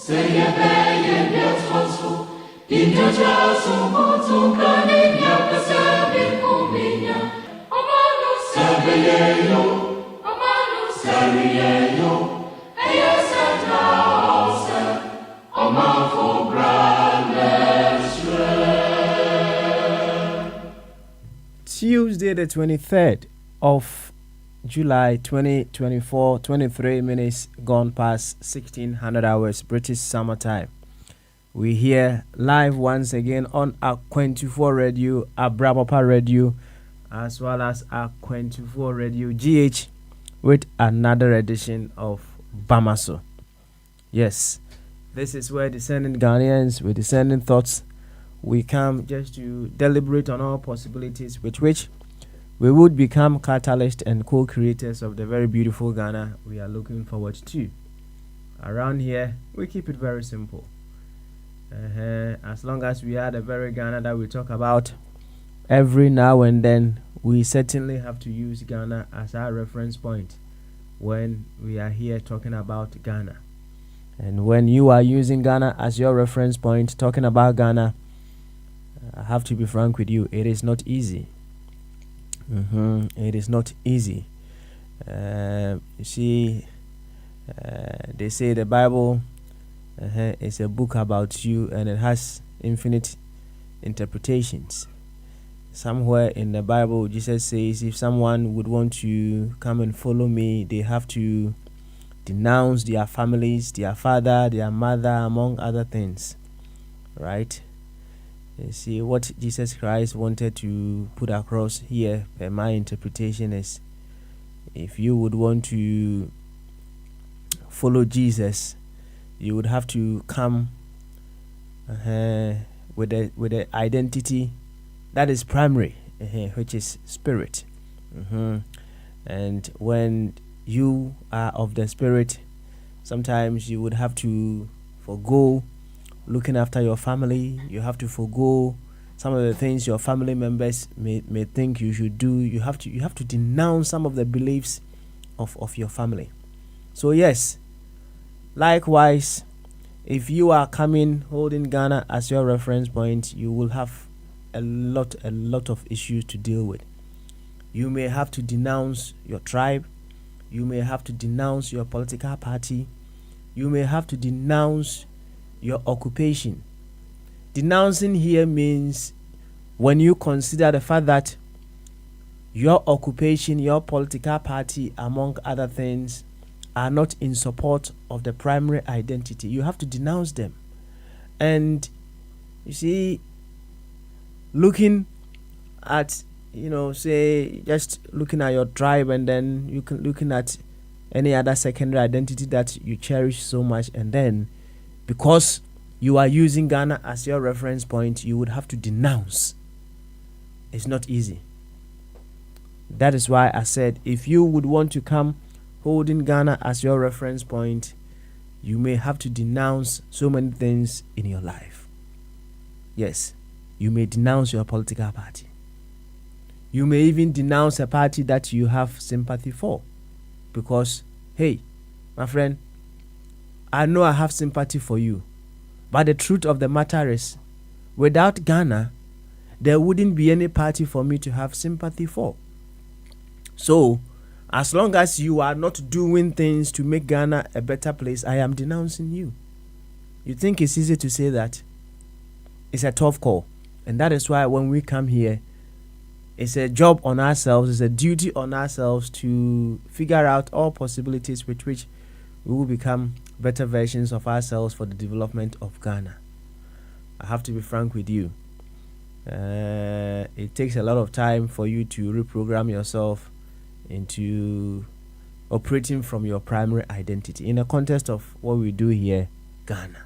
Tuesday the 23rd of July 2024, 23 minutes gone past 1600 hours British summer time. We're here live once again on Aqua24 Radio, Abrabapa Radio, as well as Aqua24 Radio GH with another edition of Bamaso. Yes, this is where descending Ghanaians with descending thoughts, we come just to deliberate on all possibilities with which we would become catalysts and co-creators of the very beautiful Ghana we are looking forward to. Around here, we keep it very simple. As long as we are the very Ghana that we talk about, every now and then, we certainly have to use Ghana as our reference point when we are here talking about Ghana. And when you are using Ghana as your reference point, talking about Ghana, I have to be frank with you, it is not easy. It is not easy. You see, they say the Bible is a book about you and it has infinite interpretations. Somewhere in the Bible, Jesus says if someone would want to come and follow me, they have to denounce their families, their father, their mother, among other things. Right? You see, what Jesus Christ wanted to put across here, per my interpretation, is if you would want to follow Jesus, you would have to come with a identity that is primary, which is spirit. And when you are of the spirit, sometimes you would have to forgo looking after your family. You have to forgo some of the things your family members may think you should do. You have to denounce some of the beliefs of your family. So yes, likewise, if you are coming holding Ghana as your reference point, you will have a lot of issues to deal with. You may have to denounce your tribe. You may have to denounce your political party. You may have to denounce your occupation. Denouncing here means when you consider the fact that your occupation, your political party, among other things, are not in support of the primary identity. You have to denounce them. And you see, looking at, say, just looking at your tribe and then you can looking at any other secondary identity that you cherish so much, and then because you are using Ghana as your reference point, you would have to denounce. It's not easy. That is why I said if you would want to come holding Ghana as your reference point, you may have to denounce so many things in your life. Yes, you may denounce your political party. You may even denounce a party that you have sympathy for. Because, hey, my friend, I know I have sympathy for you. But the truth of the matter is, without Ghana, there wouldn't be any party for me to have sympathy for. So, as long as you are not doing things to make Ghana a better place, I am denouncing you. You think it's easy to say that? It's a tough call. And that is why when we come here, it's a job on ourselves, it's a duty on ourselves to figure out all possibilities with which we will become better versions of ourselves for the development of Ghana. I have to be frank with you. It takes a lot of time for you to reprogram yourself into operating from your primary identity in the context of what we do here, Ghana.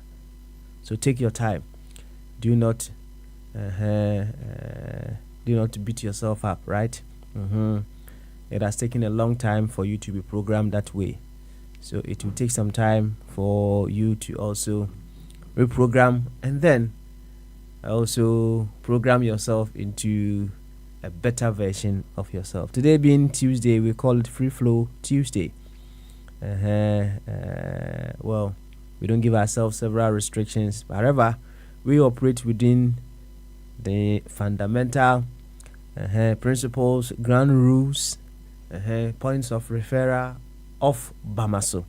So take your time. Do not beat yourself up, right? It has taken a long time for you to be programmed that way. So it will take some time for you to also reprogram and then also program yourself into a better version of yourself. Today being Tuesday, we call it Free Flow Tuesday. Well, We don't give ourselves several restrictions. However, we operate within the fundamental principles, ground rules, points of referral of Bamaso.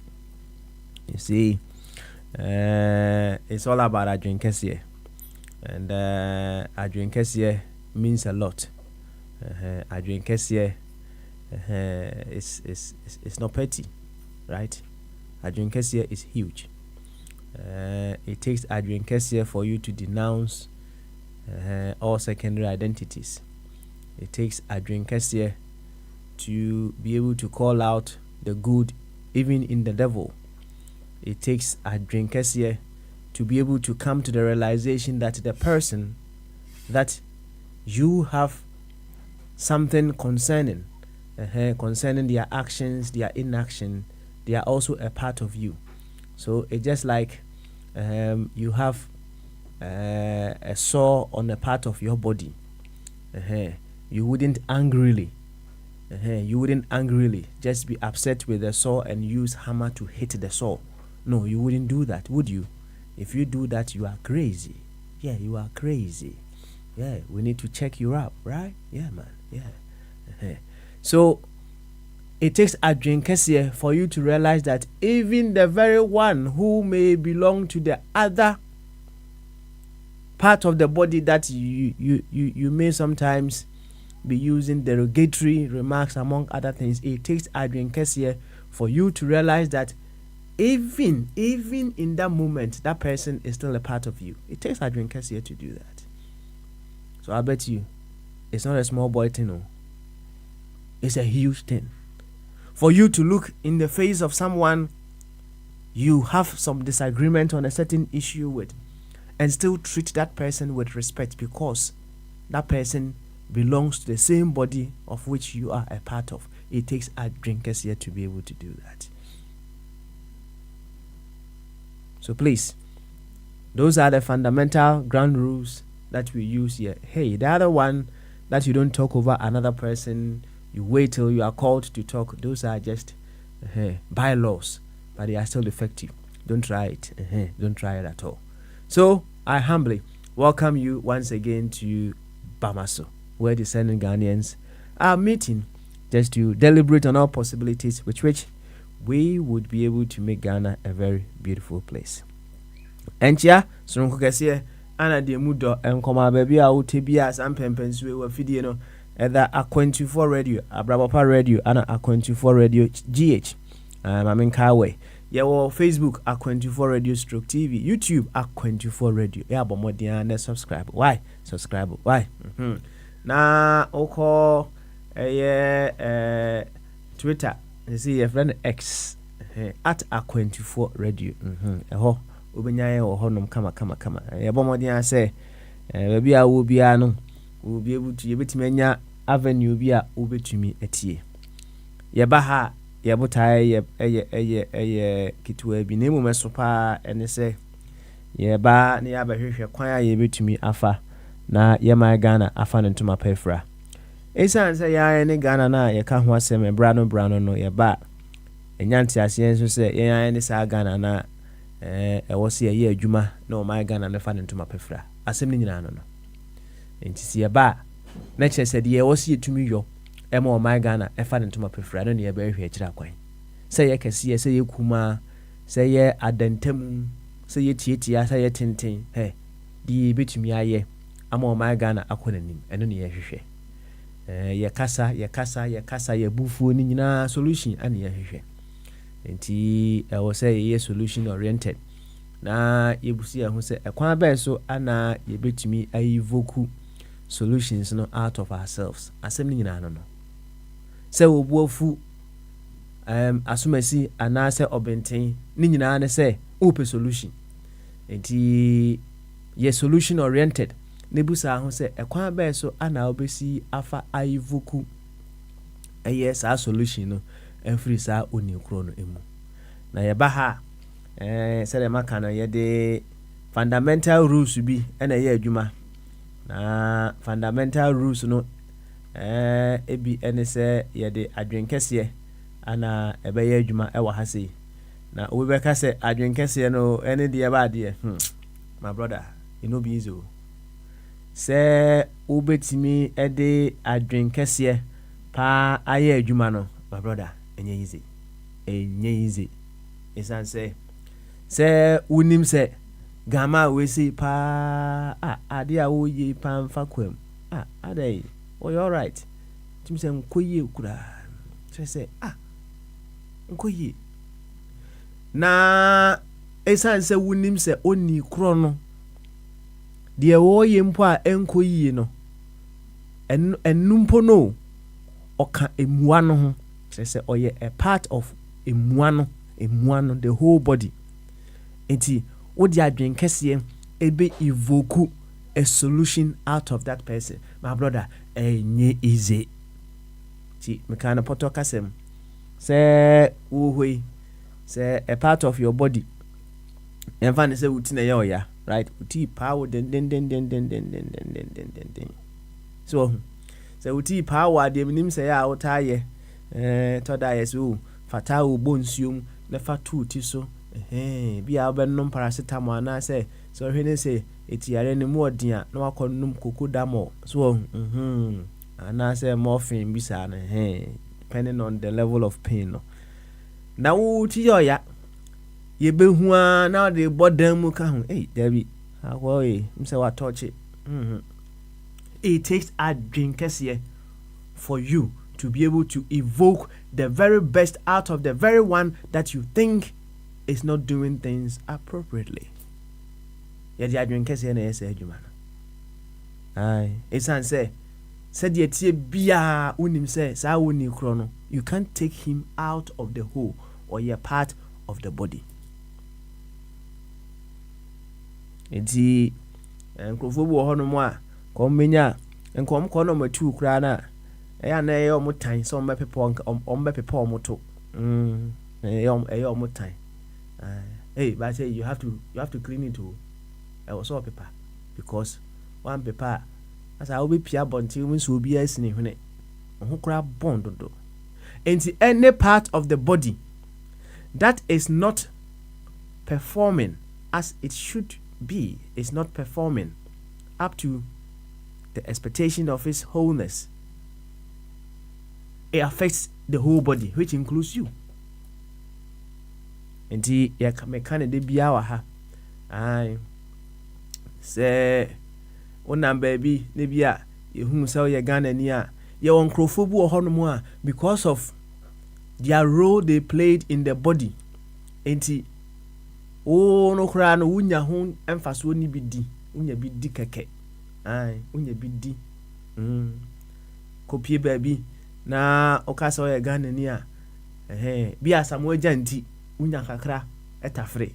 You see, it's all about Adrian and Adrian means a lot. Adrian it's not petty, right? Adrian is huge. It takes Adrian for you to denounce all secondary identities. It takes Adrian to be able to call out the good even in the devil. It takes Adrian to be able to come to the realization that the person that you have something concerning their actions, their inaction, they are also a part of you. So it's just like you have a sore on a part of your body. You wouldn't angrily just be upset with the sore and use hammer to hit the sore. No, you wouldn't do that, would you? If you do that, you are crazy. Yeah, you are crazy. Yeah, we need to check you up, right? Yeah, man. Yeah. So it takes Adrian for you to realize that even the very one who may belong to the other part of the body that you may sometimes be using derogatory remarks among other things, it takes Adrian for you to realize that even in that moment, that person is still a part of you. It takes Adrian to do that. So I bet you, it's not a small boy thing, no. It's a huge thing. For you to look in the face of someone you have some disagreement on a certain issue with and still treat that person with respect because that person belongs to the same body of which you are a part of. It takes Adrian to be able to do that. So please, those are the fundamental ground rules that we use here. Hey, the other one that you don't talk over another person, you wait till you are called to talk, those are just bylaws, but they are still effective. Don't try it. Don't try it at all. So I humbly welcome you once again to Bamaso, where the descending Ghanaians are meeting just to deliberate on all possibilities with which we would be able to make Ghana a very beautiful place. Enchia, Sonko Kesiye, ana de mudo enkoma baby a utebia sampempensuwe wa fidie no either A24 radio, Abrabapa radio, ana A24 radio GH. Mamenkawe. Yewo Facebook A24 radio stroke TV, YouTube A24 radio. Ya bomodia na subscribe. Why? Subscribe. Why? Na oko Twitter. You see your friend X at A24 radio. Eho ubenyaye ohonom kama. Ya bomodia say baby a wo bia no will be able to yebetimenya avenue bia ubetumi etie. Yeba ha yebotaye eye kitwa bi nemu mesopa ene se yeba ne yabahwehwe kwan a yebetumi afa na yema Ghana afa no ntoma pefra. Esan se ya ne Ghana na ye ka ho asem brano no yeba enyanti ase nso se ye ne sa Ghana na ewo se ye adwuma na o ma Ghana ne fa no ntoma pefra. Asem ni nyina no. Enti si yeba na chese de ye wo se yetumi yo ema o ma Ghana efa no ntoma pefra no ne ye behwe akira kwan. Se ye kese se ye kuma se ye adantam se ye tietia se ye tenten di betumi aye ama o ma Ghana akonanim eno ne ye hwehwe. Ye kasa ye bufuo ni nyina solution ane ye hwehwe. Enti ewo se ye solution oriented na yebusi ya hu se ekwan ba so ana ye betumi ayivoku solutions no out of ourselves. Asem ni nyina no se obuafu asumasi ana se obenten ni nyina ne se open solution. Enti ye solution oriented nebusa hu se ekwan ba so ana obesi afa ayivoku sa solution no every sa onikro no emu na ye ba ha se de maka no ye de fundamental rules bi na ye adwuma na fundamental rules no ebi ene se ye de adwenkese ana ebe ye adwuma e wa ha sei na we be ka say adwen kese no any de ba de my brother you no be easy o say ubetimi e de adwen kese pa aye adwuma no my brother enye easy isan say unim say gama we say pa ade a wo ye pa mfa kwam adai oh you all right tim say nkoye kura say nkoye na isan say unim say oni kro no de wo ye mpo a enkoye no enumpo no oka emua no ho say oye a part of emua no the whole body enti wo di adwen kese ebe evoke a solution out of that person my brother enye easy ti me kana poto kasem say wo hoi say a part of your body enfa ne say wuti na ye oya right wuti power den so say wuti power de minim say ya wotaye to da yesu fata wo bonsuom na fatu ti so bia obennom paracetamol na say so hwene say etiare ne mu odin na wakonnum kokodamo so ana say morphine bisa na depending on the level of pain no na wo ti yoya ye behu a na de bodam mu ka ho David awo mse wa touch it takes a drink here for you to be able to evoke the very best out of the very one that you think is not doing things appropriately. Yeah, the drink here na yes adwuma no it's an say said ye tie bia unim say sa woni kro no you can't take him out of the whole or you're part of the body. Enti enkrofo bu ho no mo a kom menya enkom ko no matu kura na eya na eyo mutan so mbepepo ombepepo moto eyo mutan but say you have to clean it too. So paper because one paper as I will be pia bonti we so bi asini hwene ho kura bondodo enti any part of the body that is not performing as it should be, is not performing up to the expectation of its wholeness, it affects the whole body, which includes you. Enti ya mekane de bia wa ha say ona baby ne bia yehu say ye Ghana ni a ye won krofo bu ho no mu a because of their role they played in the body. Enti no kra no wunya ho emfaso ni bidi wunya bidi keke wunya bidi kopie baby na okasa o ye Ghana ni a bia samo ajanti wunya kakra etafre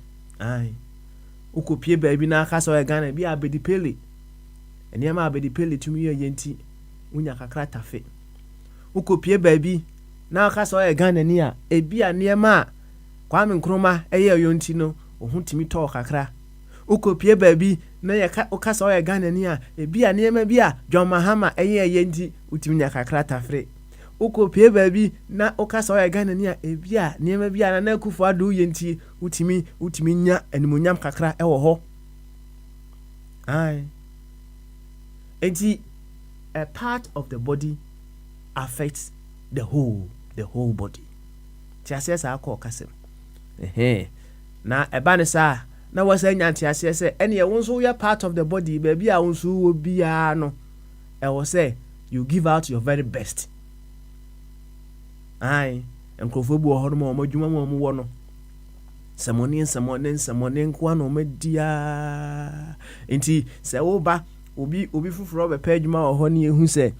ukopie baby na akasa o ye Ghana bia abedi pele eniema abedi pele tumi ye yenti wunya kakra tafe ukopie baby na akasa o ye Ghana ni a ebia niema Kwame Nkrumah eye yonti no ohun timi to kakra ukopie baby na ye ukasa o ye Ghana ni a ebia niema bia John Mahama eye yenti utimi nya kakra tafre ukopie baby na ukasa o ye Ghana ni a ebia niema bia na Akufo Addo yenti utimi nya animonyam kakra ewo ho enti a part of the body affects the whole body. Tiase sa akọ kasem na eba ne sa na wasa nya tiase se ene ye wonso ya part of the body baby a wonso wo bia no e wo say you give out your very best. Enkrofo bu ho no mo adwuma mo wo no samone nkwa no media enti se wo ba obi fufuro be pa adwuma wo ho ne ehu se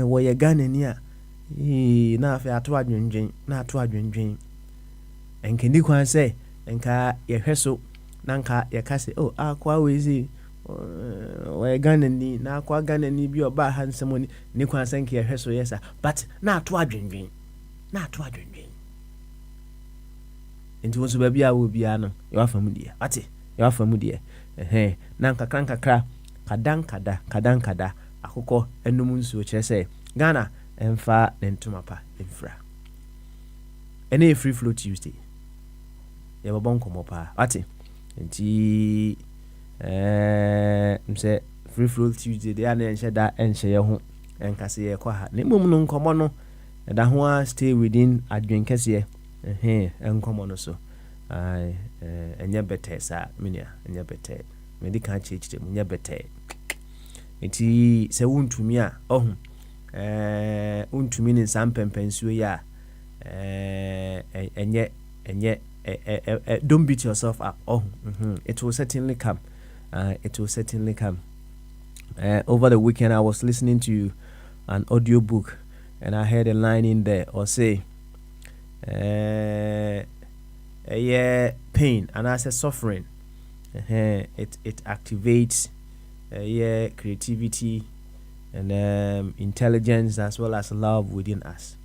wo ye Ghana ni a na afi ato adwendwen enkeni kwan se enka ye hweso na nka ye kase akwa wezi we Ghana ni na akwa Ghana ni bi oba hansemoni ni kwan se nka ye hweso yesa but na ato adwendwen enti wonso ba bia wo bia no ye wafamu die ate ye wafamu die na nkakra kadan akoko enum nsuo kire se Ghana emfa nentuma pa emfra ene free flow Tuesday ye bobon komo pa ate nti mse free flow Tuesday de ana enhye da enhye ye ho enkase ye kwa ha ne mum no nkomo no da ho a stay within adwenkese enkomo no so enye better sa minia enye better medical cheche mu enye better nti se wuntumi a wuntumi ne sampempensuo ya enye don't beat yourself up. It will certainly come. It will certainly come. Over the weekend, I was listening to an audio book, and I heard a line in there, or say, pain, and I said suffering. It activates creativity and intelligence as well as love within us.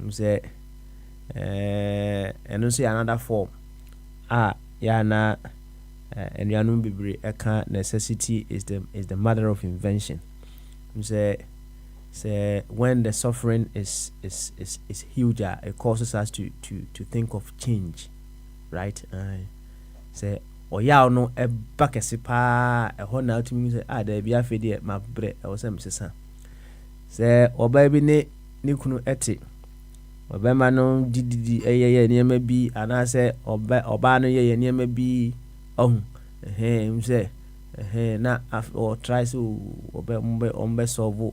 Say. And also another form yana and yanum bibri eka necessity is the mother of invention. Say when the suffering is huge, it causes us to think of change, right? Say oya no eba kese pa ho na utimi say there be afede ma bre e wo sem sesa say oba bi ne kunu ete obema no dididi eyeye niema bi anase oba no yeye niema bi mse na or try so ombe solve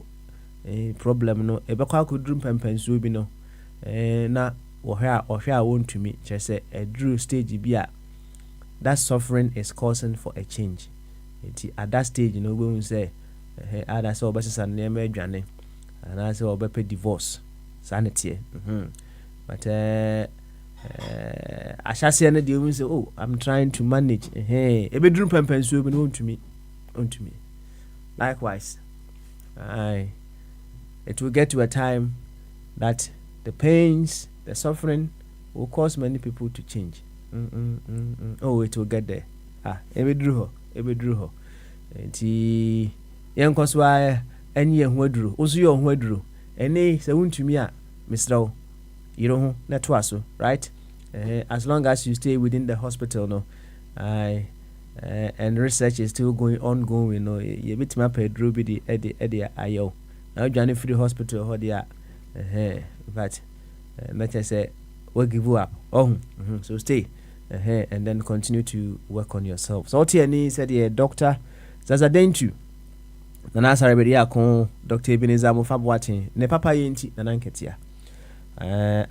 problem no ebekwa akudrum pempensuo bi no na ohwe a wontumi chese drew stage bi a that suffering is causing for a change. At that stage we will say ada say obesesa niema adwane anase obepe divorce sanity. But ashase na de we say I'm trying to manage ebedrum pempensuo bi no ontumi likewise it will get to a time that the pains, the suffering will cause many people to change. It will get there. Ebedru ho enti yenkoswa enye ho aduru osu ye ho aduru ene se wuntumi a misrawo yiro ho na to aso, right? As long as you stay within the hospital no and research is still ongoing no ye bitima pedro bi di ede ayo na odwane free hospital ho dia but let us say we give up so stay and then continue to work on yourself. So Tiani said the doctor Zazadentu na nasare be dia kon Dr. Ebenezer Mofabwati ne papa yenti na nanketia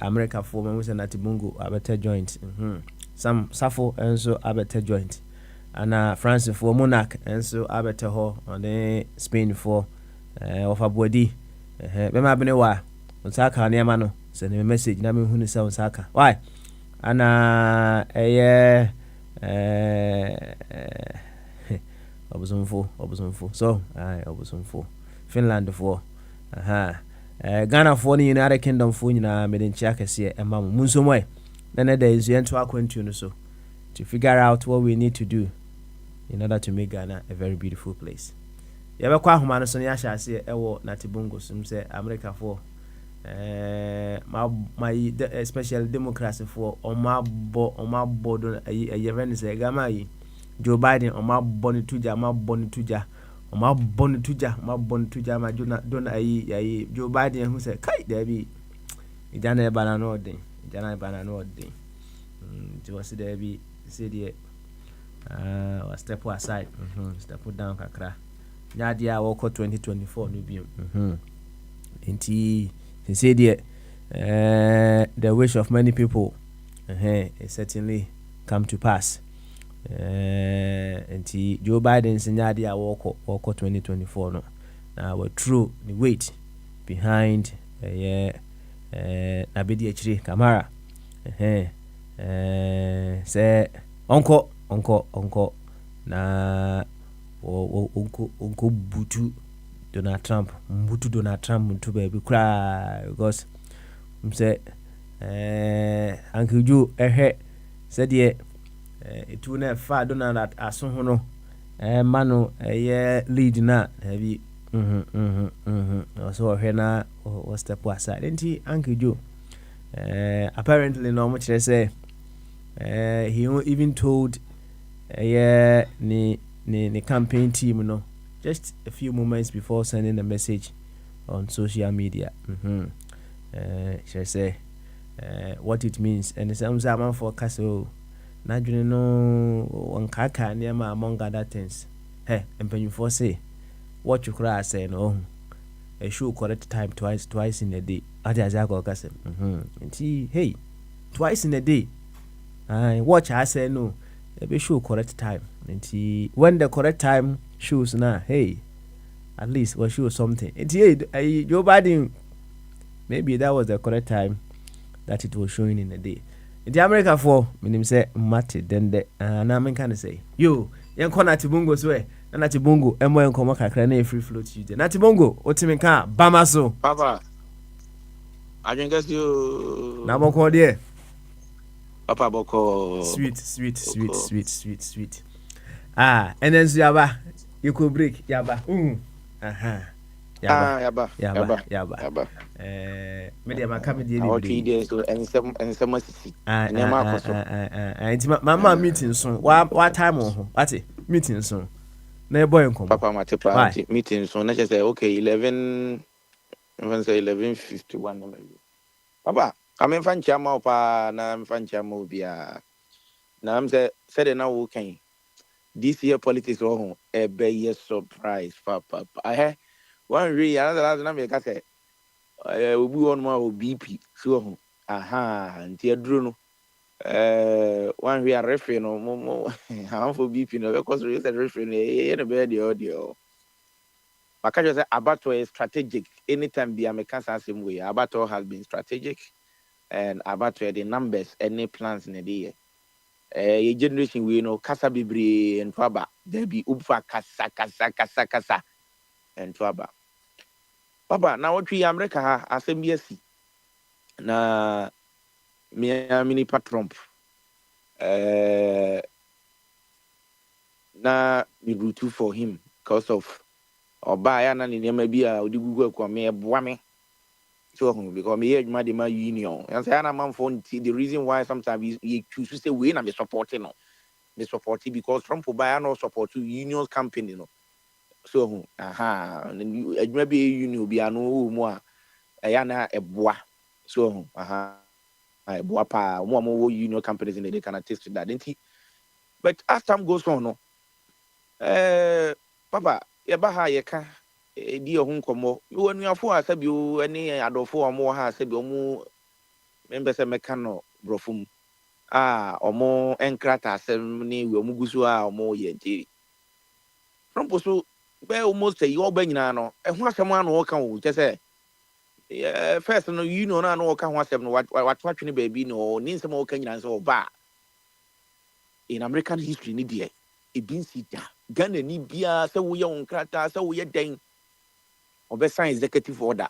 America for me say Natibungu abete joint some Safo enso abete joint ana France for Monarch enso abete ho on Spain for Ofabodi be ma bene wa nsaka ne ma no send me message na me hu ni say nsaka why ana obusumfo so obusumfo Finland for Ghana for the United Kingdom for nyina meden chiakese emma munsomoy na there is yento akwantu no so to figure out what we need to do in order to make Ghana a very beautiful place. Yabekwa ahoma no so ne ahase ewo Natibungo sum say America for my especially democracy for omabo do even say gama yi Joe Biden omaboni tuja ma don ayi Joe Biden who say kai there be ijana e bana no odin it was there be say there was step aside step down kakra nyadia woko 2024 no bi enti say there the wish of many people it certainly come to pass. Enti Joe Biden sinyade a woko 2024 no na we true the weight behind abedi achiri Kamara say onko na onko butu Donald Trump mtu baby cry because say Uncle Joe said ye it will never fa Donald at aso no mano lead na heavy so na was step aside enti Uncle Joe apparently no much say He even told yeah the campaign team, just a few moments before sending a message on social media. Should I say what it means? And some zaman for castle. N'adwene no wɔnkaaka nneɛma among other things. Mpanyinfoɔ say wɔtwe koraa asɛe no a show correct time twice in a day. Ade ase akɔ kasa. Nti hey, twice in a day. Watch asɛe no ebe show correct time. Nti when the correct time shows na hey, at least we show something. Nti hey, Joe Biden, maybe that was the correct time that it was showing in a day. The America for minim say mate dende na men kan say yo yen kɔ na tibongo so na tibongo emo yen kɔmɔ kakra na free flow Tuesday na tibongo otimi ka bama so Papa I can guess you na bɔkɔ de Papa boko sweet and then so yaba you could break yaba yaba media maka me de ni bre so ensem asisi nema akoso nti mama meeting so wa time ho ate meeting so na boy nkom Papa matepa meeting so na say okay 11 even say 11:51 Papa I'm fan chama opa na fan chama obia na am say said na wo kan this year politics oh a be surprise papa one way another na me ka say obi won ma o BP so nti aduro no one way referee no mo am for BP no because you said referee no na be the audio maka just say abato is strategic anytime be American same way abato has been strategic and abato the numbers any plans in the year your generation we know kasa bibre and twaba there be upfa kasa and twaba Papa na wotwi America ha asem bi asi na mini Trump na we root for him because of oba ya na ne nema bi a odi gugu akwa me eboa me so because me adwuma de ma union and say na man for the reason why sometimes you choose to say we na me supporting no me support because Trump buy no support union campaign no so adwuma bi union bi anu mu a ya na eboa so eboa pa mo union companies in they can attest to that but as time goes on no papa ye ba ha ye ka di ho nkomo wo nuafo a sabi o ani adofo o mo ha sabi o mo member se meka no brofum omo enkrata asem ni we omo gusu a omo ye nti Trump so be almost a year ba nyina no ho asem anu o kan o che se first no union na no o kan ho asem no what twatwene ba bi no ni nsem o kan nyina so ba in American history ni de e bin si da Ghana ni bia se wo ye onkrata se wo ye den obe sign executive order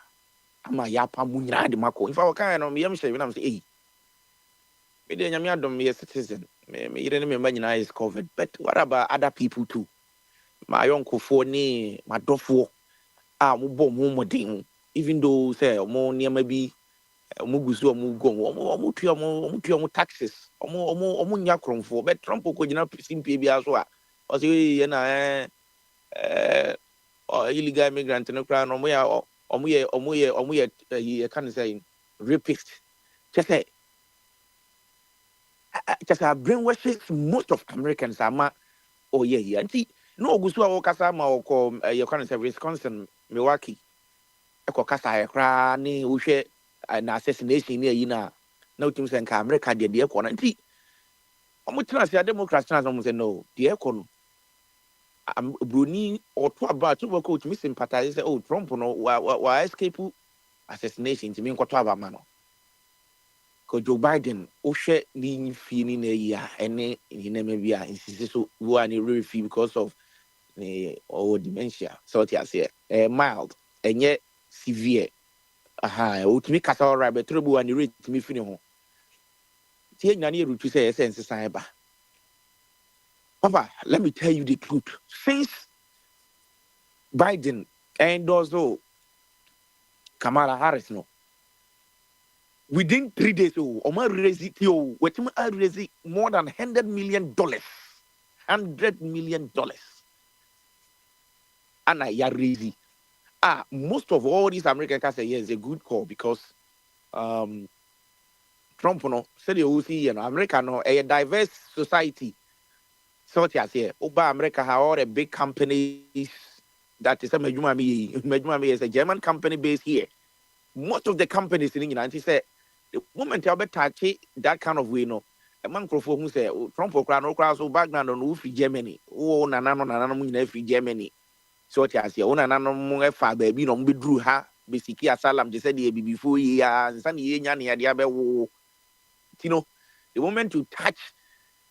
ama ya pa mu nyina de mako in fact o kan no me yam hye na say me de nyame adom me citizen me yire ne me ma nyina is covered but what about other people too my yonkofo ni madofo mo bom mo modin even though say mo niam bi mo gusu mo go mo tuo mo taxes mo nya kromfo but Trump ko gina simpie bia so a o say ye na illegal immigrant no kra no mo ye can say rapist just brainwashes most of Americans ama yeah anti no ogusu a wo kasa ma okọ you can say Wisconsin Milwaukee eko kasa ya kra ni wo hwe na assassination ni ayi na utim se nka America de eko na anti omo tena se Democrats tena so mo say no de eko no broni oto aba to ko utimi sympathize say Trump no wa escape assassination timi nkoto aba ma no ko Joe Biden o hwe ni fi ni na yi a ene ni na ma bia insist so wo ani refi because of or dementia so ti ase mild enye severe utimi kasa ora be trebu ani rate mi fini ho ti enya na erutu say essence san Papa, let me tell you the truth. Since Biden endorsed Kamala Harris, no, within 3 days, Oma raise it, what raise more than $100 million. $100 million. And I raise. Most of all these American cars say yes, a good call because Trump no said you see, America no a diverse society. So what you say, Oba America have all the big companies that is a Mejumami is a German company based here. Most of the companies in the United States, the moment you touch that kind of way, no, a man who say Trump or crown so background on free Germany. Oh, nanano free Germany. So what you say, oh, nanano fa baby no be drew ha, basically asylum just said the before ya, and Sunny Yan Yadiabe. You know, the moment you touch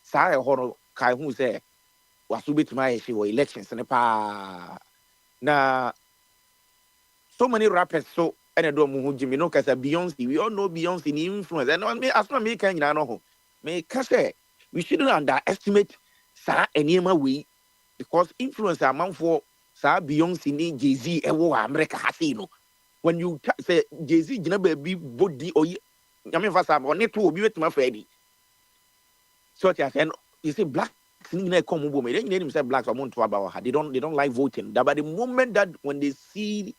Sarah Horo Kai who say was to be to my elections and na so many rappers so and I don't know Jimmy no cause Beyonce. We all know Beyonce in influence. And me as no me can you know me say we shouldn't underestimate Sa Enema we because influence amount for Sa Beyonce ni Jay-Z America Hasino. When you say Jay-Z baby body or I mean for some on it to be with my Freddy. So you say black come woman, they name say blacks are to about her. They don't like voting. But the moment that when they see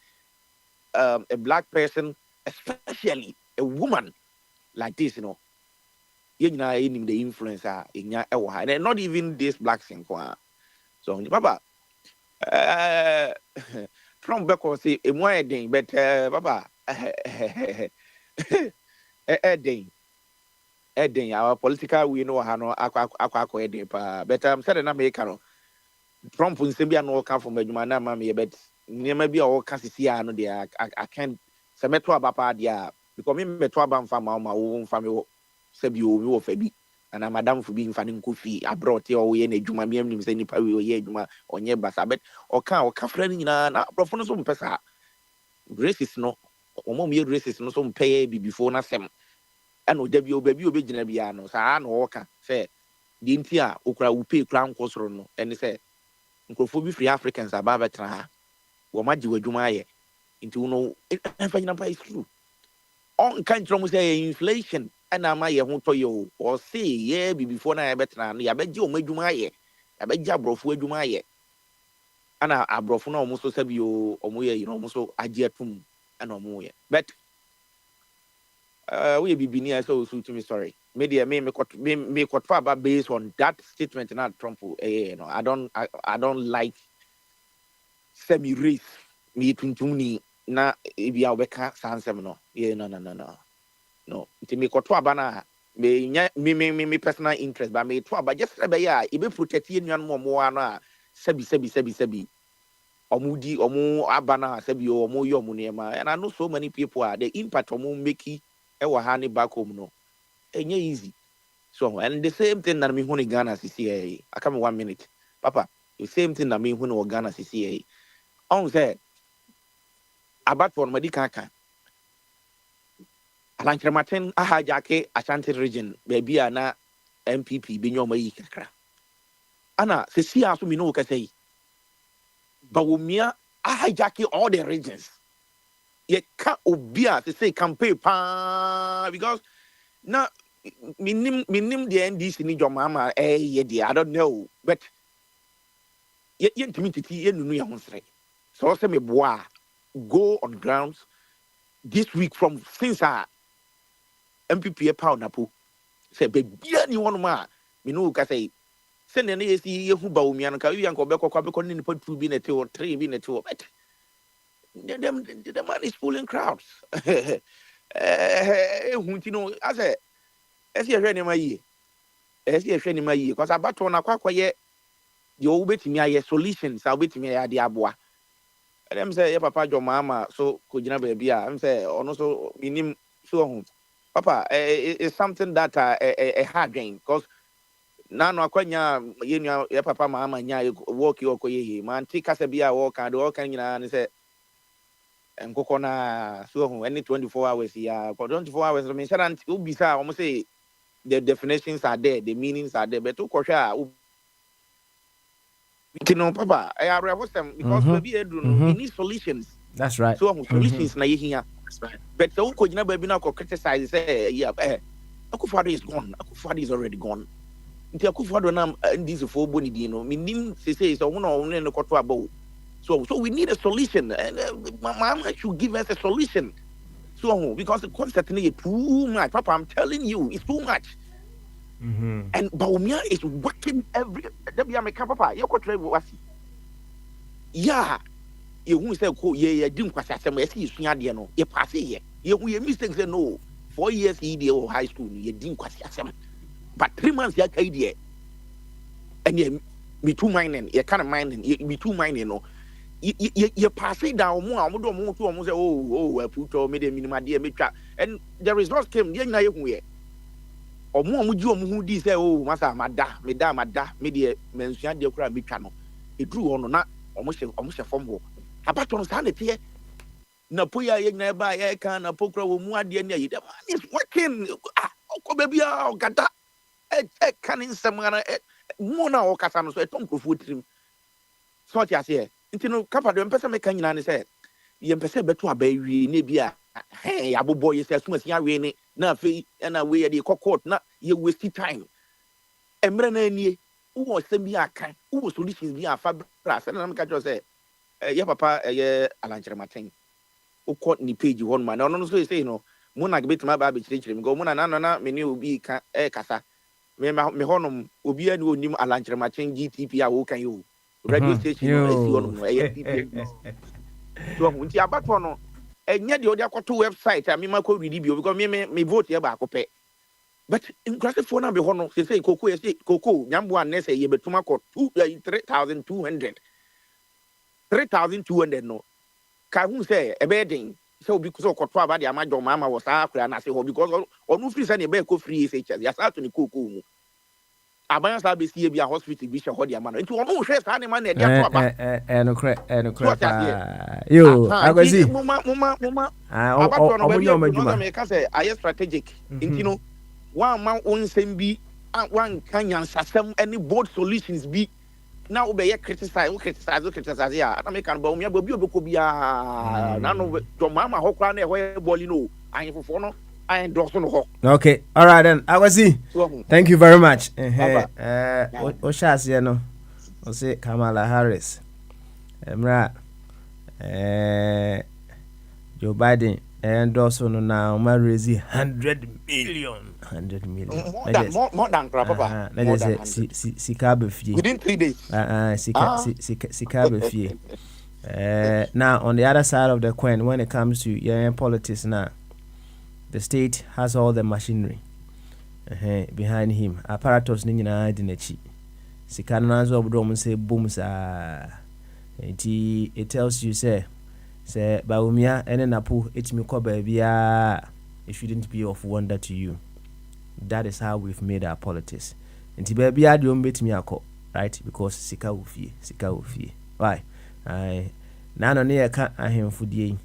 a black person, especially a woman like this, you know the influencer in your and not even this black thing. So Papa Trump back was a more thing, but Papa Eden our political we know how akwa Eden pa but said na make no Trump nsem bia no come from adwuma na ma me but nema bia o ka sisi no dia I can't se meto abapa dia because me meto aba mfa ma wo mfa me se bi o mi wo fa bi ana madam fu bi mfa ne nkofi abroad e o ye na adwuma me nim se nipa we o ye adwuma onye basa but o ka fra ni na profo no so mpesa racist no o mo me racist no so mpeye bi before na sem and odabi obabi obegina bia no saa na woka say di ntia okura wo pay kra nkosoro no ene say nkrofo bi free Africans aba betra ha wo magye wadwuma aye nti no enfa nyina pa is true on kan tro mo say inflation ana ma ye ho to yo o say ye bi before na ye betra no ya begye o madwuma aye ya begye abrofo adwuma aye ana abrofo na o mo so sabi o mo ye o mo so agye atum ana o mo ye but we be near so to me sorry. Media me about based on that statement not Trump. I don't like semi race me tuntuni na ebi a obeka sansem no. Yeah no. No. It me kwatwa aba na me personal interest but me to aba just be ya e be protect yenuan mo ano a sebi omudi omu aba na sebi omu yo mu nema and I know so many people are the impact omu make ewa ha ni back home no enye easy so and the same thing that me hu ni Ghana CCA I come 1 minute papa the same thing that me hu ni Ghana CCA on say about for medical kan Alankrematen ahajake Ashanti region baby na MPP bi nyoma yi kakra ana CCA aso me no ka say bawumia ahajake all the regions ye ka obia to say campaign pa because now minim the NDC ni your mama ye dia I don't know but ye ntimi titi ye nunu ya honsre so say me boa go on grounds this week from since MPP pound napo say be bia ni wonu ma me no ka say send na ye si ye hu ba omia no ka wi anko be kokwa be ko ni nipa 2 bi na te o 3 bi na te o but the man is pulling crowds. I say, as you ready my year, as you ready my year, because I bat on a quack, you bet me a solutions, I'll bet me a diabua. And them say, Papa, your mama, so could you never be? I'm say, also, minim so Papa, it's something that a hard game because. Na no akwanya yenu ya papa mama nya work yo koye man tika se bia work and work nyina ne se nkoko na so any 24 hours ya 24 hours I mean shouldn't ubisa almost say the definitions are there the meanings are there but to kwhwa you know papa I are because baby edru no we need solutions that's right so solutions na yehia But so could never be now criticize say yeah Akufo-Addo is gone. Akufo-Addo is already gone. Nti Akufo-Addo na this for boni di no minim say so one on no koto abo. So we need a solution and mama should give us a solution. So because the concept is too much. Papa, I'm telling you, it's too much. And Bawumia is working every papa, you could travel was. Yeah. You who say ko ye dim kwasa asem e si sua de no ye pass ye we mistake say no 4 years he dey high school ye dim kwasa asem but 3 months ya kai de and ye me too mining ye kind of mining me too mining no ye pass it down mo do mo to mo say oh puto me de minima de me twa and the results came ye nyina ye hu ye omo ji omo hu di say oh masa mada me de mensua de kura me twa no e dru ono na omo hye form ho abaton sa na tie na poya ye na ba ye kan na pokra wo mu ade na yi the man is working ko ba bia o gada e kan nsam na mu na o kasa no so e tom krofo trim so ti ase nti no kapa de mpesa me kan nyina ne se ye mpesa beto aba wi na bia ya bobo ye se asumasi awe ni na afei na we ye de court na ye waste time emre na anie wo se bi aka wo solutions bi afa bra se na me ka jo se yeah, papa, Alanchera Martin. Who caught ni page one man. No, so say no. Muna bit my baby children. Go Muna na many will be Casa. Me honum will be a new Alanchera Martin GTP. Who can you? Radio station. So, when you about one, and yet the other two websites, I mean, my code read because me vote here back. But in classic phone, I be honor, they say Coco, Yambu and Nessa, ye betumako 3,200. 3,200 no. Can who say a bedding? So because of Cotua by the Amajo Mama was after and I say, because on no free any beko free SHS, yes, out to the cuckoo. Abans I be see a hospital bishop or the man. Into almost first animal and no crap. You, I go see. Mama, I say, I strategic. You know, one man own same be one canyon system, any board solutions be. Now be criticize ya na me kan ba omi abobi obekobia na no to mama hokra na ehwe boli no ayin fofo no ayin doso no ho. Okay, all right then. I will see. Thank you very much. O shas ye no. O say Kamala Harris. Emra Joe Biden endorse no now ma raise 100 million. More than Papa. Sika befie. Within 3 days. Sika befie. Now, on the other side of the coin, when it comes to politics now, the state has all the machinery behind him. Apparatus ni nyina di n'echi. Sika no nso obodo mo say boom sa. It tells you say Bawumia ene napo etimi kwa bia it shouldn't be of wonder to you. That is how we've made our politics. Nti baby ade o betimi akọ, right? Because sika wo fie. Why? Na no ne ye ka ahemfodie.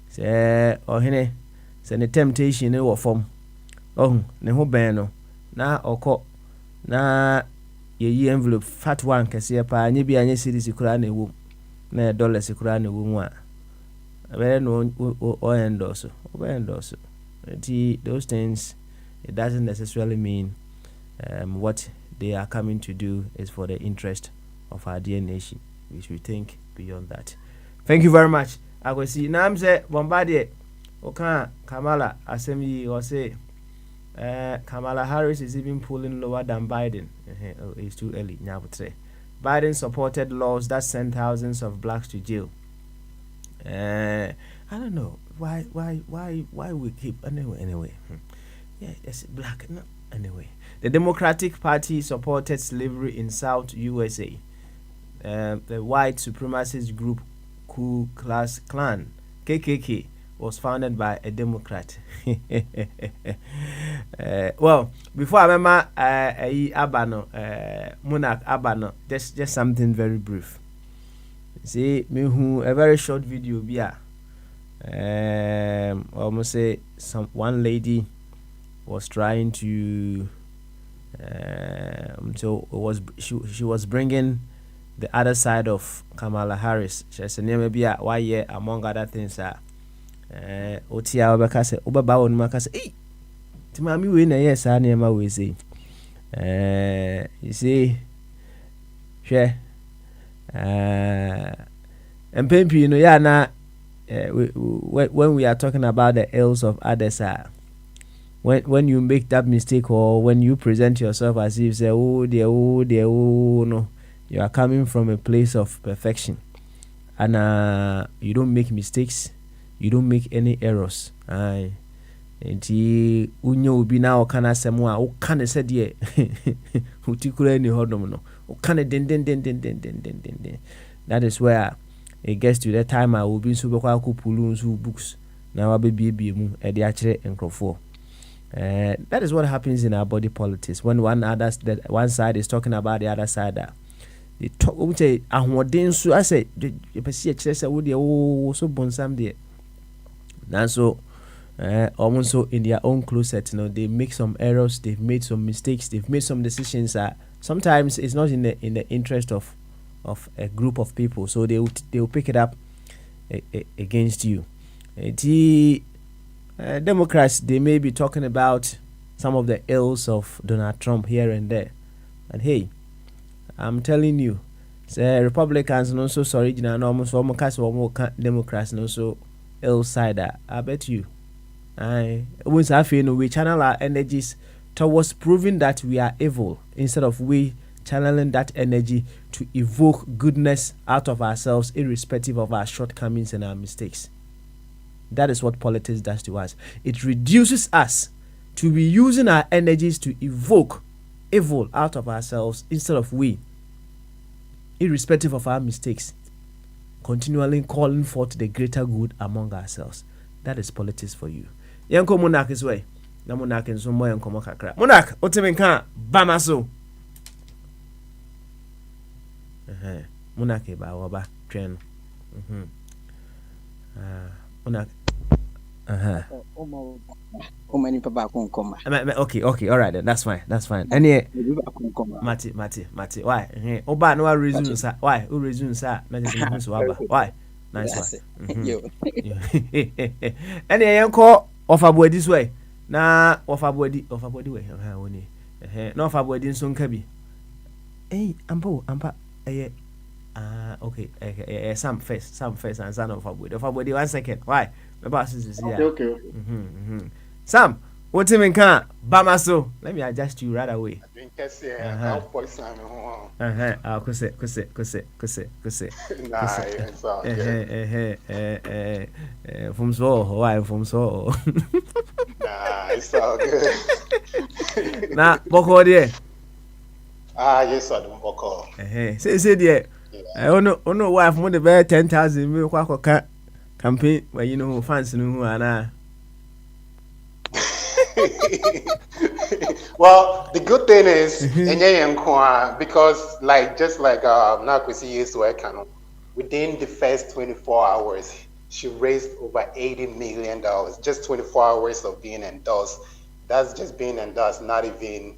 Se ohene se ne temptation wo fom. Oh, ne ho ben no. Na okọ na ye envelope fat one kese pa anye bi anye series kura na ewo. Na dollars kura na ewo mu a. Abere no o endorse. Those things, it doesn't necessarily mean what they are coming to do is for the interest of our dear nation. We should think beyond that. Thank you very much. I will see. Now I'm say Bombardier. Okay, Kamala Assembly or say Kamala Harris is even pulling lower than Biden. It's too early. Biden supported laws that sent thousands of blacks to jail. I don't know why we keep anyway. Yeah, it's black. No, anyway, the Democratic Party supported slavery in South USA. The white supremacist group Ku Klux Klan (KKK) was founded by a Democrat. Well, before I remember Abano, Monarch Abano, just something very brief. See, me who a very short video bia. Almost say one lady was trying to so she was bringing the other side of Kamala Harris. She said maybe why among other things Otia obeka say obaba wonu maka say eh ti mami we na yes a na ma we say you see hwe mpempi no ya na when we are talking about the ills of others when you make that mistake or when you present yourself as if say oh dear no, you are coming from a place of perfection and you don't make mistakes, you don't make any errors. Nti unyo obi na o kana asɛm a o kana sɛ de utikura ni hodom no o kana den. That is where it gets to the time I will be so bekwa akopulu nso books na wa bebie mu e de akyere nkrofo. That is what happens in our body politics when one side is talking about the other side. They talk say ahoden so I say you pese e kyere sɛ wo de wo so bonsam de. Nanso also in their own closet, they make some errors, they've made some mistakes, they've made some decisions that sometimes it's not in the interest of a group of people, so they will pick it up against you. The Democrats, they may be talking about some of the ills of Donald Trump here and there, and hey, I'm telling you, Republicans no so sorry, almost Democrats no so ill side. I bet you. We channel our energies towards proving that we are evil instead of we channeling that energy to evoke goodness out of ourselves irrespective of our shortcomings and our mistakes. That is what politics does to us. It reduces us to be using our energies to evoke evil out of ourselves instead of we, irrespective of our mistakes, continually calling forth the greater good among ourselves. That is politics for you. Yanko Monarch is way. Na Monarch and so more and come kakra. Monarch, otemenka bamaso. Monarch ba waba train. Monarch. Okay, all right then. That's fine. Any Mati. Why? Oba no reason sa. Why? Who reason sa? Na just so aba. Why? Nice one. Any yanko offer boy this way. Na offer body way. Woni. No offer body nso nka bi. Ampa okay. Sam first and son of offer body 1 second. Why? My boss is here. Okay. Sam, what you mean can Bamaso? Let me adjust you right away. I think I say I'll poison him. Kuse. Nah, it's all good. From so. Nah, it's all good. Na boko there. Yes, I don't boko. Say there. Ono wife mo the bear 10,000 me kwa campaign where you know fans no who are. Well, the good thing is because just like Nakwesi used to work on, within the first 24 hours, she raised over $80 million. Just 24 hours of being endorsed. That's just being endorsed, not even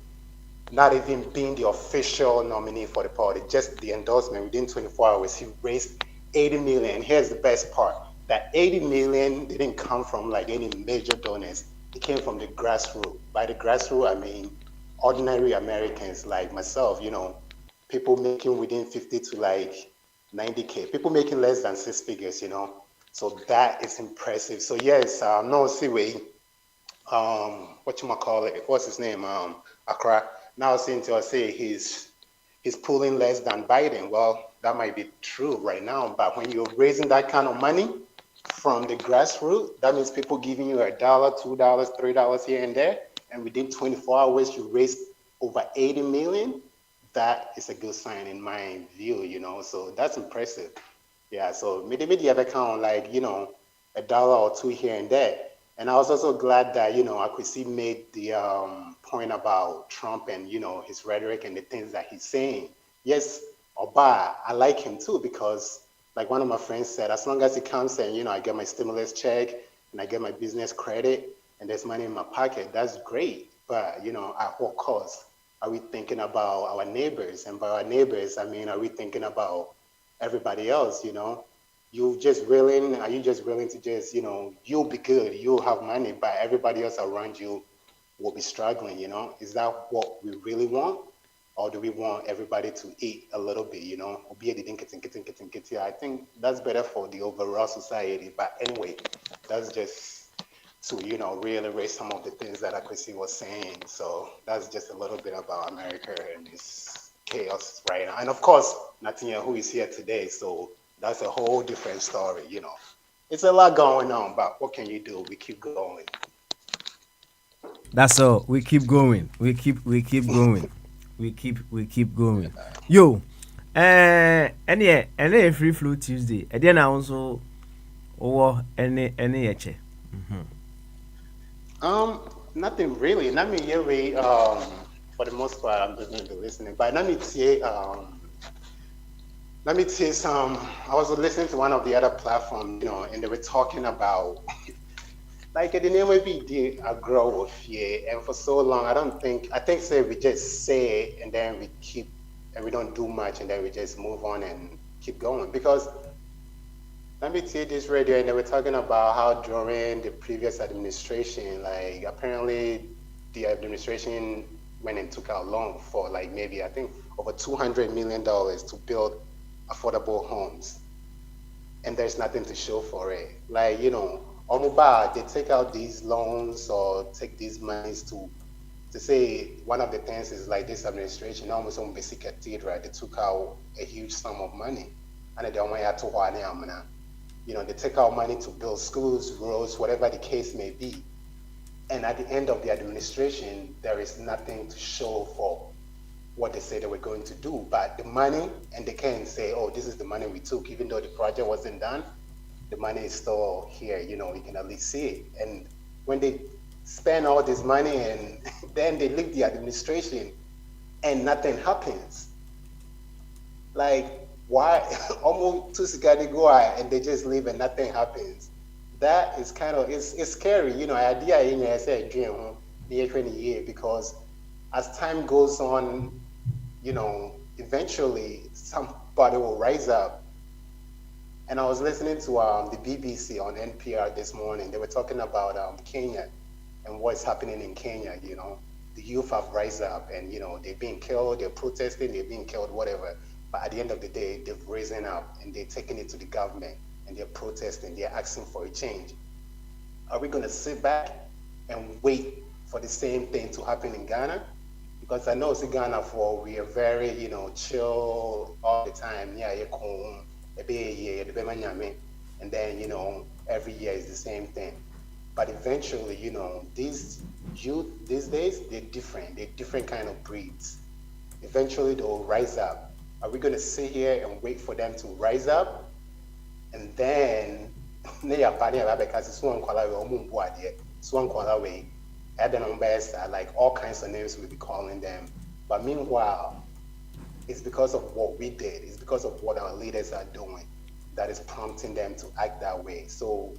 being the official nominee for the party. Just the endorsement within 24 hours, she raised $80 million. Here's the best part: that $80 million didn't come from like any major donors. It came from the grassroots. By the grassroots, I mean ordinary Americans like myself, people making within 50 to like 90K, people making less than 6 figures, So that is impressive. So yes, no Siwe, what's his name? Accra. Now since I say he's pulling less than Biden. Well, that might be true right now, but when you're raising that kind of money from the grassroots, that means people giving you $1, $2, $3 here and there, and within 24 hours you raise over 80 million. That is a good sign in my view, So that's impressive. Yeah. So maybe the other count like $1 or $2 here and there. And I was also glad that Akwesi made the point about Trump and his rhetoric and the things that he's saying. Yes, Oba, I like him too because, like one of my friends said, as long as he comes and, I get my stimulus check and I get my business credit and there's money in my pocket, that's great. But, at what cost? Are we thinking about our neighbors? And by our neighbors, I mean, are we thinking about everybody else, are you just willing to just, you'll be good, you'll have money, but everybody else around you will be struggling, Is that what we really want? Or do we want everybody to eat a little bit, I think that's better for the overall society. But anyway, that's just to, reiterate some of the things that Akwesi was saying. So that's just a little bit about America and this chaos right now. And of course, Netanyahu is here today, so that's a whole different story, It's a lot going on, but what can you do? We keep going. That's all. We keep going. We keep going. we keep going. Yo, any free flow Tuesday. Then also any eche. Nothing really. Let me hear for the most part I'm just going to be listening. But let me say some. I was listening to one of the other platforms, and they were talking about like the name will be a grow of fear, and for so long I think say we just say and then we don't do much and then we just move on and keep going. Because let me see this radio, and they were talking about how during the previous administration, like apparently the administration went and took out loan for like maybe I think over $200 million to build affordable homes, and there's nothing to show for it. Like, they take out these loans or take these monies to say one of the things is like this administration almost on basic cathedral, they took out a huge sum of money and they only had to they take out money to build schools, roads, whatever the case may be. And at the end of the administration, there is nothing to show for what they say they were going to do. But the money, and they can say, oh, this is the money we took, even though the project wasn't done, the money is still here, you can at least see it. And when they spend all this money and then they leave the administration and nothing happens, like, why? Almost 2 seconds go and they just leave and nothing happens. That is kind of, it's scary, idea in here, I say, dream, year 20 years, because as time goes on, eventually somebody will rise up. And I was listening to the BBC on NPR this morning. They were talking about Kenya and what's happening in Kenya. The youth have risen up and, they're being killed, they're protesting, they're being killed, whatever. But at the end of the day, they've risen up and they're taking it to the government and they're protesting, they're asking for a change. Are we going to sit back and wait for the same thing to happen in Ghana? Because I know in Ghana we are very, chill all the time. Yeah, you're cool. And then, every year is the same thing. But eventually, these youth these days, they're different kind of breeds. Eventually they'll rise up. Are we going to sit here and wait for them to rise up? And then, like all kinds of names we'll be calling them. But meanwhile, it's because of what we did. It's because of what our leaders are doing that is prompting them to act that way. So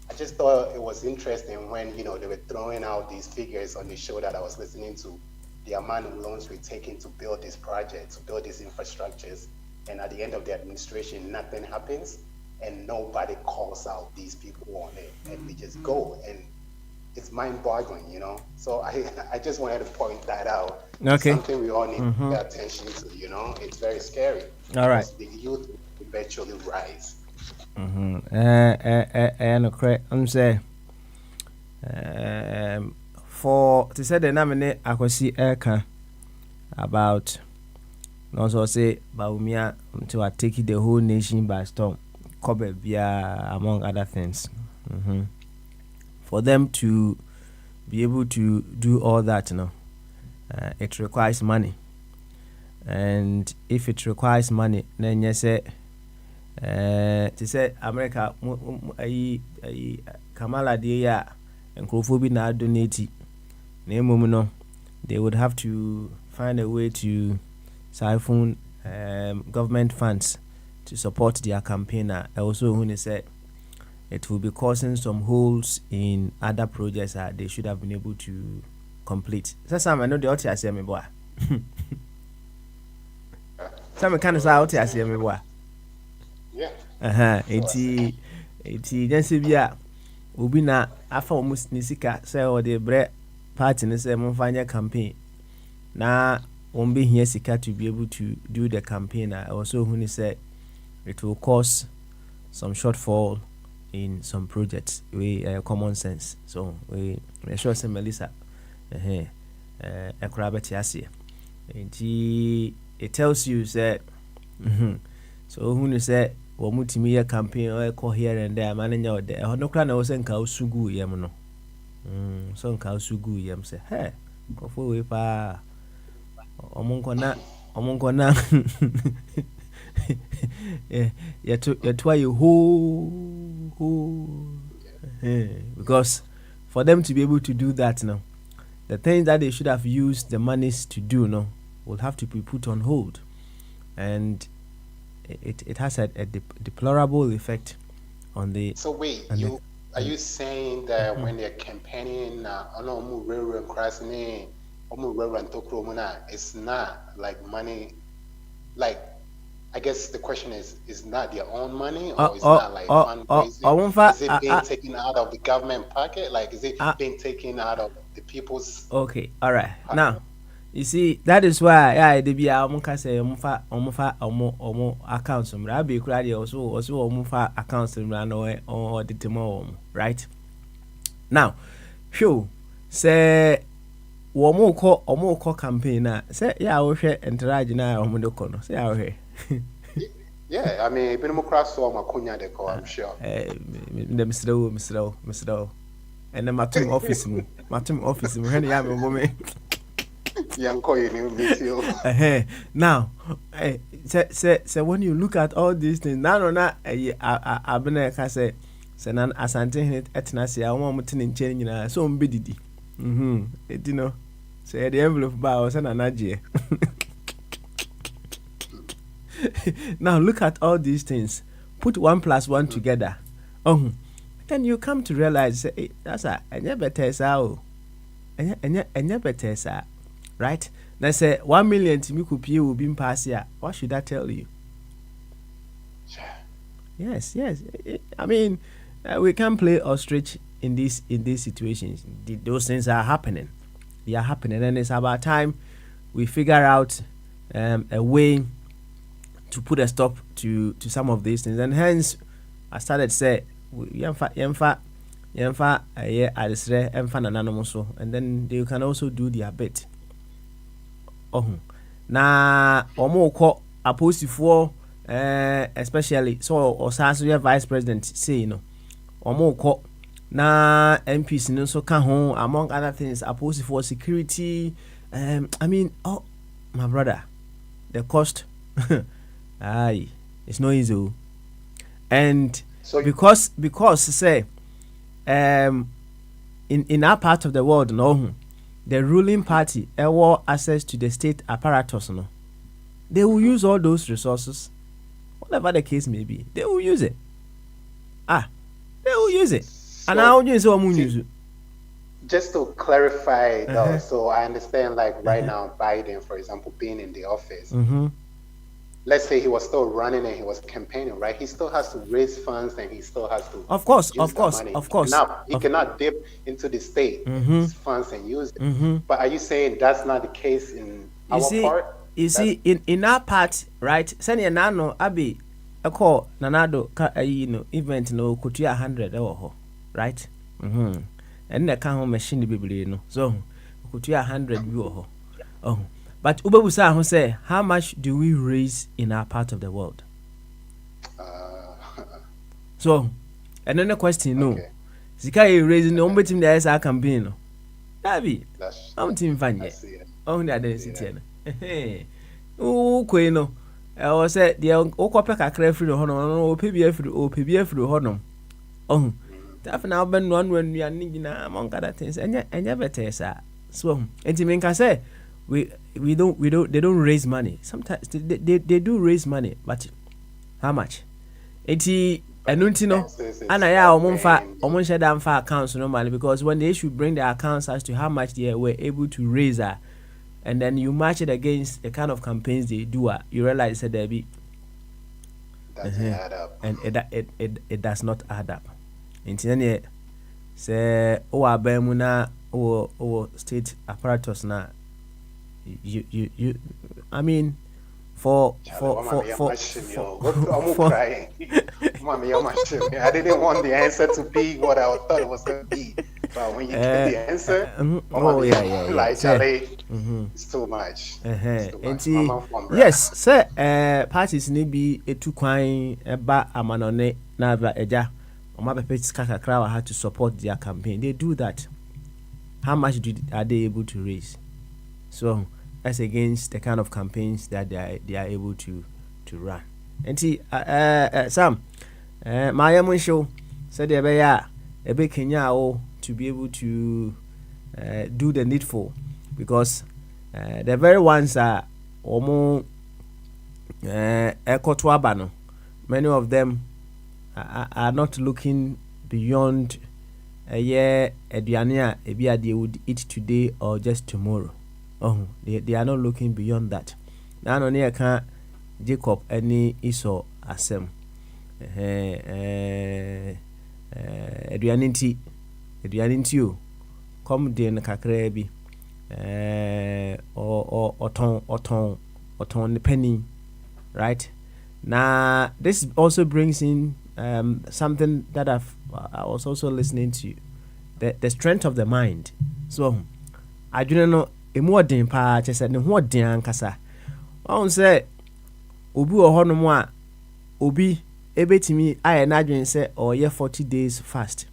I just thought it was interesting when, they were throwing out these figures on the show that I was listening to, the amount of loans we're taking to build this project, to build these infrastructures. And at the end of the administration, nothing happens and nobody calls out these people on it. And we just go. And it's mind-boggling, So I just wanted to point that out. Okay. It's something we all need to pay attention to, It's very scary. All right. The youth will eventually rise. And I'm saying, for to say the name I could see Eka about also say Baumia to take the whole nation by storm, Kobe via among other things. For them to be able to do all that, it requires money. And if it requires money, then you say, to say America, Kamala Dia and Kofobi na donate, they would have to find a way to siphon government funds to support their campaigner. Also, when they said it will be causing some holes in other projects that they should have been able to complete. So some I know the author say me boy. Some kind of say author say me boy. Yeah. Eti nyanse bi a obi na afa omu ne sika sɛ ɔde brɛ party ne sɛ momfa nyɛ campaign na wɔn behia sika to be able to do the campaign. Also who say it will cause some shortfall in some projects. We common sense. So we sure say Melissa ekrabeti it tells you say so who say wamutimi ya campaign or call here and there man out there no kra na wo say nka osugu yem no so nka osugu yem say hey kofo we pa omunkona yetwa you who because for them to be able to do that now, the things that they should have used the monies to do now will have to be put on hold, and it has a deplorable effect on the. So wait, are you saying that when they're campaigning, it's not like money, like I guess the question is not their own money, or it's not like fundraising? Is it being taken out of the government pocket? Like, is it being taken out of the people's? Okay, all right. Now, you see, that is why the be say omo accounts be also accounts or the demo, right? Now, sure, say omo ko campaign na say we share interact na omo de kono say we yeah, I mean, been more cross so makunya de ko, I'm sure. The Mr. And then my team office when you have a moment. Now, say when you look at all these things, now I've been say nan asante hit etnasi a one mutin in change na so mbedidi. It you know, say the envelope bar was an anaje. Now look at all these things. Put 1 + 1 together. Then you come to realize that's better, right? Now say 1 million to me could will be pass here. What should I tell you? Yes. I mean, we can't play ostrich in these situations. Those things are happening. They are happening, and it's about time we figure out a way to put a stop to some of these things. And hence, I started say, and then they can also do their bit. Na omo opposed for especially so Osaso vice president say omo na MPs no so can home among other things opposed for security. I mean, my brother, the cost it's no easy. And so because say in our part of the world the ruling party have access to the state apparatus they will use all those resources, whatever the case may be. They will use it. They will use it. So, and how you use it? Just to clarify though, so I understand like right now Biden, for example, being in the office, let's say he was still running and he was campaigning, right? He still has to raise funds and he still has to of course. He cannot dip into the state funds and use it. But are you saying that's not the case in our part? You see, in our part, right? Senior Nano Abi a call Nanado event no kutia 100 right? And the can machine the Bible so kutia 100 you but Ubebusa who say, how much do we raise in our part of the world? So, another question, no. Zika raising the only team that is our campaign. Dabi, I'm team Vanya. Only identity. Queno. I was said the Okopeka crayfree honor, or PBF through honor. That's now been one when we are needing among other things, and yet better, sir. So, and to make us say, they don't raise money. Sometimes they do raise money, but how much? 80 and share down for accounts normally, because when they should bring their accounts as to how much they were able to raise and then you match it against the kind of campaigns they do, you realize that there be doesn't add up. And it does not add up. Inti say abemuna o state apparatus na you I mean for crying. Mommy, I didn't want the answer to be what I thought it was going to be. But when you get the answer, like Charlie, it's too much. It's too much. Yes, sir. Parties need be a two coin ba amanone na ba eja. Oma pepe skaka krawa had to support their campaign. They do that. How much are they able to raise? So that's against the kind of campaigns that they are able to run. And see, Sam, my own show said a big Kenya to be able to do the needful, because the very ones are almost ekotwabano. Many of them are not looking beyond a year eduania ebia they would eat today or just tomorrow. Oh, they are not looking beyond that. Now no near can Jacob any Esau asem. Eduaninti you come den kakra bi oton penny, right? Now this also brings in something that I was also listening to, the strength of the mind. So I do not know more than pa just said no den ankasa. I say obi ohono a obi ebetimi aye na adwen say or ye 40 days fast.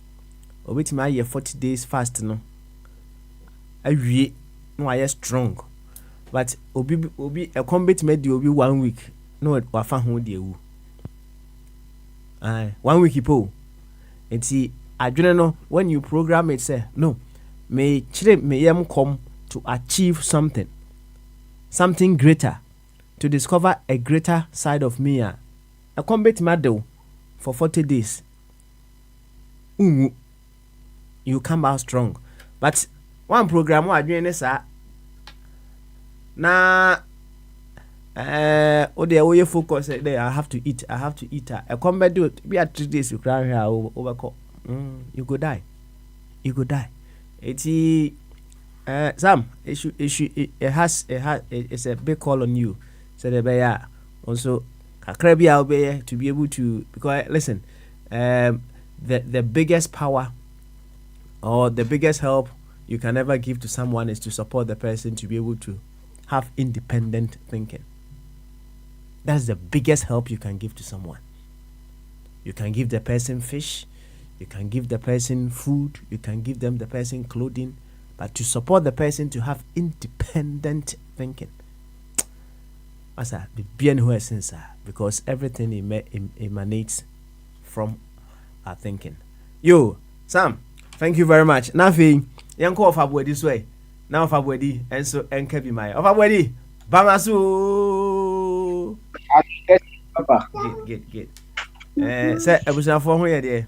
Obetimi aye 40 days fast no. Awie no aye strong. But obi a combat made obi 1 week no wafa ho de ewu. 1 week ipo. Enti adwene no when you program it say no me chire me yem come to achieve something greater, to discover a greater side of me. A combat medal for 40 days. You come out strong. But one program what doing this na you focus there. I have to eat. A combat do it. Be at 3 days you cry here over. You go die. It's Sam, it's a big call on you. So the also to be able to, because listen, the biggest power or the biggest help you can ever give to someone is to support the person to be able to have independent thinking. That's the biggest help you can give to someone. You can give the person fish, you can give the person food, you can give them the person clothing, but to support the person to have independent thinking. Asa the bien who essence, because everything emanates from our thinking. Yo, Sam, thank you very much. Nothing. Yanko of Abwe this way. Now of Abwedi and so and Kebi Mai. Of Abwedi. Bamasu. Get. Say I was not for here.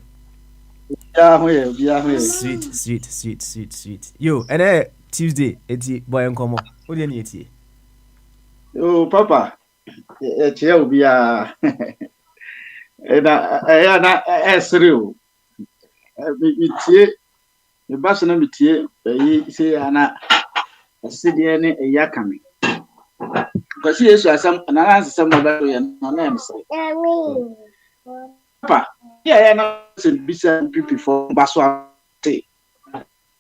Yeah. Sweet. Yo, and Tuesday, it's boy and come on. What do you need? Oh, Papa, it's will be a through. The bus and MBT, say, Anna, a city and a yakami. But she is some answer some of that names. Papa, yeah, be some people for Baswa.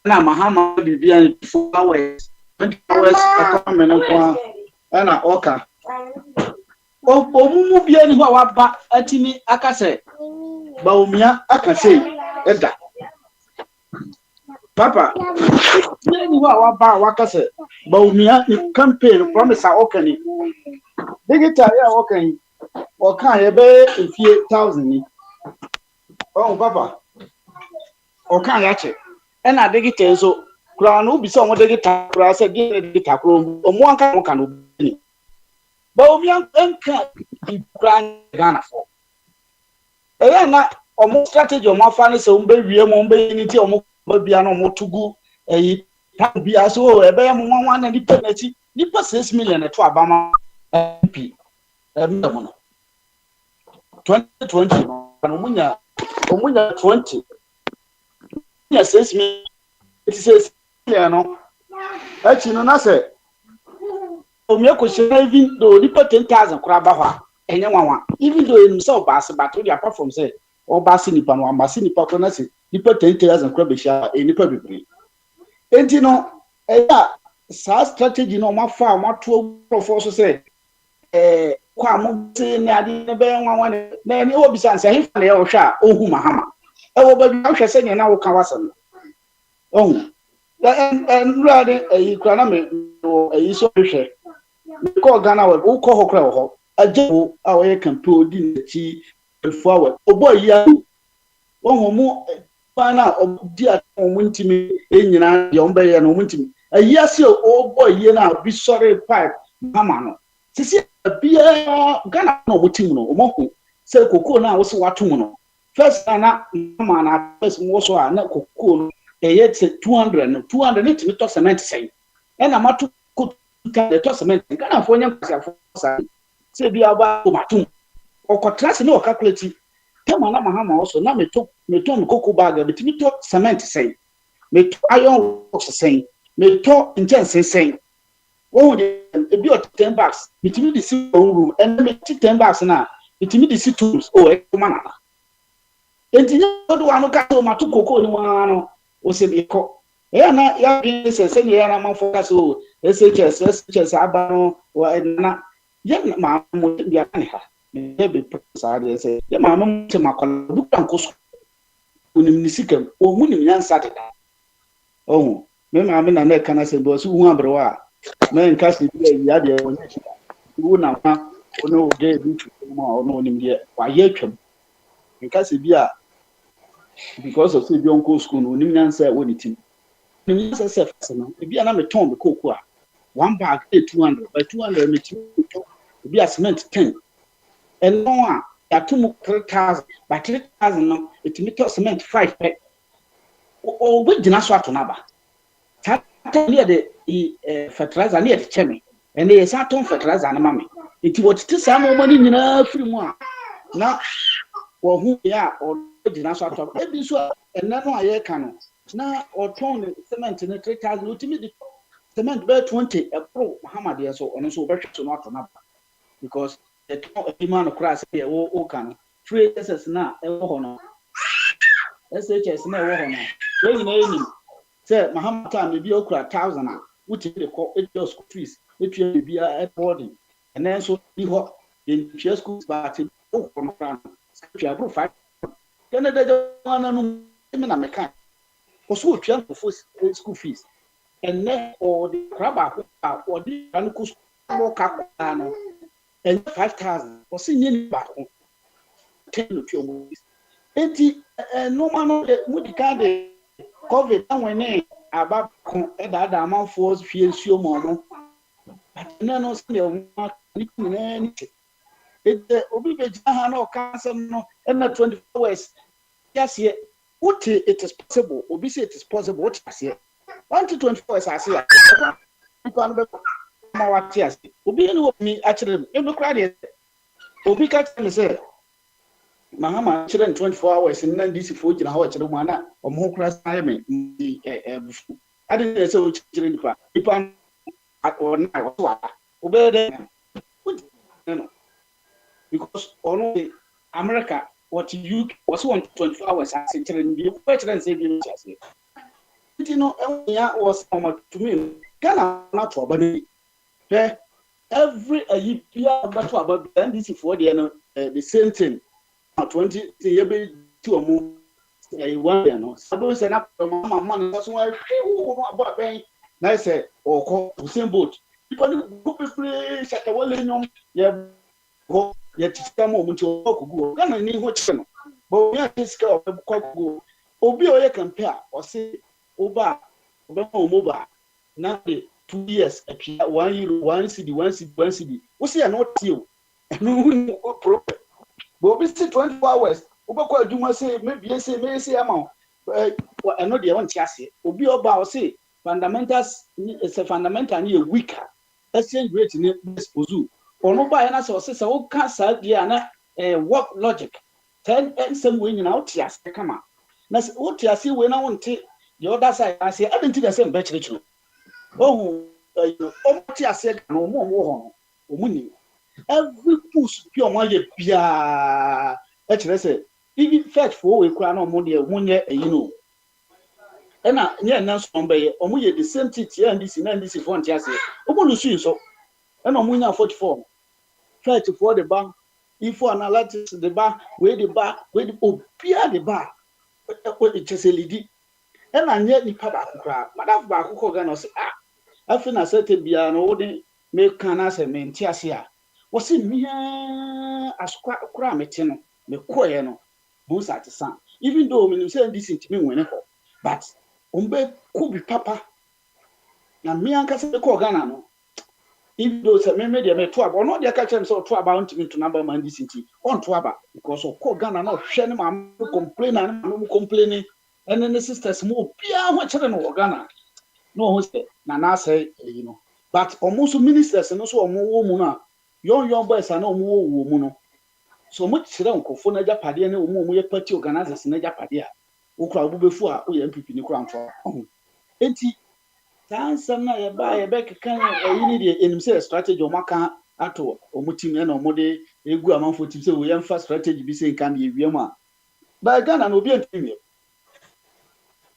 Now, Mahama will be 4 hours, 20 hours, a comment. Ana oka omumu bia ni ho waba atimi akase ba omia akase eda papa bia ni ho waba wakase ba omia ni campaign promise okani digital ya okani oka ye be efie 1000 ni oh papa oka ya che ena digital so kura no bi so mo digital kura se digital kura omo anka mo kan but we are Ghana for. Na omo strategy omo afane se ombe wie mo ombe ni ti omo bia no mo tugu bia so ebe ya mo nwan na ni penalty ni pa 6 million to abama MP no 2020 no omunya 20 ya 6 million it says no actually no na say omye ko share even though nipa 10,000 kura ba ho enye nwanwa even though himself ba se but apart from say o ba se nipa no ambasi nipa ko na say nipa 10,000 kura be share nipa bebre enti no eya sa strategy no mafa mato profo so say kwa mo se ne ade ne be nwanwa na ni obi san say hifa na ye ohwa ohu mahama wo ba bi ahwe se ne na wo ka wasam ohu en rade kura na me so hwe ko Ghana wo ko ho kura ho ajewo a wo ye campaign di nchi forward obo ya wo mu bana di atom ntimi enyina ye ombe ye no ntimi ayase obo ye na bi sorry pipe mama no sisi bia Ghana no mutim no omohu se kokoo na wo se watom no first na mama na first wo so a na kokoo no eye 200 ntimi to cement sei na matu the testament Ghana for nyam kwasiafo sa se bia ba matum okotrase na o calculate tema na mahama also na meto kokoo bag bitimi to cement sei meto iron box sei meto intense sei wo de ebi o 10 bucks bitimi di si room and meto 10 bucks na bitimi di si tools e mana enti do wa no ka to matu kokoo ni wa no o se bi ko na ya bi se ni ya na man focus o SHS abano wa na ye ma mo dia kan ha me be sa de se ye ma mo te makola bu kan ko so unim ni sikam o mu nim nyansa de da oh me ma me na kana se bo so hu abrewa me nka se bi ya de won chi wu na ma ono de bi tu ma ono nim de wa ye twam nka se bi a because of say bi on ko school no nim nyansa wo ni tim nim nyansa se fa no bi na me ton be kokoo a one bag 200 by 200 meter be a cement 10 and no atum 3,000 by 3,000 no it meter cement 5 pe o we gina so ato na ba ta near the fertilizer near the chemi and they say atom fertilizer na mame it what ti sa mo money nyina free mu a na wo hu ya o gina so ato e bi so en na no aye ka no na o ton cement na 3,000 ultimate cement by 20 pro Muhammad yes so on so better so not na because the man cross here o kan free SS na e wo no SHS na e wo no we nyina enim say Muhammad time bi okura 1,000 a wuti de ko e just school fees e tue bi a boarding and then so bi ho in tue school but o ko no kan tue pro 5 then the one no me na me kan ko so tue for school fees and then or the crab or the anku more kakano and 5,000 or senior back 10 to your enti no man the kind COVID when about that amount for fear show more but no it obi be no cancer no and 24 hours yes here what it is possible obi say it is possible what is here 124 is as here people be ma what yes obi any me actually e be cry there obi ka tell me say mahama children 24 hours in this for gina how children mu na o mo kura sai me I didn't say we children people or na what obi there no because only America what you was 124 hours as children be children say be you know was to me Ghana not for body every year but about NDC for the same thing 20 year be to mu one year no so say na mama no so about ben na say o ko same boat people go play shakawale nyom ye go ye tikama o mti o ko go Ghana ni ho che no bo ya tiska o ko go obi o ye compare o say over mobile now the 2 years appear 1 euro 1 cedi we see not you no problem but we see 24 hours obekwa aduma say maybe say amount I know they want tiase obi oba o say fundamentals is a fundamental ni weaker exchange rate ni expose ono ba na say o say o ka sa dia na What logic? 10 and some way in out yes, come on. Now, what you see when I want to the other side, I say, I didn't think the same better. Oh, what you said, no more, money. Every push, pure money, Pia. Actually, I said, even fetch for a crown of money, And I announced on by the same teacher and this for I say, so, and I'm winning 44. Try to for the bank. If for analytics the bar, where the bar, where the the bar, what it just a lady. And I near the papa crab, but I've back who can say, I feel I said to be an old make canas and main tiasia. Was in me as crametino, me coyano, most at the sun. Even though when you say this to me whenever, but umbe could be papa. Now me and Casa Cogana. If those are made a twab or not, they catch them so twab to number man this city on twaba because of Kogana not sharing my complain and complaining, and then the sisters move beyond what children of Ghana. No, Nana say, but almost ministers and also more woman, young boys are no more woman. So much Sranko for Naja Padia and more party organizers in Naja Padia, who crowd before we MP in the crown for. Some na buy a back can need himself strategy or maka at all or mutim and or mode a good amount for tips. We have first strategy be saying can be Yama. But Ghana no be a premium.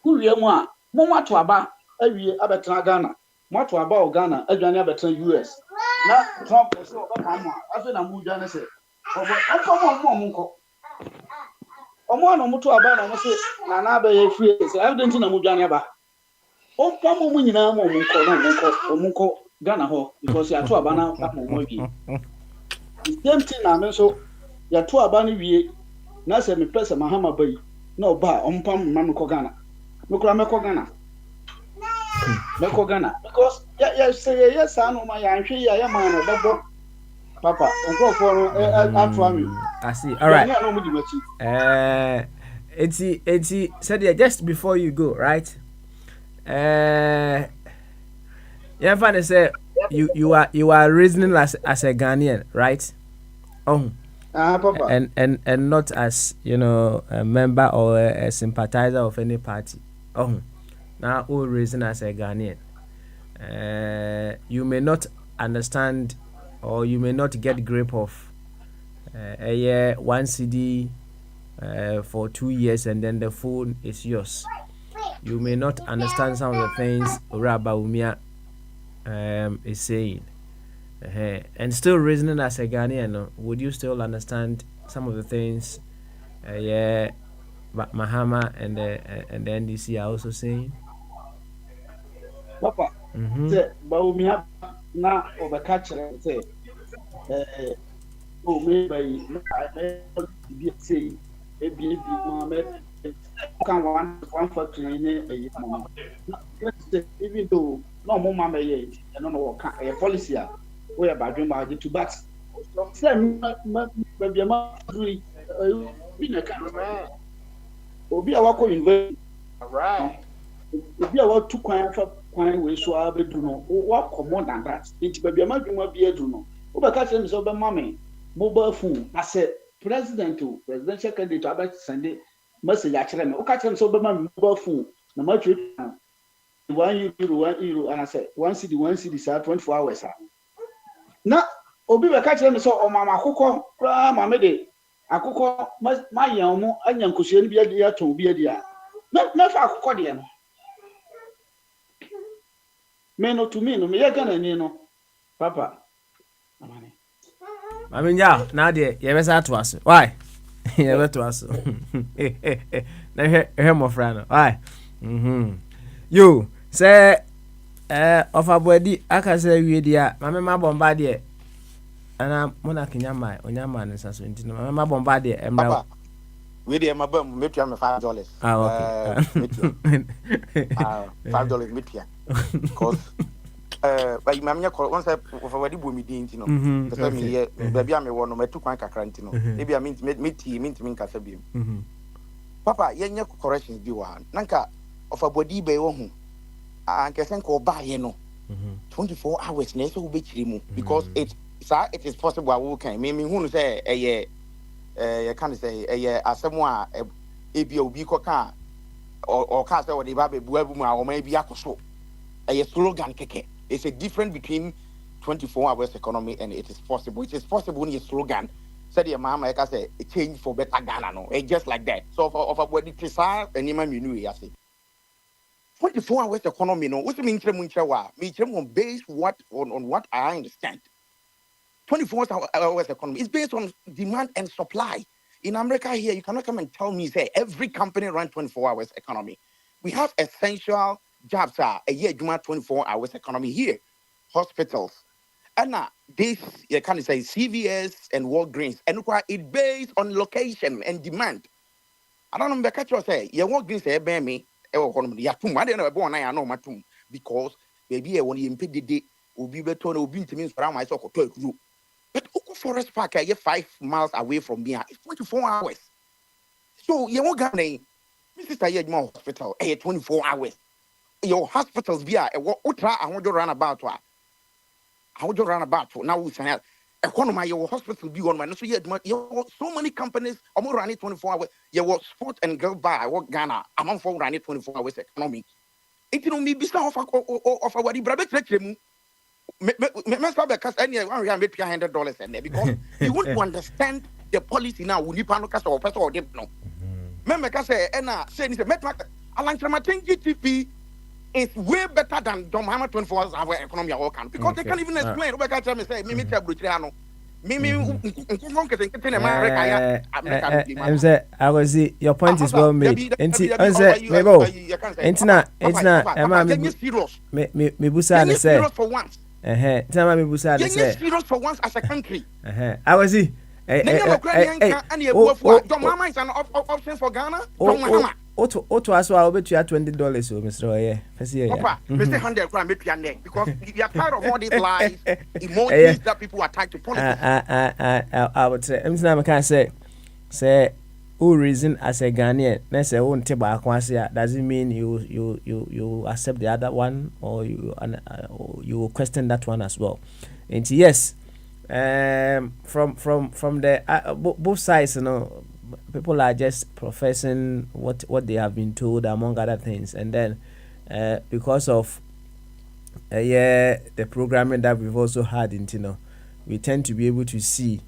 Who Yama, Moma to Aba, every Abertan Ghana, more to about Ghana, a Ghana Abertan US. Now, Trump is so after a Mujana said, oh, come on, Monko. One or Mutu Abana, I say, Nanabe free, I don't know Mujana. Oh, come on, you know, Munko, Ghana ho, because you are two abana, the same thing I mean, so you are two abani we, Nasa me press a Mahama Bay, no bar, Pam Mamako Ghana, Moko Ghana, Meko Ghana, because yes, say yes, I know my auntie, I am a double papa, and go for me. I see, all right. It's said just before you go, right? Yeah, funny say you are reasoning as a Ghanaian, right? Oh, Papa. And not as a member or a sympathizer of any party. Oh, now all reason as a Ghanaian. You may not understand or you may not get grip of a year 1 CD for 2 years and then the phone is yours. You may not understand some of the things Rabba Umia is saying. And still reasoning as a Ghanaian, would you still understand some of the things Mahama and the NDC are also saying? Papa, Baumia now over catcher and say, oh, maybe I may say, maybe can one for training even though no more mamma yet, and no a policy where about dream about the two bats. Maybe a month, been a kind of man. Will be a walk in right. Will be about 2 quine way so I'll be do no walk more than that. It's baby a man will be a do no. Over catch him so by mammy, mobile phone. I said, presidential candidate about Sunday. Message actually, okay, so be my mobile phone. No matter €1, and I said 1 CD, sir, 24 hours. Now, Obi catch them so on Mama Coco, Mamma de Akoko, my young, and young cushion be a dear to be a dear. Not for Codian. Men to me, no me again, Papa. I mean, yeah, now dear, you ever to us. Why? Yeah, to us. Now hear my friend. Why? You say, of a body, I can say, we dear, Mamma Bombardier, and I'm monarch in Yama, on Yama, and Sasson, Mamma Bombardier, and Papa. We dear my bum, make you $5. $5 media. Because by Mamma once I already boom me, you know, the family here, baby, I'm a one of my 2 quite crantino. Maybe I mean to make tea, mean to mean Casabium. Papa, young corrections do one. Nanka of a body by one. I can call by, 24 hours next will be remove because it is possible I will can. Maybe who say a year you can say asɛm a ebi obi kɔka or ka sɛ wɔde ba bɛbua mu a ɔma bi akɔ so ɛyɛ slogan kɛkɛ. It's a difference between 24 hours economy and it is possible. It is possible in your slogan. Said your mama, like I say, a change for better Ghana. No, it's just like that. So of a body desire, and you know, I say 24 hours economy. No, what's the mean? Me based what on what I understand. 24 hours economy is based on demand and supply. In America here, you cannot come and tell me say every company run 24 hours economy. We have essential jobs a year 24 hours economy here. Hospitals. And now this you can say CVS and Walgreens and it based on location and demand. I don't know catch you say you Walgreens say be me ya tum I don't know born I know matum because baby when you impede the obi beto na obi ntimi nsora my so to akuru. But Oko Forest Park are 5 miles away from me. It's 24 hours. So you won't get Mrs. Tayedmo Hospital 24 hours. Your hospitals via ultra I want to run about how would you run about now we say economy your hospital be on my so yet so many companies are more running 24 hours. Your sport and girl bar what Ghana among for running 24 hours economy. It no me be some of our brabe because any $100 and because you want to understand the policy now we need to cast or person or them no. Remember say say GTP is way better than Dom Hammer 24 hours economy can because they can't even explain. Rebecca tell me say Mimi Tabutriano. I was your point is well made. For once as a country. I was option for Ghana. Oto aso I bet you $20 so Mr. Oye. Papa, Mr. 100 grand because we are tired of all these lies, emotions that people are tied to politics. I would say I can say who reason as a Ghanaian, let's say won't doesn't mean you accept the other one or you question that one as well. And yes, from the both sides, you know, people are just professing what they have been told among other things, and then because of the programming that we've also had in we tend to be able to see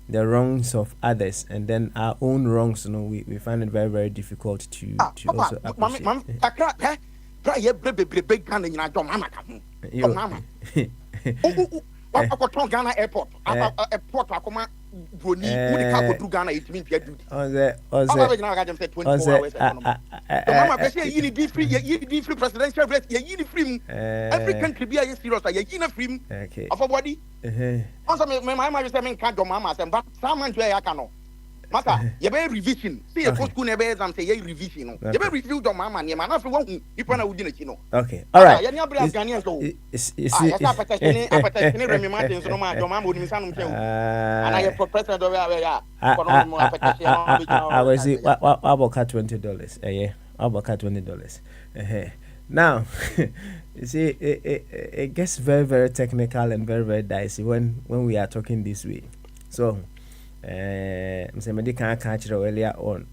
the wrongs of others, and then our own wrongs, we find it very, very difficult to also appreciate. Ghana airport. Airport Bruni, Ghana, it means you free presidential race, you free. Every country be a serious, you free of a body. Also, my mother saying, can't do mama, but someone to a cano. Maka, you better revision. See a school never and say, you revision. You better review your mama, and your man, if you want, you didn't know. Okay, all right. I will see what about $20 a year. How about $20? Now, you see, it gets very, very technical and very, very dicey when we are talking this way. So, Mr. can catch it earlier on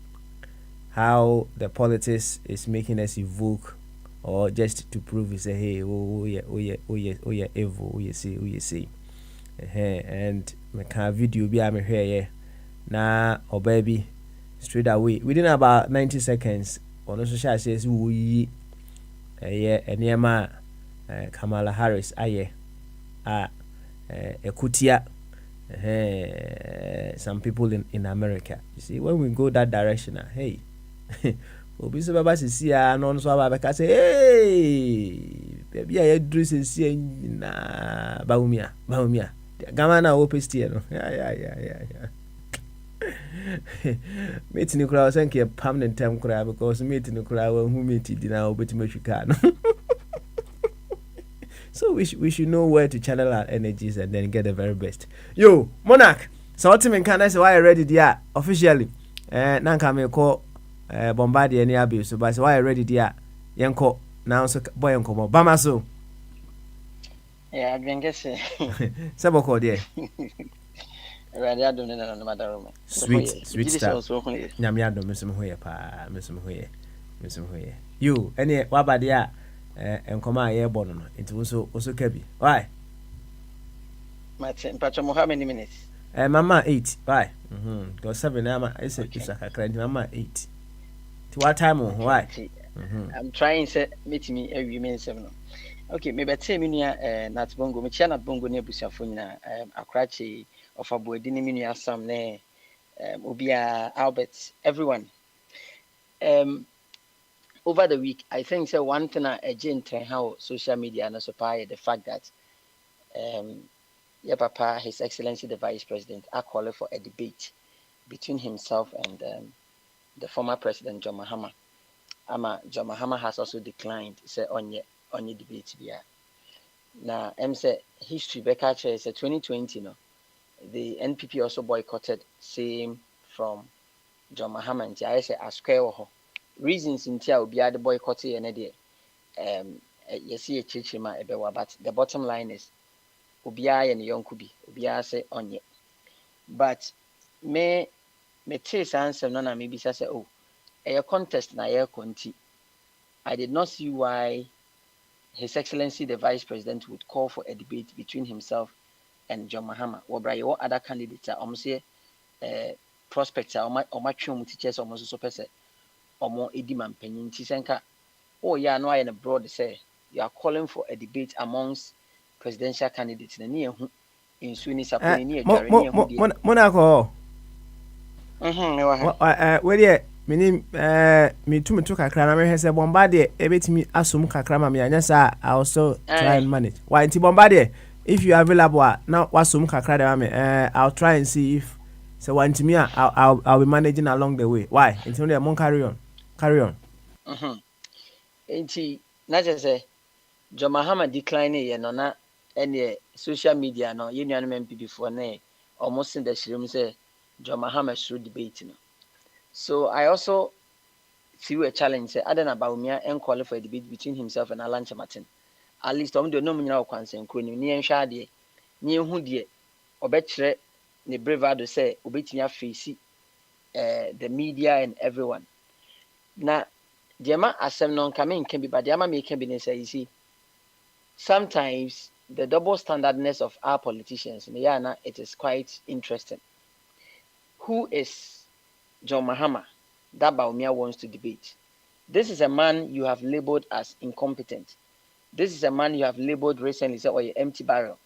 how the politics is making us evoke or just to prove say hey oh yeah evil you see and me can video be am here na oh baby straight away within about 90 seconds on social says we enema Kamala Harris aye ekutia some people in America. You see, when we go that direction, hey, Obi so baba sisi ya no so baba ka say hey, baby I do sisi na baumia. Gama na open steer no. Yeah. Meet ni kura senke permanent time kura because meet ni kura who meet di na obetime hwika no. So we should know where to channel our energies and then get the very best. Yo, Monarch, so ultimately can I say why I ready there officially? Nanka me call Bombardier any abuse, so by why I ready there? Yanko now so boy yanko mo Bamaso. Yeah, I've been guessing. Saboko dear. Already, I don't know no matter room. Sweet stuff. Also, Nyame adom me so me ho yɛ paa, me so me ho yɛ. Me so me ho yɛ. You, ɛne waba de a nkɔmɔ a yɛbɔ no no. Nti wo so ka bi. Why? how many minutes? Mama 8. Why? Because 7 ama it's a kakra nti mama 8. Ti what time on? Why? I'm trying to meet me every minute 7. Okay, maybe tell me near Nat Bongo, me chia Nat Bongo near Busiafuna, Akrachi of a boy didn't mean you some ne Ubia Albert, everyone. Over the week, I think so one thing a gent how social media and also the fact that yeah, Papa, His Excellency the Vice President, are calling for a debate between himself and the former President John Mahama. John Mahama has also declined. Say on your debate here. Now, say history. Becca say 2020. No, the NPP also boycotted. Same from John Mahama. And I say square reasons in tia obi the boycott and you see a chichima ebewa. But the bottom line is obiara and yonkubi. Obiara say onye. But me taste answer no na maybe say oh a contest na air conti. I did not see why His Excellency the Vice President would call for a debate between himself and John Mahama. What other candidates are almost prospects are or teachers almost so person or more ediman penny tisenka. Oh yeah, no I in abroad say you are calling for a debate amongst presidential candidates in near in Sweeney Saponi near Monaco. Where yet? Meaning, me too kakra na me hese Bombardier ebetimi asum kakra ma me anya sa I also try and manage. Why nti Bombardier if you are available now wasum kakra de me I'll try and see if so want me I'll be managing along the way. Why? Nti no mon carry on. Nti na je say John Mahama decline ye no na any social media no ye nuanu MPP for na almost in the shirim say John Mahama should debate no. So I also see a challenge. Say, I don't know about me and call for a debate between himself and Alan Martin. At least I'm doing no minor concern. Kuni ni en shade ni hu de obetre ne bravado say obetinya face the media and everyone. Na diama asem non come can be but diama me can be say you see sometimes the double standardness of our politicians it is quite interesting. Who is John Mahama that Bawumia wants to debate? This is a man you have labeled as incompetent. This is a man you have labeled recently say, "Oh, empty barrel."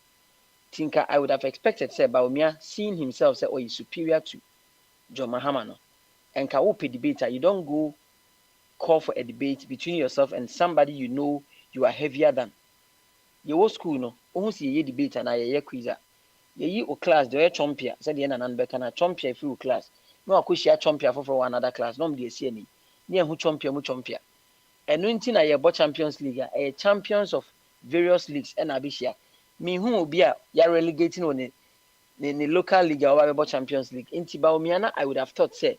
Tinker, I would have expected say Bawumia seeing himself say, "Oh, he's superior to John Mahama." No, and Kawupe debater, you don't go call for a debate between yourself and somebody you know you are heavier than. Your school no, who see ye debate and I quizzer. Ye o class the champion said the nan bekana champion if you class. No akohia champion for another class no dey see ani ne hu champion eno nti na ye bo Champions League a champions of various leagues and abihia me hu obi a ya relegating on the local league or bo Champions League nti Bawumia I would have thought say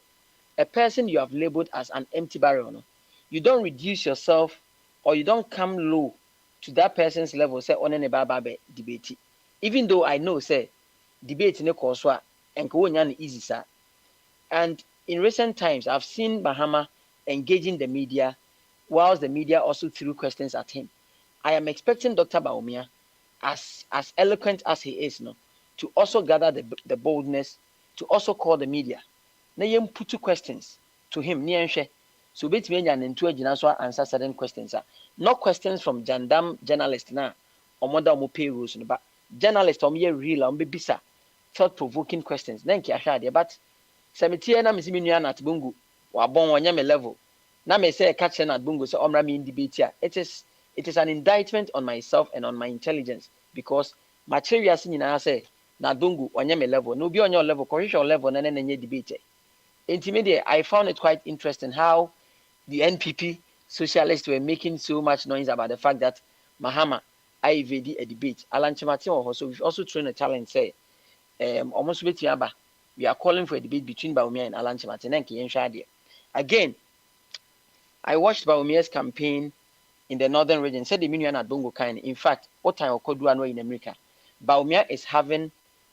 a person you have labeled as an empty barrel no you don't reduce yourself or you don't come low to that person's level say on any baba debate even though I know say debate ne cause so enka wonya easy sir. And in recent times, I've seen Mahama engaging the media, whilst the media also threw questions at him. I am expecting Dr. Bawumia, as eloquent as he is, no, to also gather the boldness to also call the media. Na yem put two questions to him. So bet me into a answer certain questions. Not questions from Jandam journalist na or mother mo pay rules, but journalist real bisa thought-provoking questions. Then but Semitia na misi minua na Bungu wabon wanya me level. Na me say catch na Bungu so omra me debate. It is an indictment on myself and on my intelligence because material nyina say na Bungu wanya me level. No be on your level, correction level na nenye debate. Intimidate, I found it quite interesting how the NPP socialists were making so much noise about the fact that Mahama IVD a debate. Alan Martin also we've also thrown a challenge say almost with Yaba. We are calling for a debate between Bawumia and Alan Martin. Again, I watched Bawumia's campaign in the northern region. Said the Minion at Bongo kind. In fact, what time Okodu in America, Bawumia is having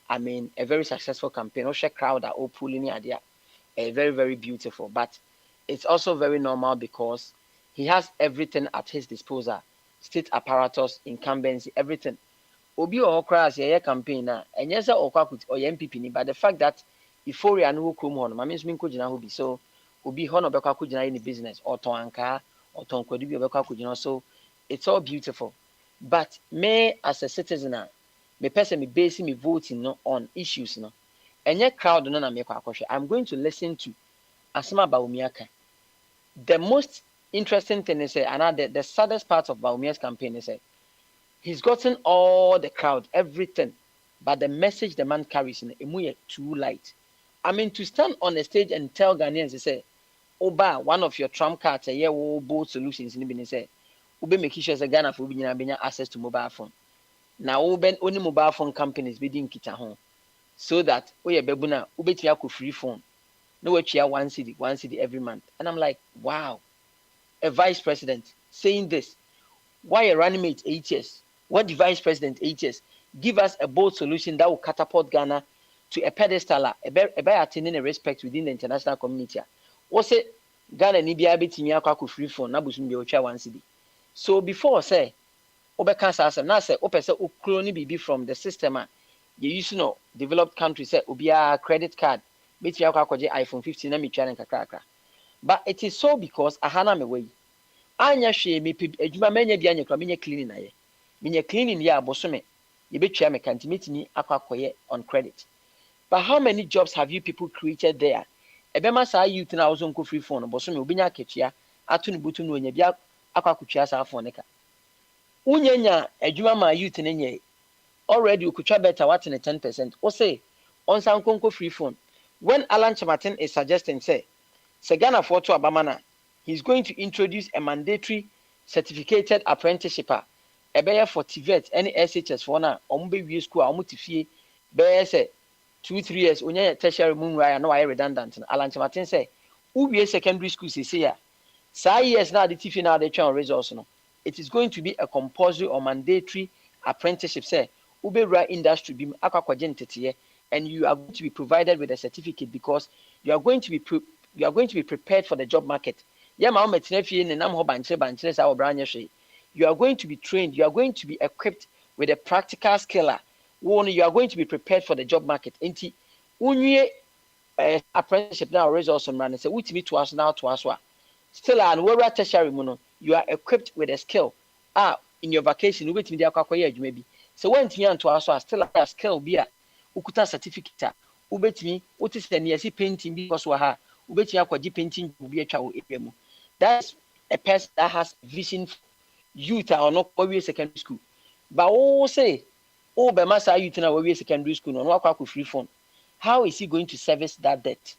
I mean, a very successful campaign. Also, crowd that all pulling idea, a very, very beautiful. But it's also very normal because he has everything at his disposal: state apparatus, incumbency, everything. Obi or crash a campaign na and yes, or MPP, but the fact that euphoria no come on, my means mean could be so. Obi Hono Beka could any business or Tonka or Tonko Beka could so it's all beautiful. But me as a citizen, me person me basing me voting no on issues no. And yet crowd no na me I'm going to listen to Asma Baumiaka. The most interesting thing is and the saddest part of Baumia's campaign is he's gotten all the crowd, everything, but the message the man carries in the too light. I mean, to stand on the stage and tell Ghanaians, say, Oba, one of your trump cards, a year bold solutions in the say, Ube make sure as Ghana for being access to mobile phone. Now, only mobile phone companies bidding kita home, so that we bebuna Ube tiaku free phone. No chia 1 cedi every month. And I'm like, wow, a vice president saying this. Why a running mate 8 years? What the vice president 8 years? Give us a bold solution that will catapult Ghana to a pedestal, by attaining a respect within the international community. What's it? Ghana ni bia betimi akwa free phone na busum bi otwa 1 cedi. So before say obeka asem na say opese okroni bibi from the system you use no developed countries say obia credit card betimi akwa koje iPhone 15 na mitwa nen kakra. But it is so because ahana me way. Anya hwe me adwuma manya bia nyekra menye cleaning na ye. Menye cleaning ya abosome ye betwa me kanti metimi akwa koye on credit. But how many jobs have you people created there? Ebema sa youth na also nko free phone bosome obinya ketua atu ne butu no nya bia akwa kutua sa phone ka. Unyanya adwuma ma youth ne nye already ukutwa better what in 10%. O say on san nko free phone. When Alan Chamatin is suggesting say Ghana for to abamana he's going to introduce a mandatory certificated apprenticeship ebeye for TVET any SHS for na ombe wie school omutifie be say 2-3 years onye tertiary moon right no why redundant Alan Chamatin say uwie secondary school say ya sa years na the tifi na the train results no it is going to be a compulsory or mandatory apprenticeship say ubewura industry bi akwakwagye ntete and you are going to be provided with a certificate because you are going to be prepared for the job market. You are going to be trained, you are going to be equipped with a practical skill. You are going to be prepared for the job market. Apprenticeship now results on run say to us now to us. Still and tertiary you are equipped with a skill. In your vacation, you maybe. So when to us still a skill be a ukuta certificate. Ubetimi what is the painting because painting that's a person that has vision for youth or not for secondary school. But say Bemasa youth na secondary school no akwa free phone. How is he going to service that debt?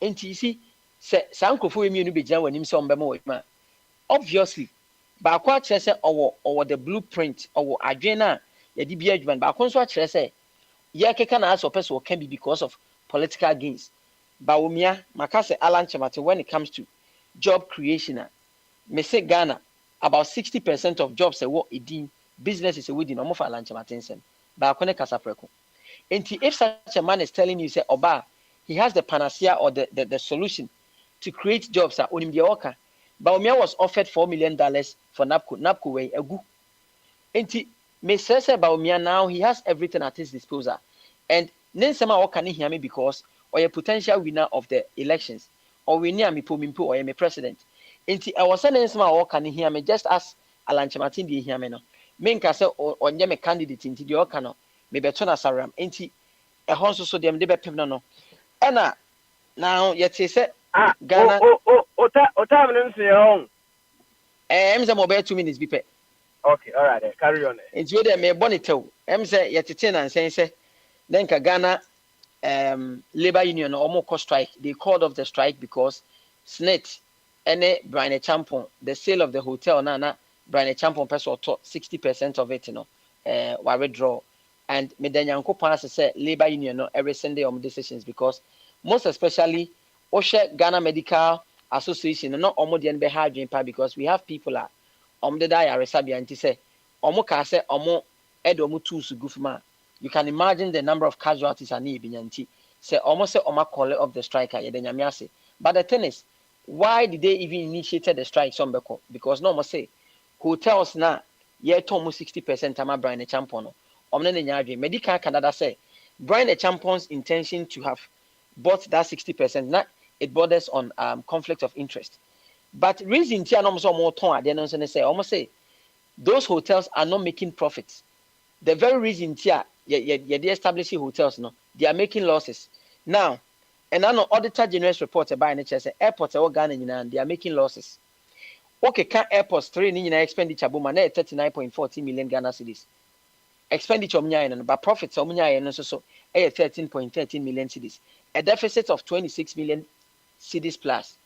And you see, sankofo emi no begina wanim se ombema wema. Obviously, ba kwa kire se or the blueprint or adwena ya di bia adwan ba kon so kire se ye keka na aso person can be because of political gains. Baumia makase Alan Chamatin when it comes to job creation me say Ghana about 60% of jobs what edin businesses within omo for Alan Chamatin sem ba kone kasa preko. And if such a man is telling you say oba he has the panacea or the solution to create jobs onim de oka Baumia was offered $4 million for NAPCO way egu. And me say Baumia now he has everything at his disposal and nensema o kan hear me because or a potential winner of the elections or we near me pumimpo or a president. Inti I was saying small can hear me just as Alan Chamatin di hear me no. Menka say or me candidate into the okano me betona saram. Inti a honso so dem de bepem no. Ena now yet say Ghana time nsi on. Em say mobile 2 minutes bipe. Okay, all right, carry on. Inti we dem me bonitew. Em say yet na say then ka Ghana labor union almost strike. They called off the strike because SNET and Brian Champon, the sale of the hotel na Brian Champon person 60% of it, were withdraw. And Medanyanko Panas say labor union no every Sunday decisions because most especially Osha Ghana Medical Association not omodian be hard because we have people the die are resabi and say omo ka say omo edo mu tools gufuma you can imagine the number of casualties and ibinyanti. Say almost say Oma call of the striker, but the thing is, why did they even initiate the strike? Because no almost say hotels now, yeah, almost 60% am Brian the champion. Medical Canada say Brian the champion's intention to have bought that 60%. Now it borders on conflict of interest. But reason tia no so more ton ade no say almost say those hotels are not making profits. The very reason tia they establishing hotels no, they are making losses. Now, and I know auditor general's report by NHS say airports are Ghana they are making losses. Okay, can airports 3 ni expenditure boma na 39.14 million Ghana cedis. Expenditure omnya but profits omnya no so 13.13 million cedis. A deficit of 26 million cedis plus.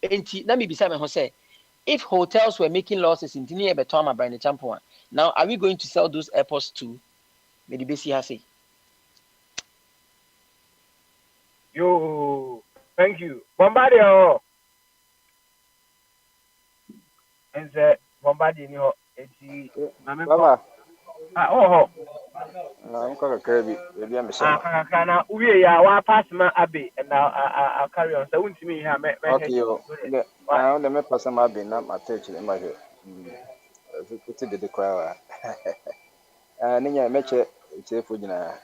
Enti na me bisa me ho say if hotels were making losses in Tini Ebetoma by the champion, now are we going to sell those airports too? Maybe BC has say. Yo, thank you. Bombardier. And the Bombardier, you know, Baba, oh, I'm going to carry maybe I'm saying. Kana we are pass my abbey and now I'll carry on. So, won't me have Okay, you. I only met person I've been not my church in my head. Put it the crowd. Ninya meche chefu jina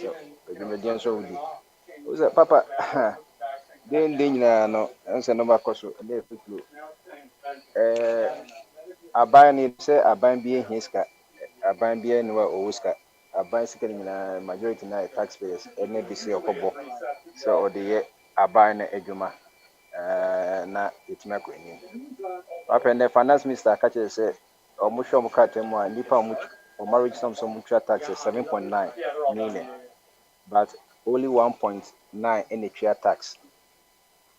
so ejumedia so wudi. Uza papa den nyina no ense no makoso dey fitlo. Aban ni se aban bi ehiska. Aban bi enwa owuska. Aban sika nyina majority na taxpayers ene bi se okobo. So ode aban na adwuma na etima ko eni. Papa ne finance minister ka che se omo hwe omo ka temu a nipa omo marriage sum mutual tax is 7.9 million, but only 1.9 in the share tax.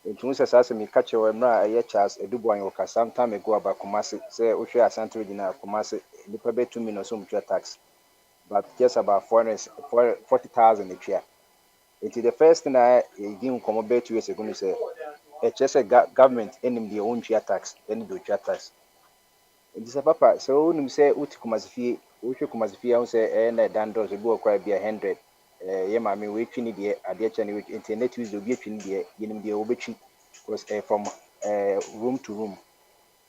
It means as me catch your emra Charles Edubuan Yoka some time ago about Kumasi, say Usha Asante Dina Kumasi, the probably 2 million mutual tax, but just about 40,000 a year. It is the first thing I didn't come about 2 years ago to say, just a government in their own share tax, any do share tax. It is a papa, so when you say Utikumasi. Uche kumazifia unse na dandos ebu okwa bia 100 ye mami we twini de ade cha ne we internet use obi twini de yenim de obetwi because from room to room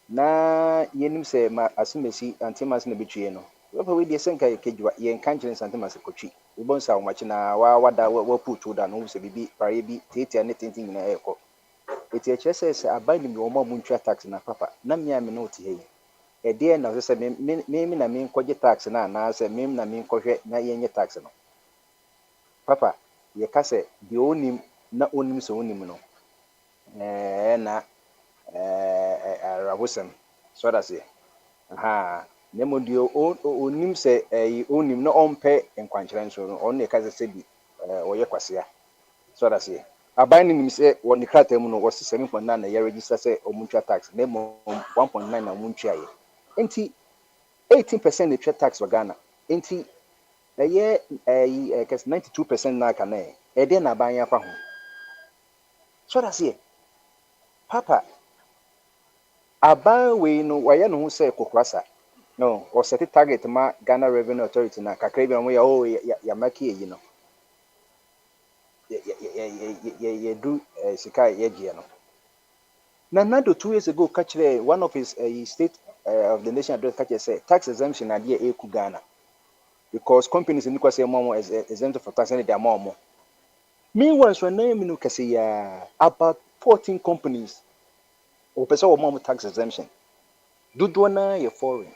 na yenim se ma asumesi antimas na betwie no we we de senka kejwa ye nkanjire santimas kotwi ubon sa umachi na wada wa putu da no se bibi pare bi tete ne tintin na ekọ eti echese abani mi omo muntwa tax na papa na mia me no ti he ede na so me na me nkoje tax na se me na me nkohwe na yenye tax no papa ye ka se de onim na onim so onim no na arabusem so da se ha ne mo de onim se onim na ompe nkwankyere nso no on ne ka se bi oye kwasea so da se aban ni nim se woni krata mu no wo 7.9 na ye register se omuntwa tax na mo 1.9 na omuntwa ye enti 18% the trade tax for Ghana. Enti a year a 92% na kana e dey na ban ya fa ho. So that's it. Papa aban we no waye no ho say kokwasa. No, or set target ma Ghana Revenue Authority na kakra bi mo ya make yi no. Ye do sika ye gie no. Nando 2 years ago catch one of his state of the nation address catch say tax exemption idea eku Ghana because companies in Nikwase more exempt for tax and they are more. Meanwhile, so name no kase ya about 14 companies or person more tax exemption. Do na ye foreign.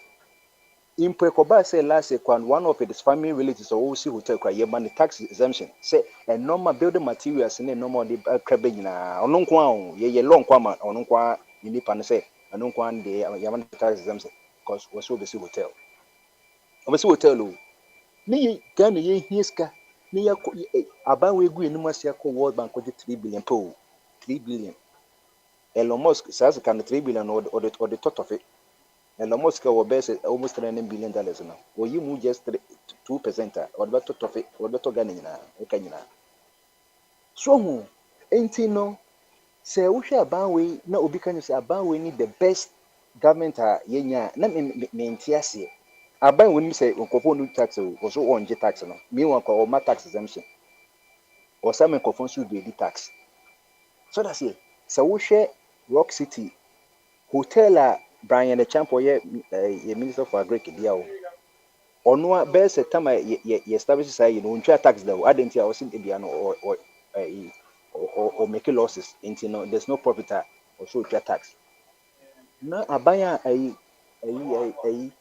Imprekoba say last year one of his family relatives or OC hotel kwa ye money tax exemption. Say a normal building materials in a normal de crabbe na ononkwa ye long kwama ononkwa ni pan say ononkwa de yaman tax exemption because was so busy hotel. Obesi hotel o. Ni Ghana ye hiska ni ya aban we gu enum asia ko World Bank ko 3 billion po 3 billion. Elon Musk says can 3 billion or the thought of it. Elon Musk will best almost $9 billion now. Or you move just 2% or the thought of it or the Ghana na so ain't no say we share aban we na obi kan say aban we need the best government yenya na me ntiase aban when you say nkofo no tax o so on je tax no me wan ko ma tax exemption or some nkofo so be tax so that's it so we share Rock City hotel Brian the champ ye minister for agric dia o ono a be se time ye establish say you know ntwa tax there identity I was in bia no or make losses into no there's no profit or so tax na abaya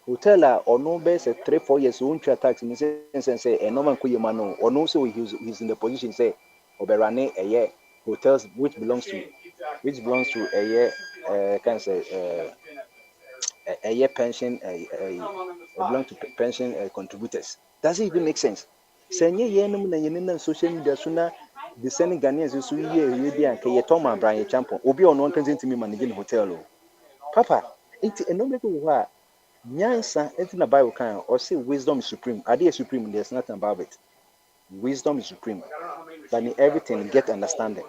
hotel ono be say 3-4 years won twa tax ni say e no man koyema no ono so he's in the position say oberane hotels which belongs to can say pension belong to pension contributors. Does it even make sense? Senye yenum na yenina social media suna the sending Ghanaians so ye bi anka ye Tom Brian Champion obi ono kan ntimi manage the hotel o papa it no make wo ha nyansa enti na Bible kan or say wisdom is supreme ade is supreme there's nothing about it wisdom is supreme but in everything get understanding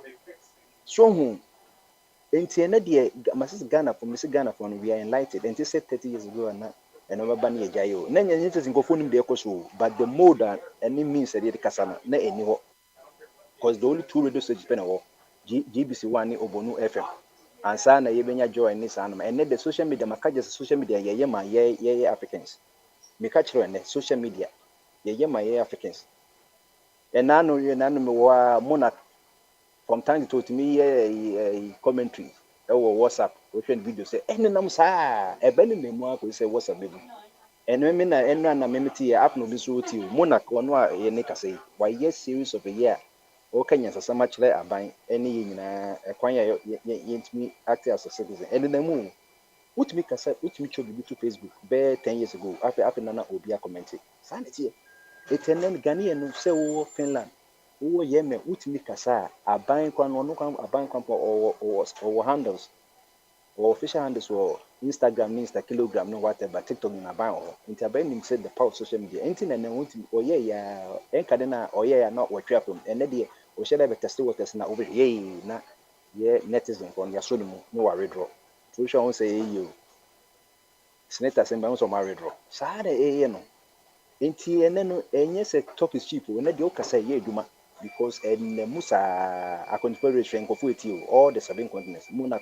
so enti na de masis Ghana for we are enlightened enti say 30 years ago and over bani ejayo na nya nyete zinkofo nim de ekoso but the mode and any means that de kasa na eni ho because the only two radio stations pe na ho GBC 1 ni Obonu FM ansa na yebenya joy ni sa na and the social media makaje social media ye ma ye Africans me ka kire ne social media ye ma ye Africans and nanu me wa monarch from time to me commentary or WhatsApp ocean video say enenam sa e bani memu akọ say WhatsApp baby eno me na eno na memeti ya app no bi so ti monarch ono a ye ne kase why yes series of a year o kanya sasama kire aban ene ye nyina ekwan ya yentimi act as a citizen enenamu utimi kasa utimi chobi bi to Facebook be 10 years ago after nana obi a comment sanity etenen Ghanaian no say wo Finland wo Yemen utimi kasa aban kwan no kan aban kwan or handles or official handles or Instagram, Insta kilogram, no whatever, TikTok in aban or intervening said the power of social media. Anything and then utimi or yeah enkadena or yeah not what you from and then o share be test waters na over na ye netizen kon ya so no worry draw so sure say you senator say ban so marry draw sa de no enti ene no enye se talk is cheap na de o kasa ye eduma because ene musa confederation ko fueti all the 7 continents muna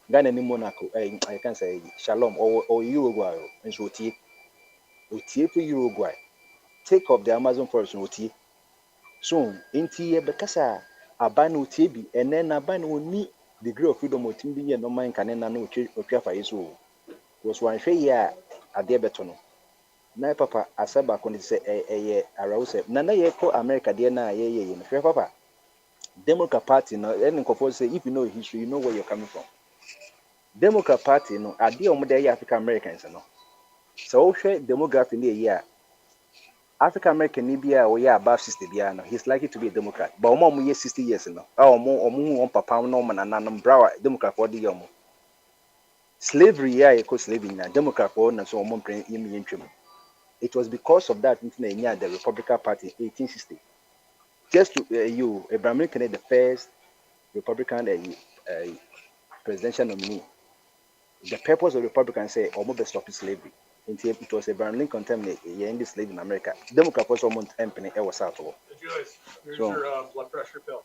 Ghana ni Monaco I can say Shalom or Uruguay and so otie for Uruguay take up the Amazon forest otie so enti ye bekasa aban otie bi ene na aban oni degree of freedom otim bi ye no man kanena na otwa fa yeso was one hwe ye ade beto no na papa asaba ko ni se arawuse na ye ko America de na ye no hwe papa Democrat Party no any confo say if you know history you know where you're coming from Democrat Party no ade o mo de African Americans no so hwe demography na ye African American ni bia we above 60 bia no he's likely to be a Democrat but omo ye 60 years no omo papa no man nanam bra Democrat for the yomo slavery ya ko slavery na Democrat for na so omo mpren yemi yentwem it was because of that na nya the Republican Party in 1860 just to Abraham Lincoln the first Republican presidential nominee the purpose of Republicans say omo be stop slavery until it was Abraham Lincoln time ye end slavery in America Democrat for some company e was out here's your blood pressure pill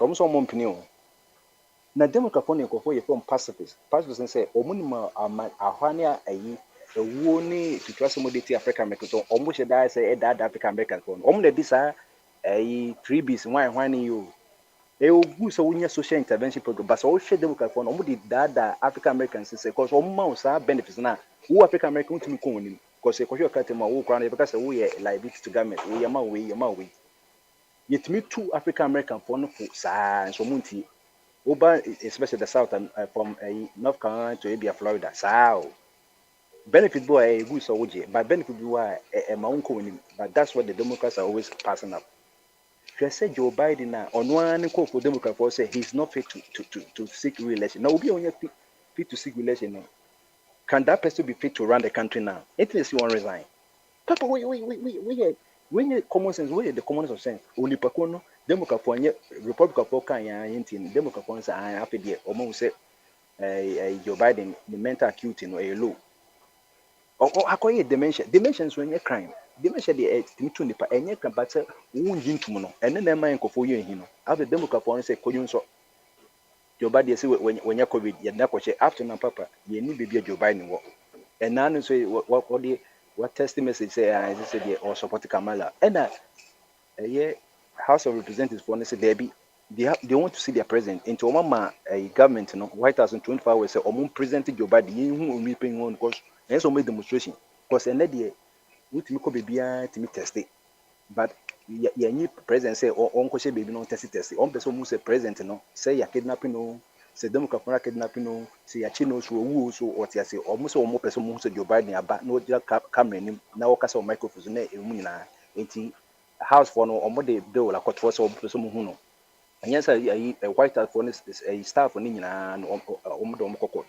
omo so omo mpini o na Democrat for nekofo ye from pacifist say omo ni ma ahwane ewuo ni tutuase modeti Africa America so omo she die say that African American for omo na disa freebies hwan yo ogu so wonya social intervention program but so she Democrat for omo di that African Americans say cause omo ma sa benefits na wo African American tumi ko woni cause ko hwe kata ma wo kra na because wo ye liability to government wo ye ma we yetumi two African American for no for sa so munti over especially the south and from North Carolina to Abia Florida sao benefit boy good so woje but benefit boy ma unko woni but that's what the Democrats are always passing up. Say Joe Biden na onwan ko for Democrat for say he's not fit to seek re-election. Now obi onye fit to seek re-election no. Can that person be fit to run the country now? It is you want resign. Papa we common sense we the common sense. Only pako no Democrat for nye Republican for kan ya hintin Democrat for say after there omo say Joe Biden the mental acuity no low. Akoye dementia. Dementia is when you crime. Dementia the to nipa enye crime but wunji ntum no. Ene na man nkofo ye hin no. After democrat for say kodun so. Joe Biden say when you COVID ye na ko che after na papa ye ni baby Joe Biden wo. And now say what test message say I say they or support Kamala. And yeah, House of Representatives for say they want to see their president into mama a government no White House in 25 hours say present Joe Biden who me paying on because there's some demonstration because and there we ko be to me test it but yeah new president say on ko baby no test on person who say president no say ya kidnapping no say democrat for kidnapping no say ya chino so wu so what ya say almost one person who say Joe Biden aba no camera nim na wo kasa microphone na emu nyina enti house for no omo de bill la kwotwo so person hu no and yes a White House for is a staff for nyina no omo de omo kokot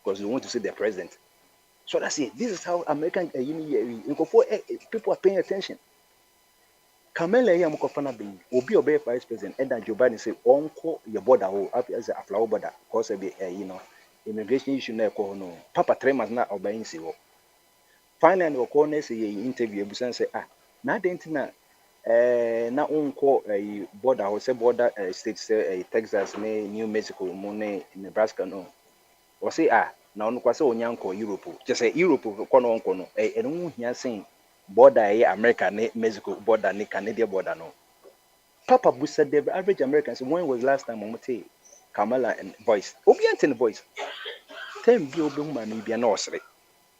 because they want to see their president. So that's it. This is how American people are paying attention. Kamala ya mukofana be obi obey vice president and Joe Biden say onko your border ho as a flower border because be immigration issue na ko no papa 3 months na obayin si ho. Finally we call say interview ebusan say na dentina na onko border ho say border states say Texas ne New Mexico mo ne Nebraska no. O say na onu kwase onyanko Europe je say Europe ko no onko no enu hia sen border America ne Mexico border ne Canadian border no papa bu said the average American say when was last time omote Kamala and voice obi antin voice tem bi obi huma no bia na osre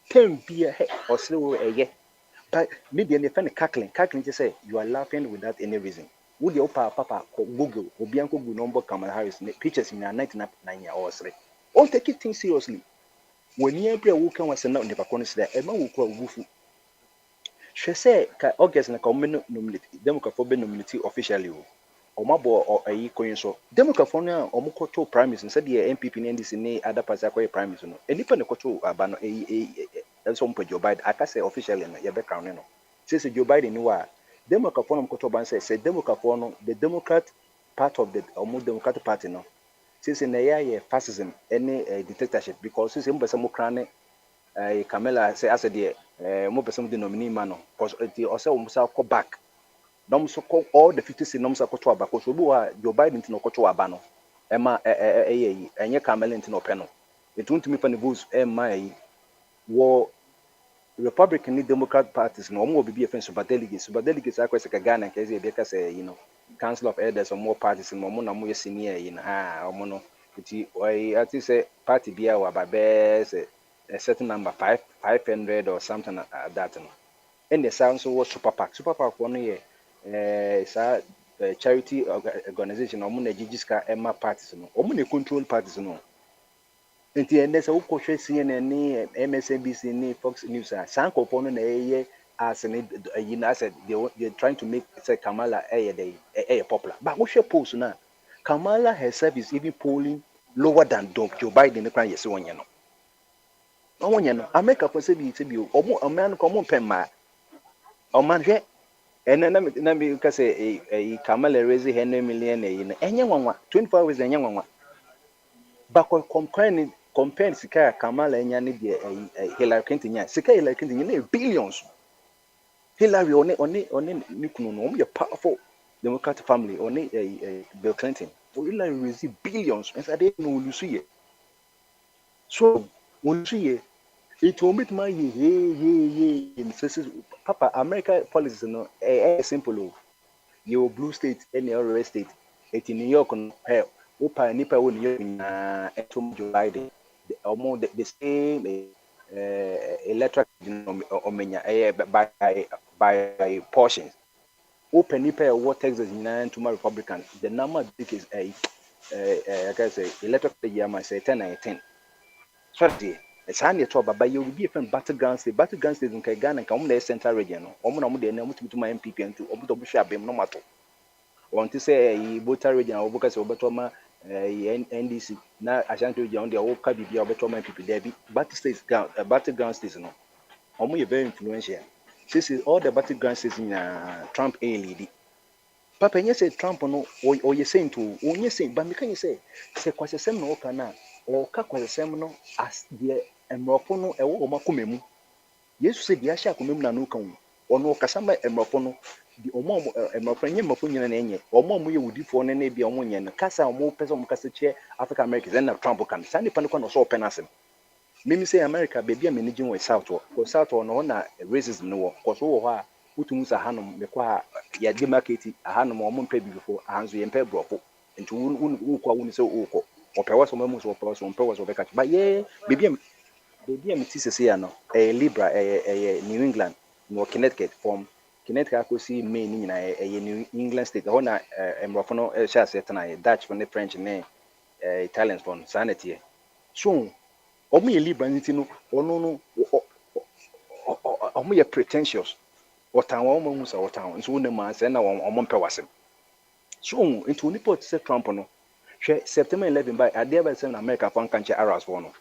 tem bi osre wo but maybe any fan cackling just say you are laughing without any reason would your papa Google obi anko Google number Kamala Harris pictures in 1999 year osre all take it things seriously. When you every week can was not never consider a man will call Wufu. She say, August na common nominate, Democrat for nominate officially. Or my boy or a coin so. Democrat for now or Mokoto primaries and said the MPP in this in other parts acquire primaries. And if I go about a some Joe Biden, I can say officially in your background. Since Joe Biden knew Democrat for Mokoto Ban says, Democrat for the Democrat part of the almost Democratic Party no. Since in the fascism, any dictatorship, because since some Mokrane, Kamala say, as a dear, more person the nominee man, because it also must go back. Nom so call all the 50 noms are Kotoa, because Joe Biden to no Kotoa Bano, Emma, and your Kamala into no panel. It won't me from the booze, my war Republican Democrat parties, no more be a friend super delegates are quite like a Ghana, because Council of Elders or more parties in Momona Moya Senior in Omono. I think say party be our best a certain number 500 or something like that. And the sounds was Super PAC. Super PAC 1 year it's a charity organization or Mona Gigiska Emma parties no. Omune control parties no. And there's a Ukoshe CNN, MSNBC, Fox News, Sanko Pono as I said, they're trying to make say Kamala a popular. But what's your post now? Kamala herself is even polling lower than Joe Biden. The crime yes, one year. No one year. America for say be a man come pen ma. A man here. And then we can say a Kamala raise $100 million. And young one 24 hours and young one. But comparing Sika Kamala and Yanni Hillary Clinton, Sika Hillary Clinton, billions. Hillary on a powerful Democratic family on Bill Clinton. Hillary receive billions and I didn't know you see it. So when you see it will meet my Papa America policies no simple. You blue state any other state. It's in New York on hell. Opa nipa wo New York na etom Joe Biden. The same electric by portions. Open nipa what Texas in to my Republican. The number is I guess electric year say 10 and 10. Sorry, it's handy to but you will be a battleground state. Battleground state in Ghana and come the central region. Omo de na mutu my MPP and to obu share bem no matter. Want to say voter region or because obetoma NDC na Ashanti region the old card be obetoma MPP there be battleground states no. Omo you very influential. This is all the battleground states in Trump a lady. Papa you say Trump no or you saying to only say but me can you say kwase sem no kana or ka kwase sem no as the emrofo no ewo o makomemu yesu said yasha akomem na no kan ono kasama emrofo no di omo emrofo nye emrofo nyina na enye omo ye wudifo no na bia omo nye no kasa omo pese omo kasa che Africa Americans na Trump kan sane pa no kwa no so open asem mimi say America baby am managing with south ko south no na racism no ko so wo ho a utumu sa hanom me kwa ya de market hanom omo mpa bi before ahanzo ye mpa brofo nti wo kwa wo ni say wo ko opewa so mamu so opewa so mpa wo so be catch but yeah baby am ti sese ya no Libra New England no Connecticut from Connecticut akosi Maine ni na New England state ho na emrofo no sha set na Dutch from the French ne Italians from sanity so omo ye Libra nti no ono no omo ye pretentious otan wo mo musa otan so wona ma se na omo mpa wasem so nti oni pot se Trump no hwe September 11 by ade ba se na America fan kanche Arabs for no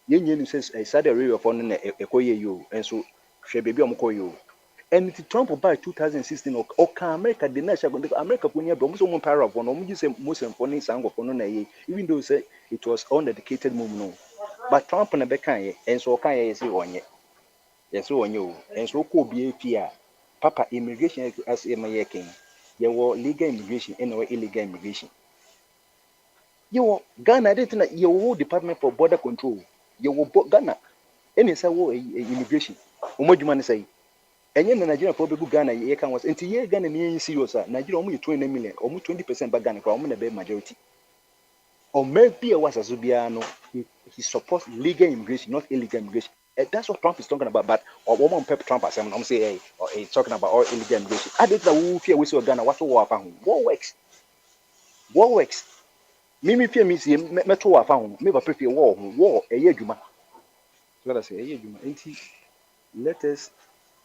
yenye ni se Saudi Arabia for no na ekoye yo enso hwe bebi omkoye and it Trump by 2016 or can America the nation America kunya bro so mo para for no mo ji se Muslim for ni sango for no na ye even though say it was uneducated move no but Trump na be kan ye enso kan ye say onye yes onye o enso ko bi afia papa immigration as e maye ken ye wo legal immigration and illegal immigration ye wo Ghana dey na ye wo Department for Border Control ye wo Ghana any say wo immigration umadwuma ne say enye na Nigeria for be Ghana ye kan was enti ye Ghana ni yin serious a Nigeria omo 20 million omo 20% ba Ghana kwa omo na be majority or maybe a was azubia no he supports legal immigration not illegal immigration. That's what Trump is talking about. But or woman pep Trump as I'm say hey or he's talking about all illegal immigration. I did that fear we saw Ghana what war found. War works. Mimi fear me see metro war found. Me prefer war a year juma. So let us say a year juma. Let us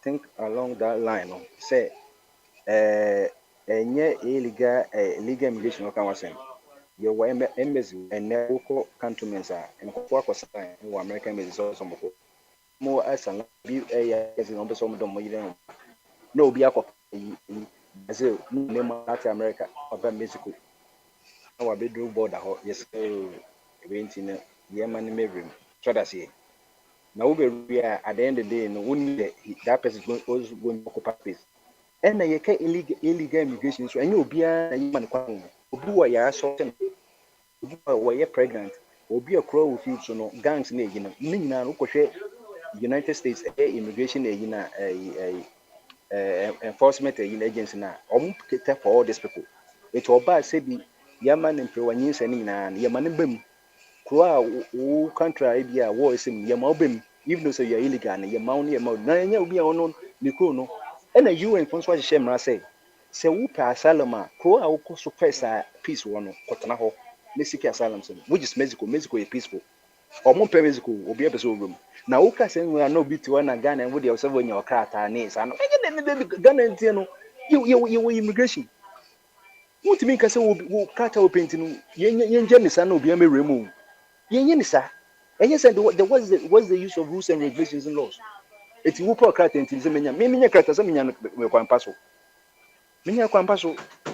think along that line. No? Say illegal legal immigration no can was saying. You were embassy and local cantonments are and for sign who American embassy also more as an be as in some of them no be a Brazil name Latin America or Mexico. Our bedroom border yes in Yemen Mavrim. So that's it. Now we are at the end of the day no only that person is going to occupy space. And you can illegal immigration so and you'll be a human who are so were pregnant obi akro wo fi so no gangs na egina ni nyina no kohwe United States immigration egina enforcement agency na omukete for all these people it oba say bi yaman emprewanyin se ni nyina yaman bem kro a wo country bia wo esim yaman bem even though say you are illegal na yaman na nya obi a ono ni kro no e na UN fonso a shemra say wo pa asylum a kro a wo ko so pesa peace wo no kotena ho Mexico asylum which is Mexico is peaceful or more Mexico will be episode room now who can say we are no bit to one Ghana and with yourself when your car needs and Ghana you immigration what mean can say will cut our painting yen jenison will be a remove yen sir and yes what's the use of rules and regulations and laws it's who pro cat and many characters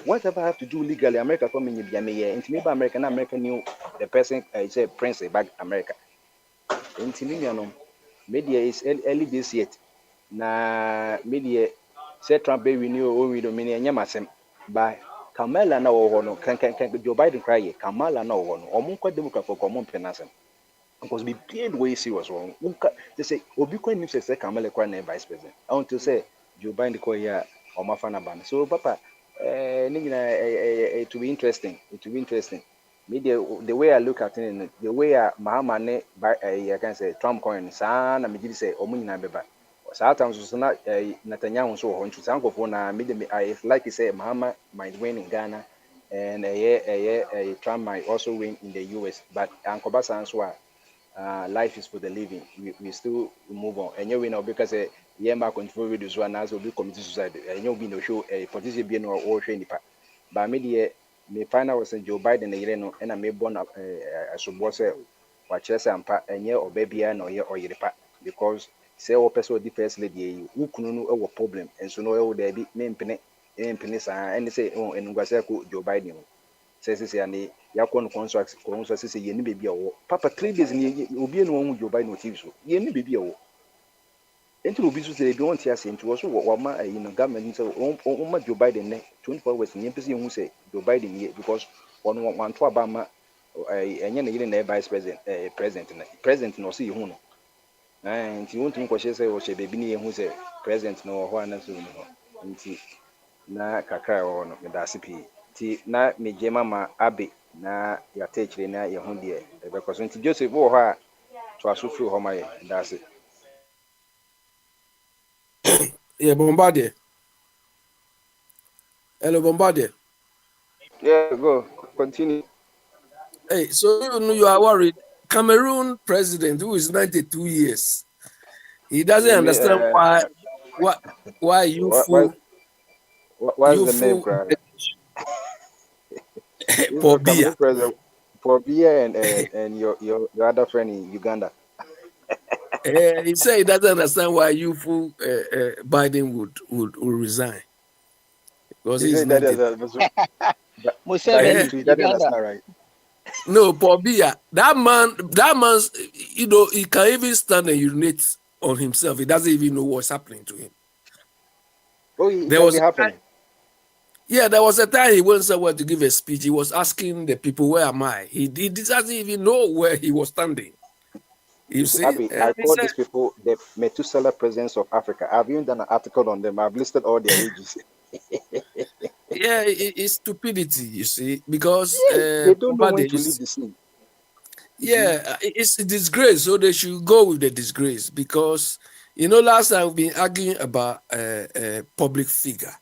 whatever I have to do legally, America for me be me into me by American knew the person say Prince back America. Into me no media is early this yet. Na media say Trump be renew or we dominion yamasem by Kamala na wo no can Joe Biden cry Kamala na wo no omo Democrat for common penasem. Because be paid way serious one. They say obi kwa ni say Kamala kwa na vice president. I want to say Joe Biden ko here or mafana ban. So papa it will be interesting. Media the way I look at it, the way Mahama ne I can say Trump coin sana me say omunyina beba. Sometimes so na Netanyahu so ho ntu sanko for na media I like you say Mahama might win in Ghana and Trump might also win in the US, but Ankoba Sanswa life is for the living. We still move on. And you know because yemba control videos one as will be committee suicide. And you'll be no show a politician being or training part. But media me find out was Joe Biden the no and I may born up as was watch us and part and or baby or year or year part because say all person the first lady who couldn't know problem and so no there be main penny and say oh and was Joe Biden says and yakon contracts say ye ni baby papa 3 days ni obi no hu Joe Biden TV so ye ni baby Enti obi so say don't hear say nti wo so wo ma government say on ma Joe Biden 24 hours ni pese hu say Joe Biden here because on want to aba ma enye na yire na vice president president no say hu no nti won tun ko say wo she baby ni hu say president no ho ana so no nti na kakra wo no me da sipi nti na me jema ma abe na ya techire na ye hu de e be ko so nti Joseph wo ho a to aso fru ho ma ye da se. Yeah, Bombardier. Hello, Bombardier. Yeah, go continue. Hey, so you are worried. Cameroon president, who is 92 years, he doesn't understand why you fool. What's the name, brother? For beer. For beer and your other friend in Uganda. He said he doesn't understand why you fool Biden would resign. Because he's not. Right. No, Paul Biya, that man's, he can even stand and urinate on himself. He doesn't even know what's happening to him. Oh, there was happening. Yeah, there was a time he went somewhere to give a speech. He was asking the people, "Where am I?" He doesn't even know where he was standing. You see, I call these people the Methuselah presence of Africa. I've even done an article on them. I've listed all their ages. Yeah, it's stupidity, you see, because they don't know when to leave the scene. Yeah, it's a disgrace, so they should go with the disgrace because, last time we've been arguing about a public figure.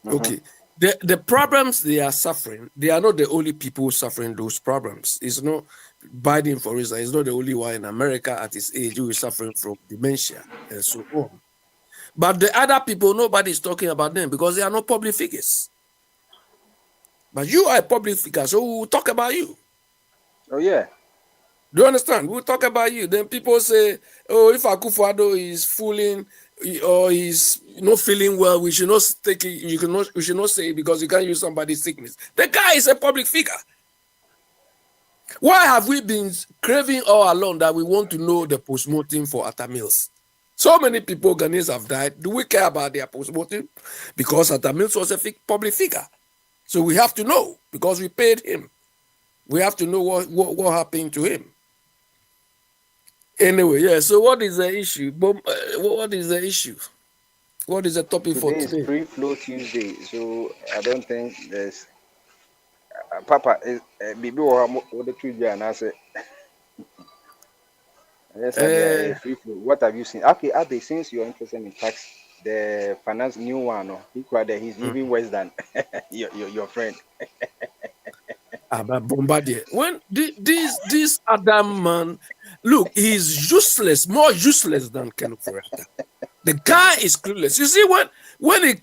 Mm-hmm. Okay, the problems they are suffering, they are not the only people suffering those problems. It's not Biden, for instance, is not the only one in America at his age who is suffering from dementia and so on. But the other people, nobody's talking about them because they are not public figures. But you are a public figure, so we'll talk about you. Oh, yeah. Do you understand? We'll talk about you. Then people say, oh, if Akufo-Addo is fooling or he's not feeling well, we should not take it. We should not say it because you can't use somebody's sickness. The guy is a public figure. Why have we been craving all along that we want to know the post-mortem for Atta Mills? So many people, Ghanaians, have died. Do we care about their post-mortem? Because Atta Mills was a public figure. So we have to know because we paid him. We have to know what happened to him. Anyway, yeah, so what is the issue? What is the issue? What is the topic for today? Today is Free Flow Tuesday, so I don't think there's... Papa, what the Tuesday and I say... Free flow. What have you seen? Okay, Abe, since you're interested in tax, the finance new one, he's even worse than your friend. But Bombardier, when this Adam man, look, he's useless, more useless than Ken Ofori-Atta. The guy is clueless. You see, when he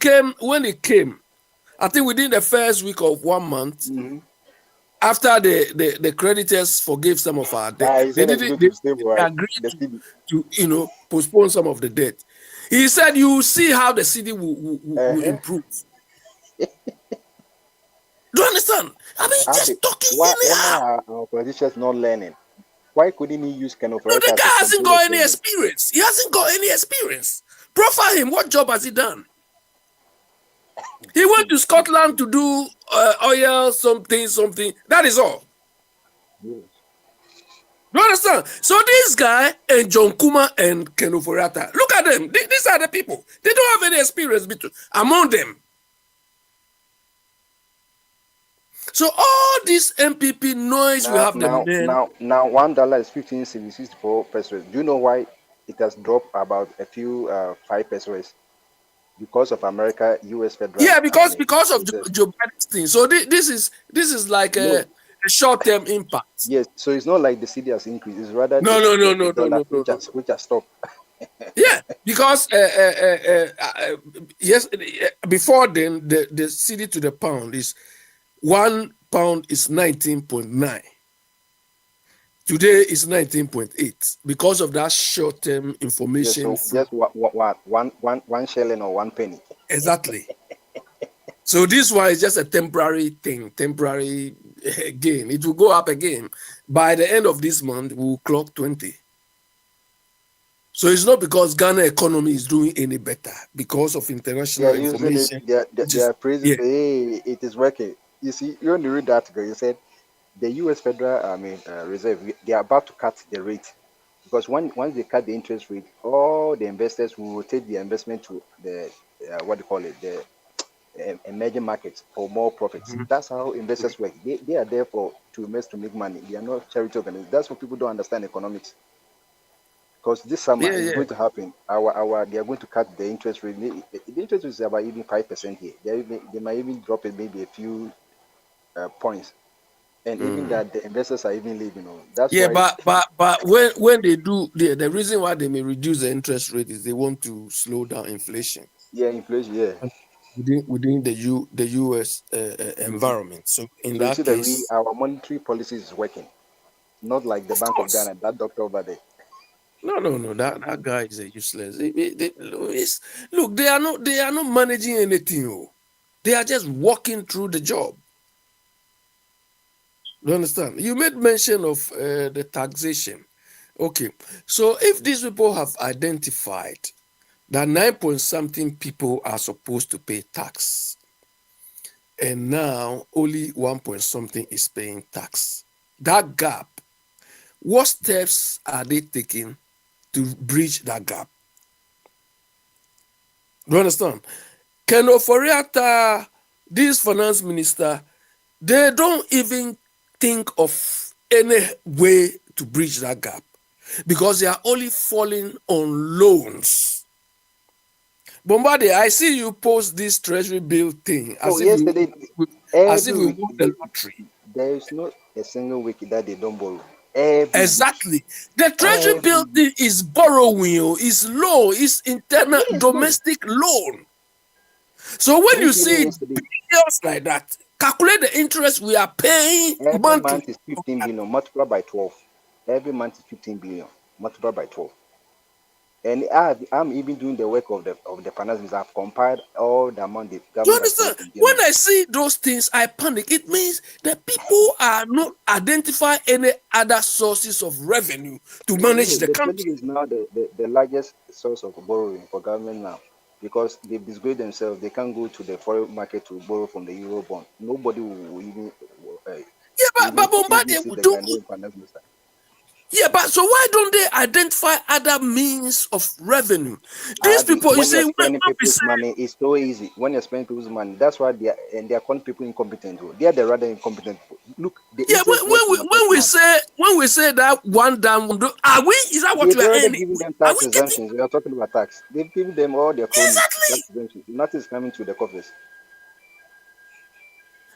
came, I think within the first week of 1 month, mm-hmm. After the creditors forgave some of our debt, they agreed to postpone some of the debt. He said, "You will see how the city will improve." Do you understand? I mean, just talking anyhow. Why our politicians not learning? Why couldn't he use kind of? No, the guy hasn't got any experience. He hasn't got any experience. Profile him. What job has he done? He went to Scotland to do oil, something. That is all. Yes. You understand? So this guy and John Kuma and Ken Ofori-Atta, look at them. These are the people. They don't have any experience among them. So all this MPP noise we have now $1 is 15 cedis, 64 pesos. Do you know why it has dropped about a few 5 pesos? Because of America, U.S. federal. Yeah, because of Joe Biden's thing. So this is like a short-term impact. Yes, so it's not like the city has increased. It's rather no. Which has stopped. Yeah, because yes, before then the city to the pound is £1 is 19.9. Today is 19.8 because of that short-term information. Yes, so just one shilling or 1 penny. Exactly. So this one is just a temporary thing, temporary gain. It will go up again. By the end of this month, we'll clock 20. So it's not because Ghana economy is doing any better because of international Yeah, you said it. information. They are praising. Yeah. Hey, it is working. You see, you only read the article. You said the U.S. Federal, Reserve, they are about to cut the rate because once they cut the interest rate, all the investors will rotate their investment to the what do you call it, the emerging markets for more profits. Mhm. That's how investors work. They are there to invest to make money. They are not charity organizations. That's what people don't understand economics. Because this summer Yeah, is yeah. going to happen. They are going to cut the interest rate. The interest rate is about even 5% here. They might even drop it maybe a few points, and even Mm. that the investors are even leaving on. That's Yeah, why. but when they do the reason why they may reduce the interest rate is they want to slow down inflation Yeah, inflation. Yeah. within the U.S. Mhm. environment. So in So you see that that case, our monetary policy is working, not like the of Bank of course, Ghana, that doctor over there. no, that guy is a useless. Look, they are not managing anything. Oh. They are just walking through the job. You understand? You made mention of the taxation. Okay, so if these people have identified that 9 point something people are supposed to pay tax, and now only 1 point something is paying tax, that gap, what steps are they taking to bridge that gap? Do you understand? Ken Oforiatta, this finance minister, they don't even think of any way to bridge that gap because they are only falling on loans. Bombardier, I see you post this treasury bill thing No, yesterday, as if every we week, won the lottery. there is not a single week that they don't borrow. Every week. Exactly. The treasury Every bill week. thing is borrowing, is low, is internal Yes, look. domestic loan. So when When you came in see yesterday, bills like that, calculate the interest we are paying every monthly. month is 15 billion multiplied by 12. Every month is 15 billion multiplied by 12. And I'm even doing the work of the finance minister. I've compiled all the amount the You government has understand? borrowed in When January. I see those things, I panic. It means that people are not identifying any other sources of revenue to manage No, the the treasury country. is now the largest source of borrowing for government now because they've disgraced themselves. They can't go to the foreign market to borrow from the euro bond. Nobody will even Yeah, even but Bombardier see the do. Ghanaian finance minister. Yeah, but so why don't they identify other means of revenue? These people, you When see, you're when spending we people's say, money, it's so easy. When you're spending people's money, that's why they're calling people incompetent. They are the rather incompetent. Look, the yeah, interest rate in the first month. when we say that one down, are we? Is that what They've we are already earning? given them Are tax we getting exemptions. We are talking about tax. They've given them all their cronies tax exactly? exemptions. Nothing is coming to the coffers.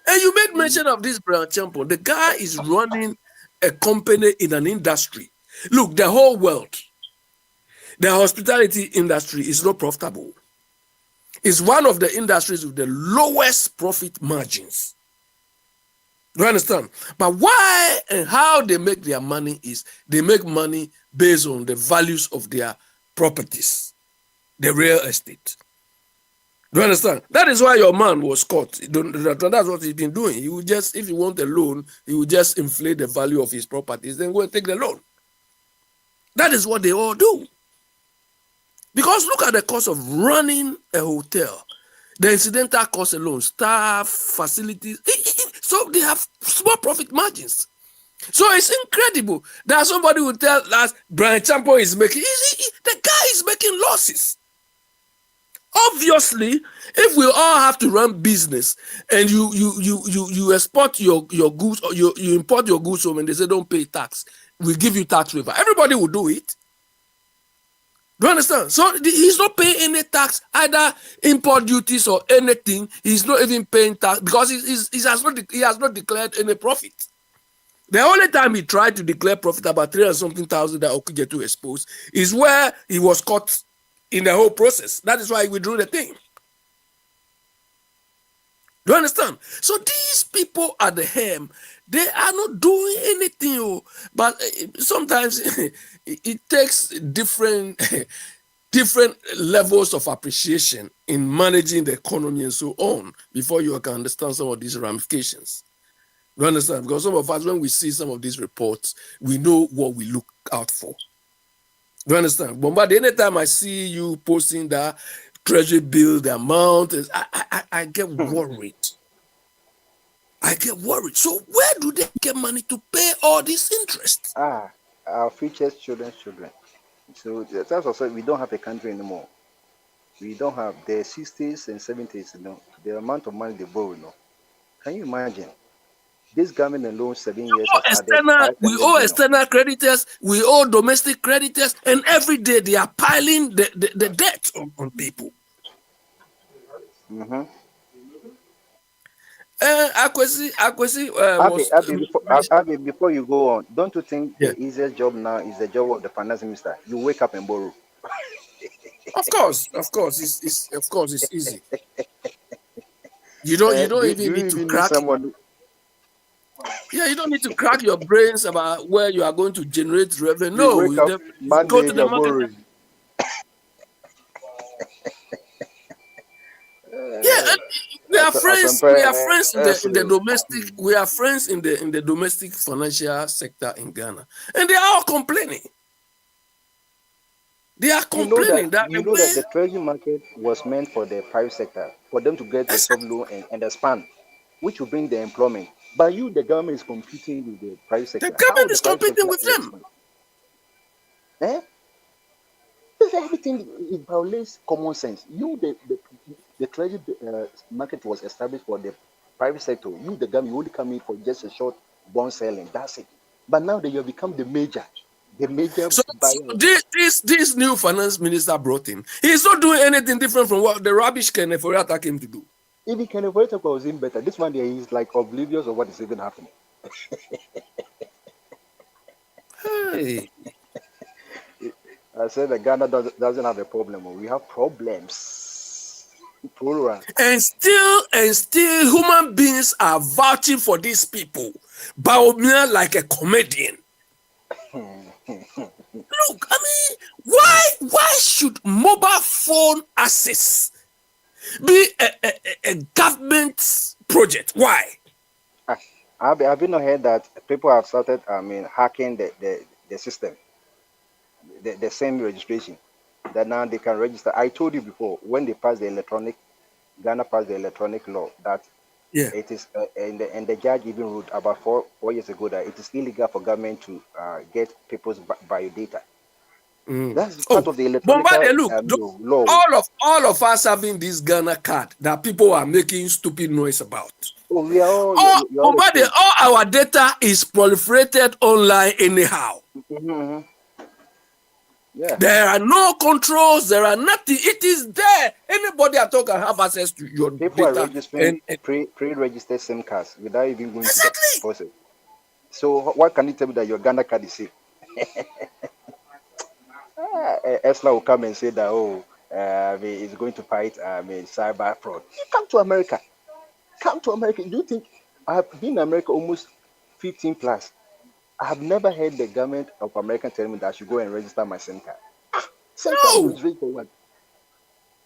And you made mention of this Brian Champion. The guy is running a company in an industry. Look, the whole world, the hospitality industry is not profitable. It's one of the industries with the lowest profit margins. Do you understand? But why and how they make their money is they make money based on the values of their properties, the real estate. Do you understand? That is why your man was caught. That's what he's been doing. He will just, if you want a loan, he will just inflate the value of his properties, then go and take the loan. That is what they all do. Because look at the cost of running a hotel. The incidental cost alone, staff, facilities. So they have small profit margins. So it's incredible that somebody will tell us Brian Champo is making, the guy is making losses. Obviously, if we all have to run business and you export your goods or you import your goods home and they say don't pay tax, we give you tax waiver. Everybody will do it. Do you understand? So he's not paying any tax, either import duties or anything. He's not even paying tax because he has not declared any profit. The only time he tried to declare profit, about 300-something thousand that Okujetu exposed, is where he was caught in the whole process. That is why he withdrew the thing. Do you understand? So these people at the helm, they are not doing anything. But sometimes it takes different levels of appreciation in managing the economy and so on before you can understand some of these ramifications. You understand? Because some of us, when we see some of these reports, we know what we look out for. Do you understand? Bombard, anytime I see you posting that treasury bill, the amount is, I get worried. I get worried. So where do they get money to pay all this interest? Our future children. So that's also, we don't have a country anymore. We don't have the 60s and 70s, the amount of money they borrow, Can you imagine? This government alone, 7 years has added We owe external creditors, we owe domestic creditors, and every day they are piling the debt on people. Mm-hmm. Akwesi, before you go on, don't you think the easiest job now is the job of the finance minister? You wake up and borrow. Of course, it's easy. You don't even need to crack. You don't need to crack your brains about where you are going to generate revenue. No, go to the market. We are friends. We are friends in the domestic. We are friends in the domestic financial sector in Ghana, and they are all complaining. They are complaining that the treasury market was meant for the private sector, for them to get the soft loan and expand, which will bring the employment. But the government is competing with the private sector. The government is competing with them. Everything, it violates common sense. The treasury market was established for the private sector. The government, you only come in for just a short bond selling. That's it. But now that you have become the major. So this new finance minister brought in. He's not doing anything different from what the rubbish Kenneth Ofori-Atta came to do. Even Kenneth Ofori-Atta was in better. This one there is like oblivious of what is even happening. Hey. I said that Ghana doesn't have a problem. We have problems. And still human beings are vouching for these people. Bawumia like a comedian. Look, I mean, why should mobile phone access be a government project? Why? Have you not heard that people have started, hacking the system, the same registration, that now they can register. I told you before, when they passed Ghana passed the electronic law, that it is, and the judge even ruled about 4 years ago that it is illegal for government to get people's biodata. That's part of the electronic law. All of us having this Ghana card that people are making stupid noise about. All our data is proliferated online anyhow. Mm-hmm. Yeah. There are no controls. There are nothing. It is there. Anybody at all can have access to your people data. Are registering pre-registered SIM cards without even going to the process. So what can you tell me that your Ghana card is safe? Esla will come and say that it's going to fight cyber fraud. Come to America. Do you think I have been in America almost 15 plus? I have never heard the government of America tell me that I should go and register my SIM card. No.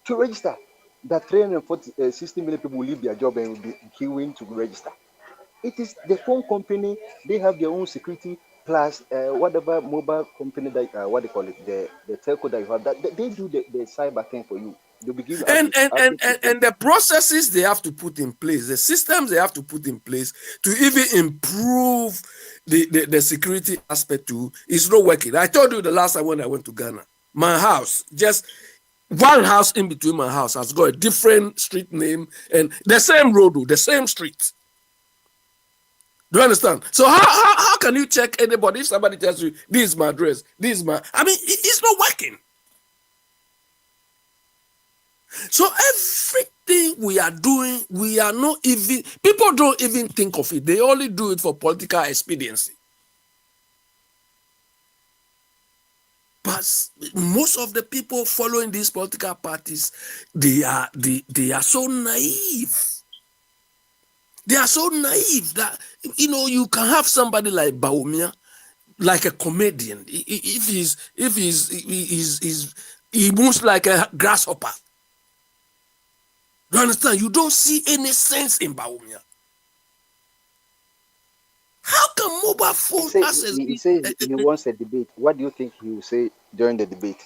To register, that 360 million people will leave their job and will be queuing to register. It is the phone company, they have their own security, plus whatever mobile company that, what they call it, the telco that you have, that they do the cyber thing for you. And the processes they have to put in place, the systems they have to put in place to even improve the security aspect too is not working. I told you the last time when I went to Ghana, my house, just one house in between my house has got a different street name and the same road, the same street. Do you understand? So how can you check anybody if somebody tells you this is my address, this is my, it's not working. So everything we are doing, we are not even, people don't even think of it. They only do it for political expediency. But most of the people following these political parties, they are so naive. They are so naive that, you can have somebody like Bawumia, like a comedian. If he moves like a grasshopper. You understand? You don't see any sense in Bawumia. How can mobile phone access. He says he wants a debate. What do you think he will say during the debate?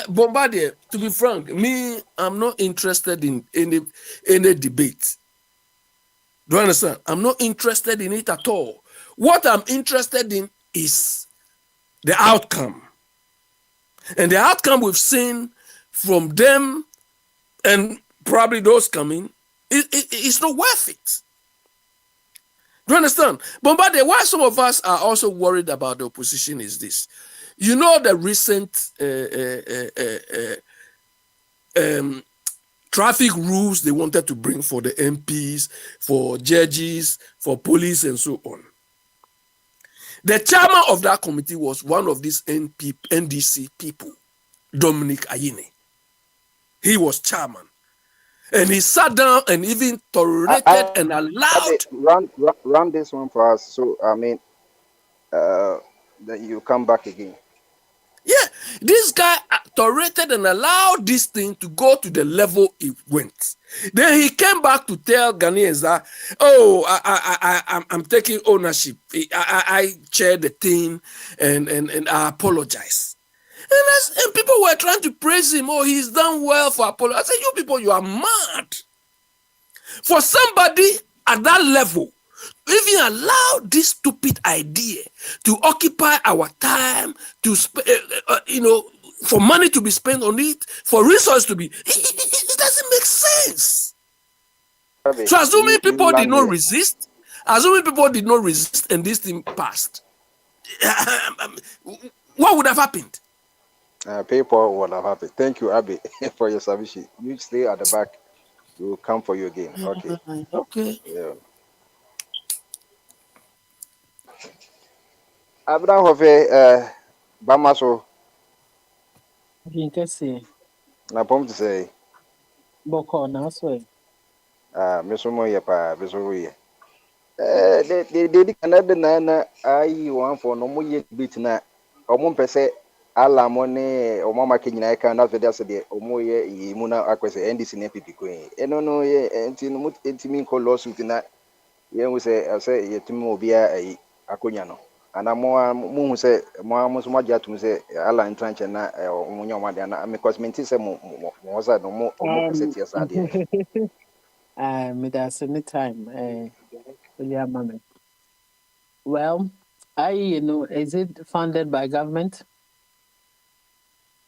Bombardier, to be frank, me, I'm not interested in any debate. Do you understand? I'm not interested in it at all. What I'm interested in is the outcome. And the outcome we've seen from them and probably those coming, it's not worth it. Do you understand? Bombardier, why some of us are also worried about the opposition is this. You know the recent traffic rules they wanted to bring for the MPs, for judges, for police, and so on. The chairman of that committee was one of these NDC people, Dominic Ayine. He was chairman. And he sat down and even tolerated and allowed. Run this one for us. So, I mean, then you come back again. Yeah, this guy tolerated and allowed this thing to go to the level it went. Then he came back to tell Ghanaians that, I'm taking ownership. I chaired the thing and I apologize. And people were trying to praise him. Oh, he's done well for apology. I said, you people, you are mad. For somebody at that level, even allow this stupid idea to occupy our time, to for money to be spent on it, for resources to be, it doesn't make sense. So assuming people did not resist, and this thing passed, what would have happened? People would have happened. Thank you, Abby, for your submission. You stay at the back. We will come for you again. Okay. Okay. Yeah. Abraham Hofe, Bamaso. Na pom to say. Boko na so. Mesomo ye pa, beso ye. They Canada na ai one for no mo ye bit na. Omo pese ala mo ne omo make nyina ka na so de omo ye yimu na akwese NDC na PP ko e. Eno no ye enti no enti ko lawsuit na ye hu say ye timi obi a akonya no. And I'm say, Mamma Majatum say, Alan Tranch and Munyamadiana, because Mentis was no more city as I did. That's any time, William Mammy. Well, is it funded by government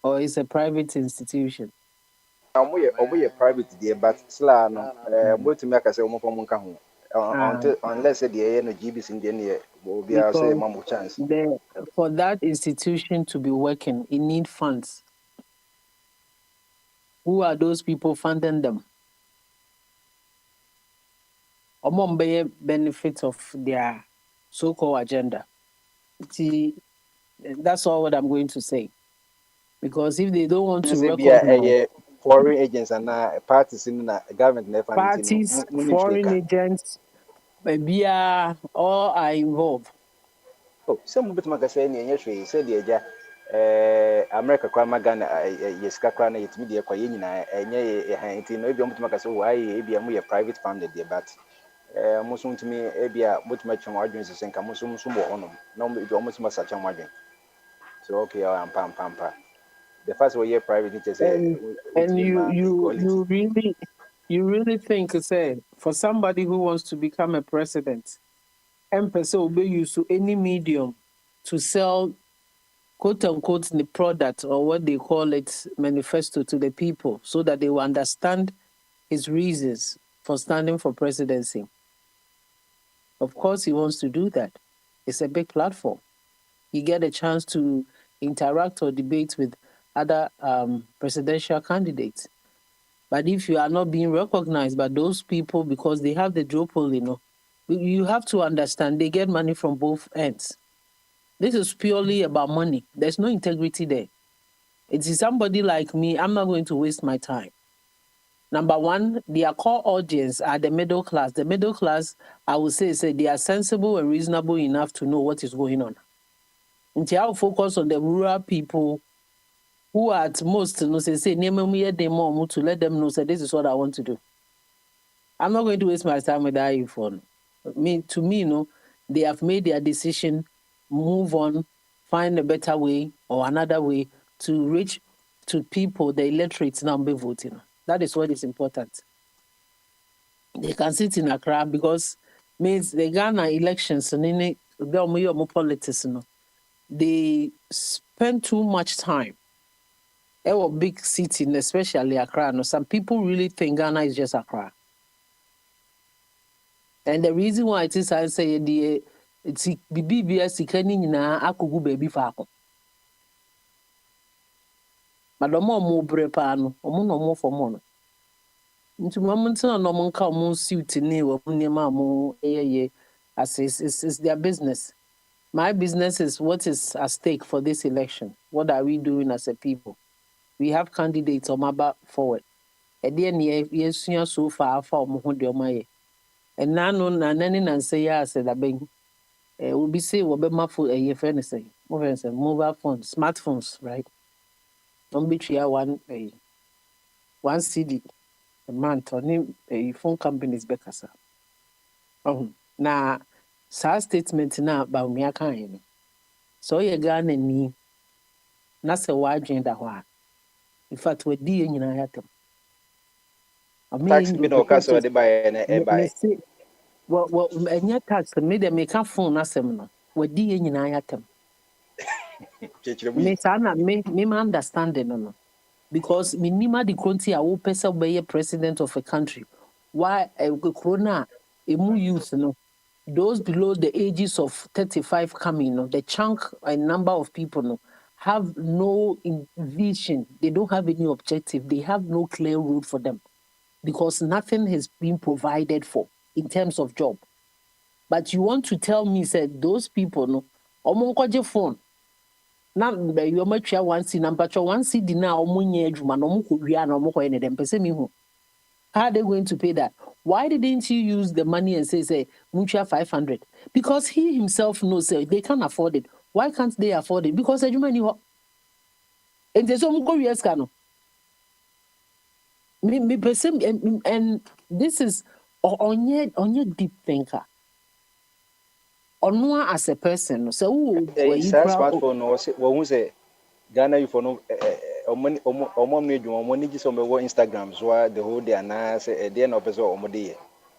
or is a private institution? I'm a private dear, but Slano, what to make us a woman unless the GBs in the near will be our say mammo chance. For that institution to be working, it needs funds. Who are those people funding them? Among the benefits of their so-called agenda. See, that's all what I'm going to say. Because if they don't want to recognize foreign agents and parties in the government, parties, foreign agents, maybe all are involved. Oh, some bit magazine, yes, said the America Crama Ghana, yes, Kakrana, it's media Quayina, and ye, no, don't make us why be a private funded, but Muslim to me, Abia, what much margins and Kamusum Sumo on them. No, you almost must such a margin. So, okay, I'm pampa. The first way, private teachers, and you really think, say, for somebody who wants to become a president, M-Pesa will be used to any medium to sell, quote unquote, the product or what they call it, manifesto to the people so that they will understand his reasons for standing for presidency. Of course, he wants to do that. It's a big platform. You get a chance to interact or debate with other presidential candidates. But if you are not being recognized by those people because they have the duopoly, you have to understand they get money from both ends. This is purely about money. There's no integrity there. It is somebody like me, I'm not going to waste my time. Number one, their core audience are the middle class. The middle class, I would say they are sensible and reasonable enough to know what is going on. Until I will focus on the rural people who are at most, to let them know, say, this is what I want to do. I'm not going to waste my time with that phone. To me, they have made their decision, move on, find a better way or another way to reach to people, the electorates now be voting. That is what is important. They can sit in Accra because means the Ghana elections and politics, they spend too much time. Our big city, especially Accra. No, some people really think Ghana is just Accra. And the reason why it is, I say, the BBS can na akugu baby fako. But the more brepano, or no more for mono. Into moments no more come suit in or mo as is their business. My business is what is at stake for this election. What are we doing as a people? We have candidates on my back forward. At the end, yes, so far from my. And now, no, and say, yeah, I said, I beg. We'll be say, we'll be my food, a friend say, mobile phones, smartphones, right? Don't be here one CD a month on a phone company's back, sir. Now, sa statement now about me, I can't. So you're gone and me, that's a wide gender. In fact, we're dealing in a item. I Tax mean, me no cash or the buy and buy. Well, and your tax, made them make a phone as them. We're dealing in a item. Me sana me understanding no because minima the country a wo pesa be president of a country why corona emu youth no those below the ages of 35 coming no the chunk and number of people no have no vision, they don't have any objective, they have no clear road for them because nothing has been provided for in terms of job. But you want to tell me said those people no omonkoje phone now, you might share one seed, number one seed now, how are they going to pay that? Why didn't you use the money and say, mutual 500? Because he himself knows they can't afford it. Why can't they afford it? Because you money and there's some years can. And this is on your deep thinker. Onwa as a person, so you smartphone or who say Ghana you for no money Instagram so the whole day and at the end of the day.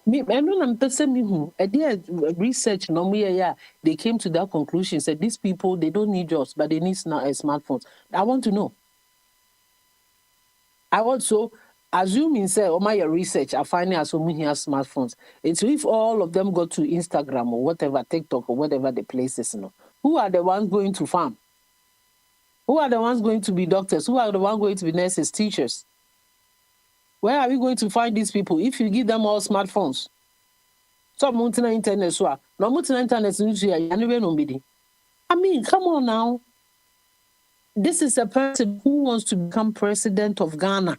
Me, I know I'm person me who research no they came to that conclusion said these people they don't need jobs but they need smartphones. I want to know. I also assuming say my research I find as so many smartphones. It's if all of them go to Instagram or whatever, TikTok or whatever the places, who are the ones going to farm? Who are the ones going to be doctors? Who are the ones going to be nurses, teachers? Where are we going to find these people if you give them all smartphones? Some mountain internet so no mountain internet I mean, come on now. This is a person who wants to become president of Ghana.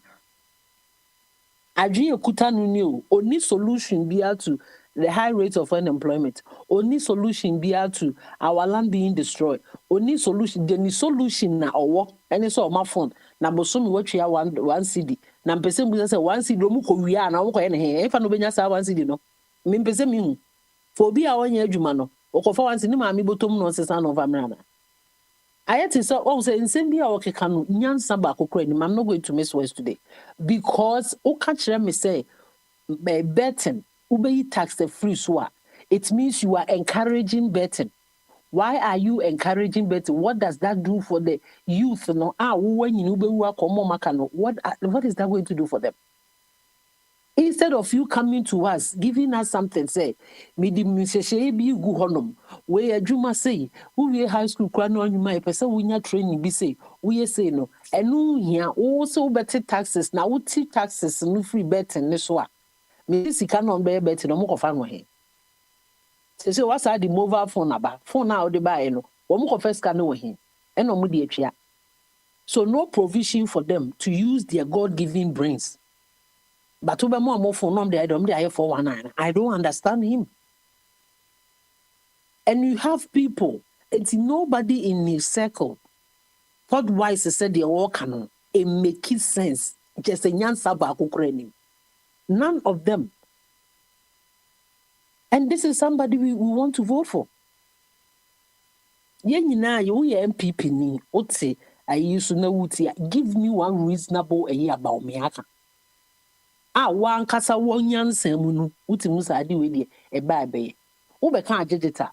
Adrian Kutanu only solution be to the high rate of unemployment. Only solution be to our land being destroyed. Only solution, the solution na or and it's all my phone. Na bosomi watch ya one CD. Na mpese mbuza say one CD romu ko wia na wo ko ene if no benya sa one CD no. Me mpese mi hu. For bi a wanya adwuma no. Okofa one CD ma mi botom no sesa no famra na. I say, oh, say, in Sambia, okay, can Nyansa back Ukraine. I'm not going to miss words today because, oh, catch them, me say, by betting, ube tax the free swap. It means you are encouraging betting. Why are you encouraging betting? What does that do for the youth? No, when you what is that going to do for them? Instead of you coming to us, giving us something, say, midi miseshe bi gu honum, we adwuma say, we high school kwa no anwuma e pese we nya training bi say, we say no, enu hia, wo so better taxes, na wo ti taxes no free betting ne so a. Me sika no be betting no mo kofa no he. Say what's the mobile phone aba, phone na de buy no, wo mo kofa sika no he. E no mo de atwa. So no provision for them to use their God-given brains. But I don't understand him. And you have people, it's nobody in his circle. Thought wise said they all canon. It makes sense. Just a nyan saba. None of them. And this is somebody we want to vote for. Yen nyinaa yɛ woyɛ MPP ni wote ayi so na wuti give me one reasonable ayi about me aka. Wankasa wonyansa mu no wuti mu sa ade we de eba ebe. Wo bɛka digital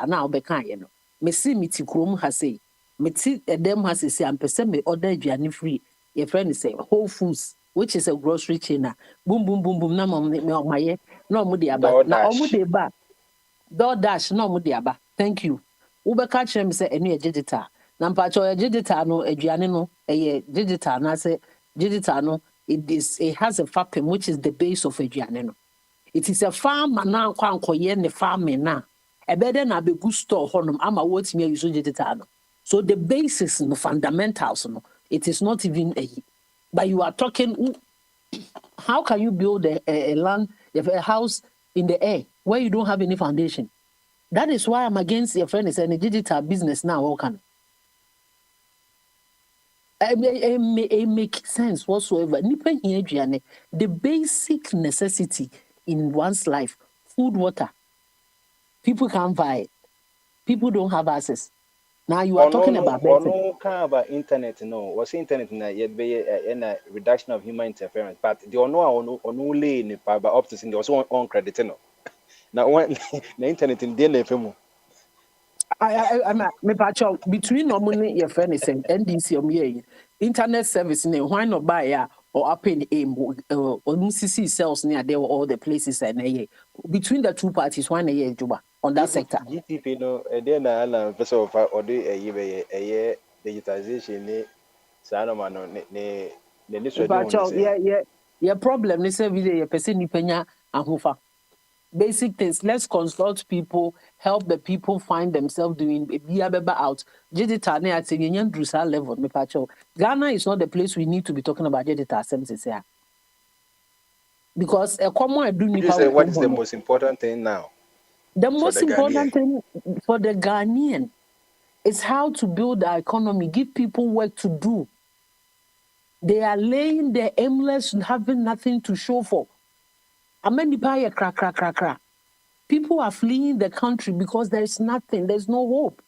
na wo bɛka ye no. Me si me ti krom ha sei. Me ti edem ha sei ampese me order aduane free. Your friend say Whole Foods, which is a grocery chain. Boom boom boom boom na me omaye na omo de aba. Na omo de ba. DoorDash na omo de aba. Thank you. Wobɛka kyerɛ me sɛ ɛno yɛ digital na mpakyɛ ɔyɛ digital no aduane no ɛyɛ digital na sɛ digital no it has a farm which is the base of aduane no it is a farm na ankɔyɛ ne farming na ɛbɛdɛ na abɛgu store hɔnom ama wɔtumi ayi so digital no so the basis no fundamentals no it is not even but you are talking how can you build a land a house in the air where you don't have any foundation. That is why I'm against your friend is any digital business now. What can it make sense whatsoever? The basic necessity in one's life, food, water. People can't buy it. People don't have access. Now you are talking about internet. No, what's internet na yet be a reduction of human interference. But the only in fiber optics in the also on credit no. Now when the internet in daily FM. I'm between normally your friend is saying NDC internet service name why not buy or up in aim or CC cells near there all the places and between the two parties one a year juba on that sector. GTP no then I first of all or do a digitization yeah problem is every day a person penya and hofa. Basic things. Let's consult people, help the people find themselves doing out. Digital level. Ghana is not the place we need to be talking about digital services here. Because a common what is the most important thing now? The most important thing for the Ghanaian is how to build our economy, give people work to do. They are laying there aimless, having nothing to show for. People are fleeing the country because there is nothing, there's no hope.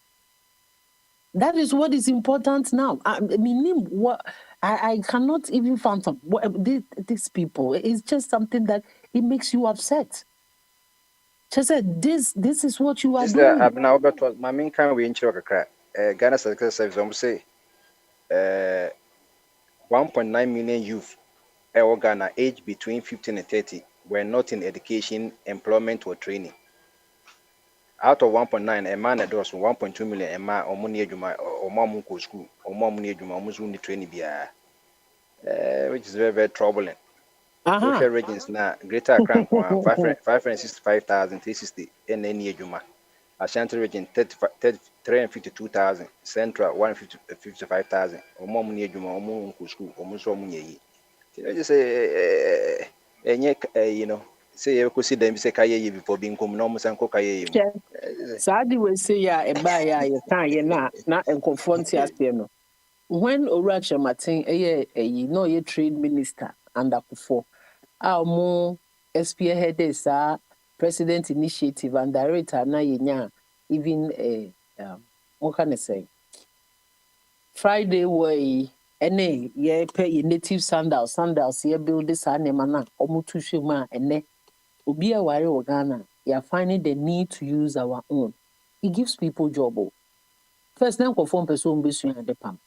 That is what is important now. I mean, I cannot even fathom these people. It's just something that it makes you upset. Just said, this is what you are doing. I've now got my main kind we in Ghana Secretary Service almost say 1.9 million youth in Ghana aged between 15 and 30 were not in education, employment, or training. Out of 1.9, a man that was 1.2 million, a man or money or mom school, or mom near Juma, almost only training, which is very, very troubling. Social regions now, Greater Accra, 565,360, and then near Juma. Ashanti region, 352,000, Central, 155,000, or mom near Juma, or mom school, almost one year. I just say, you know, say you could see them say Kaye before being come no and Kokaye. Sadi will say ya you can't not and confront us. When Oracha Martin you know your trade minister under Kufo, our more spearheaded president initiative and director na even what can I say? Friday way ene ye pay native sandals ye build this animal omutu shuma ene obi a ware wo Ghana you are finding the need to use our own. It gives people job. First name conform person be su ade pam.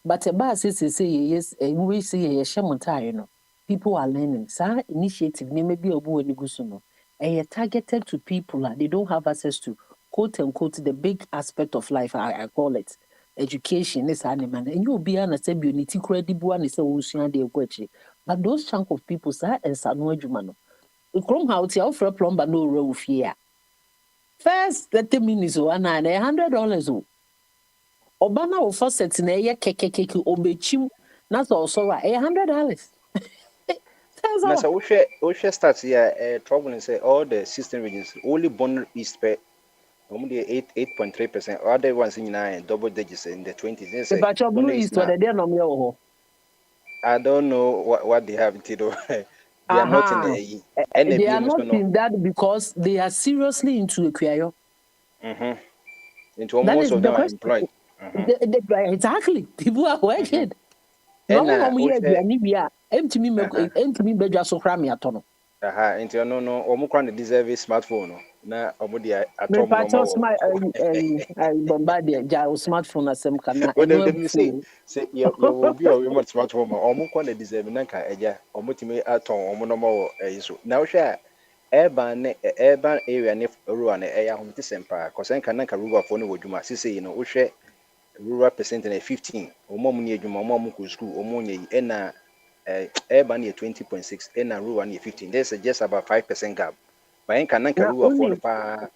But a bar say yes we say ye shamonta no. People are learning. Sa initiative ne maybe obu eni gusu no. And targeted to people that they don't have access to quote unquote the big aspect of life I call it. Education is animal, and you'll be an unity credible and it's a ocean de guachi. But those chunk of people, sir, and Samuel Jumano. The Chrome House, you offer a plumber no row fear. First, 30 minutes or $100. Obama will first set in a year cake obechim, not also $100. That's a Osha starts here, trouble and say all the system regions only born is pay. Only 8.3%. Other ones in 9 double digits in the 20s. But your blue is what they don't know. I don't know what they have to do. They are not in the They are not no. in that because they are seriously into Equayo. Into That most is of the them are question. employed. Exactly. People are working. No And one here, Janibia, empty me, uh-huh. empty me, Beja Sokrami atono. Into no Omukwan deserve a smartphone. No. Na Omodia Me atom no patos more. my bombardier, Jao smartphone as some can Well, and no them say fool. you will be a remote smartphone. Omukwan deserve Nanka Eja, Omutime atom, Omonomo. So now share urban area nif rural area home tisempa. Cause I can Nanka rural phone with Juma. Sisi, you know, share rural percent in 15. Omom Juma, Momuku school, Omonye, and urban year 20.6, and rural year 15. There's just about 5% gap. But I can Nanka Now rural phone only pa.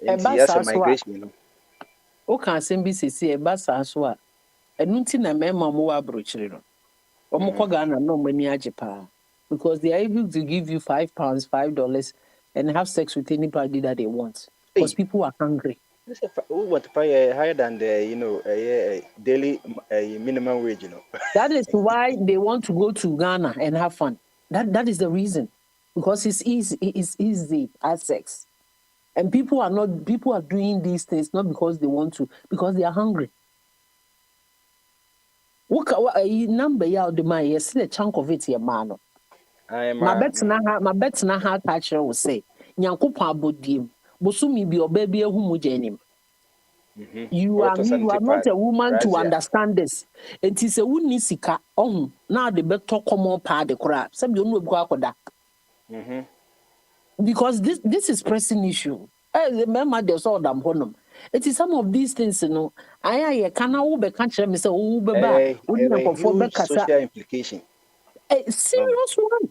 a Nti bass as a as well. migration, you know. O can send BCC a bass as well. And nothing a memo more brochero. Omoko Ghana no money ajepa. Because they are able to give you £5, $5, and have sex with anybody that they want. Because Hey, people are hungry. who want to pay higher than the daily minimum wage, you know. That is why they want to go to Ghana and have fun. That is the reason. Because it's easy as sex. And people are doing these things not because they want to, because they are hungry. What number ya the man, yes, a chunk of it here, man. My bet na ha catcher will say, Nyankopa bodim, Bosumi be your baby a humogenim. You are not a woman to understand this. It is a wunisika on now the better common part the crap. Some you know go because this is pressing issue. Remember there's all them honum. It is some of these things, you know. I can now be catch me say oh beba A huge social implication. A serious one.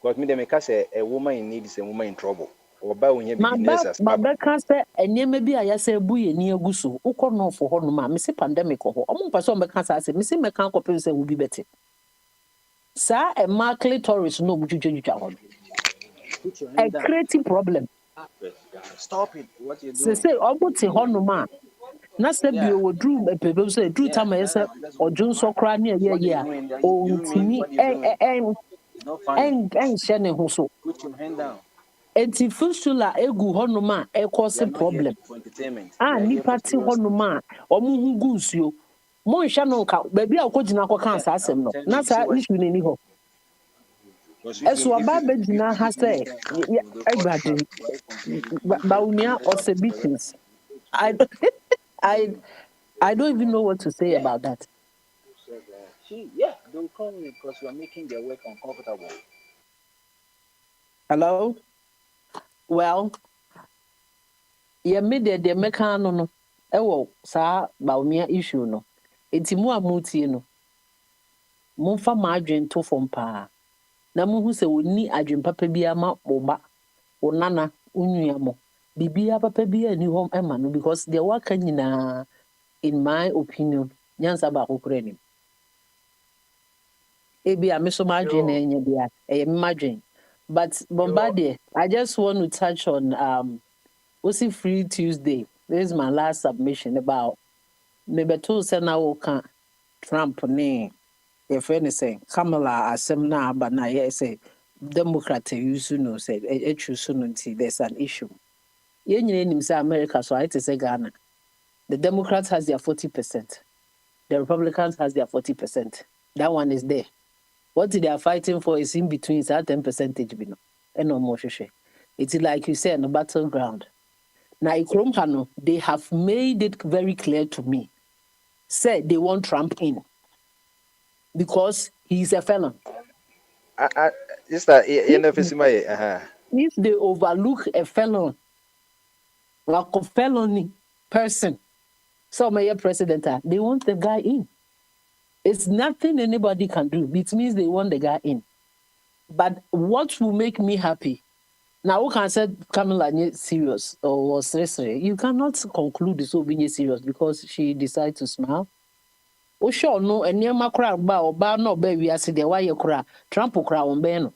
Because me, they make us a woman in need is a woman in trouble. Or by when you business as My back can say and near maybe I say buy near gusu. Uko no for honuma. Me say pandemic or omo person make can say me say me can copy say will be better. Sir, a markly tourist no buju. A creative problem. Stop it. What you doing? Say omo te honuma. Na se bi o drew a people say drew time I say or June so cry near yeah. O timi and share ne ho so. Put your hand down. Enti fistula egu honuma e cause problem. For entertainment. Nipa ti honuma omo hu gusuo. Mo nhwa no nka baby a okogina akọ sa asem no. Na sa issue ne ni ho. Eso aba begina ha say everybody baumia osebitis. I I don't even know what to say about that. They'll call me because you are making their work uncomfortable. Hello? Well, yeah, me de meka no. Ewo sa baumia issue no. Enti mu amutie no. Momfa ma adwen to fom pa. Na muhu se woni adwen papa bi ama oba. Onana unua mo. Bibia papa bi ani hom ema no because the work nyina in my opinion nyansa ba kokore ni. Ebi amiso ma adwen na enye bia. Madwen. But Bombardier, I just want to touch on Osi Free Tuesday. This is my last submission about maybe two now can Trump ne if anything Kamala asem na but na say Democrat use no say there's an issue. You say America so I say Ghana. The Democrats has their 40%. The Republicans has their 40%. That one is there. What they are fighting for is in between that 10%. And no more. It's like you said, no battleground. Now, they have made it very clear to me. Said they want Trump in because he's a felon. If they overlook a felon, like a felony person, so my president, they want the guy in. It's nothing anybody can do. It means they want the guy in. But what will make me happy? Now, who can say Kamala is serious or seriously? You cannot conclude this will be serious because she decided to smile. Oh, sure, no, and near my crowd, but no, baby, I see the why you cry. Trump will cry on Ben.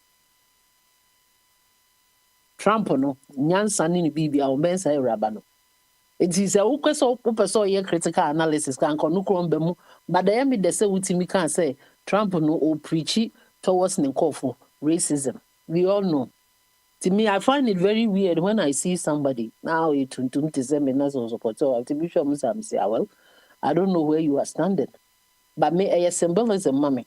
Trump, no, Nyan Sanini Bibi, our Ben say Rabano. It is a so critical analysis can bemu, but the enemy they say with me can say Trump no preachy towards Ninkofu. racism. We all know. To me, I find it very weird when I see somebody now you to say me so support. So to be sure, I'm say, well, I don't know where you are standing, but me a symbolism, mommy.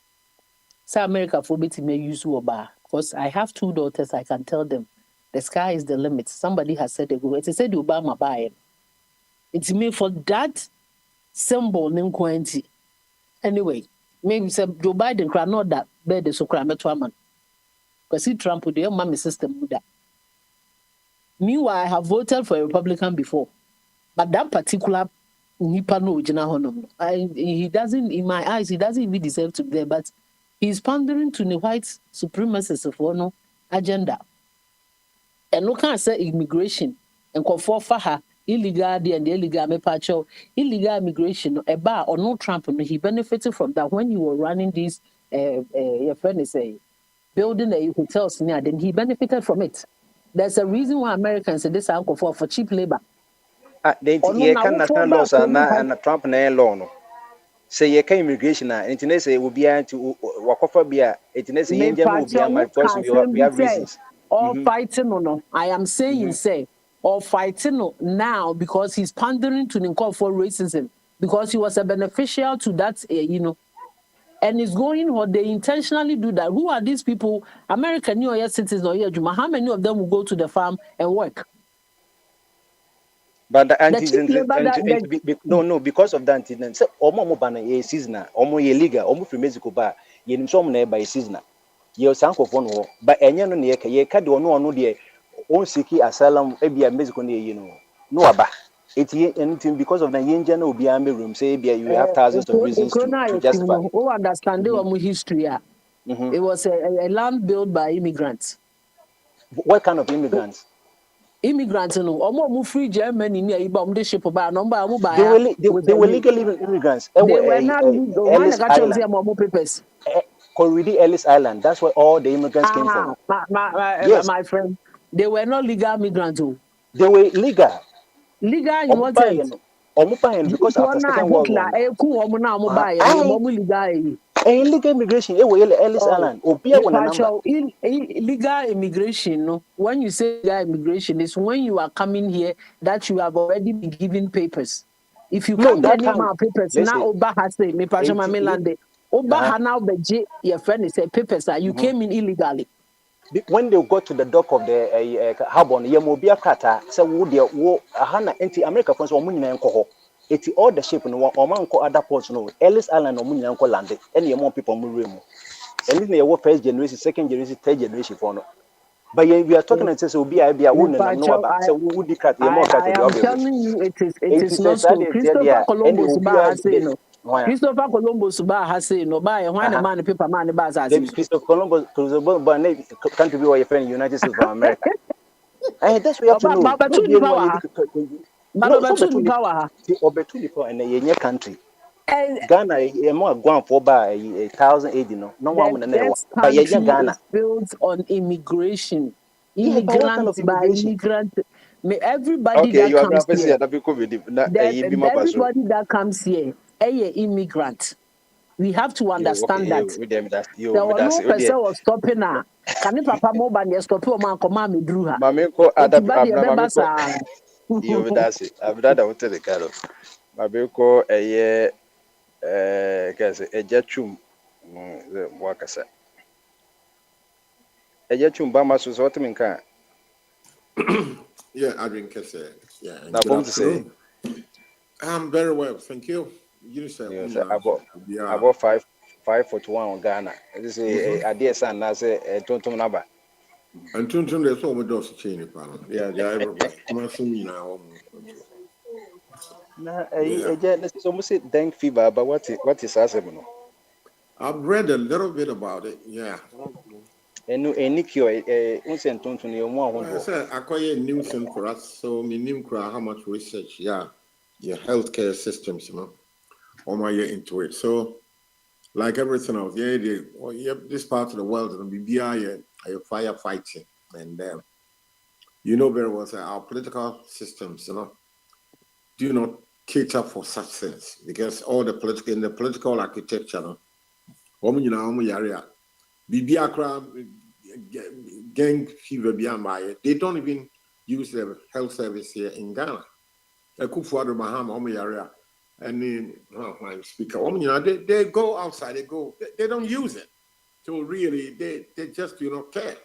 So America for me to me use bar because I have 2 daughters. I can tell them the sky is the limit. Somebody has said it. It said Obama buy. It's me for that symbol in quantity. Anyway, maybe say Joe Biden can not that bed so cram to a man. Because he Trump with the mommy system with that. Meanwhile, I have voted for a Republican before, but that particular nipa no he doesn't, in my eyes, he doesn't even deserve to be there. But he's pandering to the white supremacists of no agenda. And look at say immigration and conform for her illegal and the illegal illegal immigration a bar or no Trump. He benefited from that when you were running these your friend is say building the hotels near, then he benefited from it. There's a reason why Americans say this uncle for cheap labor. They can national laws and Trump na law no. Say you can immigration and it say will be to wakofobia. It say you will be because we have reasons. All fighting or no. I am saying say or fighting now because he's pandering to the call for racism because he was a beneficial to that and it's going what they intentionally do that. Who are these people? American New York citizens or Juma? How many of them will go to the farm and work? But the no, because of that, say omo bana ye seasonal, omo ye legal, omo free Mexico ba, ye nsom na ba seasonal. Ye sankofo no, but enye no ne ye ka de ono de on siki asylum e bia Mexico ne no aba. Anything because of the Indian will be army room. Say you have thousands of reasons to justify. Who understand the history? It was a land built by immigrants. What kind of immigrants? Immigrants, no. Free Germany near Ibom ship by number. They were legal immigrants. They were not legal. Ellis Island. Papers. Corridi Ellis Island. That's where all the immigrants came from. My friend, they were not legal immigrants. They were legal. Legal in what sense? Because after Second World War. Illegal immigration, Ellis Island. Illegal immigration, no. When you say illegal immigration, it's when you are coming here that you have already been given papers. If you come get my papers, now Oba has say, me passion my mainland. Oba has now your friend is say papers that you came in illegally. When they got to the dock of the harbor, Yamobia Kata, so would there war a Hana anti America for some money and coho. It's all the ship and one or other ports, no. Ellis Island or Munyanko landed, and more people move. And then they were first generation, second generation, third generation for no. But we are talking and says, will be I wouldn't know about. So we would cut the more cut. I am telling you, it is not so. Christopher Columbus has said no. Christopher Columbus has said no. Buy when a man paper man bars as Christopher Columbus country be your friend United States of America. And that's what you have to know. But Obetu power in a country. Ghana, more gone for by 1,080. No one will know. But Ghana built on immigration. Immigrants by immigrant. Everybody that comes here. Everybody that comes here, a immigrant. We have to understand that. There was no person was stopping her. Can you papa mobile stop your man command me drew her? You that's it. I've done that to the car. Mabeko a year, a jetum, the workers. A jetum Bamas was what can. Yeah, I drink Kesse. Yeah, I'm very well, thank you. You say, about 5'1" on Ghana. This is a dear son, that's a total number. And Tuntum, there's so much of change. Yeah, it's almost a dank fever, but what is Asabino? I've read a little bit about it, yeah. And any cure, instant to your one. I said, I call it new thing for us, so me name how much research, yeah, your healthcare systems, or my year into it. So, like everything else, this part of the world is going to be firefighting, and you know very well that our political systems, do not cater for such things because all the political architecture, gang fever beyond by. They don't even use the health service here in Ghana. I cook for the Bahama area, and then my speaker, they go outside. They don't use it. So really, they just care.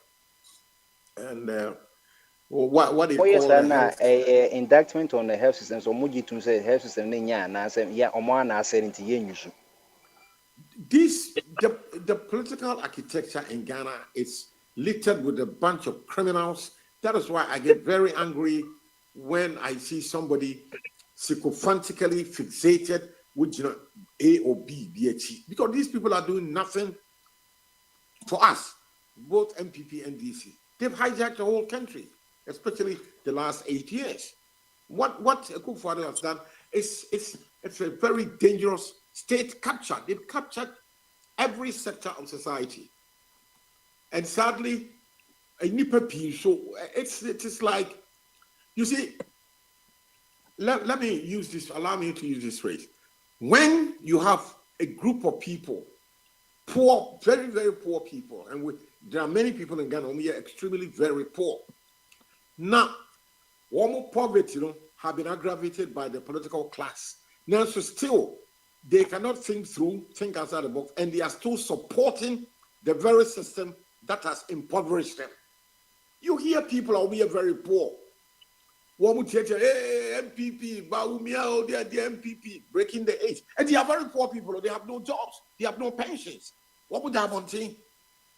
And what they call a indictment on the health system. So muji to say health system niya na say yeah omo na say nti yenyu. This the political architecture in Ghana is littered with a bunch of criminals. That is why I get very angry when I see somebody sycophantically fixated with A or B, BHE, because these people are doing nothing for us, both MPP and DC. They've hijacked the whole country, especially the last 8 years. What Akufo-Addo has done is it's a very dangerous state capture. They've captured every sector of society, and sadly, a nipa pii. So it's like, you see. Let me use this. Allow me to use this phrase. When you have a group of people, poor, very very poor people, and there are many people in Ghana who are extremely very poor. Now, one poverty, have been aggravated by the political class. Now, so still, they cannot think outside the box, and they are still supporting the very system that has impoverished them. You hear people are very poor. One would say, hey, MPP, Baumia, they are the MPP, breaking the age. And they are very poor people, they have no jobs, they have no pensions. What would they have on team?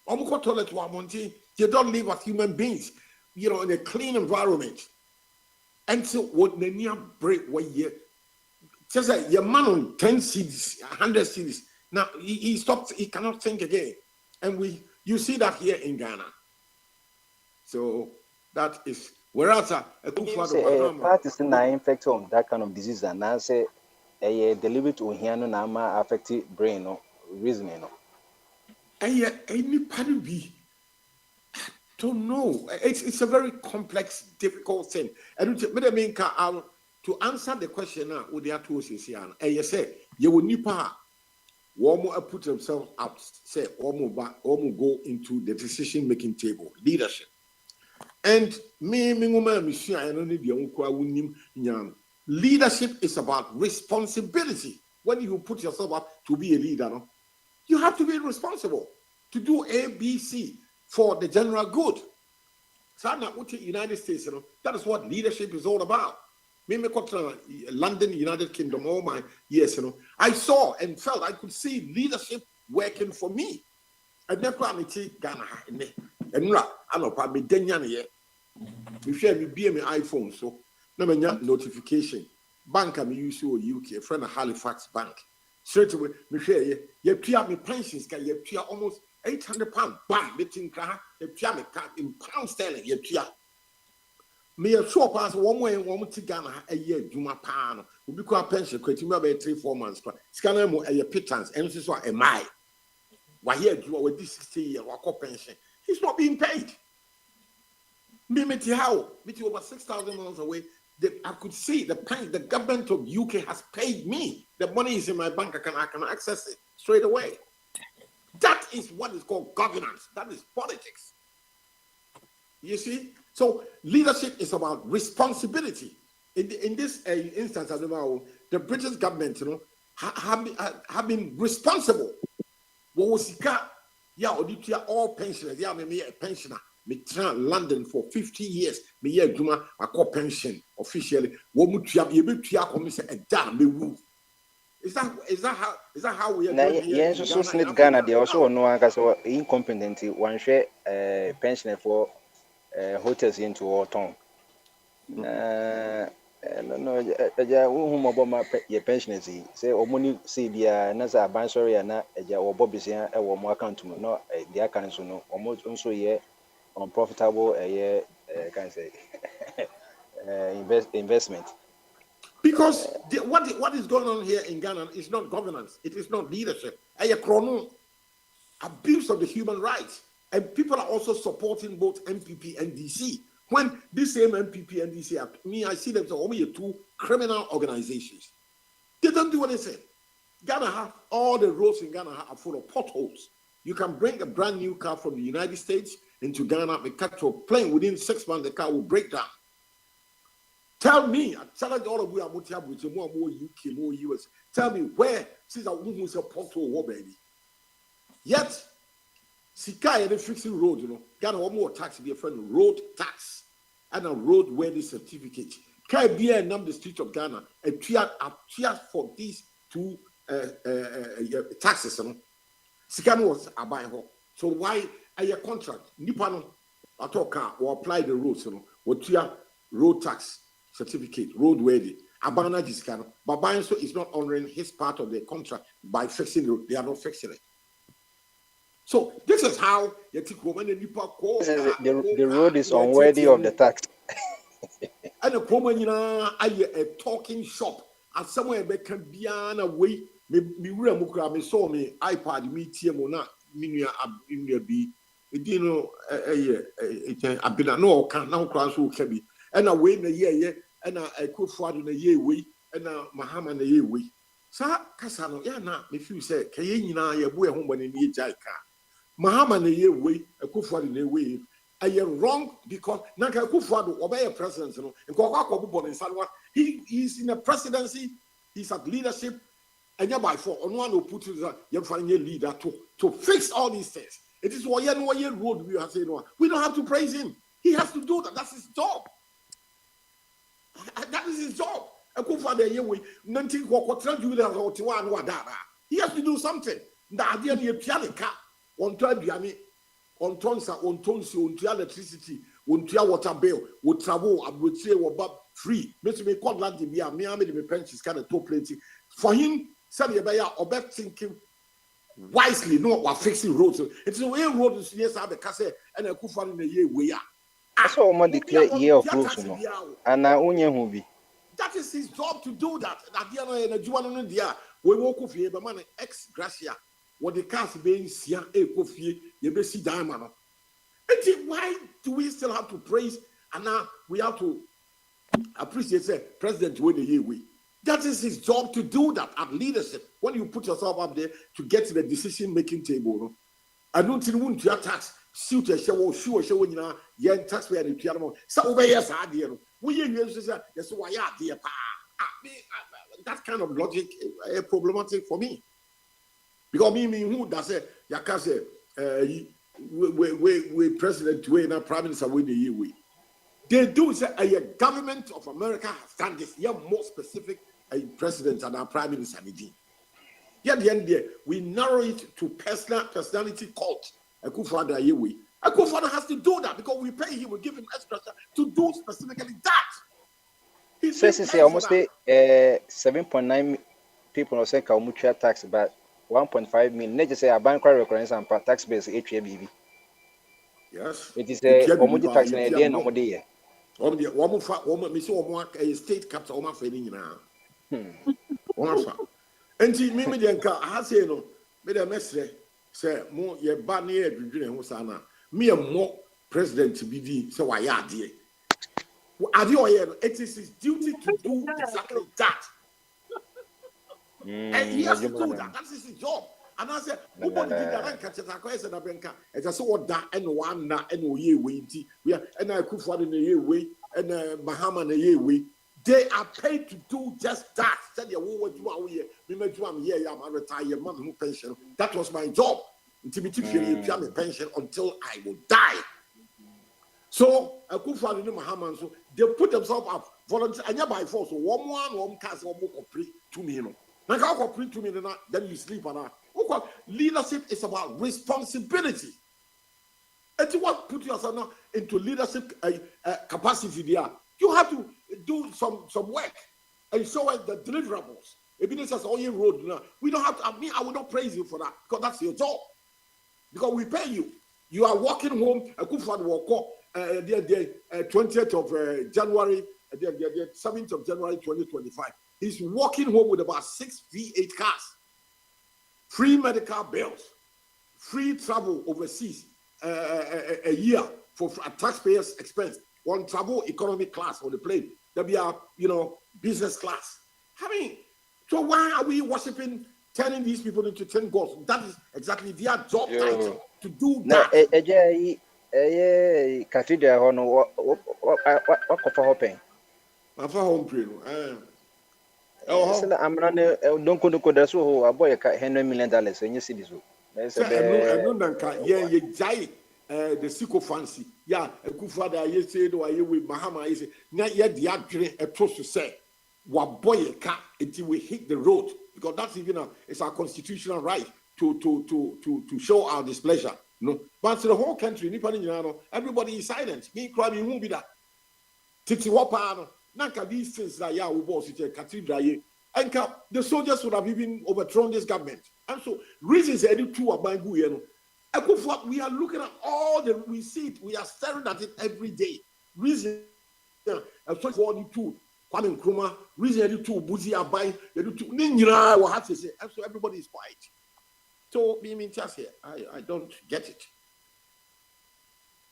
They don't live as human beings, in a clean environment. And so what they need break what year? Just like your man on 10 cities, 100 cities. Now he stopped, he cannot think again. And you see that here in Ghana. So that is whereas parties na infect on that kind of disease, and I say a deliberate ohiano na ma affect brain no reasoning no. Any party be, I don't know. It's a very complex, difficult thing. And to answer the question now, what they are to say, you say you will nipa. One more put themselves up, say one more go into the decision-making table, leadership. And leadership is about responsibility. When you put yourself up to be a leader, you have to be responsible to do A, B, C for the general good. So now, what the United States, that is what leadership is all about. London, United Kingdom, all my years, I saw and felt, I could see leadership working for me. I never Ghana. And I know probably Denya. We share me be my iPhone, so no notification. Bank I use to UK, a friend of Halifax Bank. Straight away, me share you pay me pensions, you pay almost £800. Bam, meeting car, you pay me in pound sterling, you pay. Me a shop as one way, one to Ghana a year, Juma Pan, will be called pension, creating about 3-4 months. Scanner more a pittance, and this is what am I. Why here do with this 60 year or pension? He's not being paid. Me how? Me over 6,000 miles away. I could see the government of UK has paid me. The money is in my bank account. I can access it straight away. That is what is called governance. That is politics. You see? So leadership is about responsibility. In this instance, as well, the British government, have been responsible. What was all pensioners? Yeah, me a pensioner. Me train London for 50 years. Me year Juma I call pension officially. What would you be commission a damn me woo? Is that how we are doing here? Yes, so Smith Ghana they also know because incompetent one share pensioner for hotels into all town. No, who about my pensioners say or money see the Nasa Bansory and or Bobby's here or more account to no the account so no almost also here unprofitable a year can say investment. Because what is going on here in Ghana is not governance, it is not leadership. Abuse of the human rights. And people are also supporting both MPP and DC. When this same MPP and DC, I see them as only two criminal organizations. They don't do anything. Ghana all the roads in Ghana are full of potholes. You can bring a brand new car from the United States, into Ghana, we catch a plane within 6 months, the car will break down. Tell me, I challenge all of you, I'm more UK, more US. Tell me where, since I won't support to war, baby. Yet, Sika and fixing road, Ghana one more tax, be a friend, road tax, and a roadworthy certificate. Can be a number the street of Ghana, a tier for these two taxes. Sika was a buy home. So why a contract? Nipano, I talk or apply the roads, or tier road tax certificate, roadworthy. Abana discount, but buying so is not honoring his part of the contract by fixing the road. They are not fixing it. So this is how you take woman and the road is unworthy of the tax. And a woman, a talking shop, and somewhere they can be on a way. Me saw me iPad, me TMona, Minia be. You know, I've been no can now cross who can be. And I wait a year, and I could forward in a year way, and Mahama in a year way. Sa Casano, Yana, if you say, Kayina, your boy home when in the Jaika. Mahama in a year way, a could forward in a way. Are you wrong? Because Naka could forward obey a president, and Kawako in Sanwa. He's in a presidency, he's at leadership, and you're by four. On one who put you're finding a leader to fix all these things. It is one year road we are saying. We don't have to praise him. He has to do that. That's his job. That is his job. He has to do something. The idea of pianica on Trabiani, on Tonsa, on Tonsi, on electricity, on water bill, would travel, I would say, about free. Mr. Me called land to be a mere pensions kind of top plenty. For him, Sadia Baya, or back thinking wisely, no, we're fixing roads. It's a way roads, yes, I have a cassette and a kufan in the year we are. I saw one declare year of rules, and I only who be. That is his job to do that. At the end of the Juan India, we walk off here, but man, ex gracia, what the cast being Sia, a coffee, you may see diamond. And why do we still have to praise and now we have to appreciate the president when the year we? That is his job to do that at leadership. When you put yourself up there to get to the decision making table, I don't think to your tax. Suit a show, show, young taxpayer in piano. So, yes, I dear. We use yes, why are dear? That kind of logic is problematic for me. Because me, who does it? Yakase, we president, we and prime minister, we the year we. They do say a government of America has done this. Yeah, more specific president and our prime minister. Yet the end there, we narrow it to personality cult. Akufo-Addo Ayewe. Akufo-Addo has to do that because we pay him, we give him extra to do specifically that. So, almost 7.9 people are saying Kaumucha tax, but 1.5 million. Let's just say a bank recurrence and tax base HABB. Yes. It is a Omuji tax in a day and over there. A state capital, Oma Fading now. And she made me I say no, made a message. Say more ye banny Husana. Me a more president to be so why are dear. It is his duty to do exactly that. And he has to do that. That's his job. And I said, nobody did that. Catch it. I said, I saw that and one and we wait. We are and I could for in a year way and Bahama in a year way. They are paid to do just that. Said you what you are here. Me make you am here. I'm retired. Man who pension. That was my job. Until me pension until I will die. So I could find in Bahama. So they put themselves up volunteer and by force. So one cast one book pre to me. Now go pre to me. Then you sleep on that. Leadership is about responsibility. And you want to put yourself now into leadership capacity there. You have to do some work and show us the deliverables. If it says all your road now, we don't have to. I will not praise you for that because that's your job. Because we pay you. You are walking home. A Kufad walk the 20th of January, the 7th of January 2025. He's walking home with about 6 V8 cars, free medical bills, free travel overseas a year for a taxpayer's expense. One travel economy class on the plane. There'll be business class. I mean, so why are we worshiping, turning these people into 10 gods? That is exactly their job title to do that. cathedral hɔ no wakɔfa hɔ pɛn. Afa home pray no. Sɛ na amena ne donko da so hɔ abɔ yɛ $100 million ɛnyɛ cedis o. Sɛ ɛno nanka yɛ jai the sycophancy. Yeah, Akufo-Addo ayɛ say do ayɛ we Mahama ayɛ say na yɛ de adwene ɛto so sɛ wabɔ yɛ ka until we hit the road, because that's even it's our constitutional right to show our displeasure. No, but to the whole country, everybody is silent. Me crying, won't be that. Titi wapa nanka these things that we boss it cathedral, and the soldiers would have even overthrown this government. And so reasons are two about we are looking at all we see it, we are staring at it every day. Reason and so for two Kwame Nkrumah, reason two Buzi Abai, they do two Ninja will have to say, and so everybody is quiet. So, just here, I don't get it.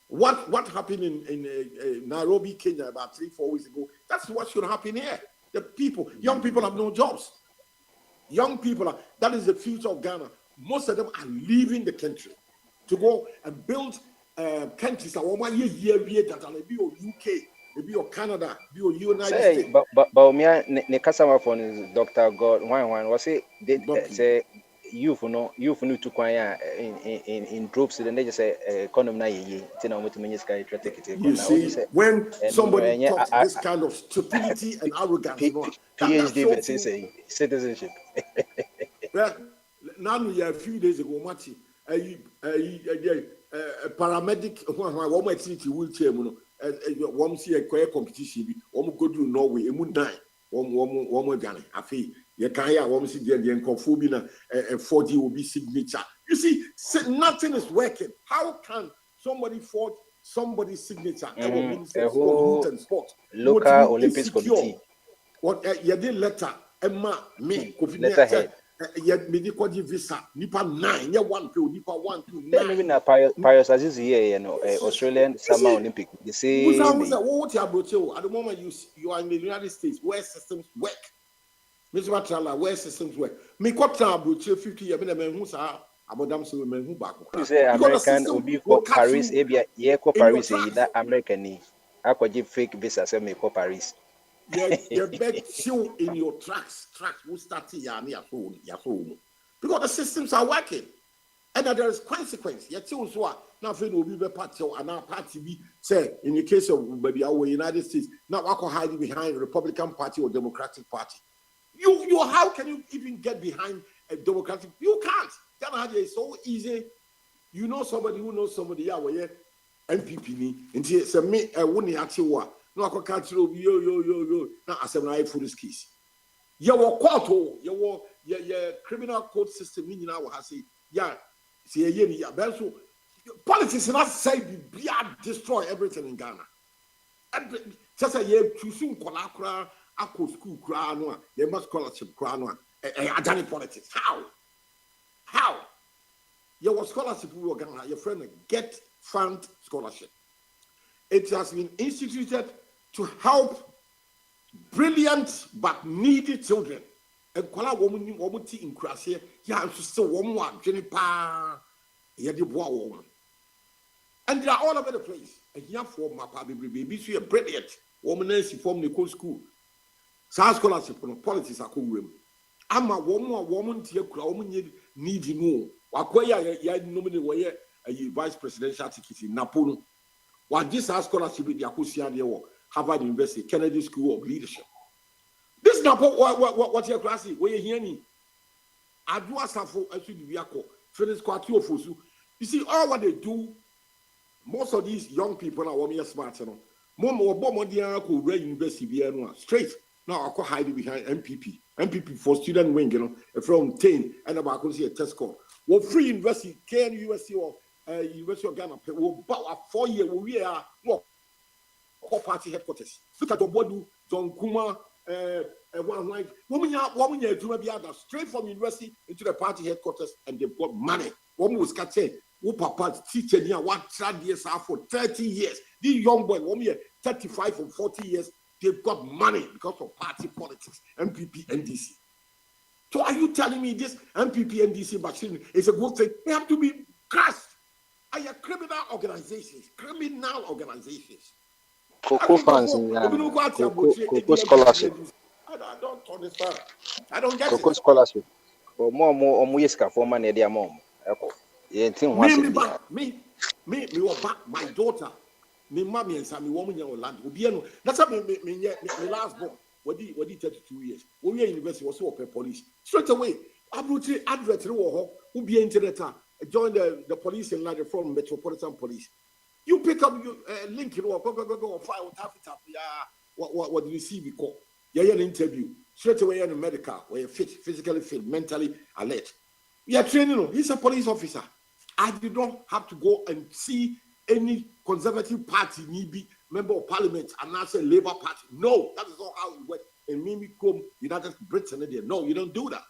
What happened in Nairobi, Kenya about 3-4 weeks ago? That's what should happen here. The people, young people have no jobs. Young people that is the future of Ghana. Most of them are leaving the country to go and build countries that 1 year that are maybe UK, maybe Canada, maybe United States. But ne customer phone is Dr. God one was it say youth no to kwanya in groups, then they just say economy na ye tina mo tumi sky take it. You see, when somebody talks this kind of stupidity and arrogance, PhD versus citizenship. Well, now we a few days ago, Mati, a paramedic, one might see wheelchair, one see a career competition, one go to Norway, a moon nine, one Ghana, a fee. You can't hear one see the Nkophobia and 40 will be signature. You see, nothing is working. How can somebody forge somebody's signature? A whole local Olympics committee. What you did letter, Emma, me, letterhead. Yet medical visa, Nipa 9, 1 2, Nipa 1 2 9. Even a Pius Aziz here, Australian Summer Olympic. The same. What at the moment you are in the United States where systems work. Mr. Matrala, where systems work. Me kwata abroche 50 years me who sa abodam so me who back. You say American obi for Paris ebia ye ko Paris e that American ni akwaje fake visa say me ko Paris. You bet you in your tracks will start ya phone. Because the systems are working. And that there is consequence. Yet you so now for no be party and our party be say in the case of maybe our United States, now I can hide behind Republican Party or Democratic Party. You how can you even get behind a Democratic? You can't. Ghana is so easy. You know somebody who knows somebody where MPP ni until say me woni achewa no akoka chiro yo na asem for this case. Your court your criminal court system ni nyina wo ha say yeah say ye ni ya so politics not say be destroy everything in Ghana. And just say ye choosing kola Ako school crown, they must scholarship crown, Adani politics. How? Your scholarship will organize your friend get fund scholarship. It has been instituted to help brilliant but needy children. And Kola woman in Krasia, yeah, so one Jenny Pa, woman. And they are all over the place. And here for my baby, she a brilliant woman, she formed the school. Sa scholarship no politics akowem ama woman tie kura woman need no wakoya ya nominate woye vice presidential ticket in Napoli. What this scholarship be akosia de wo Harvard University Kennedy School of Leadership. This Napoli what your class we here ni adu asafo asu di biako finish kwati ofosu. You see all what they do, most of these young people are women smart no more dia ko re university bi no straight. Now I could hide behind MPP for student wing, from 10 and about to see a test score. Well, free university, KNUST or University of Ghana, will bow a 4 year we are party headquarters. Look at the body, John Kuma, woman here to be other straight from university into the party headquarters, and they've got money. One was catching, who papa teacher near 1 years for 30 years. The young boy, 1 year, 35 or 40 years. They've got money because of party politics, MPP, NDC. So are you telling me this MPP, NDC vaccine is a good thing? They have to be crushed. Are criminal organizations? Cocoa fans in Cocoa scholarship. I don't understand. I don't get Cocoa it. scholarship. For more yeska for man their mom. Me my daughter. Me mommy and Sammy woman in Orlando. That's how me last born. What did 32 years? When we university was so police. Straight away, Abuchi advert who be internet join the police in London from Metropolitan Police. You pick up your link, go file tap. What do you see? Because you're an interview straight away in a medical where you're fit, physically fit, mentally alert. You're training. He's a police officer. I did not have to go and see any Conservative Party be member of Parliament and not say Labour Party. No, that is not how it works. In Mimi Chrome, United Britain, no, you don't do that.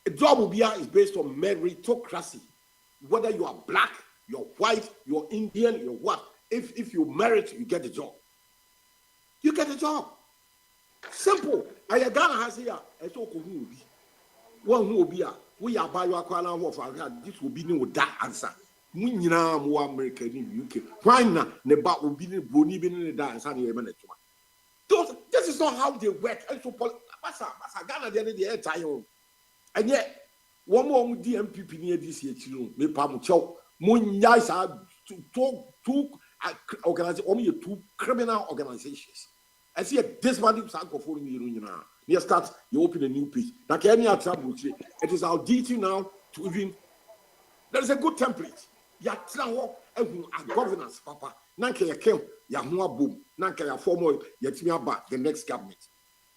A job is based on meritocracy. Whether you are black, you're white, you're Indian, you're what. If you merit, you get a job. You get a job. Simple. Ayagana has here. One who will be we are by your this will be no that answer. Munina more American in UK. Why not? Neba will be Bruni in the dance and this is not how they work. And so Ghana the air time. And yet, one more DMPP near this year, me Pamucho, Munyas are two organizations, only two criminal organizations. I see this one is for me. You start, you open a new page. Like any other trouble, it is our duty now to even. There is a good template. Ya governance, Papa. Nanke ya kem, ya hua boom. Nanke ya formal, ya timiaba the next government.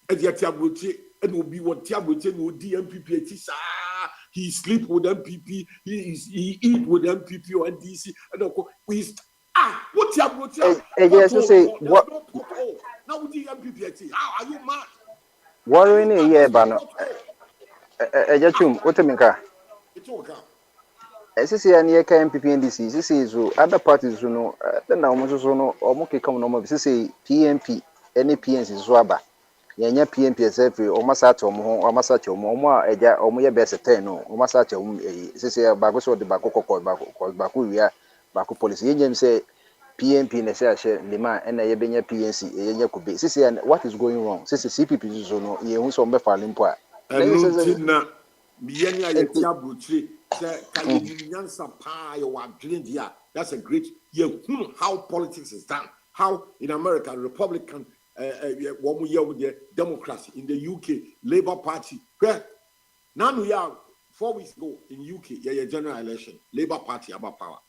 And ya tiabuche, and will be what tiabuche no DMPP. He sleep with MPP. He eat with MPP or NDC. And we what tiabuche? Yes, to say what. Now with DMPP, how are you mad? Worrying a year, Bano. Ejachum, what It's okay. SCC and Yaka MPP and DC, this is other parties who know, then now almost no or Moki come no more. This is PMP, any PNC is Swaba. Yanya PMP as every or Masato or Masato, Moma, Eja, or Moya Bessa Teno, or Masato, Sissia Bagos or the Baku, Baku Police. Yam say PMP in a share, Lima, and a Yabenia PNC, Yanya could be. Sissia, and what is going wrong? Since the CPP is no, you who saw Befalimpa. And that's a great how politics is done. How in America, Republican, one year with the democracy, in the UK, Labour Party. Now we are 4 weeks ago in UK, general election, Labour Party about power.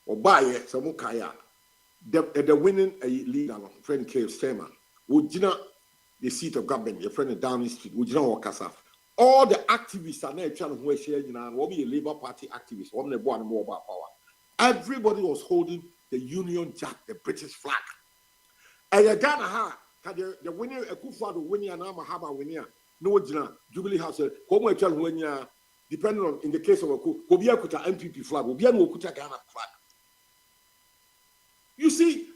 Or by Samukaya, the winning leader, friend Keir Starmer, would the seat of government, your friend Downing Street, would Wakasaf. All the activists are now trying to share, will be a Labour Party activist, one more about power. Everybody was holding the Union Jack, the British flag. And you Ghana, the winner, a Kufa, the winner, and Amahaba winner, no Jubilee House, depending on, in the case of a Kobia Kuta MPP flag, Kobia Kuta Ghana flag. You see,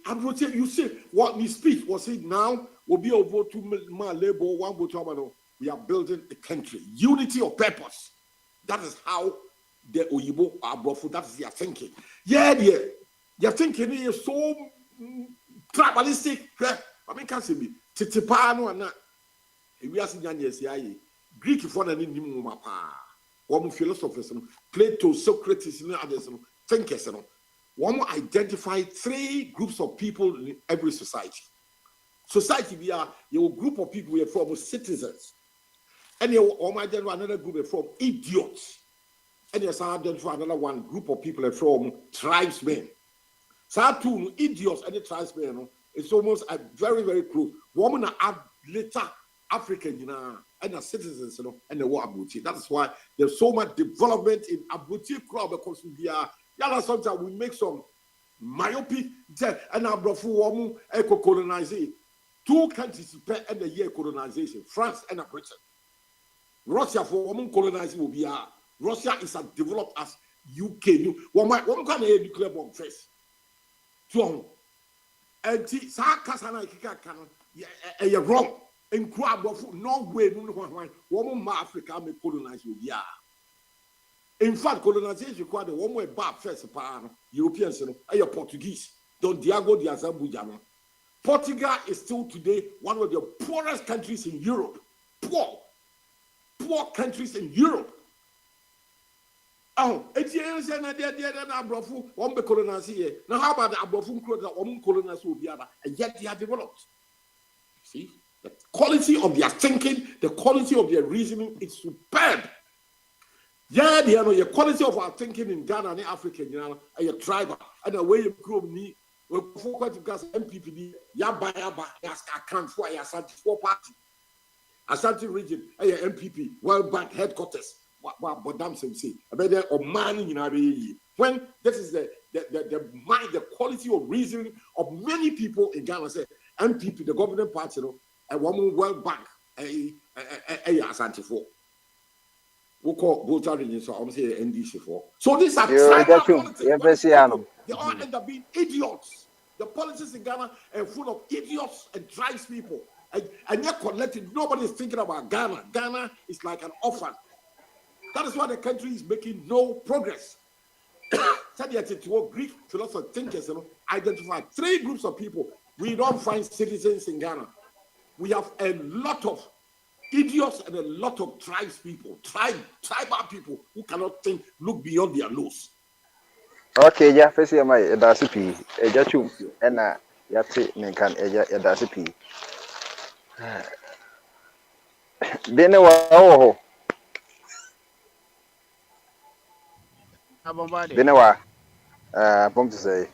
you see what me speech was it now will be over to my labor, one vote. We are building a country, unity of purpose. That is how the Oyibo are brought. That is their thinking. Yeah, their thinking is so tribalistic. I mean, can't see me. Titipano and that. We are seeing Greek for the name Mapa. One philosophers, Plato, Socrates, and others, thinkers. One will identify 3 groups of people in every society. Society, we are a group of people we are from citizens. And you identify another group from idiots. And you identify another one group of people from tribesmen. So two idiots and the tribesmen, it's almost a very, very close. Women are later African, and the citizens, and the war Abuchi. That's why there's so much development in Abuchi crowd because we are. Sometimes we make some myopic and our woman colonize 2 countries and the year colonization, France and Britain. Russia for woman colonizing will be Russia is as developed as UK. One can a nuclear bomb first. So and Sakasana you're wrong. And crab no way, woman Africa may colonize will be In fact, colonization required one more bad first Europeans, Portuguese. Don Diego de Azambuja. Portugal is still today one of the poorest countries in Europe. Poor countries in Europe. Oh, it's here and Abrofu, one be colonized here. Now, how about the Abrofu colonized will be other, and yet they are developed. See, the quality of their thinking, the quality of their reasoning is superb. Yeah, the quality of our thinking in Ghana and Africa, and your tribe, and the way you grow me, we focus because MPPD, Yaba, account for a Asante party, Asante region, and your MPP, World Bank headquarters. What damn say about that or man in our when this is the mind, the quality of reasoning of many people in Ghana say MPP, the governing party, and one World Bank, a Asante for. We call both regions, so I'm saying NDC for. So these are tribal politics. They all end up being idiots. The politics in Ghana are full of idiots and tribes people, and they're collected. Nobody is thinking about Ghana. Ghana is like an orphan. That is why the country is making no progress. Greek philosopher thinkers identify 3 groups of people. We don't find citizens in Ghana. We have a lot of idiots and a lot of tribes people, tribal people who cannot think, look beyond their nose. Okay, yeah, first year my edasipi, ejachu, ena yati ninkan edasipi. Bene wa Benewa, to say.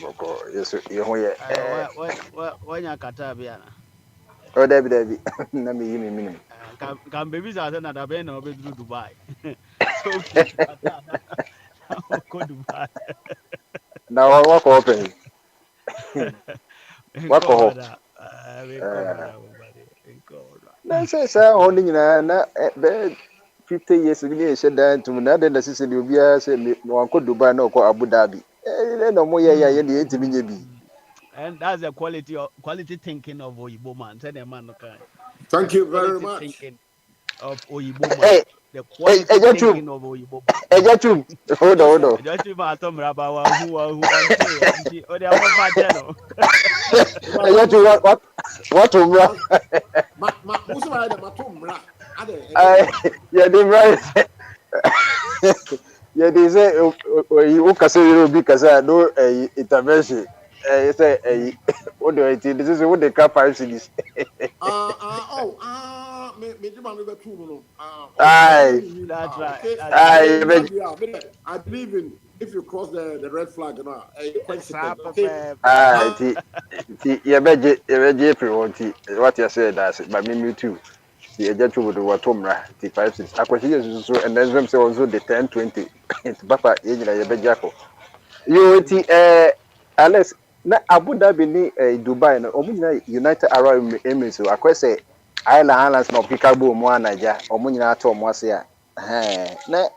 Boko, yes, you when you Catabiana. Oh, Debbie, Nami, minimum. Can babies are another band of Dubai. So, Dubai. Now I walk open. Walk off. That's holding 50 years ago, said that to another necessity will be a one could Dubai no Abu Dhabi. No more, and that's the quality thinking of Oyibo man. Said a man, okay. Thank you very much. Thinking of Oyibo man. The quality thinking of Oyibo man. Hold on. Just to Matom Rabawa who or the other what yeah, they right. Yeah, they say you can be because no intervention. You say what do I think? This is what they can 5 cities. Aye, that's right. I believe in if you cross the red flag, okay. What you said, that's it. But me too. The agent would do what Tomra, the 5 6. I question so, and then them say also the 10 20. It's Papa, you Alex, na Abu Dhabi ni Dubai, no, United Arab Emirates, so I say Islands no Picabo, Moanaja, or Munina Tom was here. Na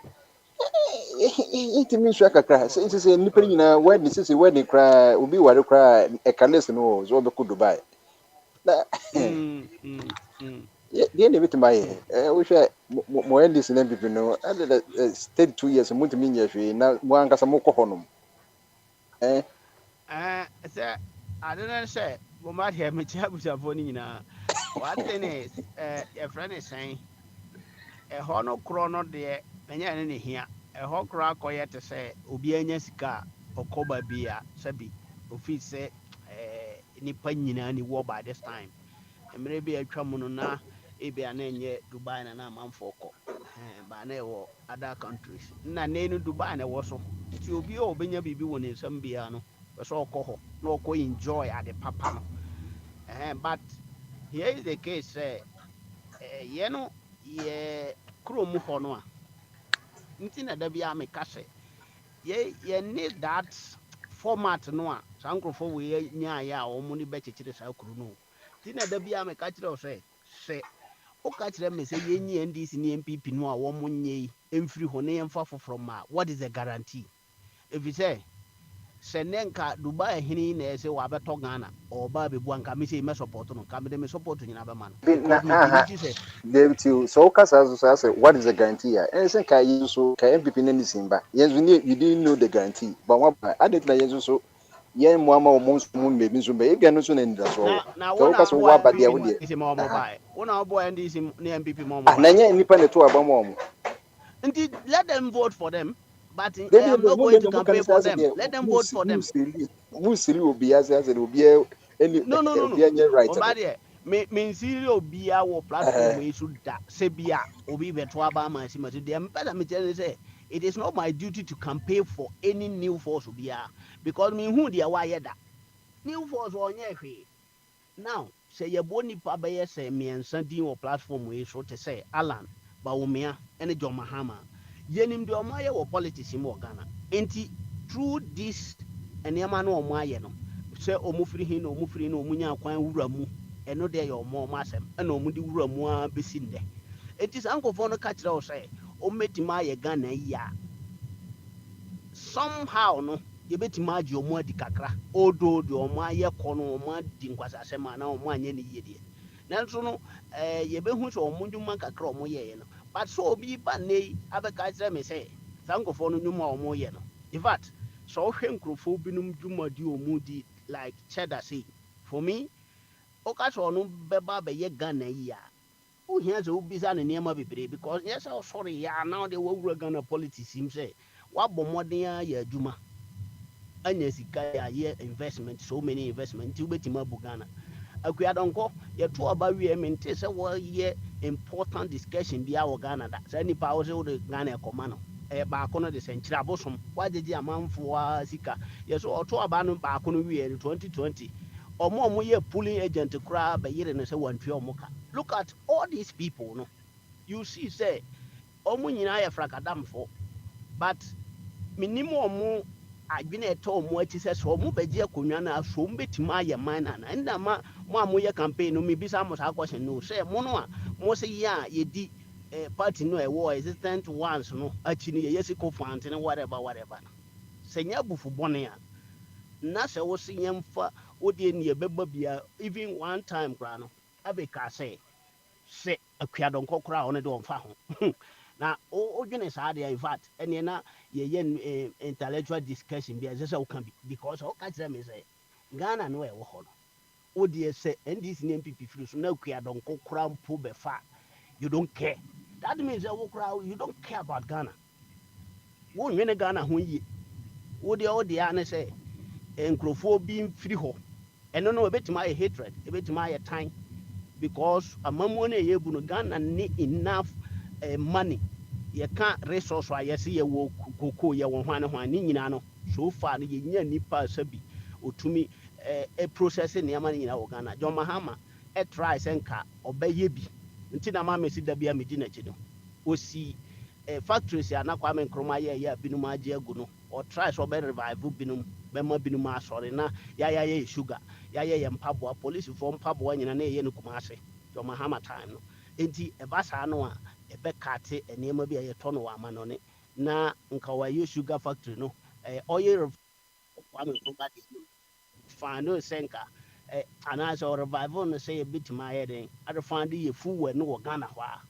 it means Shaka, since it's a nipping where this is a wedding cry, will be what you cry, a careless no, so the could Dubai. The end of it, my wish I more this and people know, I stayed 2 years and went to me, now one got some more honum. I don't say, we might have me chat with your phone. What thing is, a friend is saying, a honor chrono there, and you're in here, a hawk crack or yet to say, Ubianesca or Coba Bia, Sabi, Office say, Nippon any war by this time. And maybe a Chamununa, maybe an end Dubai and a man for but never other countries. Nane Dubai and was so. To be all Benya Bibi one in some piano, was all coho, no co enjoy at the papa. But here is the case, yeno, ye crew muhonoa. Intina debia me case. Ye need that format noa. Sanko for we nya or money betty to the South Cruno. Tina debia me catch or say. O catch them say ye and this in MPP no woman ye, and free honey and far from what is the guarantee? If you say, Senenka Dubai hini ne se wabeto Ghana or Baby Bwanka me say me support no come me support in other man because me believe say David, so Casas say, what is the guarantee? And say, can you so can MPP in Simba? Yes, you didn't know the guarantee, but what I didn't like so. Yen Mama or most moon maybe so maybe no soon in the so. now So one Casas boy what but the idea. is more mobile. One boy and this MPP more mobile. Nanya independent to a bomb. Indeed, let them vote for them. But I Then am the not going moment to the campaign Mukan for says them. Let them vote for them. who's will be as it will be any No. right. Obadiah, me serious be our platform we should say be obi beto aba man si mati dem better me tell you say it is not my duty to campaign for any new force be because me who dia why that new force on hwe now say ye boni pa be ye say me ensa din o platform we so to say Alan Bawumia and John Mahama yenim de omo ye wo politics im Ghana enti through this enema no omo aye no say omo free hin no omo free no omo nya kwan wura mu eno de ye omo asem ena omo di wura mu a besi nde enti sankofo no ka kire o say o metima aye Ghana ya somehow no ye betima agi omo adi kakra odo omo aye kono omo adi nkwasasem na omo anye ne yie de nanso no ye behu so omo ndwuma kakra omo ye no but so obi ba nei abeka kire me say sankofo no ndwuma omo ye no in fact so hwe nkrofo binum dwuma di omo di like cheddar say for me oka so no beba be ye Ghana ya who hears who bisa ne niam bebre because yes oh sorry ya now they were Ghana politics him say what bomoden ya adwuma anya sika ya ye investment so many investment ti betima bu Ghana akua donko ye to aba wie mente say wo ye important discussion bia wo Ghana da say ni pa wo say wo Ghana ekoma no ba ko no de senchira abosom wajeje amanfo a sika ye so to aba no ba ko no wie 2020 omo ye pulling agent kra ba yire no say wantwe omo ka look at all these people no you see say omo nyina ye frakadamfo but minimum omo adwene eto omo achi say so omo beje akonwa na so omo betima aye man na nda ma mo amoye campaign no me bisa mo sa question no say mo no a mo say ya ye di party no e war existent ones no achi ni ye yesiko fante ne whatever senya bufu bone a na se wo se yemfa odi ne ye beba bia even one time kra no abeka say se akua donko kra one de onfa ho na o dwene sa de in fact ene na ye intellectual discussion bia se o kan bi because o ka kire me say Ghana no e wo ho no odi se NDC ne MPP free so na akua donko kra mpo be fa you don't care that means that you don't care about Ghana wo nwene Ghana ho yi wo de ane say enkrofo bi free ho eno no betima ye hatred betima ye time because amamu na ye bu no Ghana ni enough money ye can resource wa ye se ye wo koko ye wo hwan ni nyina no so far no ye nya nipa sabi otumi process ne ama nyina wo Ghana John Mahama try senka obaye bi nti na ma mesi da bia medi na chi no osi factories ya na Kwame Nkrumah ye binum age agu no or try so be revive binum be ma binum asore na ya sugar ya mpaboa police for mpaboa nyina na ye no Kumase John Mahama time no enti ebasa no a ebe kate enema bia ye to no wa ma no ne na nka wa ye sugar factory no oil Kwame Nkrumah fando senka anaso revival no say bit my head and find ye fool no Ghana hwa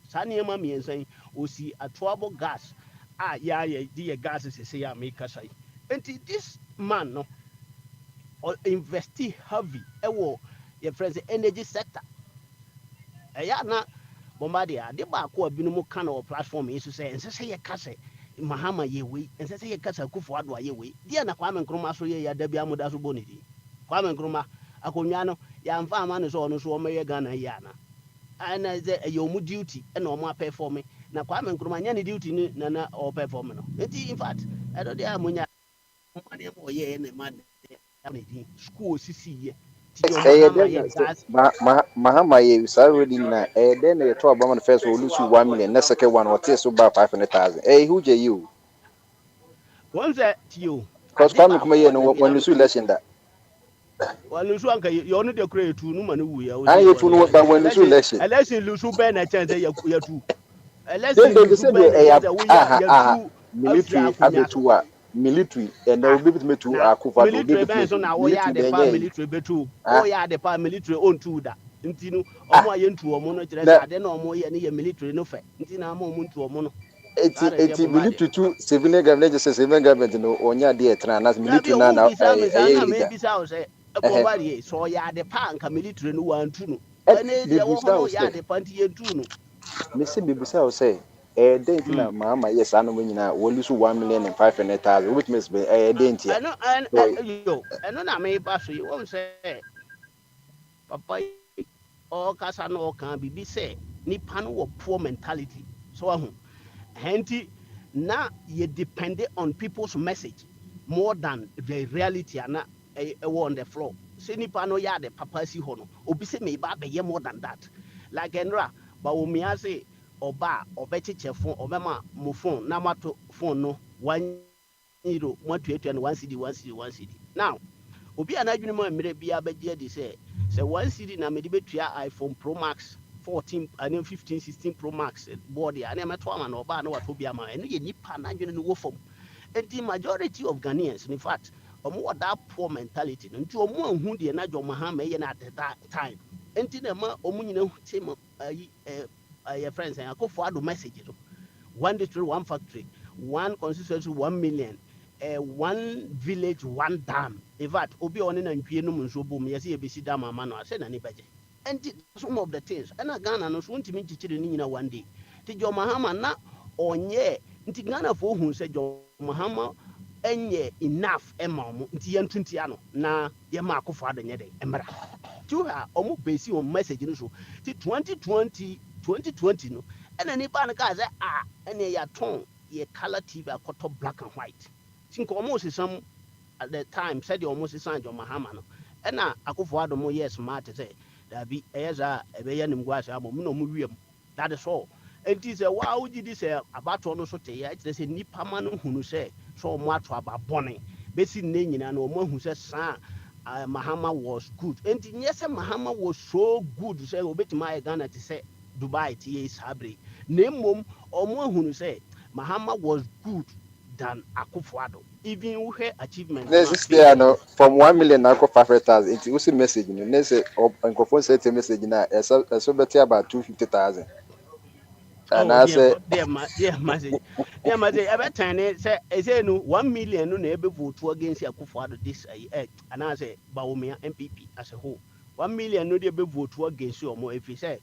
sani ema mi ensan osi atoabo gas ya di gas say ya make say enti this man no investi heavy ewo your friends energy sector ya na bombardia de ba ko abinu mu kan o platform yi so say ense say ye kase Mahama ye we ense say ye kase Akufo Addo ye we dia na Kwame Nkrumah so ye ya da bia mu da so bonidi Kwame Nkrumah akonwa no ya mfa ama no so ono so o meye Ghana ya na ana ze yomu duty na o ma perform na Kwame Nkrumah nya ne duty ni na o perform no enti in fact I don't dey amunya money mo ye na man na school sisi ye ti yo Mahama ye gas Mahama ye already na then they talk about the first will lose 1 million next second one or so about 500,000 who je you once ti yo because Kwame Nkrumah ye no when lose election that well so anka you no dey create tu no man wu ya o I you to know but when lose election election lose be na chance ya tu then election they lose say be na they chance we ya tu military abetua military and there will be to Akufo-Addo military ben so na wo ya de pa military betu o ya de pa military on to da nti no omo aye ntu omo no kire sa de na omo ye ne ye military no fe nti na ma omo ntu omo no eti military to civilian government just civilian government no onya de etra na military na na me bisa o se Bombardier so ya de pa nka military no wa ntu no ene de wo ho ya de pa nti ye ntu no me se bisa o se dent na mama yes anu nyina wo lose 1,500,000 which means dent ya eno na me ba so yi wo se papa o kasa no kan bibi se nipa no wo poor mentality so ahu henti na you depend on people's message more than the reality ana on the floor say nipa no ya de papa si ho no obi se me ba be ye more than that like enra ba wo mi ase oba obechiche phone obema mo phone na mato phone no 1 euro mo tuatua no 1 cedi now obi anadwene mo amire bia beje di say 1 cedi na me de betua iPhone Pro Max 14 and 15 16 Pro Max board ya na meto ama na oba na wato bia ma eno ye nipa anadwene no wo fom. And the majority of Ghanaians, in fact, what that poor mentality, and to a more who the Najo Mahama at that time. And to them, Omunino, friends, and I go for the messages 1 district, 1 factory, 1 constituency, 1 million, 1 village, 1 dam. In fact, Obi Onin and Pienum so boom, yes, ABC Dam, Mano, I said any budget. And some of the things, and I Ghana, no soon to meet children one day. To your Mahama, not on ye, into Ghana for whom said your Mahama enye enough emamu nti yentunti ano na ye ma Akufo-Addo nye de emra tu ha omu base on message no so ti 2020 no ena ni ba na ka say ena ya ton ye color TV akoto black and white think almost some at the time said you almost san John Mahama no ena Akufo-Addo mo yes smart say da bi eyeza ebe ye nim gwa say amom no mu wiem that is all. And it is a wow, did this about ono so te ya it say nipa ma no hunu say so mo ato aba bone besi ne nyina no mo hu say sa Mahama was good and yes Mahama was so good say obetima Ghana to say Dubai tie sabre na mom omo hunu say Mahama was good than Akufo-Addo even we her achievement from 1 million na 500,000 it was a message no na say enkofo sent a message na so better about 250,000. And I say, dear message. Every time they say no 1 million no able vote against Akufo-Addo this and I say Bawumia MPP as a whole 1 million no able vote against you more if you say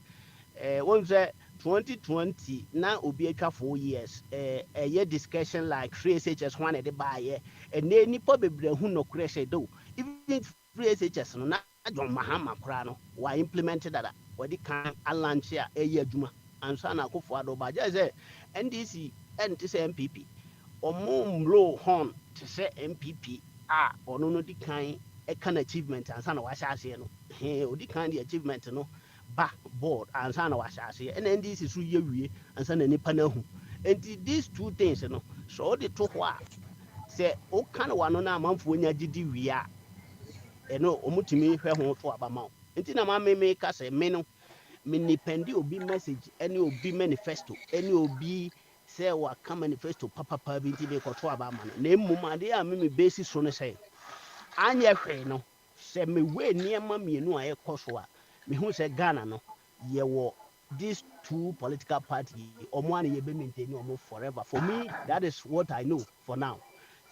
once 2020 now obi aka 4 years a year discussion like free SHS one at the buy and then nipa bebre hu no kure say do even free SHS no na John Mahama kura no wa implemented that what the can launch here a year juma and son Akufo-Addo ba just say NDC and to say MPP or blow horn to say MPP or no the kind a can achievement and son of Washasi no he or the kind of achievement no back board and son of Washasi and NDC is you and son any panel and these two things you know so the two say o kind of one on a month when you did we are no omutimi hwe ho to abama nti na ma me ka say me no me nipendi obi message any obi manifesto any obi say wa ka manifesto papa bi nti be ko to abama no na mmom ade a me basis so no say anye hwe no say me we niema mienu a ekoso a me hu say Ghana no ye wo these two political party omo an ye be maintain omo forever for me that is what I know for now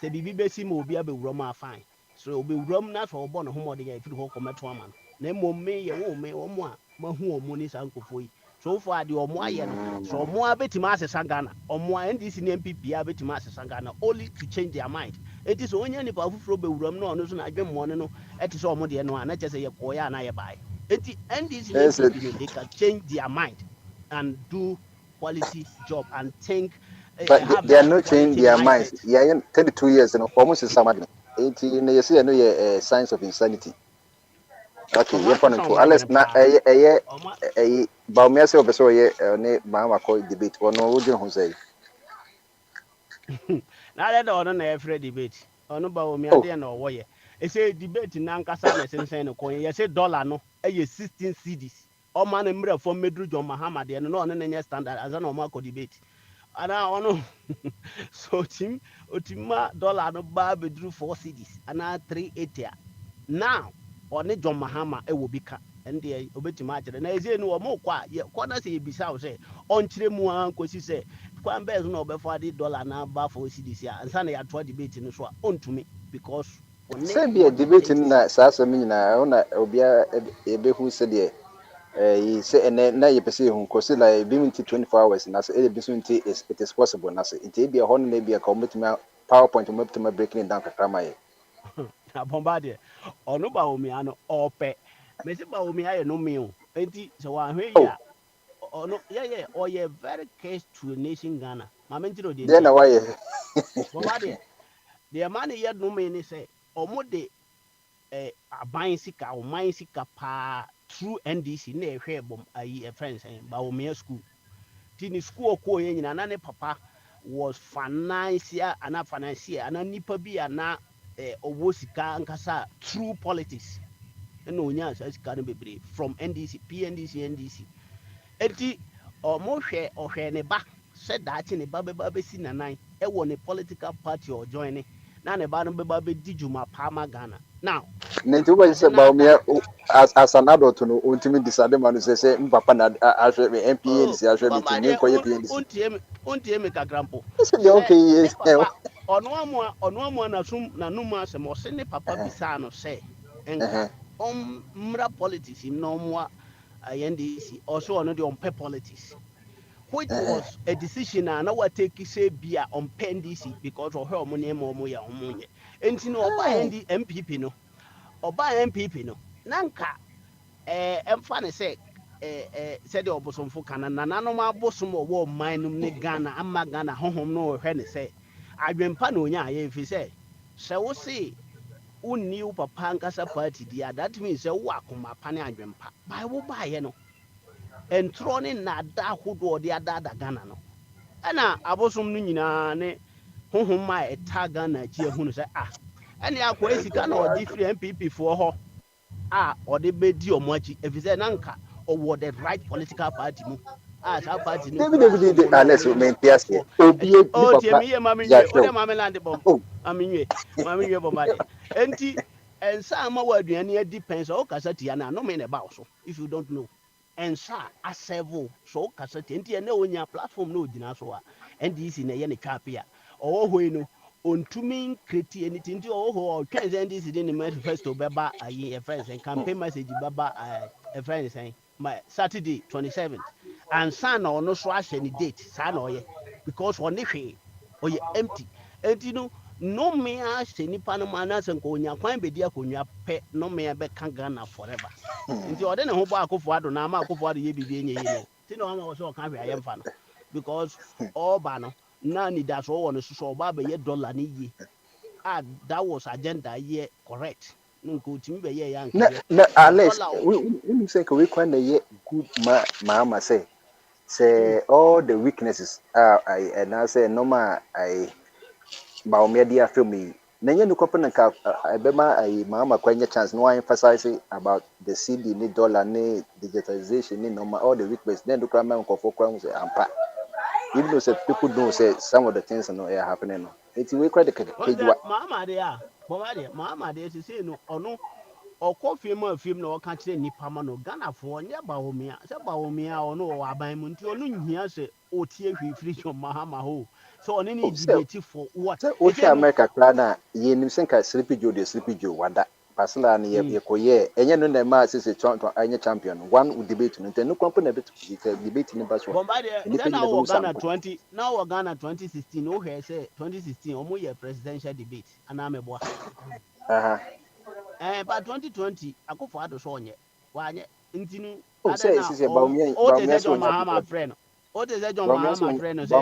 say bibi be si mo obi abewuro ma fine so obi wuram na so obo no homo de ya ifiri ho kometo ama na mmom me ye wo me omo a mahu omo ni sankofo yi so far the omo aye no so omo abetima asesa Ghana omo NDC ne MPP abetima asesa Ghana only to change their mind it is only ni pa fufuro be wuram no no so na adwemmɔ no eti so omo de no ana kyese ye koya na ye bai eti NDC ne MPP they can change their mind and do quality job and think but they are not changing their minds. Yeah, 32 years and almost is somebody. 18 years, I know a signs of insanity. Okay, you're fun to Alice. Not a Baumese of so ye Mama call debate or no, who say. Now that on every debate. Ono Baumia no way. It's a debate in Nankasa and saying, you say dollar no, a 16 CDs. Or man and mirror for Medru John Mahama, and no one standard as an Omako debate. ana ono so tim otima dollar no ba bedru 4 cedis ana 380 a. Now ɔne John Mahama ɛwɔ bi ka ɛnde obetima akyerɛ na ɛsɛ no ɔmo kɔ a kɔ na sɛ yɛbisa wo sɛ ɔnkyerɛ mu a nkosi sɛ kwan bɛɛ so na ɔbɛfa de dollar na ba 4 cedis a ansa na yɛatoa debate no so a ɔntumi because Say be a debate na saa asɛm nyinaa ona obia ebehu sɛ deɛ you say and na yɛ pɛsɛ hu kɔsi like be 24 hours na sɛ ɛde bi so nti it is possible na sɛ nti be a hɔ no be a commitment PowerPoint mo betuma breaking it down kakra ma yɛ abɔmba deɛ ɔno ba omia no ɔpɛ mesi ba omia yɛ no me o enti sɛ wahwɛ yi a ɔno yɛ ɔyɛ very case to a nation Ghana ma me ntiro deɛ then na why bɔmba deɛ ma ne yɛ no me ne sɛ ɔmo de aban sika ɔman sika paa through NDC na ɛhwɛ bɔm ayi friends ba omia school ti ni school ɔkɔɔ yɛ nyina na ne papa was financial ana nipa bi ana ɔwɔ sika nkasa through politics ɛna onya saa sika no bebree from NDC PNDC NDC eti ɔhwɛ ne ba sɛ daakye ne ba bɛba bɛsi nanan ɛwɔ ne political party ɔjoin ne na ne ba no bɛba bɛdi dwuma paama Ghana now nti wo sɛ ba me as an adult no ontimi decide man sɛ mpapa na ahwɛ me MPA nsi ahwɛ me timi nkɔyɛ PNDC ontie me kakrampo sɛ deɛ okay yes ɔno amu na num asɛm ɔse ne papa bisa no sɛ enka mmra politics na ɔmo NDC ɔso ɔno de ɔmpɛ politics which was a decision na what take say be on NDC because of her money ɔmo yɛ ɔmo nyɛ enti no ɔba MPP no nanka ɛmfa ne sɛ sɛdeɛ ɔbosomfo kana nananom abosom ɔwɔ ɔman nom ne Ghana ama Ghana honhom no ɔhwɛ ne sɛ adwempa na onya ayɛ fi sɛ wo se wonni wo papa nkasa party dia that means sɛ wo akoma pa ne adwempa bae wo baayɛ no ɛntorɔ ne nada ahodoɔ de adada Ghana no ɛna abosom no nyinaa ne honhom ma ɛta Ghana akyi ahu no sɛ ɛne akɔ sika na ɔde firi MPP foɔ hɔ ɔde bɛdi ɔmo akyi ɛfiri sɛ nanka ɔwɔ the right political party mu saa party no David Alex me piase obi ni papa tiemi ye mami nwe o de mami land bom mami nwe bomade enti ensa ma wa aduane adi pen so kasa tia na no me ne ba so if you don't know ensa asevo so kasa tia enti na onya platform na ogina so a NDC na ye ne twape a hoi no ontumi kreti anything nti ho twen NDC de ne manifesto beba ayi e friends and campaign message beba e friends my Saturday 27th and son or no so ahyɛ ne date saa na ɔyɛ because ɔne hwee ɔyɛ empty enti no me ahyɛ nipa no ma na sɛ nko onya kwan bedi akonnwa pɛ no me bɛka Ghana forever enti ɔde ne ho bɔ Akufo Addo na ama Akufo Addo yɛ bibi enye yɛ no ti na ɔma wɔ sɛ ɔka hwɛ ayɛ mfa no because ɔba no na ni da so wɔ no so ɔba bɛyɛ dollar ne yie that was agenda yɛ correct nko timi bɛyɛ yɛ anka na Alex we say we kwan na yɛ good ma say all the weaknesses and I say normal Baumia dia film me nanya no kopa na ka ebema mama kwanya chance no emphasize about the CD ni dollar ni digitalization ni normal all the weaknesses then do crime nkofo kwan say ampa even though say people don't say some of the things no are happening no it we quite the kejua mama de say no ono ɔkɔ film na ɔka kyerɛ nipa ma no Ghana fo nyɛ Baumia sɛ Baumia ɔno wɔ aban mu nti ɔno nhia sɛ otie hwe free from Mahama ho so ɔne ne debate for what o hwe America kra na ye nim senka Sleepy Joe wada pasala na ye koye enye no na ma sese anya champion one would debate no no kwampo na bit debate ni baso na wɔ Ghana 2016 o hwɛ sɛ 2016 ɔmo yɛ presidential debate ana meboa but 2020 Akufo Addo so onye wanye ntinu say Baumia John Mahama friend John Mahama friend say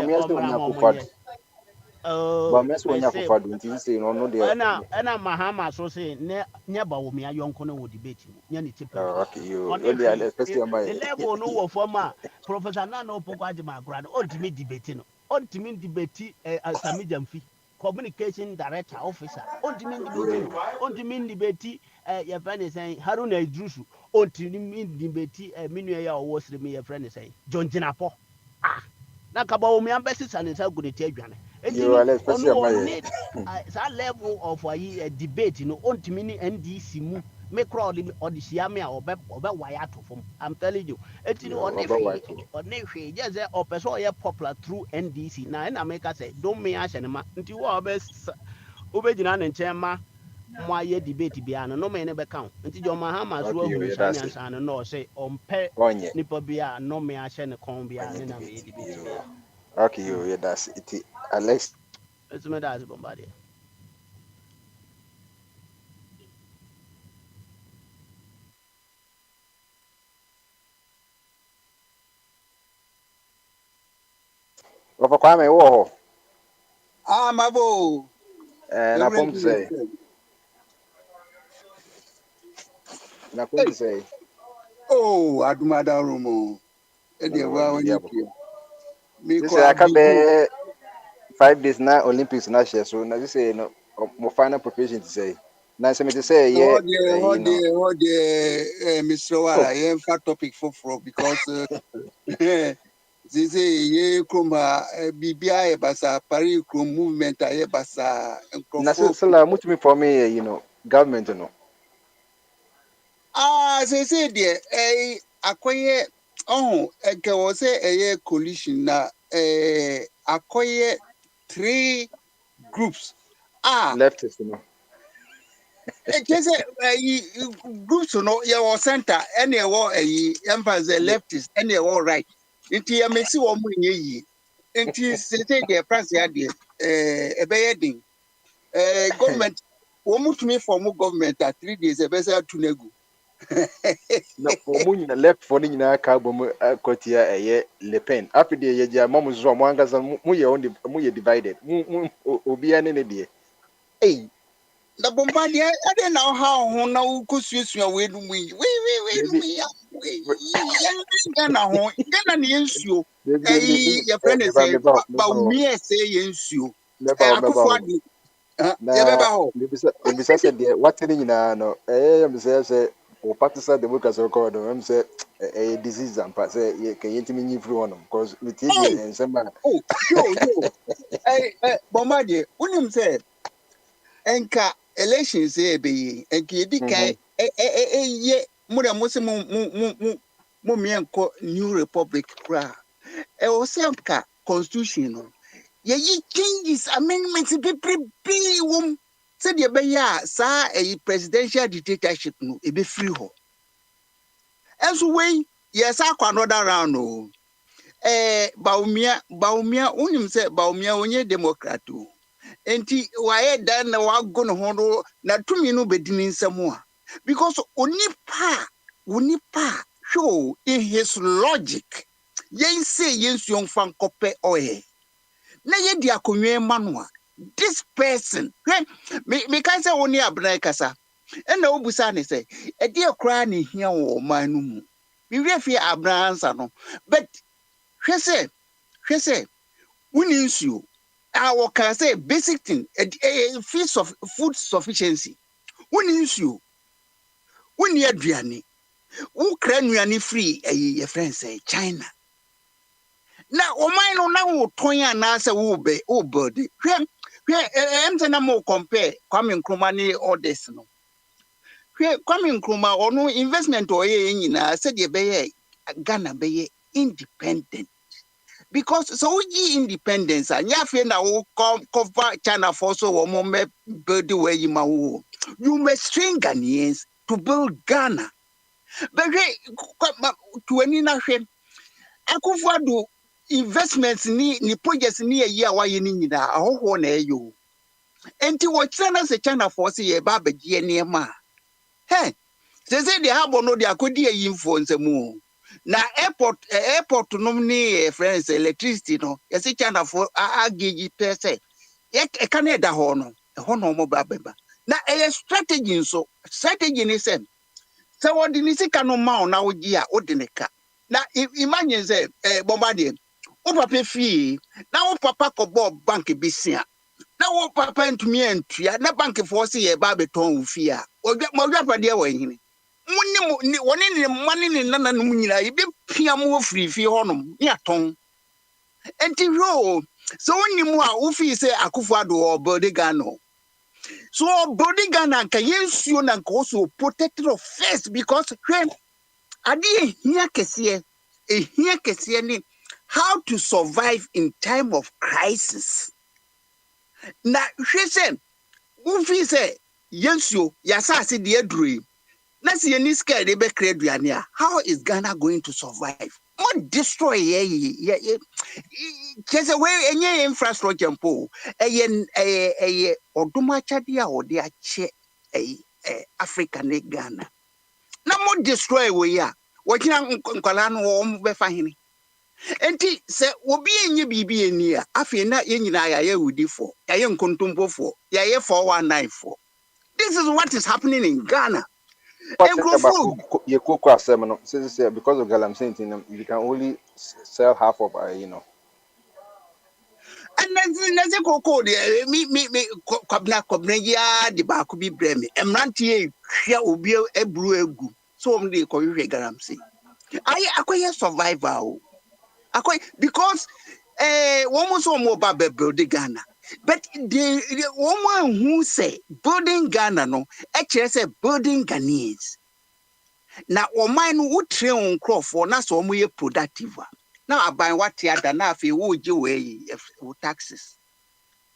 Baumia so nya Akufo Addo ntinu say no de na Mahama so say ne nya Baumia yonko no wo debate nya ne tipe okay you the level no wo former Professor Nana Opoku-Agyeman akura no ontimi debate no ontimi debate Sami Jamfi communication director officer ontimi debate your friend is saying Haruna Idrisu ontimi debate minua ya owo sire me your friend is saying John Jinapo na ka Bawumia ambassador ne sa gudete adwane You are less ono person need that level of debate ontimi ni NDC mu me crowd or the siame a obe wire to form. I'm telling you enti no one hwe just say person or popular through NDC na na make say don't me ahye ne ma nti wo obegyina ne nkyɛn ma mo ayɛ debate bia no me ne bɛka nti John Mahama so ahu saa nyansa no no say ɔmpɛ nipa bia no me ahye ne kon bia ne na me debate bia. Okay, you that's it. Alex. It's me that's Bombardier. Papa Kwame wo. Mabo. Na come to say. Na come to say. Oh, Adumada Romo. This I can be 5 days now Olympics na share so na this say no mo final preparation to say. Na say me to say yeah. Mr. Wara, fat topic for because this ye kuma BBI basa Paris movement aye basa. Na so la mutumi for me government no. Say there akoye eke wo say coalition na akoye 3 groups leftists no. Just groups no your center any war emphasis leftist any war right. Inti ya mesi wo mu nyeyi. Inti say the price ya de ebeyedin. Government wo mutumi for mu government at 3 days ebesa tunegu. No, for left for the Nakabum Kotia Le Pen. After the Yaja Momus Romangas and Muya divided. Obian in a day. Hey, the Bombardier, I don't know how now could switch your way. We you. Your friend is saying, but me say yes, you. Besides, what's in no, say, or partisan democracy record, I'm say a disease and pass a can through on because we take and somebody. Oh, Bombardier, when say, Enka elections be and Kidika, ye, Muda Muslim Mumianko New Republic cra. Osemka constitution. Ye changes amendments be pretty said ye be sa a presidential dictatorship no e be free ho. As way yes another round no. Baumia unim say Baumia onye democrat o. Enti waye dan na wa go no ho no na tumi no bedini nsam a because onipa show in his logic yen say yen suon fan kope oye na ye di akonwe manu a this person me kan say oni abran kasa e na obusa ne say e di akra ne hia wo man no mu me wi afie abran ansa no but hwese woni nsuo our can say basic thing fees of food sufficiency woni nsuo woni aduane wo kra nuane free your friend say China na o man no na wo ton ya na say wo body hwe na mo compare Kwame Nkrumah ni orders no hwe Kwame Nkrumah ono investment o ye nyina say de be Ghana be independent because so we independence and yafe na wo cover China for so wo mo me build where you ma wo you must train Ghanaians to build Ghana but to any na hwe Akufo-Addo investments ni projects ni ye a waye ni nyina ahoho na eyo enti wo China se China for say ye ba bagye niema he say they have no they akodi yi info nsemu na airport no ni friends electricity no ye say China for agigi pese ye ka na da ho no mo ba na strategy ni say what the nisika no ma na wo gi a odineka na imagine say Bombardier o papa fee na wo papa ko bank bisia na wo papa ntumi antua na bank for say ye ba beton fee a odwa pade wa hini woni ni mane ni nana no nyina ye be pia mo free fee honom ni aton enti hwo so onimu a ufi say Akufo-Addo or Bodigano so Bodigana ka yensuo na nka so protected of first because hwe ade ehia kese ni how to survive in time of crisis na hwe say ufi say yensuo yasase de aduri na se yeni scared dey be create duane a how is Ghana going to survive mo destroy ye kese we enye infrastructure mpo eye odumachade a ode ache Africa ne Ghana na mo destroy we ya wo kina nkwala no wo be fa hene enti se obi enye bibi eni a afi na yenyina ya wudifo ya ye nkontompofo ya ye 4194 this is what is happening in Ghana. Because of galamsey, you can only sell half of And that's a cocoa there. Me, Kobna ya, the Bakubi Bremi, and Rantie, here will be a brew. So many call you galamsey. I acquire survival. Because almost more about building Ghana. But the woman who say building Ghana, no, actually say building Ghanaians. Now, or mine would train crop for not so more productive. Now, I buy what the other now, if you would you weigh taxes.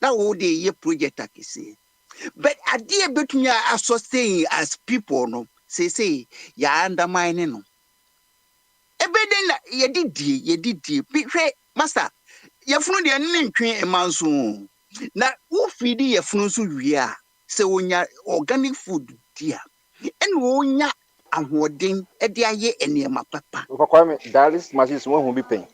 Now, would the year project say? But I dear bet me I sustain as people, no, say, ya undermining no. Ebeden ye did, master, your friend, your name train a mansoon. Now, who feed your friends who we are, so when your organic food, dear, and when ya. And what ding a dear ye and near my papa. Dallas machines won't be paying.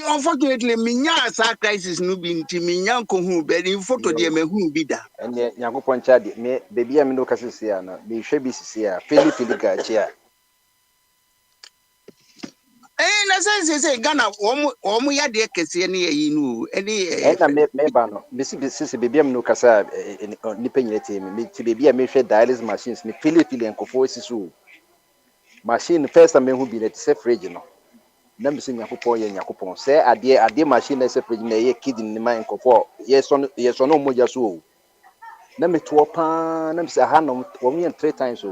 Unfortunately, Minya crisis no being to Minyan who bed in photo dear me who be that. And yet, Yanko Ponchadi, me, baby, I'm no Cassiana, be shabby here, Philip chair. As I say, Ghana, or we are dear Cassiani, any Mebano, Missy, baby, I'm no Cassa, nipping your team, me to baby, I may share dialysis machines, me Philip and Cofois. Machine first, I may who be at safe regional. Never seen Yakupo and Yakupon. Say, I dear machine as a pregnant kid in the mind of 4 yes or no mojasu. Never to a pan, never say a hand on 3 times.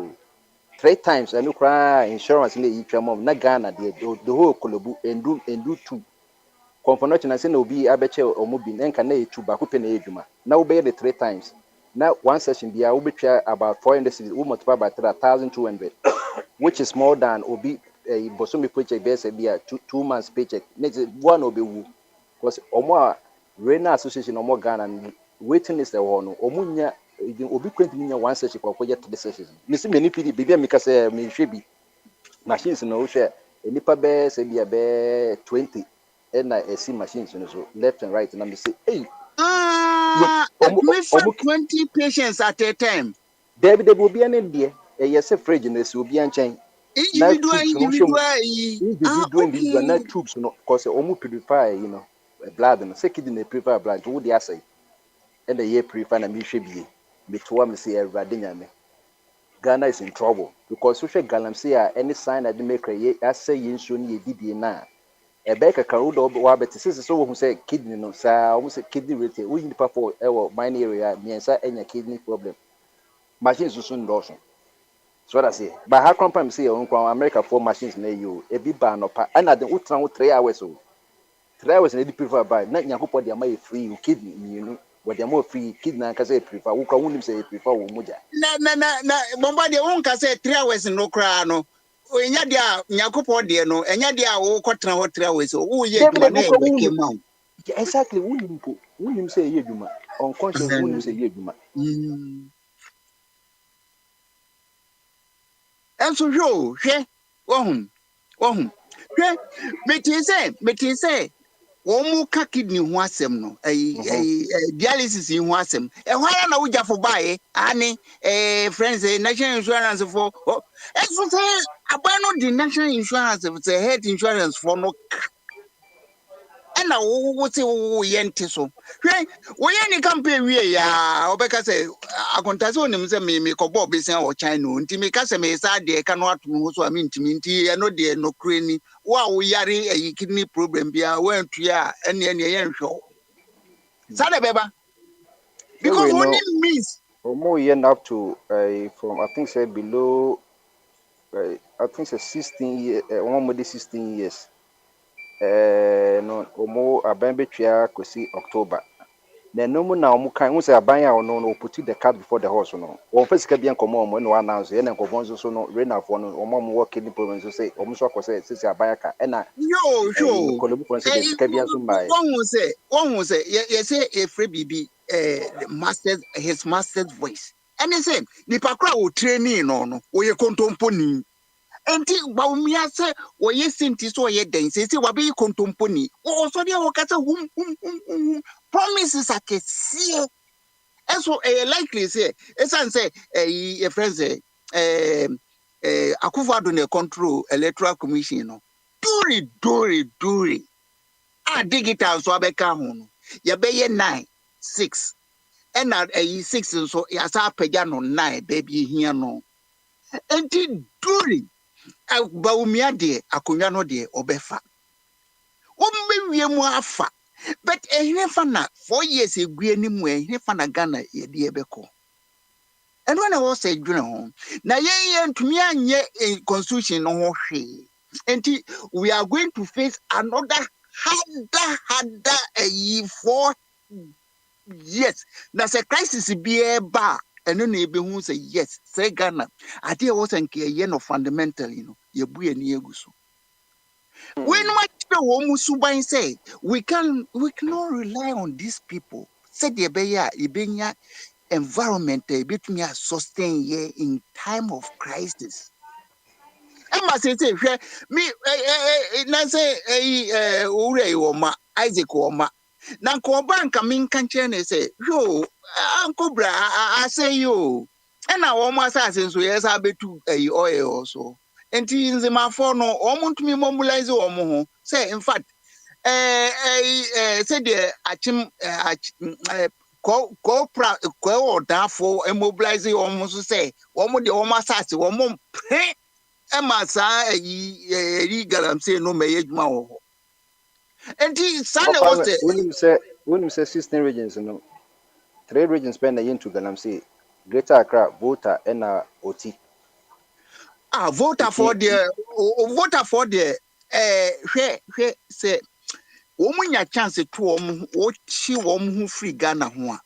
3 times, and you cry insurance in each mom, Nagana, the whole Kolobu, and do 2. Conformation, I say no be abeche or mobile, and can a 2 bakupen ejuma. Now bear the 3 times. Now, one session, the will be about 400 cities, multiplied by 1,200, which is more than Obi. A Bosumi paycheck base be a 2 months paycheck. Next one will be woo. Because Omo Rena Association Omo Ghana and waiting is the one. Omunya Obi 20 million 1 session for project 3 sessions. Miss many PD be because me should be machines no share. A nipa base be a 20 and I see machines so left and right and I'm say hey. 20 patients at a time. There will be an idea. A yes, a fridge in this will be unchanged. Individual, not troops, no, because almost purify, blood and second in the purify blood, who the assay, and the year purify and me should be, between me say a radiname. Ghana is in trouble because social galamsey any sign that they make a say in soon ye did na. A baker carudo wabet says so who say kidney no, sir, almost a kidney rate, we need for our mine area, me and any kidney problem. Machines soon dawson. So what I say, but how come say on America 4 machines near you, a big ban of and at the ultra 3 hours old. 3 hours and prefer by not Yakupo, they are free, you kidney, you know, what they are more free, kidney can say prefer, who can say prefer Muja. Na, Bombadi won't say 3 hours in no crano. When Yadia Yakupo, dear no, and Yadia will cut 3 hours, oh, yeah, exactly, wouldn't say you, unconscious, wouldn't say you. And so you, she, Betty say, one kidney wasem no, dialysis in wasem. And why are we for buy, Annie, friends, national insurance for, and so say, about the national insurance, if it's a health insurance for no. ɛna wo se wo yɛ nte so hwɛ wo yɛ ne campaign wie ya obɛka sɛ akontase onim sɛ me kɔbɔ besia wɔ China nti me ka sɛ me sa de ka no ato ho so a me ntimi nti ɛno de no kure ni wo a wo yare ayi kidney problem bia wo antua ɛne yɛ nhwɛ sa de bɛba because we only know means more yen up to from I think say below I think say 16 years 16 years no more aban betwea kosi October na no mu na omu kan hu say aban a no put the cart before the horse no won fa sika bia nkomo omu no announce ye na nkofo nso so no rena for no omu work in problem so say omu so akose say aban aka e na yo kolobu kon say the sika bia so mbae one who say you say a free bibi his master's voice and he say nipa kra wo training no wo ye kontomponi enti bawumia say wo ye senti so ye den say wa be kontomponi wo so dia wo kasa promises akese eso likely say esan say a friend say Akufo-Addo na control electoral commission no duri digital so abeka ho no ye be ye 9 6 and at 6 so ya sa pagya no 9 baby here no enti duri bawumia de akonwa no de obefa ommewie mu afa but ehwefa na 4 years egue ni mu ehwefa na Ghana ye de ebeko and when I was say dwene ho na ye ntumi anye constitution no ho hwe enti we are going to face another harder 4 years na say crisis be eba eno na ebe hu say yes say Ghana ade e was nke ye no fundamentally no ye bu ye ni eguso when much be wo musuban say we cannot rely on these people say the be ya ibenya environment between us sustain ye in time of crisis. Emma say hwe me na say ure woma Isaac woma na ko banka min kan che ne say yo anko bra I say yo and na woma asase so yes abetu oil also enti nzema for no omontumi mobilize omo ho say in fact say the achim ko odafo mobilize omo so say omo de omo asase omo pre Emma sa galamsey no meye dwuma wo enti sane was when you say 16 regions no 3 regions spend a into galamsey Greater Accra Volta and Oti voter for the hwe say omunya chance to chi hu free Ghana ho a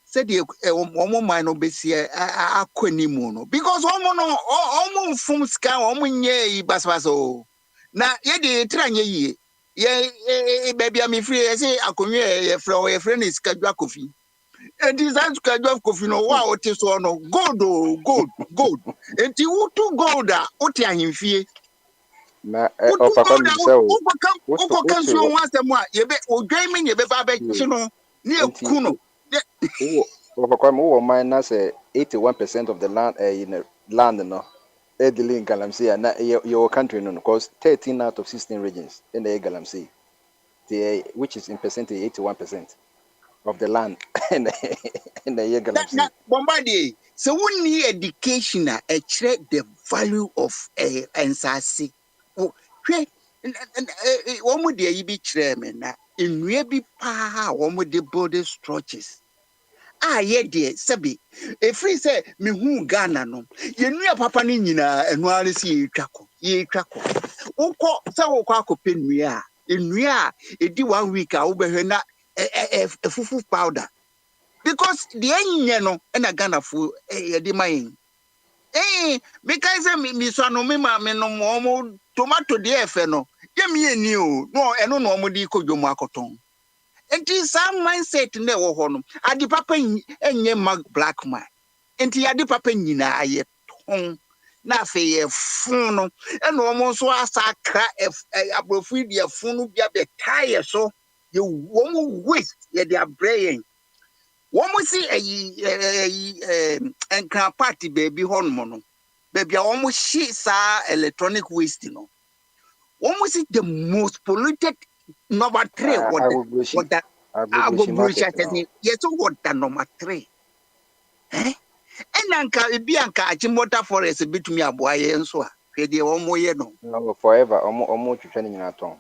said the omo man no besie akwanimu no because omo mfum ska omo nye basbaso na ye de tranye yi ye baby am free say akonwe ye friend is kadwa kofi and design to kadwa kofi no wa oti so no gold enti wutu gold a oti ahemfie na opakwa mi say o kan so wan asem a ye be odwan me ye be ba be chi no ne eku no opakwa mo minus 81% of the land in land no dealing in Galamsey na your country no because 13 out of 16 regions in the Galamsey which is in percentage 81% of the land in the Galamsey. Bombardie so we need education the value of ensasi hwe womu de yi bi kire me na enua bi pa womu de build structures ye de sebi free say me hu Ghana no yenua papa ni nyina enu ara si yetwako ukọ se ukọ akọpe nua enua edi 1 week a wo behwe na fufu powder because the enye no na Ghana fu di mayin because me so no me ma me no mo tomato de efe no ye me eni o no eno no mo di kodwomu akoton enti some mindset na wo ho no adi papa enye mag black man enti adi papa nyina aye ton na fe ye fun no eno mo so asakra abrofu di fun no bia be tie so ye wo mo waste ye dia brain womu si enkra party baby honmo no baby a womu shi sa electronic waste no womu si the most polluted Number 3 what that market agboburushi yes what the number 3 eh enanka ebianka achimota forest bitumi aboa ye nso a hwe de wo moye no no forever omo twetwe ne nyina ton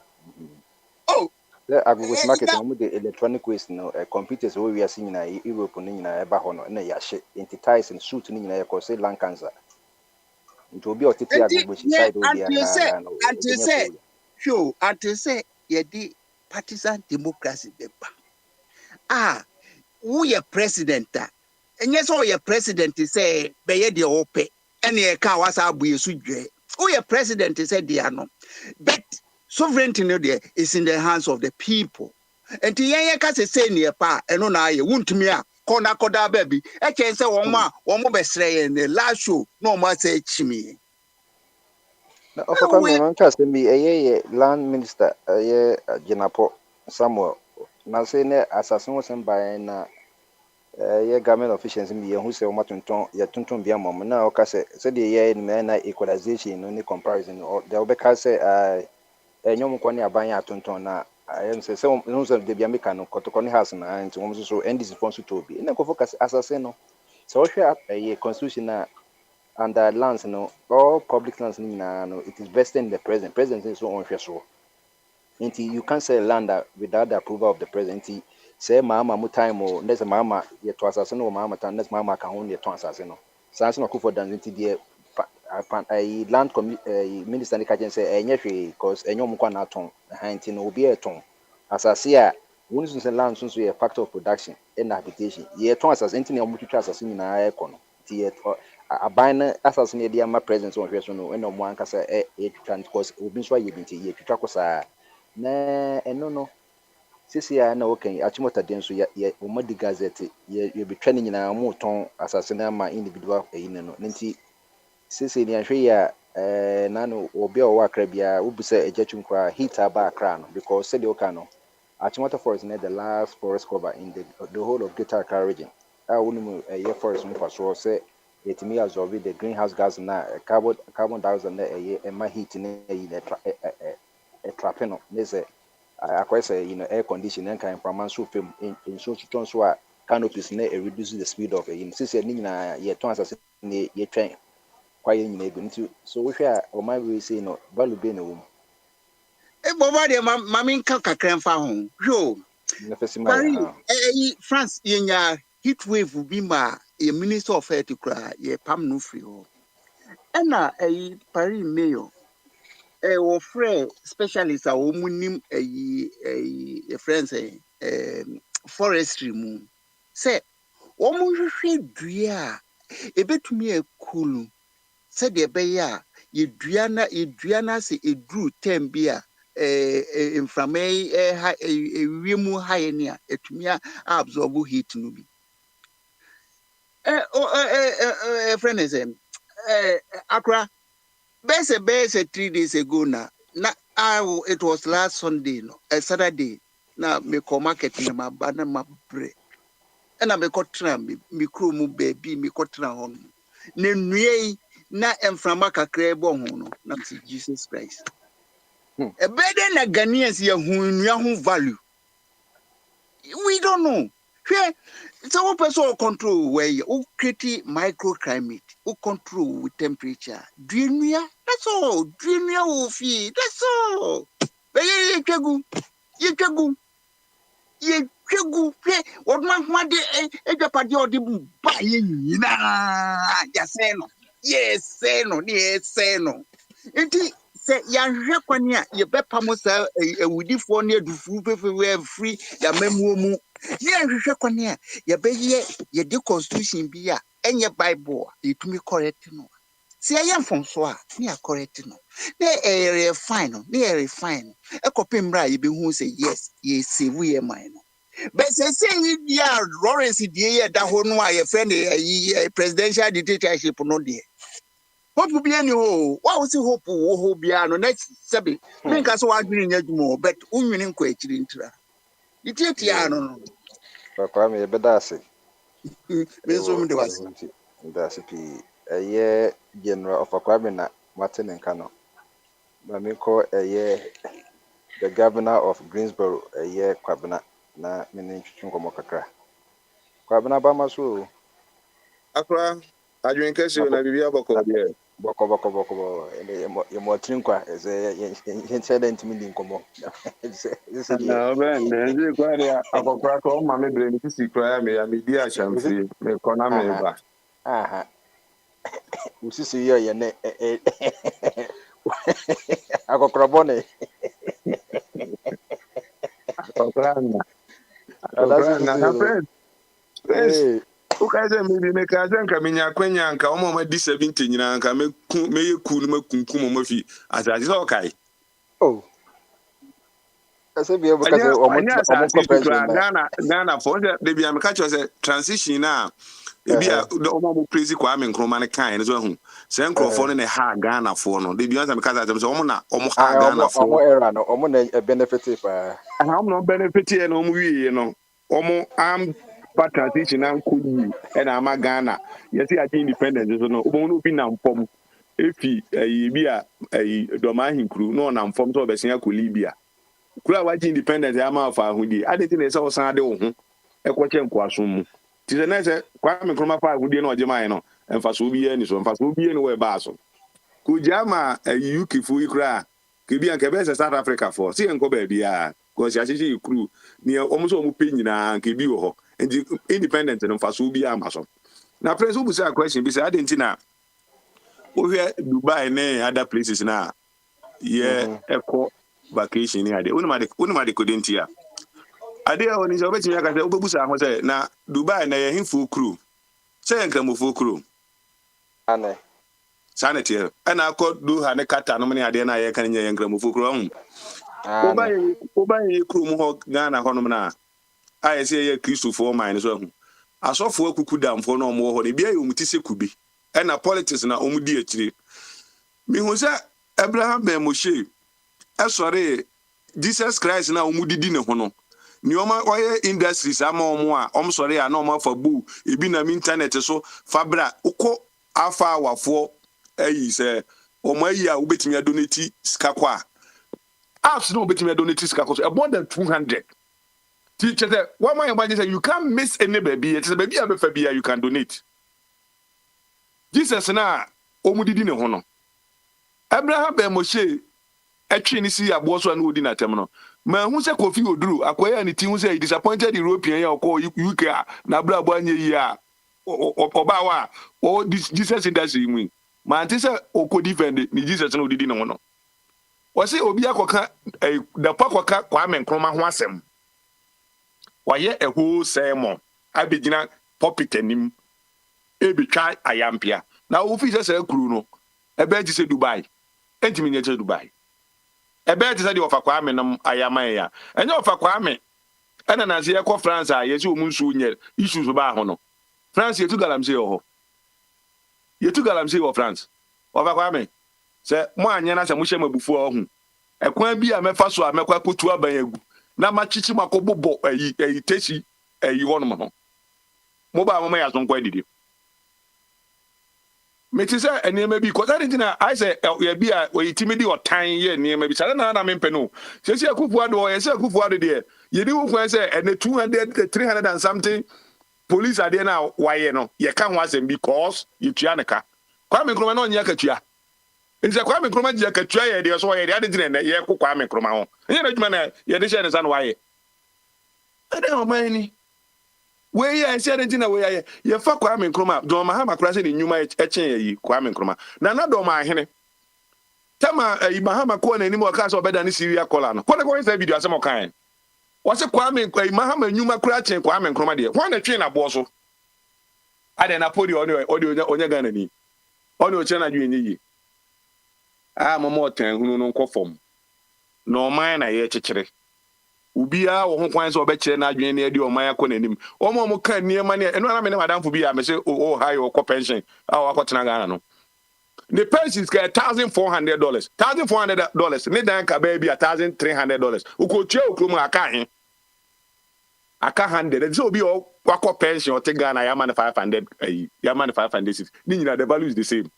oh the agogo's market omo the electronic waste no computers we wi ase nyina Europe ne nyina eba ho no na ya hye entities and suit ne nyina ya cause lung cancer nti obi otete agogo's side o dia na no sure until say ye di partisan democracy beba who ye president enye so ye president say be ye de ope ene e ka wasa abu yesu dwe who ye president say dia no but sovereignty no there is in the hands of the people enti ye ka say ne pa eno na aye wuntumi a kona koda baby e chen say won mo be sre ye ne last show no mo say chimi na ofakwa me man trust me ye land minister ye Jenapo Samuel na say ne assassin wo sem by na ye government officials me ye hu say o matonton ye tonton bia mom na o ka say de ye na equalization no ni comparison or they be ka say enyom ko ne aban ya tonton na I say no say de bia meka no kotoko ne house na nti won so NDC sponsor to bi na ko focus assassin no so hwe ye constitution na under lands no all public lands no it is vested in the president is so on so until you can't sell land without the approval of the president say mama mu time o next mama ye to asase no mama tan next mama ka ho ye to asase no sans no ko for dan until the land minister ni ka jen say enye hwe because enyom kwa na ton until no obi e ton asase a wonu so land so ye factor of production and habitation ye ton asase until no mutwitwa asase nyina e kono tie aban asase ne dia ma presence on hwe so no eno mo anka say e twitwa because obi so ye binti ye twitwa ko saa na eno no sisi ya na wokan achimota den so ye omadi gazette ye betwa ne nyina mo ton asase na ma individual eyine no nti sisi ni ahwe ya na no obi o wakra bia obusa ejatwunkwa hit aba akra no because said oka no achimota forest na the last forest cover in the whole of Greater Accra region wonu ye forest mo so say etimi absorb the greenhouse gas na carbon dioxide na ma heat na trapping no say I say air conditioning and kind from so film in so to canopies na reduce the speed of since ni na ye ton asase na ye twen kwaye nyina egu nti so we hwe o ma we say no value be na wo boba de mami nka kakramfa ho hwo na fesima France yenya heat wave bi ma ye minister of health kra ye pam no free ho ena Paris mayor wo frɛ specialist a wo munim a friends forestry mu sɛ wo mu hwehwɛ dua a ebetumi akulu sɛ de bɛyɛ a yedua na se eduru tem bi a inframa ha wiemu haye ne a etumi absorb heat no bi friends Accra base 3 days ago na it was last Sunday no Saturday na me ko market na ma ba na ma bre na me ko tra me kro mu baby me ko tra ho na nue na emframa kakra bo ho no na Jesus Christ e bede na Ghanaians ye hu nua ho value we don't know so what person control where you create microclimate, who control with temperature. Dreamia, that's all. Dreamia will feed, that's all. But ye kegu. What man the party or the buying yes, no. It say ya kwanya ye bepa mo sa ewudifo ne adufu fefe free ya mamuo mu ye hwehwe kwanya ye beye ye de constitution bi a enye bible yetumi correct no se ye mfonso a ne ya correct no ne refine no ne refine ekopemra ye behu say yes ye save ye mind no but say ya Lawrence die ye da ho no a ye friend presidential dictatorship no de hope be any ho what was hope wo ho bia no next sabi me nka so wadwene nya dwumo but unwene nkwa akiri ntira itiatia no papa me be dase me so me de was dase pi ye general of Akwame na Martin nka no ma me ko the governor of Greensboro, a year Kwabena, na meaning Chunkomokakra. Kwabena Bamasu, Akra, I drink a shoe and I be able to Boko, your more trinkwa as a incident meaning Komo. It's a Ben, you quite a crack on my brain to see cry me, I mean, dear Chamfrey, me economy aha, back. aha. Usisi yo ye ne akokrabone. Akra, friend. Yes. Hey. Okay, maybe make a drink. I mean, ya kwenya nka omo ma di 70 nyina nka me ye ku no makunkum mo fi asase okay. Oh. Ase bi ebuka se omo president na. Ghana for the be am catch say transition na ebi a omo mo praise Kwame Nkrumah ne kan so hu. Se nkrofo no ne ha Ghana for no. De bi am catch say omo na omo ha Ghana for. Omo era no, omo na benefit pa. Omo no benefit e no omo wi no. Omo am part transition na nkoyi e na ama Ghana. Yes, I independent so no. Omo no bi na mpom. Efi bi a doma hinkru no na mpom so obesia ko Libya. Kura waji independent ya ma fa ahudi adeti na ese osan ade wo ho ekwoche nkwaso mu ti se na se Kwame Nkrumah fa ahudi na ojema no emfaso bi ye ni so emfaso bi ye ni we ba so ku jama UK fu ikra ke bi an ke be se South Africa for si enko ba bia ko si achichi ikru ni omuso omu pe nyina ke bi wo ho independent no emfaso bi ama so na press obu say question bi say adeti na wo hwe Dubai na other places na ye eko vacation ni ade unuma de kodentia ade a oni so betimi aka say obebusa ho say na Dubai na ye himfu crew say nkramofo crew ane sanete ana akọ Doha ne Qatar no me ade na ye kan nye nkramofo crew hu obaye crew mu ho Ghana ho no na aye say ye Christopher mine so hu asofo akuku damfo no mo ho ne bia ye omuti se kubi ana politics na omudi akire mi hu say Abraham Ben Moshe sorry Jesus Christ na omudidi ne ho no ni oma oye industries ama omo a om sorry a na omo fa bu ebi na internet so fabra uko afa awafo ayi se omo ayi a obetimi donate sika kwa apps no obetimi donate sika kwa so more than 200 teacher say one man imagine say you can't miss any baby it is baby a be fa bia you can donate Jesus na omudidi ne ho no Abraham Ben Moshe etwi ni si abo so na odi na tem no ma hu se Kofi Oduru akoya ni ti hu se disappointed European ya ko UK na bra bo anye yi a oba wa o Jesus industry win ma anti se okodi defend ni Jesus na odidi ne ho no o se obi akoka da pakoka Kwame Nkrumah ho asem waye whole sermon abegina pulpit anim ebetwa ayampia na ofi se kuru no ebe ji se Dubai entimi nye Dubai ebe ti say the ofa Kwame nam ayama ya enye ofa Kwame ena na se ekọ France a yesi omunsu nye issues ba ho no France yetu galamse ho yetu galamse wo France ofa Kwame se mo anya na se mo hye mabufu ho ekwan bi a mefa so a mekwa kotu aban agu na machichi makobobo ayi techi ayi ho no mo mo ba mo ya so nkwa didi meti say enema bi ko that thing I say ya bi a we timidi otan ye enema bi say na mempe no say Akufo-Addo ye say Akufo-Addo de ye di wo kwan say ene 200 300 and something police ade na waye no ye ka ho asem because ye tua ne ka Kwame Nkrumah no nya ka tua nse Kwame Nkrumah je ka tua ye de so ye de ade tin na ye ko Kwame Nkrumah ho ye na djuma na ye de share ne san waye ade o mani we ya ese ade na we ya ye fa Kwame Nkrumah John Mahama kura se ni nyuma echen yi Kwame Nkrumah na do ma ahene tama Mahama ko na ni mo ka so beda ni Syria kola no ko na ko se video asem o kan o se Kwame Mahama nyuma kura chen Kwame Nkrumah de ho na twe na bo so ade na podi onye Ghana ni oni o chen na dwe ni yi mo ten hunu no nkofom no man na ye chekere ubia wo ho kwan so obekire na adwen na edi oman akọ nanim omo kan niema ne eno na me ne madamfo bi a me se o high o pension a wakotena Ghana no the pension is $1,400 $1,400 ne dan ka ba bi $1,300 ukotua okrom aka 100 so obi o wakọ pension o te Ghana ya man 500 ya man 500 ni nyina the value is the same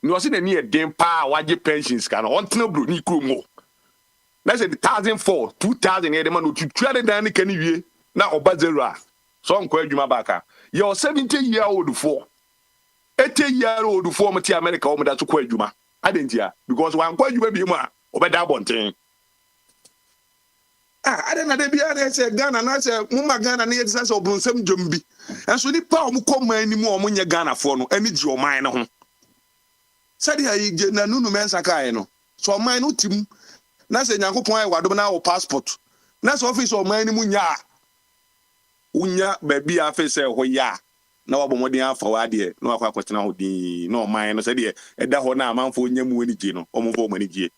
no se na ni e den pa waje pensions ka no on tena bro ni krom let's say 1,004 2,000 here the man to try dan can wie na oba zero so nko adwuma baka your 70-year-old for 80-year-old for mti America o mda to ko adwuma adentia because wan ko adwuma bi mu a obeda bonten adena de bia na say Ghana na say mumma Ghana na yedisa say obronsam dwom bi enso ni pa o mko man ni mu o munye Ghana fo no ani gi o man no ho sadi ayi na nunu mensa kai no so man no tim na say Nyankopon ai wadom na wo passport na say office o man ni mu nya unya baby afa say ho ya na wabomodin afa wade na wakwa kwetena ho din na o man no sadi e da ho na amanfo nya mu ani gi no o mo fo mo ani gi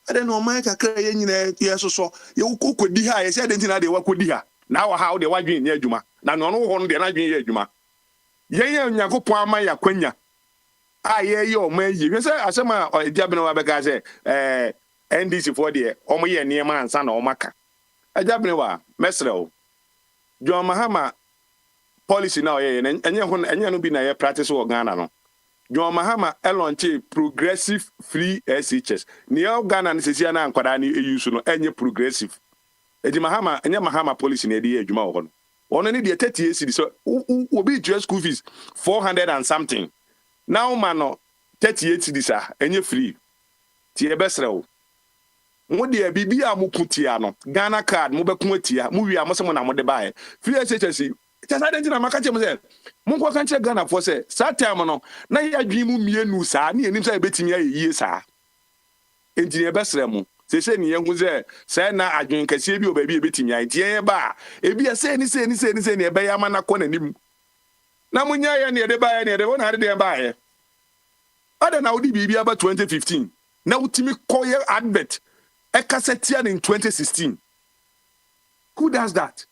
ade no man kakra ye nyina ye soso ye kokodi ha ye say de ntina de wakodi ha na wa ha wo de wadwen ye adwuma na no no ho no de na adwen ye adwuma ye Nyankopon ama ya kwanya ye o man yi hwe say asema diabena wa beka say NDC for de o mo ye niema ansa na o maka diabena wa mesrew John Mahama policy na o ye enye no bi na ye practice wo Ghana no John Mahama launch progressive free SHS. Ni Ghana ni sesi na nkwada ni use no enye progressive. Edi Mahama enye Mahama policy na edi adwuma wo no. Ono ni de 30 years di so obi dress school fees 400 and something. Now man no 38 di sa enye free. Ti e besrew. Mo de bibia mo kutia no. Ghana card mo beku atia. Mo wi amosemo na mo de bae. Free SHS just identity na maka chem say monko kan che Ghana for say that time no na ya dwi mu mienu saa na enim say betimi ayie saa engineer besre mu se ni yehu say na adwen kase bi oba bi betimi ayi tie ba e bi say ni e be ya mana ko nanim na munya ya ne de ba ya ne de wona de ba ya ada na odi bibia ba 2015 na utimi koye advert e kasetia in 2016 who does that?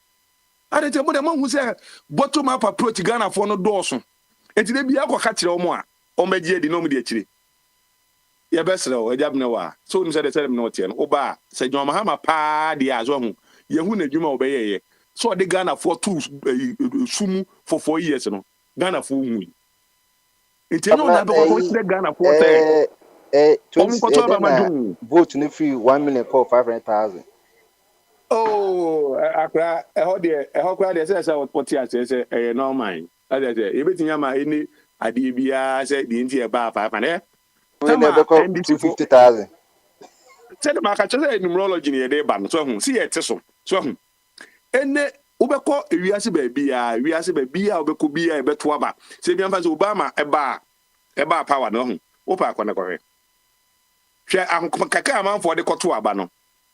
I didn't tell them who said bottom up approach Ghana for no doorson. And today be a catcher or more, or Media de Nomidi actually. Your best, a jabnawa. So you said the same note, Oba, said John Mahama pa the Azon, Yahuna Juma obey. So the Ghana for sumu for 4 years, no Ghana for me. It's no Ghana for vote in free 1,500,000. Oh, akra ehode de say what ya say no mind. As I say, everything am any ade bia say the nti e ba 500. Tama 250,000. Say the market say numerology ne dey ba no so hu. See e te so. So hu. Ene ubekọ ewiase ba bia ubekọ bia e beto aba. Say bia mfa say Obama e ba power no hu. Opa akọ na kọre. Hwe ankaka amanfo de kọto aba no.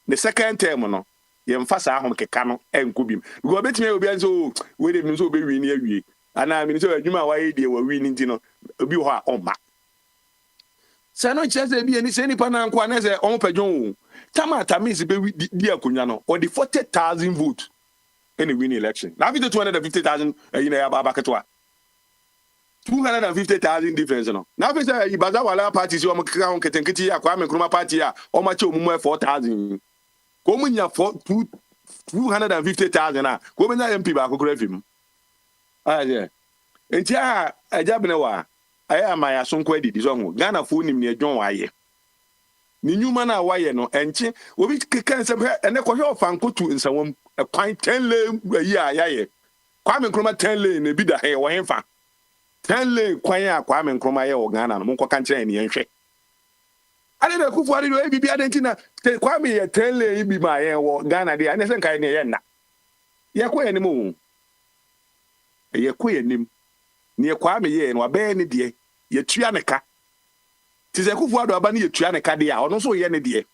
The second term no ye mfasa ahom keka no enko bim go betime obi anso we dem nso obi wi ni awie ana mi nso adwuma wa ye de wa wi ni nti no obi ho a oma se no chese bi ani se ni pa na nko na se on padwon tamata means be di akonya no or the 40,000 vote in the winning election now be 250,000 you know abaketo a 250,000 difference no now be say ibaza wala party si o mkeka on ketenketi ya kwa Nkrumah party a o ma che omumu 4,000 Komunya for 250,000 komenya MP ba kokora fim aye enti ajabene wa aya ma ya sonko adidi so ho Ghana fo nim ne adwon waye ni nyuma na waye no enchi obi kekan se ene ko hwe ofankotu nsawam kwan 10 lane yi ayaye Kwame Nkrumah 10 lane ne bi da he wo hemfa 10 lane kwan ya Kwame Nkrumah ye wo Ghana no monko kan kire ne yenhwe ade na kufu ade no bibi ade ntina Kwame ye 10 lane bi ma ye wo Ghana de ane se nkai ne ye na ye ko ye ne mu ye ko ye nim ne Kwame ye no abe ne de ye tua ne ka ti se kufu ado aba ne ye tua ne ka de a ono so ye ne de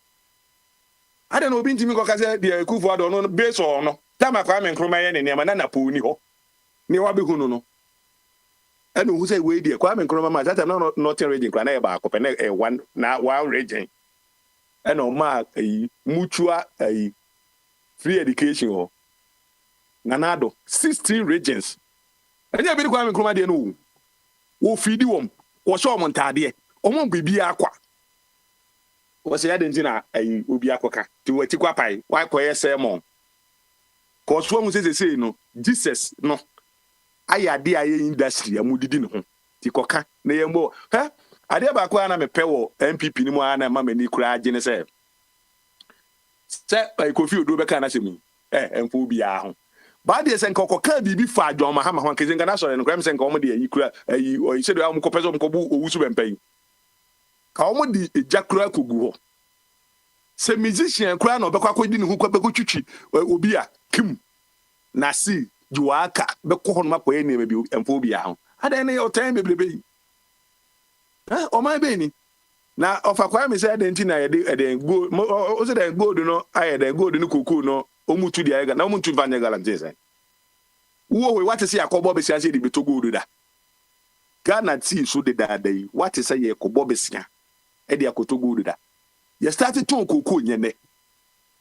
ade na obi ntimi ko ka se de kufu ado no base on no tama Kwame Nkrumah ye ne ne ma na po ni ho ne wa be hunu no enu hu say we de Kwame Nkrumah ma that no not region kwa na e ba ko pe na one region eno ma mutual free education ho nanado 16 regions enye bi Kwame Nkrumah de no wo feedi wom wo show mo ntade omo bibia akwa wo say adentina obi akoka ti wati kwa pai wa koye sermon ko so mu say no Jesus no ayade aye industry amudidi ne ho ti koka na yembo ade ba ko ana mepɛ wo MPP ni mu ana ma mani kura agye ne sɛ Kofi Odo bɛka na sɛ mu emfo bia ho ba de sɛ nka kɔka bibi fa John Mahama ho nkezi nka na sɔre no kram sɛ nka ɔmo de ayi kura ayi o sɛ de ɔmo kɔpɛ sɛ ɔmo kɔbu owusu bɛmpan ka ɔmo de egya kura kogu hɔ sɛ musician kura na ɔbɛkɔ akɔdi ne ho kɔ bɛkɔ twitwi obi a kim na si juaka bɛkɔ hɔ no makɔ yɛ nneɛma bi emfo bia ho adan ne ɔtan bebrebe yi ɔman bɛ ni na ofa kwa me say den na eden go o say den gold no aye den gold no koko no omutu dia ga na omutu vanya galante say wo we what say akobo be sia say di beto gold da Ghana tea so de da dai what say ye kobo be sia e de akoto gold da ye started to koko nyene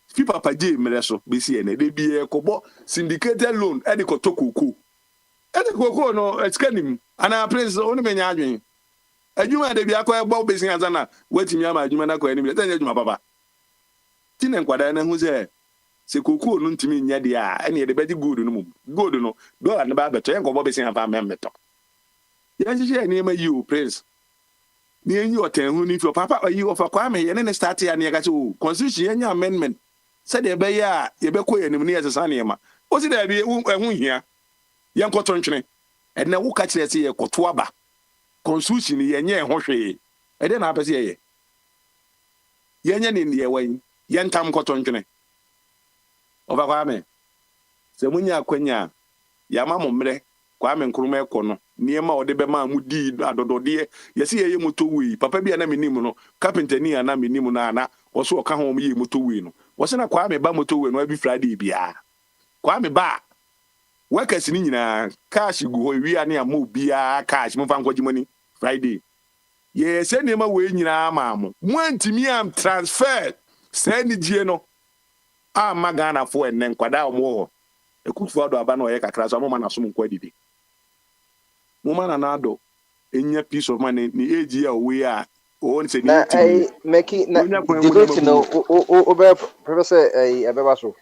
fi papa je mere so be sia ne de bi e kobo syndicated loan e de koto koko e de koko no etikanim ana prince oni menya adwen adwuma de bia kwa gba obesin azana watimi ama adwuma na kwa ni bi tanya adwuma papa tinen kwada na hu se koko no ntimi nya de a ene de bedi gold no mum gold no dollar ne ba beto yen ko obesin afa memmeto yan hye ni ma yi o prince ni enyi otan hu ni fi papa yi ofa kwa me ye ne start ya ne ka se o constitution yen amendment se de be ya ye be ko ye nim ne ye sesa ne ma o si da bi ehun hia yen ko tontwene ene wo ka kire se ye koto aba constitution yenye ho hwe e de na apese ye yenye ni ye wan yentam kotontwene oba kwa me se munya akwanya ya ma momre kwa me nkruma ekono niema ode be ma mudi adodode yesi ye moto wi papa bia na menim no carpenter ni ana menim na ana wo so ka ho ye moto wi no wo se na kwa me ba moto wi no abi Friday bia kwa me ba workers ni nyina cash gu ho wi ane am bia cash mo fa nkwaji money Friday ye se ne ma we nyina ma mo mwantimi am transfer se ni gie no a magana fo enne nkwada mo ho ekufu ado aba no ye kakra so mo ma na so nkwa didi mo ma na ado enya piece of money ni age ya we a o se ni timi meki na debate no o be professor ebeba so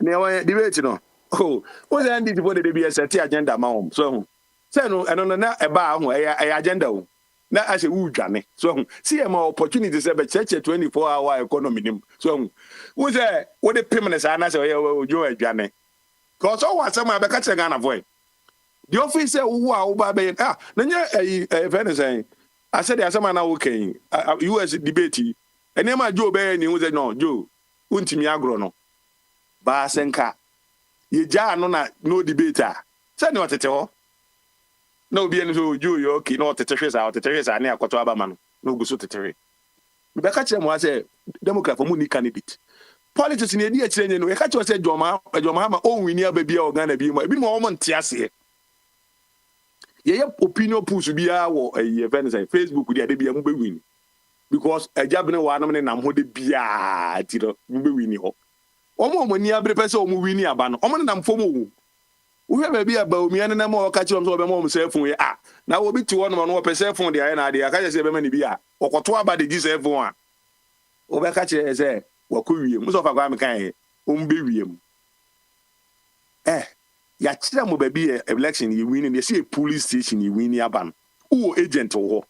ne wa debate no o se ndi tipo de be set agenda ma hom so say no eno na eba ho agenda o na ase wu dwane so see ma opportunity say be cheche 24 hour economy nim so wo say wo de permanent na say ojo adwane cause o wa say ma be ka che Ghana void the office say wo a wo ba be na nya event say I said the asema na wo kan US debate ene ma Joe be ni wo say no Joe untimi agro no ba senka ye ja no na no debate say no tete ho na obi enu so Joe yo okay no tete hwesa na akoto aba ma no guso tete me be ka kire mo say Democrat for mu ni candidate politics ni edi akire nye no e ka kire say John Mahama o wini aba bia o Ghana bi mo o mo nte ase ye opinion polls bia wo event say Facebook dia de bia mo be win because ajabne wa nam ne nam ho de bia ti do mo be win ho omo ni abre pese o mo win aba no omo ne nam fom o wo hwe ba bia ba omi ane na mo ka kire so be mo cell phone na wo bi ti wo no no pe cell phone dia na dia ka je se be ma ni bia okoto aba de gi cell phone a wo be ka kire se wa ko wie mo so fa kwa me kan o mo be wie mo ya kire mo ba bi election ye win ni say police station ye win aban wo agent wo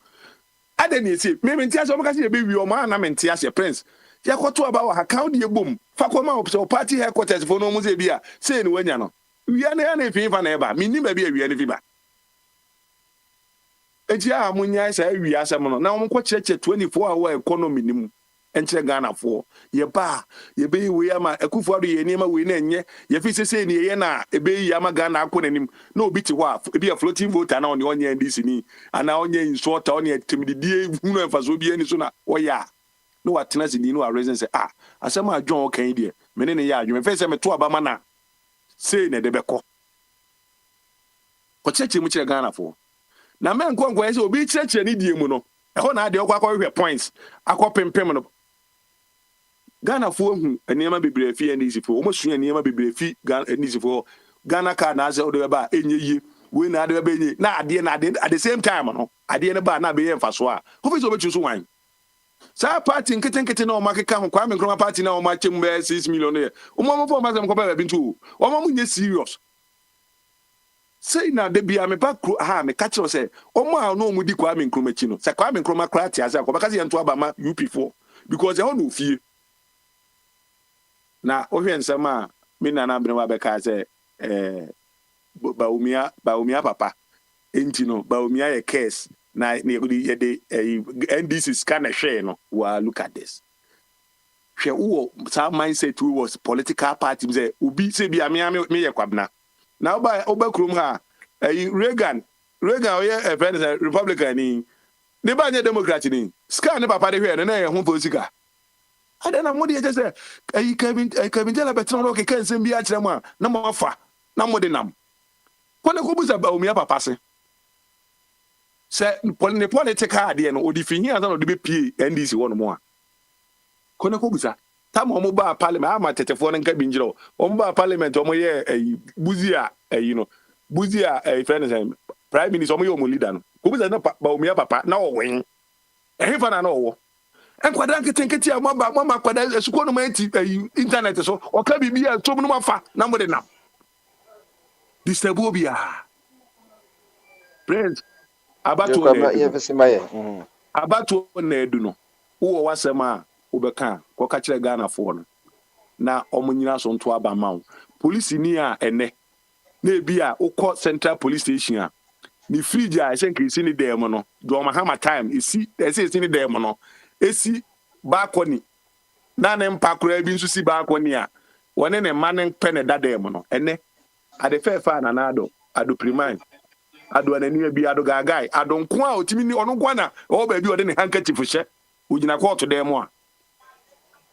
ade ni say me ntia so mo ka say be wi o ma na me ntia say prince ya koto aba wa account ye bom fa ko ma o party headquarters for no mo say bia say ni wanya no wi na na fi fa na eba me ni ba bia wi na fi ba eji a mo nya say wi asem no na mo ko cheche 24 hour economy ni mu enche Ghana for ye ba ye be we ama Akufo Addo ye niema we na enye ye fi sese ni ye na ebe yi ama Ghana akọ nanim na obi ti ho e be a floating voter na onye NDC ni ana onye insult onye timididie hunu emfaso bi ani so na oya no watena si ni no reason say asema adwon kan die me ne ya adwon fe se me to aba ma na say na de beko ko cheche mu kire Ghana for na men nkonko ye se obi cheche ni die mu no e ho na ade okwa hwe points akọ pempem no Ghana fo hu eniema bebre fi NDC fo omo sua eniema bebre fi NDC fo Ghana ka na ase odo ba enye yi we na ade ba enye na ade at the same time no ade ne ba na be yemfa so a ho fi so be chuso wan sa party nkete na o makeka ho kwa me nkroma party na o ma chem be 6 million ye o mo fo ma se mko ba bi ntu o mo nye serious Say na de bia me ba kro ha me catch you say omo a no mu di Kwame Nkrumah chi no say Kwame Nkrumah kra ti ase ko ba ka se ento abama UP4 because e ho no fie na ohwe nsem a me nana bene wa be ka say Baumia papa enti no Baumia ye case na ye de NDC scan a share no wa look at this hwe wo sa mindset we was political party say obi say bia me ye kwabna na oba krom ha Reagan oye friend Republican ni ne ba nye Democrat ni scan ne papa de hwe na ye ho politika ada na modi je say Kevin Jela betron ro ke kan sem bia kire mu a na mo afa na modi nam kone ko buza Baumia papa se political de no odi fi hia na odi be pie NDC won mo a kone ko buza tam omo ba parliament ama tetefo no nka bi ngiro omo ba parliament omo ye buzia buzia friend prime minister omo ye omo leader no ko buza na Baumia papa na owen fa na owo enkwada nketenkete a mama kwada esuko no ma internet so o ka bibia tom no mafa na mo de na disturbobia friends abatu na edu no wo wasem a obeka ko ka kire Ghana fo no na omunyina so nto aba mawo police ni a ene na ebi a ukọ Central Police Station a ni fridge a ese nkisi ni dem no do ma hama time esi ni dem no esi balcony na ne mpakura bi nso si balcony a wone ne manen pene da dem no ene ade fefa na nado ado priman ado anani bi ado gagai ado nko a otimi ni ono nko na o ba bi ode ne handkerchief hye ugina court dem a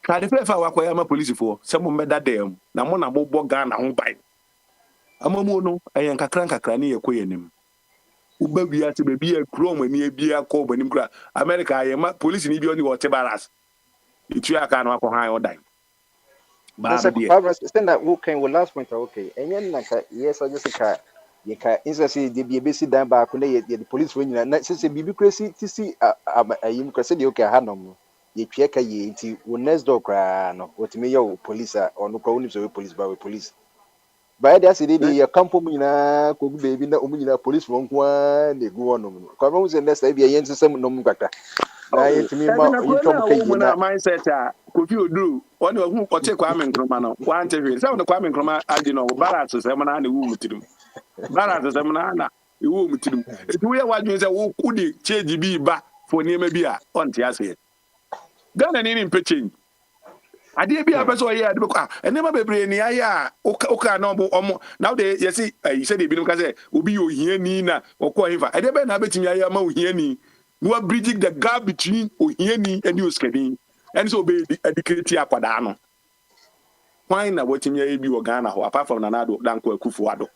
ade fefa wakoya ma police fo se mo meda dem na mo bo Ghana ho bai amamu no ayen kakra ni yekoyenim uba wi ate be bi akrom ani bi akọ banim kra America ayema police ni bi oni wote baras itu aka no akọ han odan ba bi stand that okay well last point okay enyen na ka yes I just ka ye ka insase de bi besi dan ba ko na ye the police we nyina na se bibi kresi tisi ayim kresi de okay hanom ye twe ka ye nti wo next door kra no otime ye police a ono kwa woni so police ba we police by the city the campo nyina ko baby na omu nyina police won kwa de go no ko mo se next be ye nsem no mu kwata na ye timi ma yitom ka yi na mindset a Kofi Oduru oni wa hu kote Kwame Nkrumah no wa ante hwe se on Kwame Nkrumah adi no balance se na na wu mutirim balance se na wu mutirim etu ye wadwen se wo kudi change bi ba fo niema bi a on ti ase Ghana ni mpechin ade bi abeso ye ade ko enema bebre ni aya oka na omo now dey yesi you said e bi no ka say obi yo hiani na okọ hifa ade be na betimi aya ma ohiani no bridging the gap between ohiani and oskani and so be educate akwada no why na wetimi aya bi wo Ghana ho apart from Nanado Danko Akufo Addo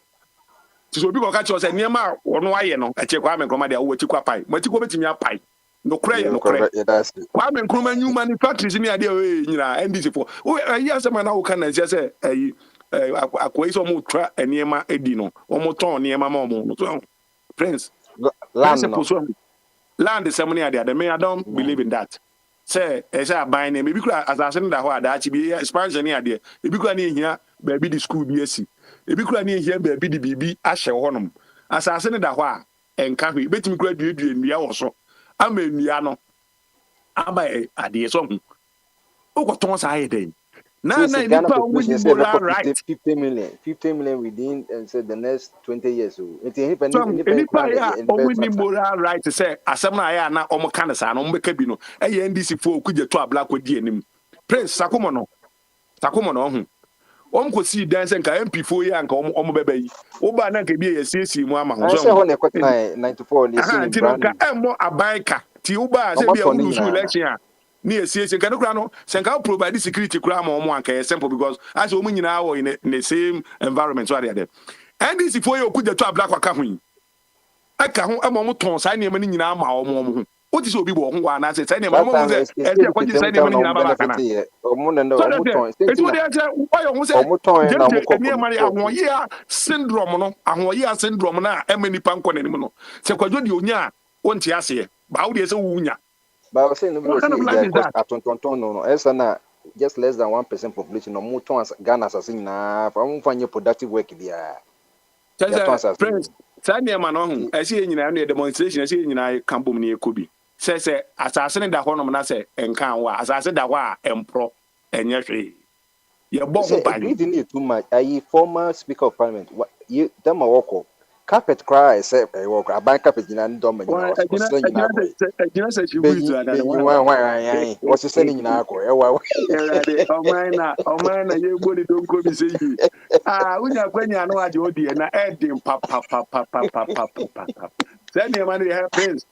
so obi ko ka che say niema ono aye no eche Kwame Nkrumah de wo chikwa pai matiko betimi apai no cry Kwame Nkrumah new manufacturers ni ade nyina NDC for ya se mana wo kan na say akwai so mo tra eniema edi no omo ton niema ma omo no friends land ceremony ade me I don't believe in that say aban na maybe kura asase nda ho ada achi bi expansion ni ade ebi kura na ehia ba bi di school bi asi ebi kura na ehia ba bi di bibi ahye honom asase nda ho a enka hwe betimi kura duedue nnua wo so ama nnua no aba ade so hu okoton sa ayeden na nipa woni moral right 50 million within and said the next 20 years so nipa ya woni moral right say asem na ya na omo kan sa no mbeka bi no NDC fo okuje to abla ko di anim prince sakomo no hu ko si dan se nka MP fo ya nka omo beba yi wo ba na nka bi ye siesi mu ama ho so ho ne kota 94 ne si brand nka emo abaika ti wo ba se bi e su election a ni esiesie kan kura no senka provide security kura ma omo anka simple because as omo nyina wo in the same environment so are there NDC for you kuja to abla kwaka hu aka hu omo ton sa ne ma ni nyina ma omo ho o ti so obi bo ho wa na se sa ne ma omo se e je kwaji sa ne ma ni nyina ba kana omo ne omo ton e wo dey say oyo hu se omo ton na omo ko ne ma ahoye syndrome na emani panko ne no se kwadwo de onya o nti ase ba wo dey say wo nya. But I was saying, no, esa na just less than 1% population. No more Ghana assassin na for productive work there. Sɛ Prince saa nneɛma no ho ɛsɛ yɛ nyinaa no yɛ demonstration ɛsɛ yɛ nyinaa ka bom ne yɛkɔ bi sɛ asase ne da hɔ nom na sɛ ɛnka wɔ a asase da hɔ a ɛmporɔ ɛnyɛ hwee yɛbɔ ho ban too much. Former Speaker of Parliament, what you them a carpet cry say walk a bank carpet in and dom and what's sending in our you body don't go be say when you're going to know your dear na edim papa send your money have Prince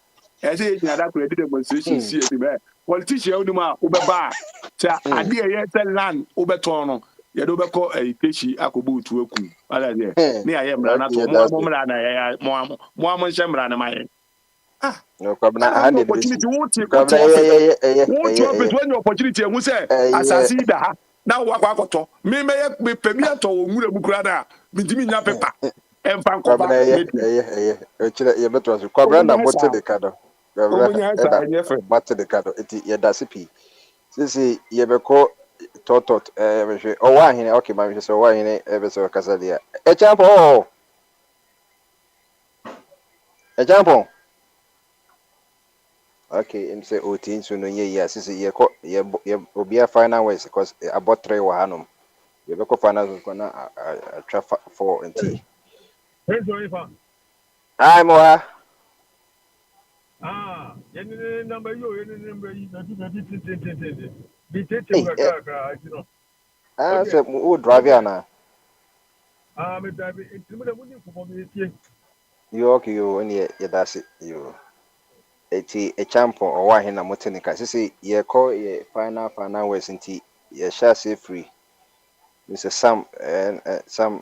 as you that created demonstration see it politician uduma ubeba sa ade ye land ubetono ye do beko pechi akobu tu aku ala de ne ayemra na to mo mra na ya mo nhyemra na maye no problem opportunity what opportunity who say asasi da na wo akwakoto me pemi ato nwura bukura na mitimi nya pepa emfa nkoba ye beto so kwabra na bote de kado kwabra de kado eti ye dasipi sisi ye beko totot hwe owa hene okay ma hwe so owa hene ebe so kasadia echampo okay and say otin so no ye sisi ye ko ye obia final ways because about 3 wa hanom ye beko final ko na tra 4 nt hi moa Any number you say who drive ana me drive it to you okay you and ye that's it you eti echampo owa he na motenika sisi ye ko ye final ways nti ye sha say free Mr. Sam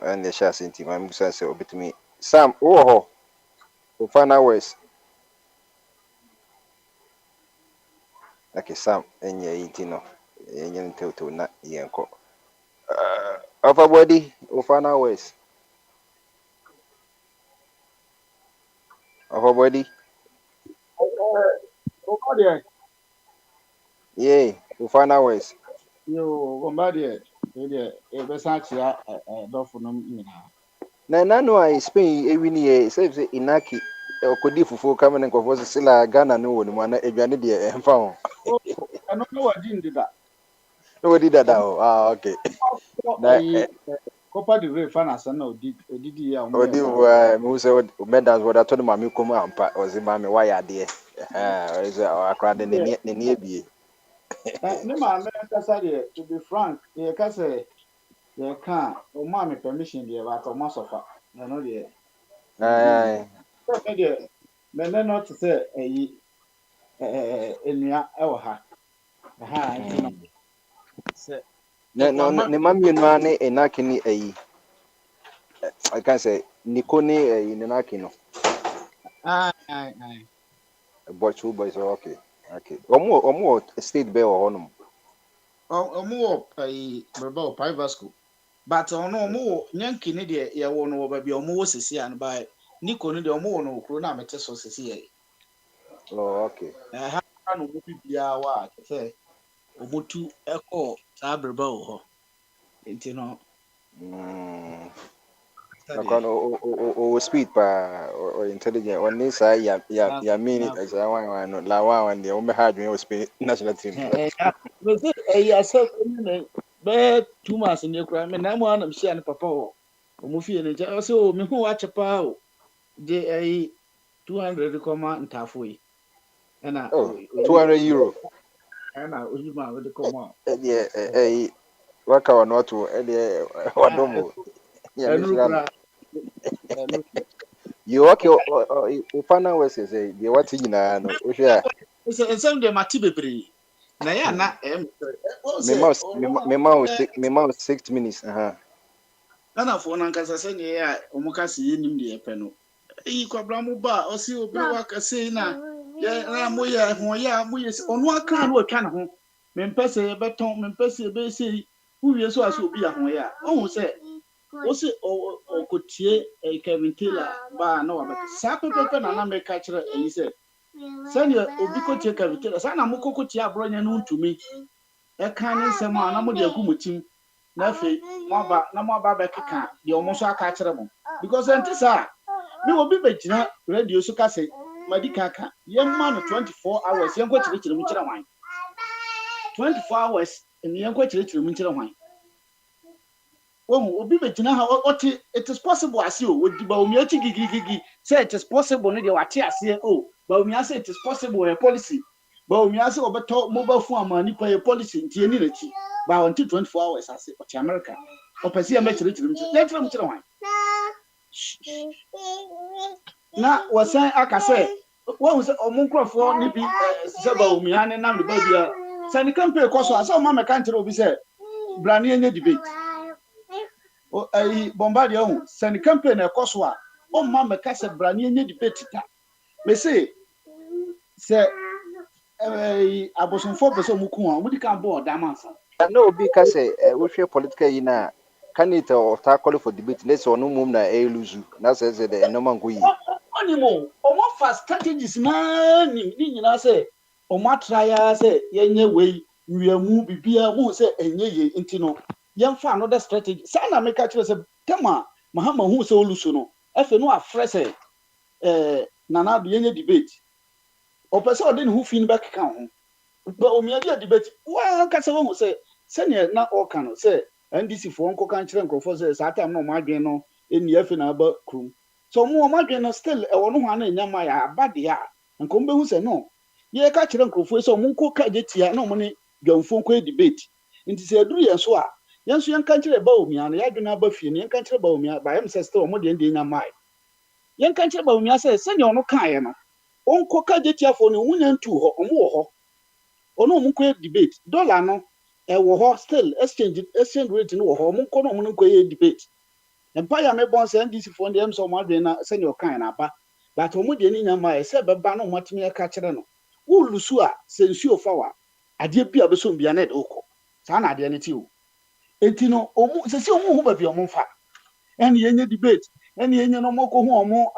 and the sha say nti ma musa say obetumi Sam wo ho for final ways okay Sam enye yiti no enye ntoto na yenko everybody for final ways everybody yeah for final ways yo bombardier e be sanchia dofo no nyina na no I Spain ewini e say inaki okodi fufu kama ne nkofo sila Ghana no wonu ma na eduane de emfa ho ano no wadi ndida no wadi dada okay na Copa del Rey fana sana odidi ya odi mu say medals woda to ma mi komu ampa ozi ma mi waya de is akra de ne ebie ne ma me kasa de to be frank ye kasa ye kan o ma me permission de ba to ma sofa na no de me not to say enua e wo ha no ne mami no ane enaki ni ayi I can say Nikoni inenaki no but two boys okay omo state be or honum omo berba private school but omo nyanki ne de ye wo no ba bi omo sisi an ba Nikoni de omo no kro na mete so sisi ye okay ha no mo bibia wa say omotu eko sa berba ho enti no o speed pa or intelligent on this ya mean as I want no la one the o hard me o speed national team asa be 2 months ne kura me na mo anam sia ne papa o mo fie ne ja say o me hu wa chepa o de 200 koma ntafo yi na 200 euro na o yi ma we de koma waka wa not to wadomo you okay o final ways say the what nyina no o hwe a some de mati bebre na ya na me mouse 6 minutes na fo na nkasa se ne ya omuka se yenim de epe no kwabra mu ba o se obi waka sei na ya mo ya ho ya mo ye onu aka no atwa na ho me mpese beton me mpese be sei uwie so aso obi ya ho ya ohun se o se okotie Kevin Taylor ba na wa be sa pepe na me ka kire eyi se sani obi kotie Kevin Taylor sa na mo kokotie abronya no ntumi e kan ne nsem a na mo de agu mutim na fe mo ba be keka de omo so aka kire mo because enti sa me obi be gina radio so ka say madika ka yemma no 24 hours yenko kire mu kire wan 24 hours ni yenko kire mu kire wan obi be gina ha oti it is possible as you would ba omi achi gigigigi say it is possible no de wate ase ba omi ase it is possible a policy ba omi ase obeto mobile phone amani pa a policy ntie ni rechi ba on 24 hours ase oti America opesi ya mechire mu kire wan na wasan aka say wo say omunkrofo ni bi se ba omi ane na me ba bia sani campaign koso asa o ma meka ntire obi say brani enye debate bombardier hu sani campaign ekoso a o ma meka se brani enye debate ta me say se abosonfo person mu ku a mu di kan bo odamansa no obi ka say we hwe political yi na candidate of ta call for debate let's on mum na eluzu na say the no man go yi onimo o mo fast strategies na ni nyina say o ma try say yenye we nwiamu bibia mu say enye ye intino yemfa another strategy sana make kire say tema mahama hu say olusu no efe no afrese nana do yenye debate o pese o den hu fin back kan ho but o mi ade debate wa ka say wo say senior na o kan say NDC for nko kan kire nkofo say sa time no ma adwen no eni efe na ba krum so mo ma adwen no still e wo no ho na nyama ya abade ya nko mbe hu say no ye ka kire nkofo so mo nko ka jetia na mo ne dwamfo nko debate nti say duru ye so a yenso yenka kire ba omi ana ya dwena ba fie ne yenka kire ba omi ba yem say still mo de ndi nyama yenka kire ba omi say senior no kan ye no onko ka jetia fo ne wunya ntu ho omo wo ho ono mo nko debate dollar no wo ho still exchange rate no wo ho mo nko no mo nko ye debate empire me bon say NDC for dem so mo adwen na senior kan na ba but omo de ni nyama say beba no mo atimi ka kire no wo lusu a sensuo fawa ade bia be so bia na de okọ sa na ade ne ti o enti no omo sesi omo hu ba bia omo fa ene yenye debate ene yenye no moko hu omo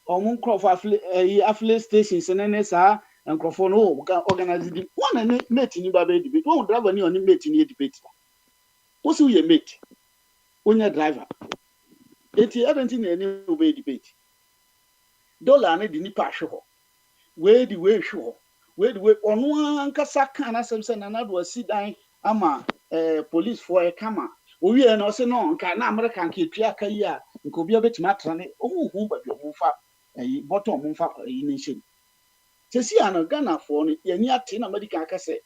omo nkrofo affiliate stations ne sa nkrofo no organize di one ne mate ni ba be debate one driver ni oni mate ni debate wo si ye mate onya driver enti everything na ni be debate dollar ne di ni pa hwe we di we hwe we onu ankasa kan asem se na do asidan ama police for e kama owie na se no nka na America nka etua aka yi a nka obi obetima trane ohuhu ba bi omfa bottom omfa yi nation sesi ana Ghana for no yeni ate na medical aka se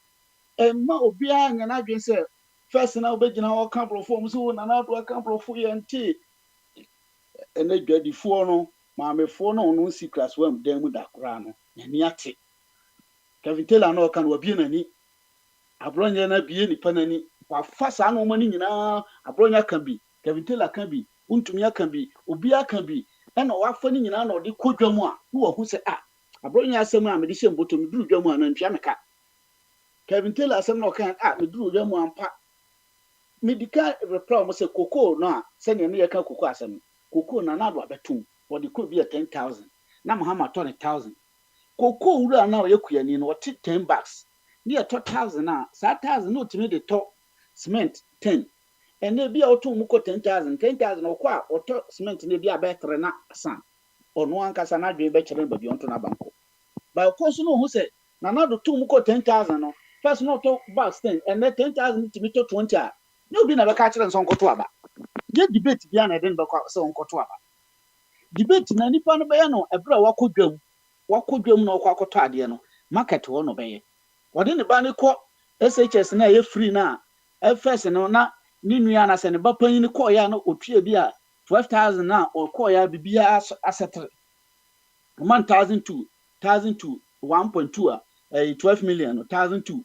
ma obi anya na adwen se first na obegina o ka brofo mu so na do aka brofo ye nti ene dwadifo no maamefo no no si class 1 dan mu da kora no yeni ate Kevin Taylor no kan wabie nani abronya na bie ni panani wa fasa no mani nyina abronya kan bi Kevin Taylor kan bi untumi aka bi obi aka bi na wa fa ni nyina na odi kodwamu a no hu se abronya asem a me de hyem boto me duru dwamu a na ntwa meka Kevin Taylor asem no kan me duru dwamu ampa medical reply mo se koko no a se ne ye ka koko asem koko na na do abetum odi ko bi 10,000 na Muhammad 20,000 koko wura na ye kuyani no oti 10 bucks ni a 2,000 na sa 1,000 no timi de to cement 10 ene bia oto mu ko 10,000 okwa oto cement ne bia betre na san ono ankasa na dwe be kire ba bi onto na banko ba ko so no hu se na na do to mu ko 10,000 no first no to bucks 10 ene 10,000 timi to 20 a ne obi na be ka kire nso nkoto aba ye debate bia na den be kwa so nkoto aba debate na nipa no be ya no ebra wakodwam na okwa akoto ade no market wo no be ye wode ne ba ne ko SHS na ye free na FS no na ni nua na se ne ba panyin ko ya no otue bi a 12,000 na o ko ya bibia asetre 1,002 1.2 a 12 million 1,002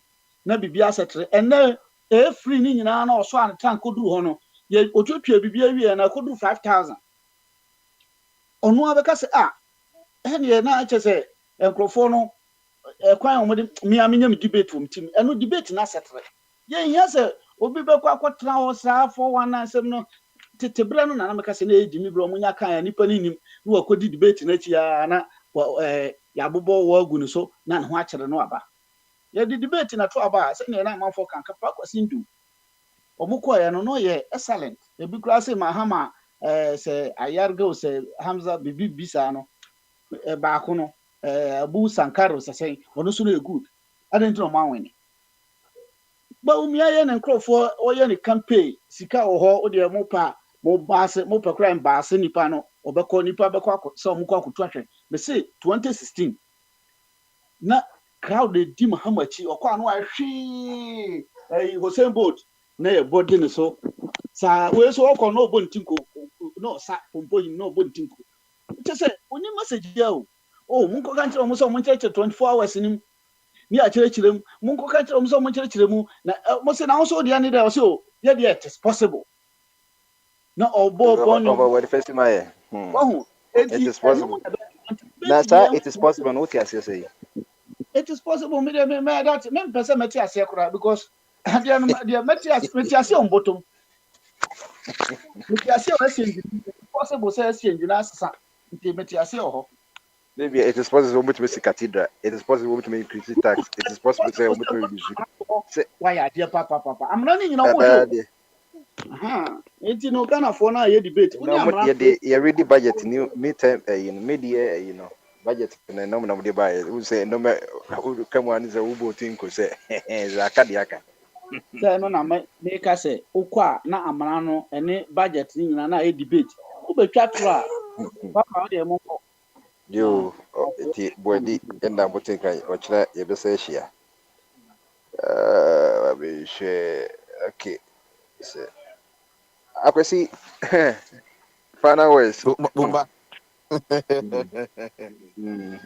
na bibia asetre ene free ni nyina na oso an tank koduru ho no ye otue bibia wi na koduru 5,000 onu abeka se ene na achese enkrofo no kwan omode mianya debate wom tim eno debate na setre ye hia se obi be kwa akotra ho saa for one ansem no tetebra no na meka se na ejimi bro munya kan ya nipa ni nim no wakodi debate na chi ya na ya bobo wo agu ni so na ho akere no aba ye di debate na to aba se na amafo kan ka pa kwasi ndu Omuko ya no ye excellent. Ebi kura say Mahama say Ayargo say Hamza Bibi Bisa no baako no Abu Sankaro say ono so no good. I didn't know man win. But umia ye na nkrofo oye ne campaign sika wo ho o de mo pa mo baase mo pa kra baase nipa no obekọ nipa bekọ akọ so mo kọ akoto ahwe. Me say 2016 na crowd dey di Mahamachi ọkọ anu ahwe Hussein Bolt na ye body ne so sa we so ọkọ no obo ntinko no sa pompo him no obo ntinko che say oni message ya o mo kọ kan kire mo so mo kire 24 hours ni ni a kire mu mo kọ kan kire mo so mo kire mu na mo say na so dia ni there so yeah it is possible na obo no what the first time it is possible. Now, sir, it is possible. What you say? It is possible. Me that me person meti ase kura because dia meti ase on bottom. Meti ase o change. Possible say change na sasa. Meti ase o. Maybe it is possible to make cathedral. It is possible to make increase tax. It is possible to reduce. Why are dear papa? I'm running in a no kind of for now debate. You ready budget new midterm mid-year budget na nominal de buy who say no who come on is a ubo tinko say zakadiaka say no na make us say ukwa na amara no ene budget ni nyina na debate who betwa tra papa de mo yo eti body enda botenkai ochira yebese hia we share okay say akwesi final words Bumba.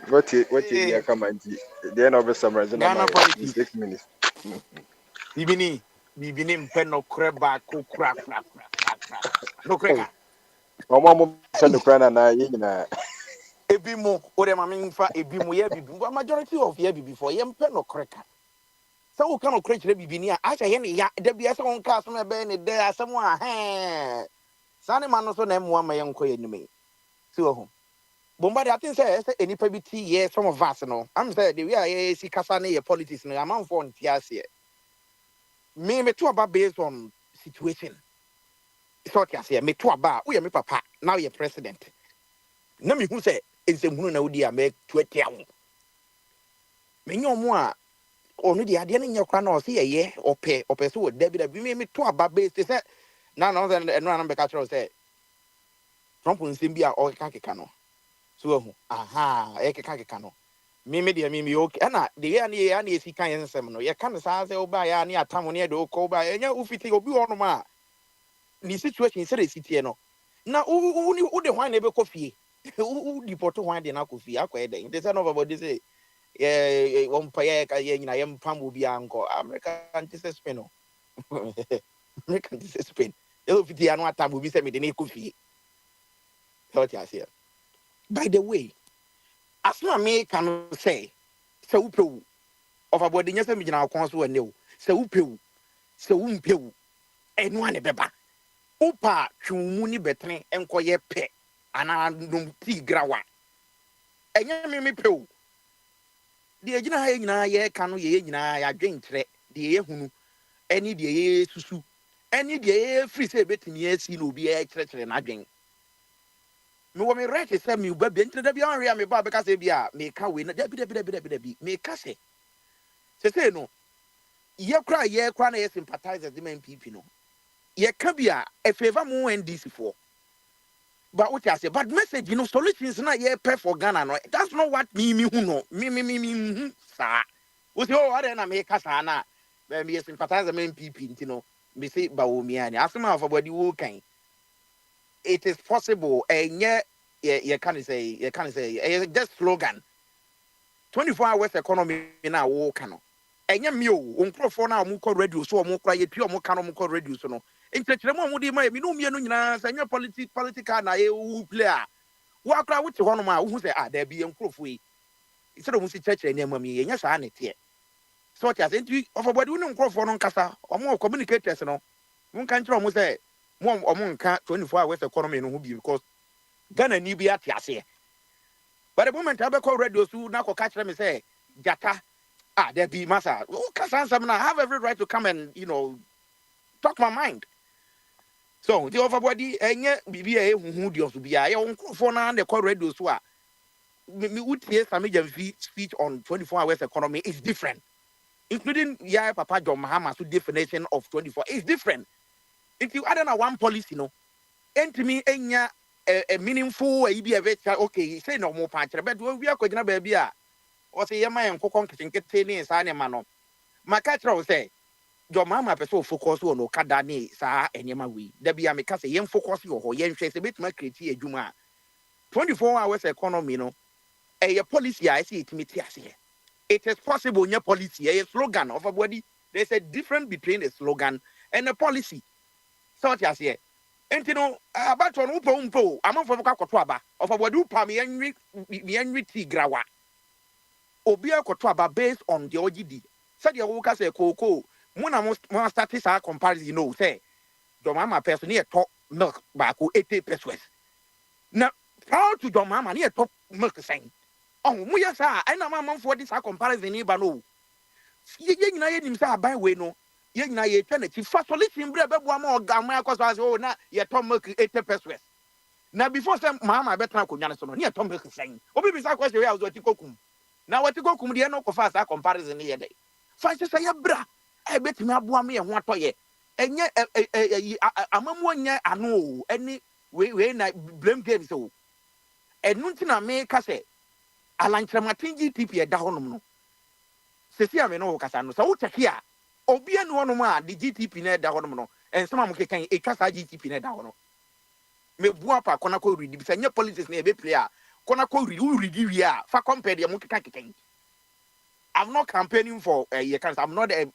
What you come and the end of the summer is in 6 minutes. Bibini penno creba ko crack. No crack. Mama send the crana na yina. Ebimo ore maminfa ebimo ye bibi. Majority of ye bibi before ye penno crack. So who can crack the bibini a acha ye ya de bia se won ka so me be ne de asem a sane man no so na emwa ma ye nko ye nime. See who Bombard, I think say any probably yes, some of us no. I'm saying the way I see Kasane politics no. I'm on phone here. Me too about based on situation. It's what you say. Me too about. We are me papa. Now you're president. No me who say it's a moon na udi make 20 hours. Me no more. Only the idea in your crown or see a year or pay so David. Me too about based. They said no and no number catcher say Trump will Simbia or Kakano. So eke kano me dia me okay na de ya na esi kan yensem no ye kan sa se oba ya na atam ne de ko ba enya ufiti obi wono ma ni situation se sitie no na u de hwan na be kofie u deport hwan de na kofie akwa eden they say no about say ye won pa ye ka ye nyina ye mpam obi anko America anti Spain no America anti Spain ye ufiti ya no atam obi se me de na kofie so ti asia. By the way, as no me can say, so upew of a body nyasa mi jina konso ene so upew so umpew enu ane beba upa twumu ni betre enkoye pe ana num ti grawa enye me pew de agina ha nyina ye ka no ye nyina ya dwentre de ye hunu eni de ye susu eni de ye free say betimi asi no bi e kyerɛkyerɛ na dwen me wo me right say me ba bi entre da bi anwe me ba be ka say bia me ka we na da bi me ka say no ye kra na ye sympathize with the MPP no ye ka bia e favor mo NDC for but what you say but message you know solutions na ye pay for Ghana no that's not what me hu no me sa wo say oh are na me ka sa na me sympathize with MPP ntino no me say ba wo mi ani asema of body wo kan it is possible you can say just slogan 24 hours economy na wo kan no enye mi o onkrofo na mo kọ radio so mo kra ye pi o mo kan mo kọ radio so no enkyerɛkyerɛ mo de ma mi no mienu nyina sɛ nye political na ye wu player wo akra wo te hono ma wo hu sɛ da bi enkrofo yi sɛ do mo si kyerɛkyerɛ ne ma mi ye nya saa ne te so what you say nti ofobody wo ne enkrofo no nkasa o mo communicators no mo kan kyerɛ mo sɛ mo nka 24 hours economy no ho bi because Ghana ni bi ate ase but the moment I be call radio so na ko catch me say jata there be massa who can answer me now have every right to come and talk my mind. So the overbody enye bibi e huhu di oso bia ye onkofo na the call radio so a me would hear some speech on 24 hours economy is different, including Papa John Mahama so definition of 24 is different. If you add on one policy no entimi enya a meaningful e bi okay say no more patch but we are kwagina baby a o say yema en kokon kinkete ni sa ne ma no maka tro say John Mahama person focus on okada ni sa enyema we da bia me ka say yen focus yo ho yen hwe say betuma create adwuma 24 hours economy no a policy I see it meet here. It is possible your policy a slogan of a body. There's a difference between a slogan and a policy. So just here. And you know about one umpo I'm from Kakotwaba of a wadu pami enri tigrawa. Obia Kotwaba based on the OGD. Said your workers say cocoa. Muna most status are comparison, you know, say Domama person near top milk back 80 pesos. Now proud to Domama near top milk saying. Oh, muya sa I na mama for this comparison ni ba no. Ye nyina ye nim sa ban we no. Ye nyina ye twa na chi fa solution bre be boa ma ogama akoso so na ye tom milk 80 pesos. Na before say mama betra akonya ne so no, ne tom milk saying. Obi bi sa question we azo ti kokum. Na wati kokum de no ko fa sa comparison ni ye dey. Fa say ye bra e betimi aboa me ye ho atoye. Enye amamu nya ano eni we na blame game so. Enu nti na me ka say alankramatin GTP e da honom no sesi ame no kasa no so wo check here obi anu honom a the GTP na da honom no ensema mo kekan e kasa GTP na da honom me bua pa kona ko read bi sanya politics na e be play a kona ko read wi a fa compare de mo kekan I'm not campaigning for I'm not a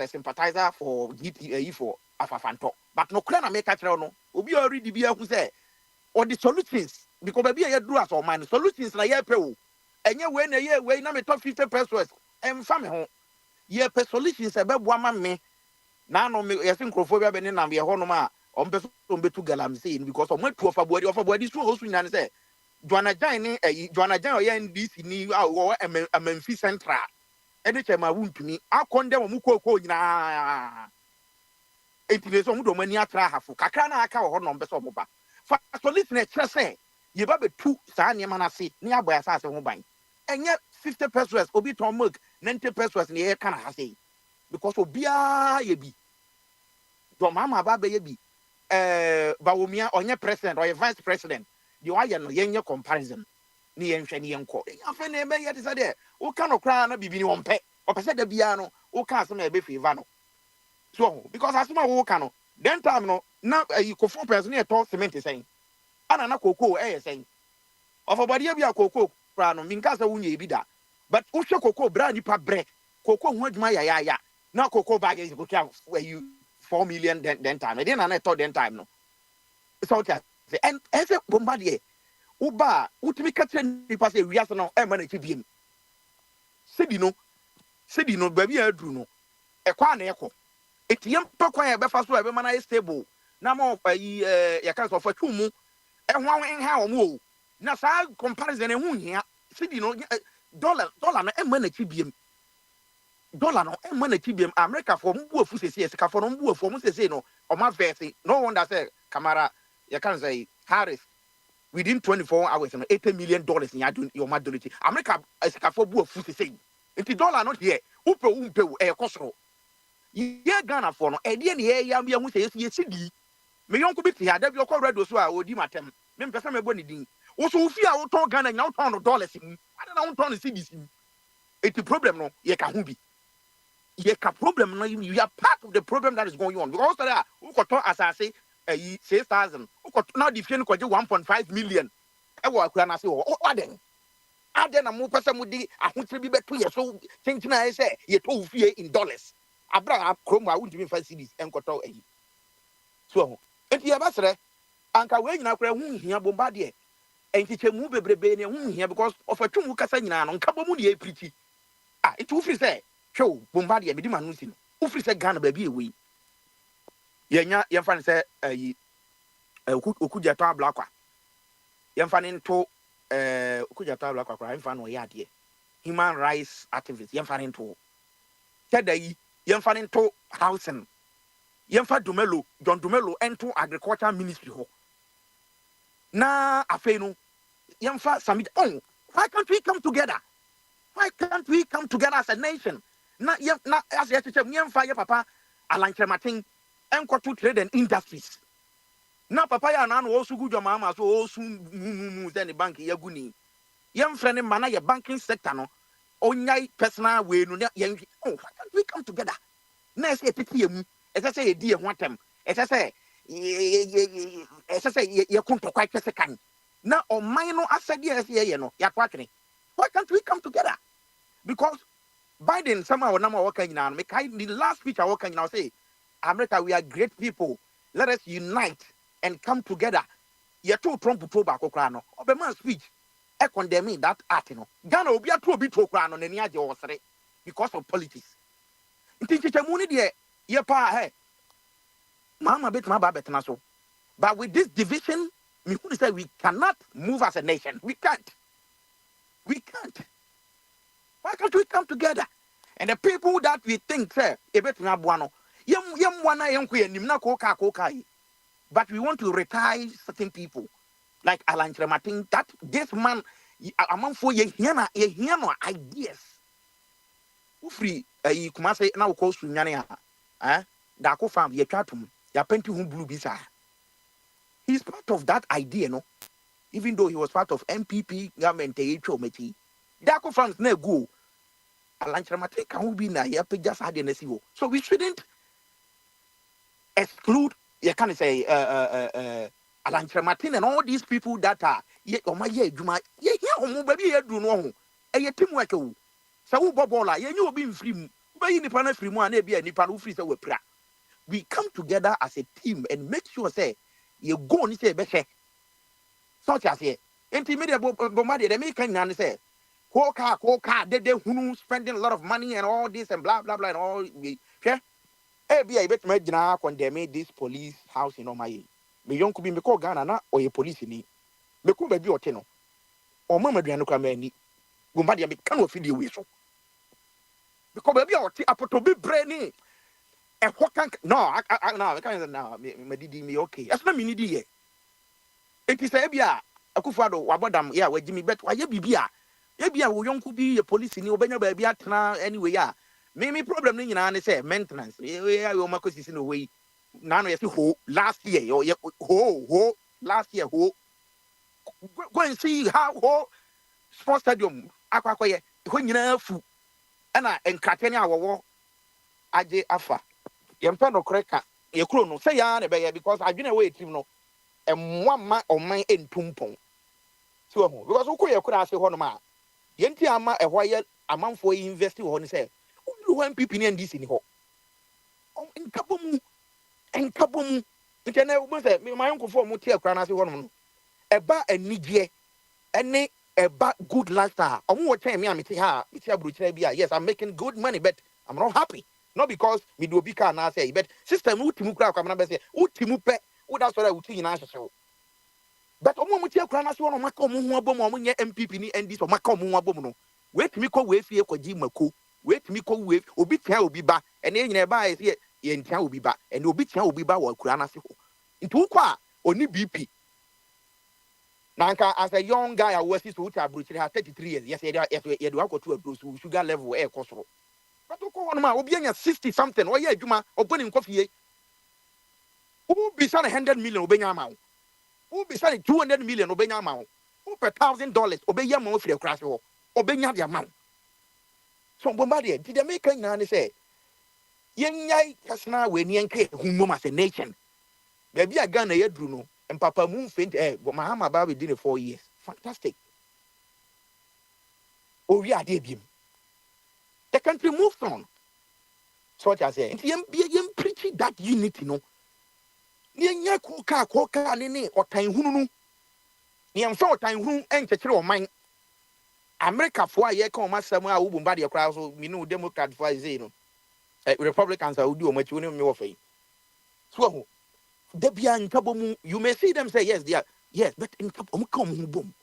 sympathizer for GTP for afafanto but no kula na make katra no obi already bi ahu say or the solutions because baby ya do as o man solutions na ye pe o enye we na ye we na me top 50 pesos emfa me ho ye pe solutions e be boa ma me na no me yes nkrofobia be ne na me ho no ma o mpe so mbetu galam say because o matu of abodi so hosu nyane say Joanna Jan ni Joanna Jan o ye NDC ni o Amemfi Central ene chema wuntumi akonde mo mukoko nyina enti so mu do mani atra hafo kakra na aka ho no mbe so mo ba fa solution e kire say ye ba betu saa ne ma na se ne aboya sa se ho ban enye 50 pesos obi ton milk 90 pesos ne ye kana ha sei because obia ye bi do mama ba be ye bi bawomia onye president or vice president the why no yenye comparison ni yenhwe ni yenko afa na ebe ye te say de wo ka no kra na bibi ni wonpe opese da bia no wo ka asem ebe favor no so because asema wo ka no then time no na ko 4 pesos ne to cement saying ana na koko saying of obody bia koko kra no minka sa wunya ebi da but wo hwe koko bra nipa bre koko ho adwuma ya na koko bag is go you 4 million then time then na thought then time no so that and as a bombardie uba utimi katre nipa say wiase no e ma na chibiem sedi no baby adru no e kwa na ekọ etiyem pekwan e be fa so e be ma na stable na ma ya kan so fa twumu e ho ha o mu na sa comparison e hu hia sedi no dollar no e ma na chibiem dollar no e ma na chibiem America for mbu afu sese e sika for no mbu afu mu sese no o ma verse no wonder say Kamara ya kan say Harris within 24 hours and $80 million in your madolity America sika for bu afu sese nti dollar no here upe e kosoro ye Ghana for no e de ne ye ya hu say ye sidi me yonko bi ti ada bi okọ radio so a odi matem me mpesa me bo ne din wo so fi a wo ton Ghana nya wo ton dollars mu ada na wo ton cedis mu eti problem no ye ka hu bi ye ka problem no you are part of the problem that is going on because that wo ko ton asase 6,000 wo ko now the fee no ko je 1.5 million e wo akura na se wo aden na mo pesa mo di ahotire bi beto ye so tintina ye say ye to fie in dollars abra krom a wuntimi fa cedis enkoto ayi so enti ye basre anka we nyina kura hu hia bomba de enti chemu bebrebe ne hu hia because of atwum kasa nyina no nka bomu de e priti it will free say show bombardier be di manusi no wo free say Ghana ba bi ewe yenya yemfa ne say okuja to ablakwa yemfa ne nto okuja to ablakwa kwa yemfa no yade human rights activist yemfa ne nto tedai yemfa ne nto housing yɛmfa Dumelo John Dumelo ento agriculture ministry ho na afei no yɛmfa Samit. Oh, why can't we come together? Why can't we come together as a nation? Na as yɛmfa yɛ papa Alankrematin enkoto trade and industries. Na papa ya na no osu gu Mahama so osu mu the bank yaguni. Yɛmfrɛ ne mana yɛ banking sector no onyai personal way no yɛn. Oh, why can't we come together? Na ɛsɛ yɛtete yɛ mu, ɛsɛ sɛ yɛdi yɛ ho atam, ɛsɛ sɛ yɛkontɔkwa twɛsɛ kan. Na ɔman no asɛdeɛ ɛsɛ yɛyɛ no yɛato atwene. Why can't we come together? Because Biden somehow na waka nyina no mekai the last speech I waka nyina say America, we are great people. Let us unite and come together. Yeto Trump to back no. Obama speech e condemning that art no. Ghana obi atu obi to kra no nani age osere because of politics. Nti chichemuni de ye pa he. Mama bet ma ba betena so. But with this division, me who say we cannot move as a nation. We can't. We can't. Why can't we come together? And the people that we think say e betena boano. Yem wana yem kwe nim na koka but we want to retire certain people like Alan Krematin. That this man among for ye no ideas. Ufri kumase na ko sunyane da ko fam ye twatum ya penti hu blue bisa. He's part of that idea, no? Even though he was part of MPP government meti. Da ko fam na go. Alan Krematin can be na ya pe just had nesiwo. So we shouldn't exclude, you can say, Alan Krematin and all these people that are Juma, baby, you do no, a team work. So, Bobola, you be free, but in the panel free one, be any panel free. We come together as a team and make sure, say, you go and say, better, such as here, intimidate Bombardier, they make and say, Koka, they who spending a lot of money and all this and blah, blah, blah, and all, okay? I bet me jina condemn this police house in Omaye. Me young could be me call Ghana na or a police ni. Me could be oteno. Or mama diano kameni. Gumbadia me cannot feed you with so. Because baby or apoto be brainy. And what can no, I can't now. Me did me okay. That's not me need ye. It is a bia. Akufado wabodam ya we Jimmy bet why ye bibia. Ye bia wo young could be a police ni obenya baby atna anyway ya. Me problem ni nyina ne say maintenance. We makosi no way. Na no yesi ho last year ho last year ho. Go and see how ho sports stadium akwakoye ho nyina fu. Ana enkate ne awowo age afa. Yempa no kreka ye kro no say ya ne be because adwene we team no emwama oman entumpon. So ho because ukoye kura ase ho no ma. Yenti ama ehwa ye amanfo invest ho ne say when people in this in ho. In Kabomu, Nkene we say my uncle for mutia kranasi one. Eba enije, any eba good lifestyle. Omu time me amiti ha, mitia bruchere bia. Yes, I'm making good money, but I'm not happy. Not because me do bika na say, but system utimu kra kwa na be say, utimu pe, that's what I uti na so. But omu mutia kranasi one maka omu hu abom omu nye MPP ni NDC o maka omu hu abom no. Wait me ko we fie ko ji mako. Wait me ko wave obi tia obi ba ene nyina ba ye ye ntia obi ba ene obi tia obi ba wa kura na se ho nti ukwa oni BP nanka as a young guy I was so to abrochire 33 years yes ye do akoto abrosu sugar level e kosoro but ukwa no ma obi anya 60 something o ye adwuma oboni nkofie who be selling 100 million obenya ma who be selling 200 million obenya ma who per $1,000 obeya ma ofire kura se ho obenya dia ma. So Bombardier, did they make a say? Yay, Kasna, when Yankee, whom as a nation. Maybe I got a Bruno and Papa Moon faint air, but Mahama Babi did it 4 years. Fantastic. Oh, yeah, did him. The country moved on. Such as a yam preaching that unity, no. Nya koka, nene, or time hunu. Yam 4 time whom ain't a mine. America for a year come as somewhere who bombard your crowd, so we know Democrat for Zeno. Republicans are do much union of faith. So, Debian Kabomu, you may see them say yes, they are yes, but in Kabomu boom.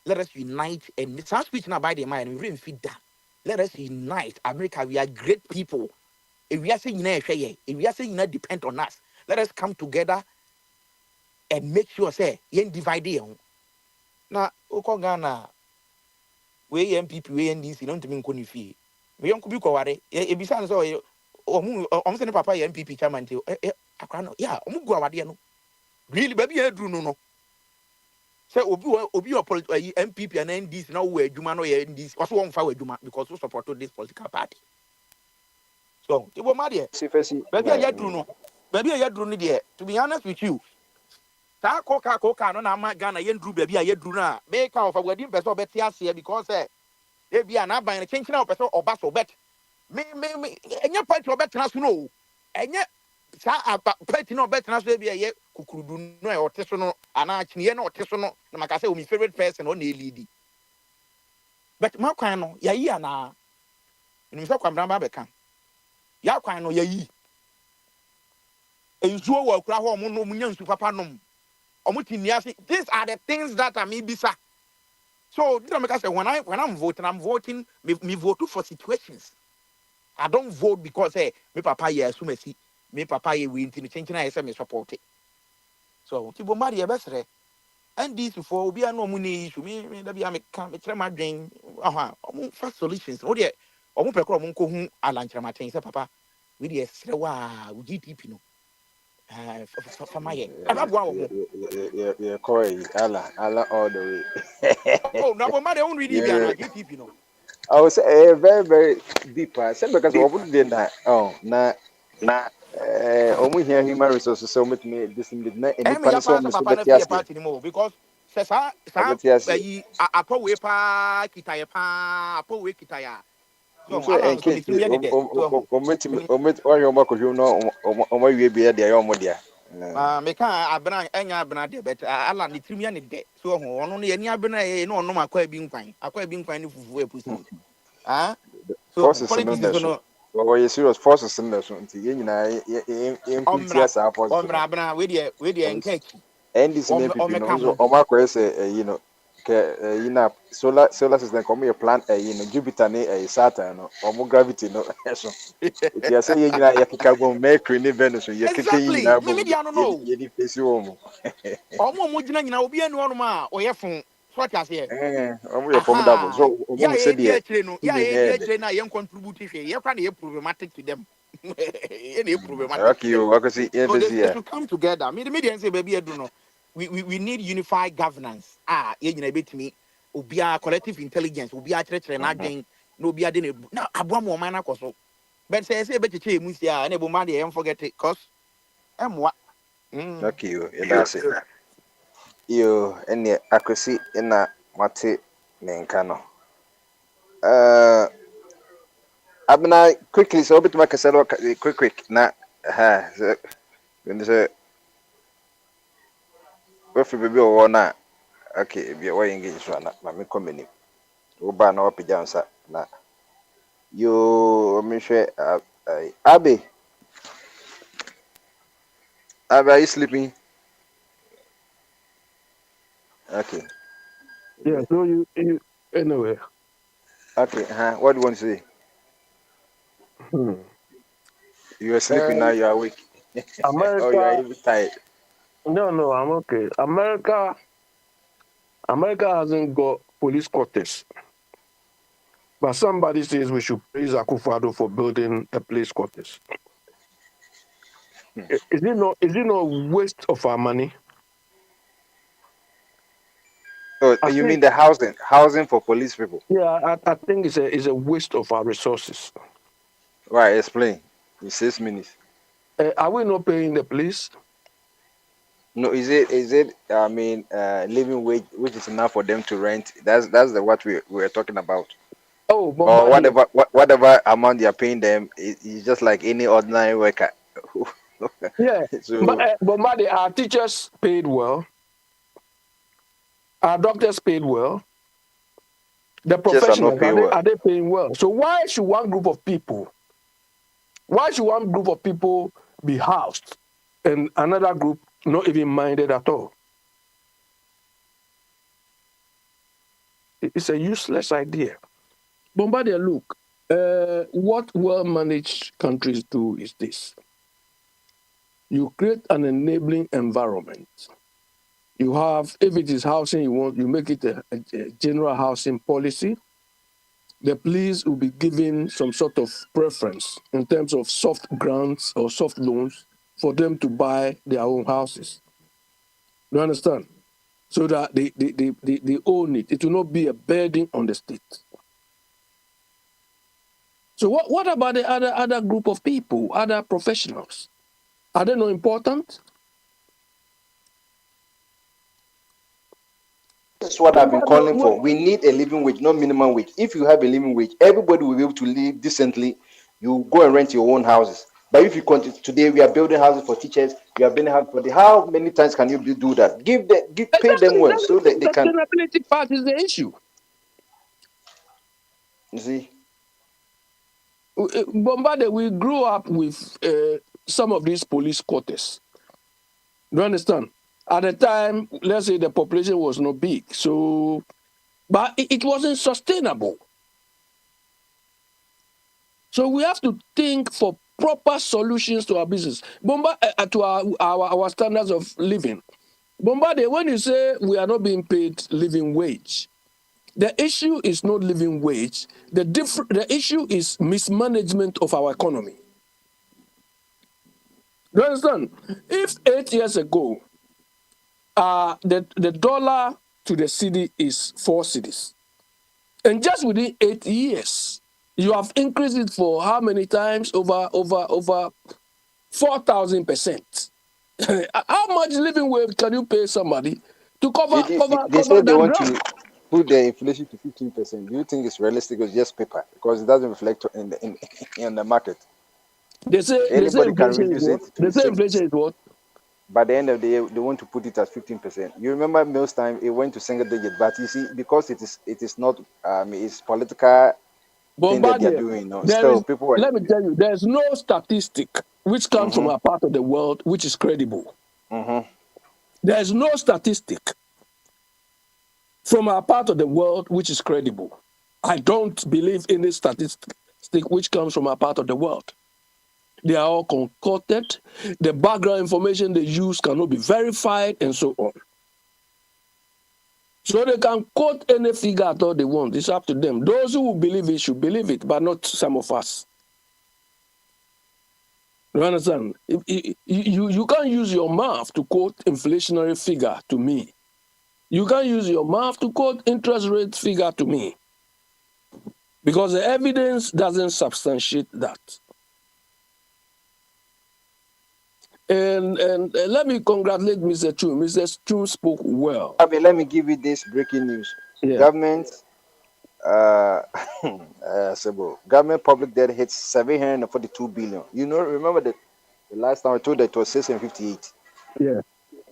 Let us unite and some speech now by the mind, we really feed that. Let us unite. America, we are great people. If we are saying if we are saying depend on us, let us come together and make sure say yen divide it. Now, Oko Ghana, we MPP, we NDC, don't mean Konifi. We don't be covered. If you sound so, I'm saying Papa MPP chairman, yeah, Omugo Wadiano. Really, baby, I do no. Say, Obi or MPP and NDC now where Jumano NDC also won't follow Juma because we support this political party. So, it was Madia. Baby, I do no. Baby, I do no, dear. To be honest with you, saa koka no na ma Ghana yendru baabi a yedru na make of a wedding person obeti ase because e bia na ban chenchen na person oba so bet me enya party obetena so no enya saa party no obetena so bia ye kukurudu no e oteso no ana achine na oteso no na maka say o mi favorite person o na lead but ma kwan no ya yi ana ni so kwamra ba beka ya kwan no ya yi e yusuo wa kura ho mo no munya nsu papa nom. These are the things that are maybe sir. So when I'm voting, me vote for situations. I don't vote because me papa ye assume see me papa ye win to change na me support it. So Tibo Mari ebesre. And this for be no money issue me da bia me can me try my dream. First solutions. O de omo pekro omo ko hu alanchra maten say papa we dey sre wa GDP no. Yeah, Corey, Allah all the way. Oh, no, but my own reading, GTP, no. I was very, very deep. I said because what would did that? Oh, nah. Only here human resources so much me this in the any papa party anymore because says I put way pa kitaya pa put way kitaya. So and kids, omit or your mark you know, or my be at the Yomodia. Meka abena enya abena de bet ala ni trimia ni de so ho ono ne ani abena no no makwa bi nkwan ni fufu epusi so politics no well you serious forces in there so nti ye nyina ye mpiti asa force abena we de nkaki and this maybe no o makwa say you know you know solar system come your plan you know Jupiter ni Saturn no o gravity no so if you say you nyina ye kika go Mercury ni Venus ye kika you nyina bo ye di face wo mo omo gina nyina obi anu onu ma o ye fun so ta se omo ye formidable so omo say dey ye na ye contribute hwe ye kwa na ye problematic to them ye na problematic okay you I can see they should come together me say baby edu no we need unified governance. Ye nyina betimi obia collective intelligence obia kire na adwen na obia de na aboa mo man akoso but say becheche emusia na ebo ma de forget it cause emwa okay you that's it yo ene akosi na mate menka no abna quickly so bit make say quick na when say if baby o na okay be why engage so na me come ni wo ba na opija nsa na yo me hwe Abe are you sleeping? Okay. Yeah, so you anyway. Okay, what do you want to say? You are sleeping now, you are awake. America, or you are even tired. No, I'm okay. America hasn't got police quarters. But somebody says we should praise Akufo-Addo for building a police quarters. Is it not a waste of our money? Oh, you mean the housing for police people? Yeah, I think it's a waste of our resources. Right, explain in 6 minutes. Are we not paying the police? No, is it? I mean, living wage, which is enough for them to rent. That's what we're talking about. Oh, or whatever amount you're paying them is just like any ordinary worker. Yeah, so, but Madi, our teachers paid well. Our doctors paid well. The professionals are they paying well? So why should one group of people be housed and another group not even minded at all? It's a useless idea. Bombardier, look, What well-managed countries do is this. You create an enabling environment. You have, if it is housing you want, you make it a general housing policy. The police will be given some sort of preference in terms of soft grants or soft loans for them to buy their own houses. You understand? So that they own it. It will not be a burden on the state. So what about the other group of people, other professionals? Are they not important? That's what I've been calling for. We need a living wage, not minimum wage. If you have a living wage, everybody will be able to live decently. You go and rent your own houses. But if you continue, today we are building houses for teachers, we are building houses for the. How many times can you do that? Pay them well so that they can. Sustainability part is the issue. You see, Bombarded, we grew up with some of these police quarters. Do you understand? At the time, let's say the population was not big, so but it wasn't sustainable. So we have to think for proper solutions to our business, to our standards of living. Bombarded, when you say we are not being paid living wage, the issue is not living wage. The issue is mismanagement of our economy. Do you understand? If 8 years ago, the dollar to the cedi is 4 cedis, and just within 8 years, you have increased it for how many times? Over 4,000%. How much living wage can you pay somebody to cover they said they that want ground? to put the inflation to 15%. Do you think it's realistic or just paper? Because it doesn't reflect in the market. They say inflation is what? They say inflation is what? By the end of the year, they want to put it at 15%. You remember Mills time, it went to single digit, but you see, because it is not, it's political thing that they're doing. No? Still, people let me tell you, there's no statistic which comes from a part of the world which is credible. There's no statistic from a part of the world which is credible. I don't believe in this statistic which comes from a part of the world. They are all concocted. The background information they use cannot be verified, and so on. So they can quote any figure at all they want. It's up to them. Those who believe it should believe it, but not some of us. You understand? You can't use your mouth to quote inflationary figure to me. You can't use your mouth to quote interest rate figure to me. Because the evidence doesn't substantiate that. And let me congratulate Mr. Chum. Mr. Chum spoke well. Let me give you this breaking news. Yeah. Government, government public debt hits 742 billion. You know, remember that the last time I told that it was 658. Yeah.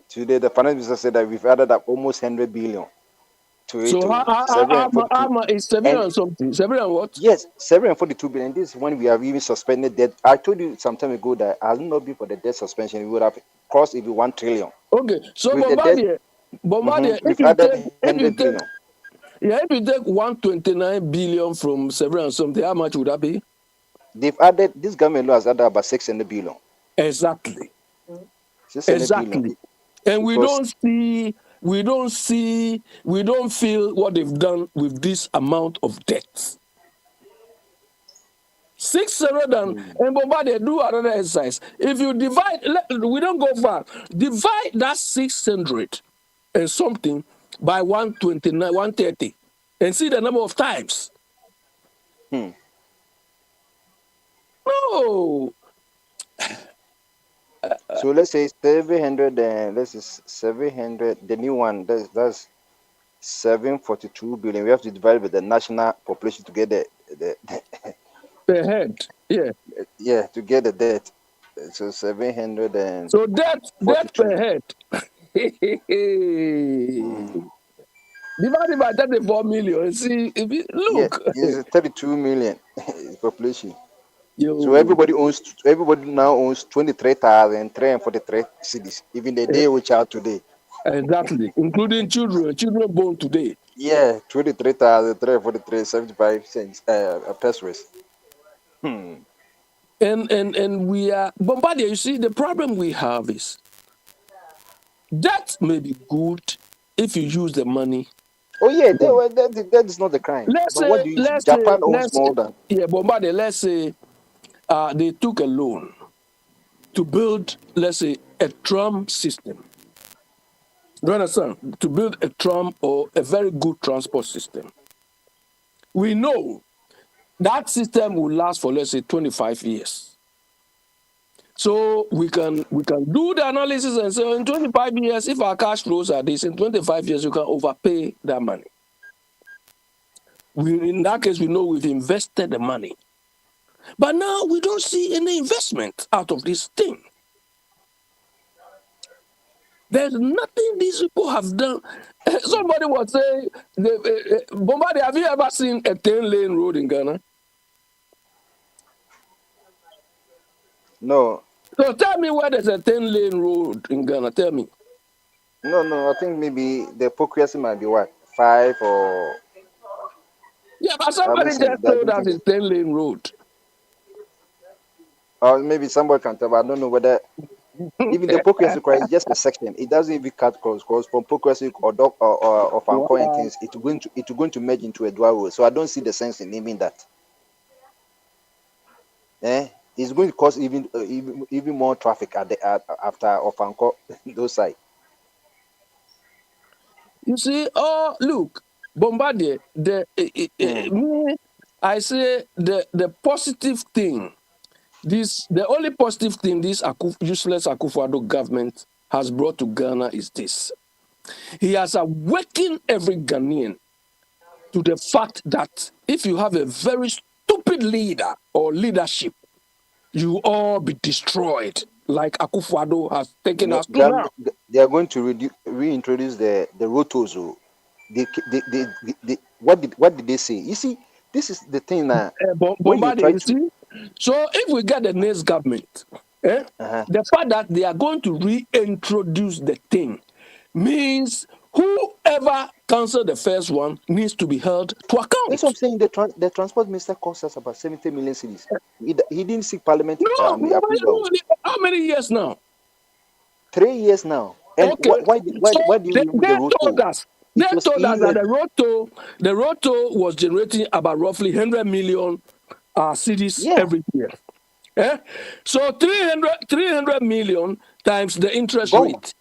Today, the finance minister said that we've added up almost 100 billion to it. So how is 700 something? 700 what? Yes, 742 billion. This is when we have even suspended debt. I told you some time ago that had it not been for the debt suspension, we would have crossed even 1 trillion. Okay, so Bombardier, if you take 129 billion from 700 something, how much would that be? They've added, this government law has added about 600 billion. Exactly. 600 billion. And we don't feel what they've done with this amount of debt. 600 and Bombardier, do another exercise. If you divide, we don't go far, divide that 600 and something by 129, 130, and see the number of times. No. So let's say 700, this is 700, the new one, that's 742 billion. We have to divide by the national population to get the per head, yeah. Yeah, to get the debt. So 700 and... So debt per head. Divided by 34 million. See, look. Yeah, it's 32 million population. So everybody now owns 23,343 cedis, even the day we child today. Exactly, including children born today. Yeah, 23,343.75 pesos. And we are Bombardier. You see, the problem we have is that may be good if you use the money. Oh yeah, that is not the crime. Let's But what say, do you? Japan owns let's say, more than. yeah, Bombardier. Let's say they took a loan to build, let's say, a tram system. Do you understand? To build a tram or a very good transport system. We know that system will last for, let's say, 25 years. So we can do the analysis and say in 25 years, if our cash flows are this, in 25 years you can overpay that money. In that case, we know we've invested the money. But now we don't see any investment out of this thing. There's nothing these people have done. Somebody was saying, Bombardier, have you ever seen a 10-lane road in Ghana? No. So tell me where there's a 10-lane road in Ghana. Tell me. No. I think maybe the accuracy might be what, 5 or. Yeah, but somebody just told us it's 10-lane road. Or maybe somebody can tell, but I don't know whether even the progress requires just a section. It doesn't even cut cross because from progressive or Fanco and things, it's going to merge into a dual road. So I don't see the sense in naming that. It's going to cause even more traffic after Fanco those sides. You see, look, Bombardier. I say the positive thing. The only positive thing this useless Akufo-Addo government has brought to Ghana is this. He has awakened every Ghanaian to the fact that if you have a very stupid leader or leadership, you all be destroyed, like Akufo-Addo has taken us to now. They are going to reintroduce the rotos. What did they say? You see, this is the thing now. Bombardier, you see? So if we get the next government, the fact that they are going to reintroduce the thing means whoever canceled the first one needs to be held to account. That's what I'm saying. The transport minister cost us about 70 million cedis. He didn't seek parliament approval. How many years now? 3 years now. And okay. Why do you remove the road toll? They told us that the roto was generating about roughly 100 million cedis every year. So 300 million times the interest rate.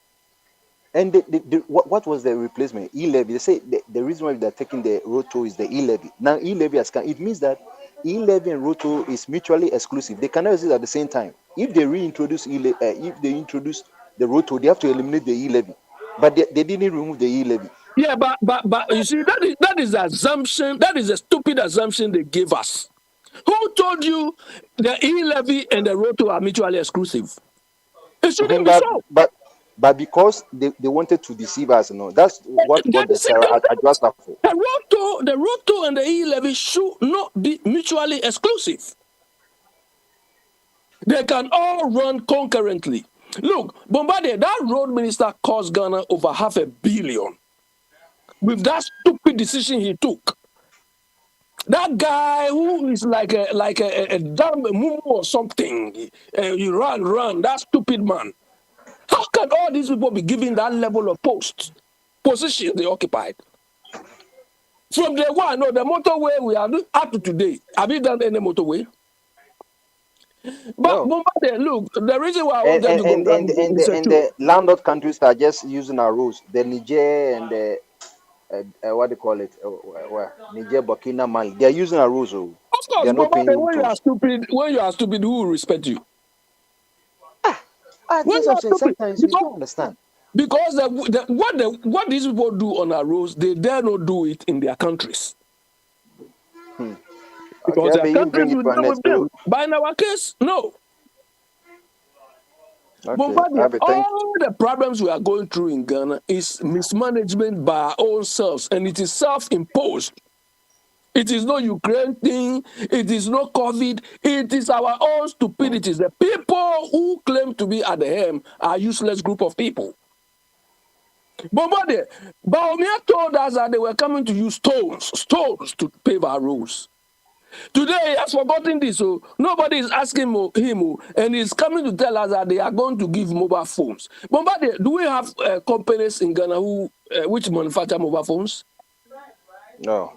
And what was the replacement? E-levy. They say the reason why they're taking the roto is the e-levy. Now e-levy has come. It means that e-levy and roto is mutually exclusive. They cannot exist at the same time. If they reintroduce if they introduce the roto, they have to eliminate the e-levy. But they didn't remove the e-levy. Yeah, but you see, that is the assumption. That is a stupid assumption they gave us. Who told you the e-levy and the roto are mutually exclusive? It shouldn't be so. But because they wanted to deceive us, that's what the Sarah addressed for. The roto and the e-levy should not be mutually exclusive. They can all run concurrently. Look, Bombardier, that road minister cost Ghana over $500 million. With that stupid decision he took. That guy who is like a dumb mumu or something, you run, that stupid man. How can all these people be given that level of position they occupied? From day one, no, the motorway we are doing up to today. Have you done any motorway? But Bombardier, look, the reason why I wanted to go and the landlord countries are just using our rules. The Niger and the what do you call it? Niger, Burkina, Mali. They are using our rules. Of course, Bombardier, when you are stupid, who will respect you? Sometimes you don't understand. Because what these people do on our roads, they dare not do it in their countries. Because their countries will deal with them. But in our case, no. Bombardier, all the problems we are going through in Ghana is mismanagement by our own selves, and it is self-imposed. It is no Ukraine thing. It is no COVID. It is our own stupidity. The people who claim to be at the helm are a useless group of people. Bombardier, Bawumia told us that they were coming to use stones to pave our roads. Today he has forgotten this, so nobody is asking him, and he's coming to tell us that they are going to give mobile phones. Bombardier, do we have companies in Ghana which manufacture mobile phones? No.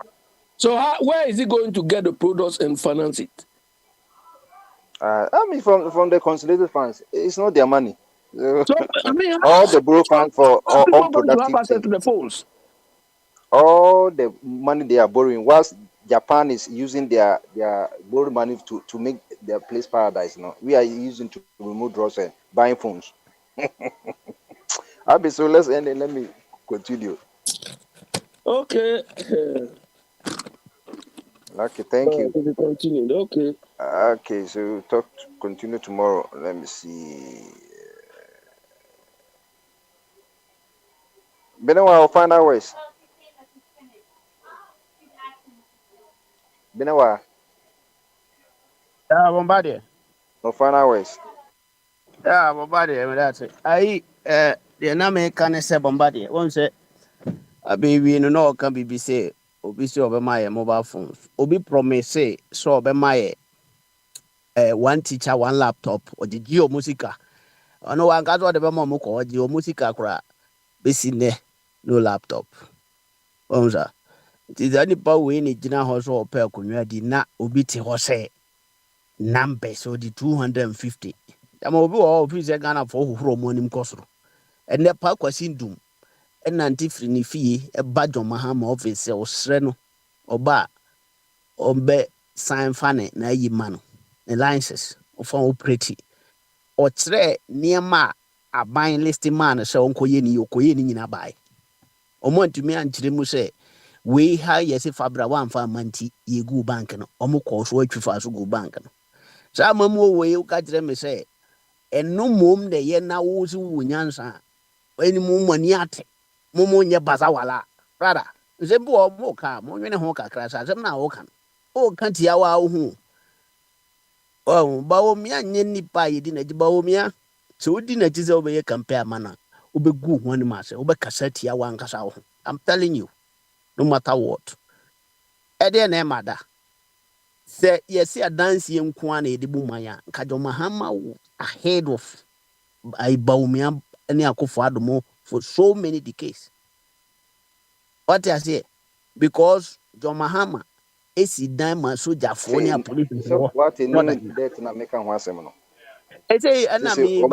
So where is he going to get the products and finance it? I mean, from the consolidated funds, it's not their money. So, I mean, all the borrow funds for how people going to have unproductive access things. to the phones? All the money they are borrowing, whilst Japan is using their borrowed money to make their place paradise. No, we are using to remove draws and buying phones. Abi, so let's end and let me continue. Okay. Okay, thank you. We continue. Okay. Okay, so continue tomorrow. Let me see. Benewa, I'll find out ways. Benewa. Yeah, Bombardier. No final ways. Yeah, Bombardier, that's it. The name can say Bombardier. One say, a baby no can be say, Obi say over my mobile phones. Obi promise say, so over my one teacher, one laptop, or the Geo Musica. I know one got what the mom call Geo Musica cra. Be no laptop. Onza. It is any power we need Gina House or Pel Kunyadi na Obiti Hose. Numbers so the 250. Yamobi or Pisa Ghana for Romonim Cosro. And the park was in doom. And anti-free fee, a badge on Mahama office or Sreno or bar or be sign fanny na ye mano. The licenses of all pretty. Or tre near ma a buying listing man so uncle Yeni Okoyeni in a buy. O want to me and Chimu say, we hire yes if Fabra one for manti ye go bank no, or more course work for us go bank no. Some more way you catch them say, and no mum the yen now who nyansa. Any mum money at Momonya Bazawala. Rather, Zembo or Moka, Momina Hoka crash as I'm now okan. Oh, can't ya who? Oh, Baomia, Yenny Pie didn't Baomia. So didn't it over a compare manner. Ube good one master, Ube Cassetia one casao. I'm telling you, no matter what. Eddie mother. Say, yes, a dancing Kwane de Bumaya, Kajomahama ahead of I Baumia and Yakofadmo for so many decades. What I say? Because John Mahama is a diamond soldier for near police. So what in that na make one semono. I say, and I mean,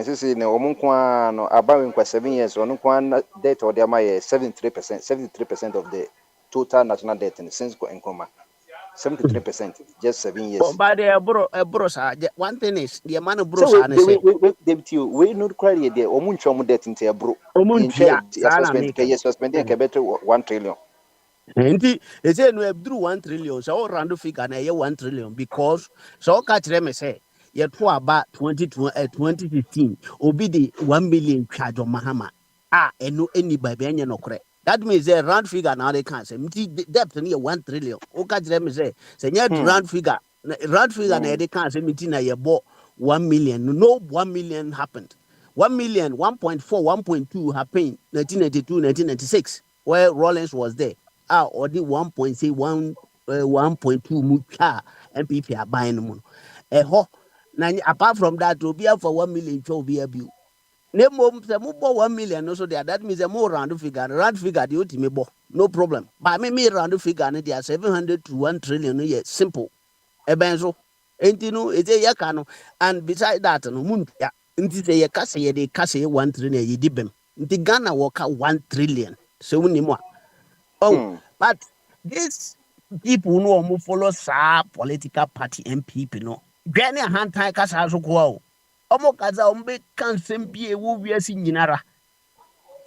Sisi ne omunkwa no about 7 years onunkwa debt or their 73% of the total national debt since go encoma. 73%, just 7 years. But the brosa, one thing is the man of brosa. So we not quite the omunchom debt into a bro. Omunchia, suspending a better 1 trillion. And they say we have drew 1 trillion, so round figure na 1 trillion because so catch them say yet for about 2015 obi the 1 million charge of Mahama. And no anybody no correct. That means a round figure now they can't say debt near 1 trillion. Okay, let me say round figure now they can't say meeting a bought 1 million. No 1 million happened. 1 million, 1.4, 1.2 happened 1992, 1996, where Rollins was there. Or the 1.1, 1.2 mucha MPP are buying them. Now, apart from that, to be up for 1 million, to be a bill. Name the more 1 million also there. That means a more round figure. Round figure, the ultimate no problem. But me round figure, and they are 700 to 1 trillion a year. Simple. A benzo. Ain't you know, it's a yakano. And beside that, no moon, yeah, into a casse, they casse 1 trillion, ye dibem. The Ghana walk out 1 trillion. So many more. Oh, but these people know who follow sa political party MPP, no. Granny a hand tie casa as well. Omokaza ombe can be a woo sinara.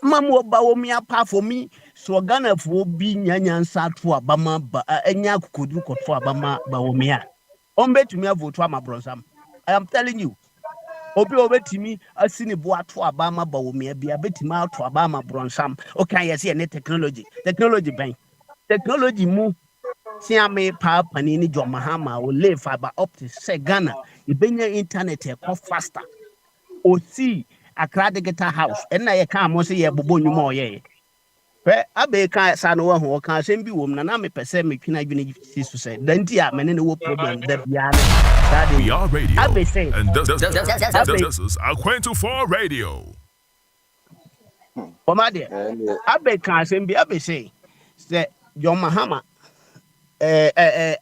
Mamu Baomia pa for me, so Ghana for being Yansa to Abama, Enya could look for Abama Baomia. Ombe to me a vote my brosam. I am telling you. Obi obeti me a sini boa to Abama Baomia be a bit mal to Abama bronsam. Okay, I see any technology. Technology bank. Technology move. See me pa panini John Mahama will live fiber optic say Ghana. You bring your internet here faster. O see a crowd get a house and I can't say a bubon more ye. Pe abe ka sa no ho ka asem bi wom na me pese me twina adwene si so say dan ti a me ne wo problem da bia ne that We are radio. abe say And abe this is Aquento4 Radio. pomade abe ka asem bi abe say John Mahama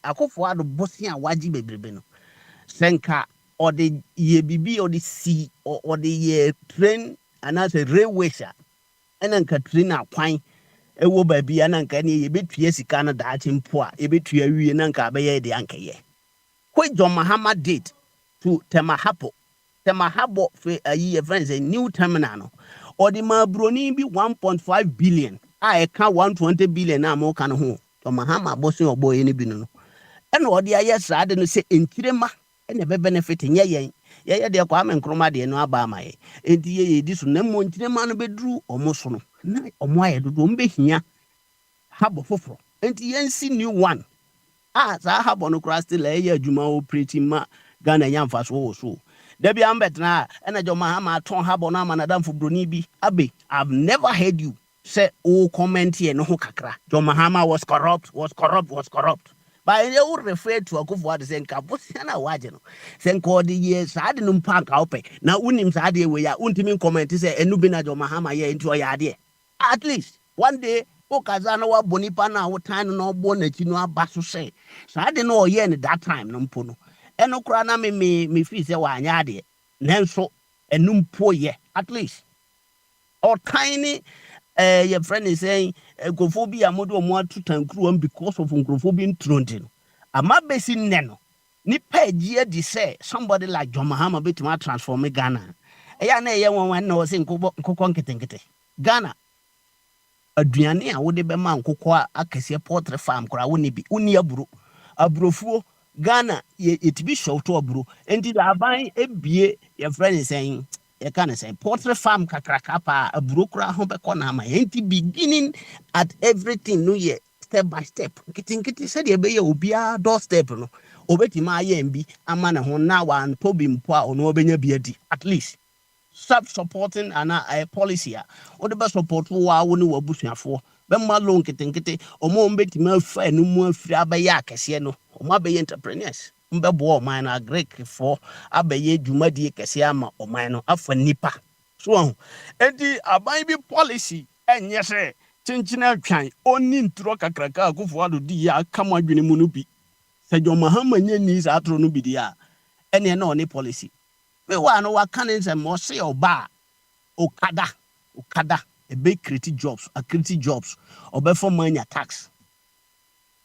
akofo ado bosi a waji bebrebe no senka or the ye bibi or the sea or the ye train and as a railway sha ena nka train akwan ewo baabi ana nka ne ye betua sika no daache mpo a ye betua wie na nka abeye de anka ye what John Mahama did to Temahabo for a year friends a new terminal no or the mabroni bi 1.5 billion I can 120 billion na mo kan ho John Mahama boso oboye ne bi no ena odi aye saa de no se entirema ena be benefit nye yen ye de kwa me nkroma de no aba amaye enti ye di so na mo entirema no bedru omo so no na omo aye dodo mbe hia habo foforo enti yensi new one za habo no kra still ye adwuma operating ma Ghana yamfa so da bi ambetna ena John Mahama ton habo na manadam fo broni bi abe I've never heard you say comment here no ho kakra John Mahama was corrupt but you refer to Akufo-Addo say nka bosiana waje no say nka the years ade no mpa nka ope na unim sa ade we ya untimi comment say enu bi na John Mahama ye nti o ya ade at least one day o kaza na wa bonipa na wo tan no obo na chi no aba so say sa ade no o ye ne that time no mpo no eno kura na me fi say wa anya ade nanso enu mpo ye at least or tiny your friend is saying Nkrofobia modo mo atutan because of Nkrofobia trontin. Ama besi neno. Ni peji di say somebody like John Mahama betima transform Ghana. Eya na ye won na o se nkokọ nketenkete. Ghana aduane a wo de be ma nkokọ akese poultry farm kora woni bi. Uni aburofuo Ghana ye etibi show to aburo. Enti da aban ebie your friend is saying you can say poultry farm kakrakapa a brokra home economy enti beginning at everything new year step by step kitty said ye be obia doorstep no obetima ye mbi ama ne ho na wan tobi mpo a ono obenya biadi at least stop supporting a policy a o de be support wa wo ne wabusuafo be ma loan kitty omo mbetima fa no mu afiri abaye akese no omo abaye entrepreneurs mbebo man na Greek for abaye dwumadi kese ama oman no afa nipa so enti aban bi policy enye se chinchina twan oni ntro kakraka Akufo-Addo di ya kama adwene mu no bi se John Mahama nyani sa atro no bi dia ene na oni policy we wa no wa kan se mo se oba okada e be create jobs obe for mania tax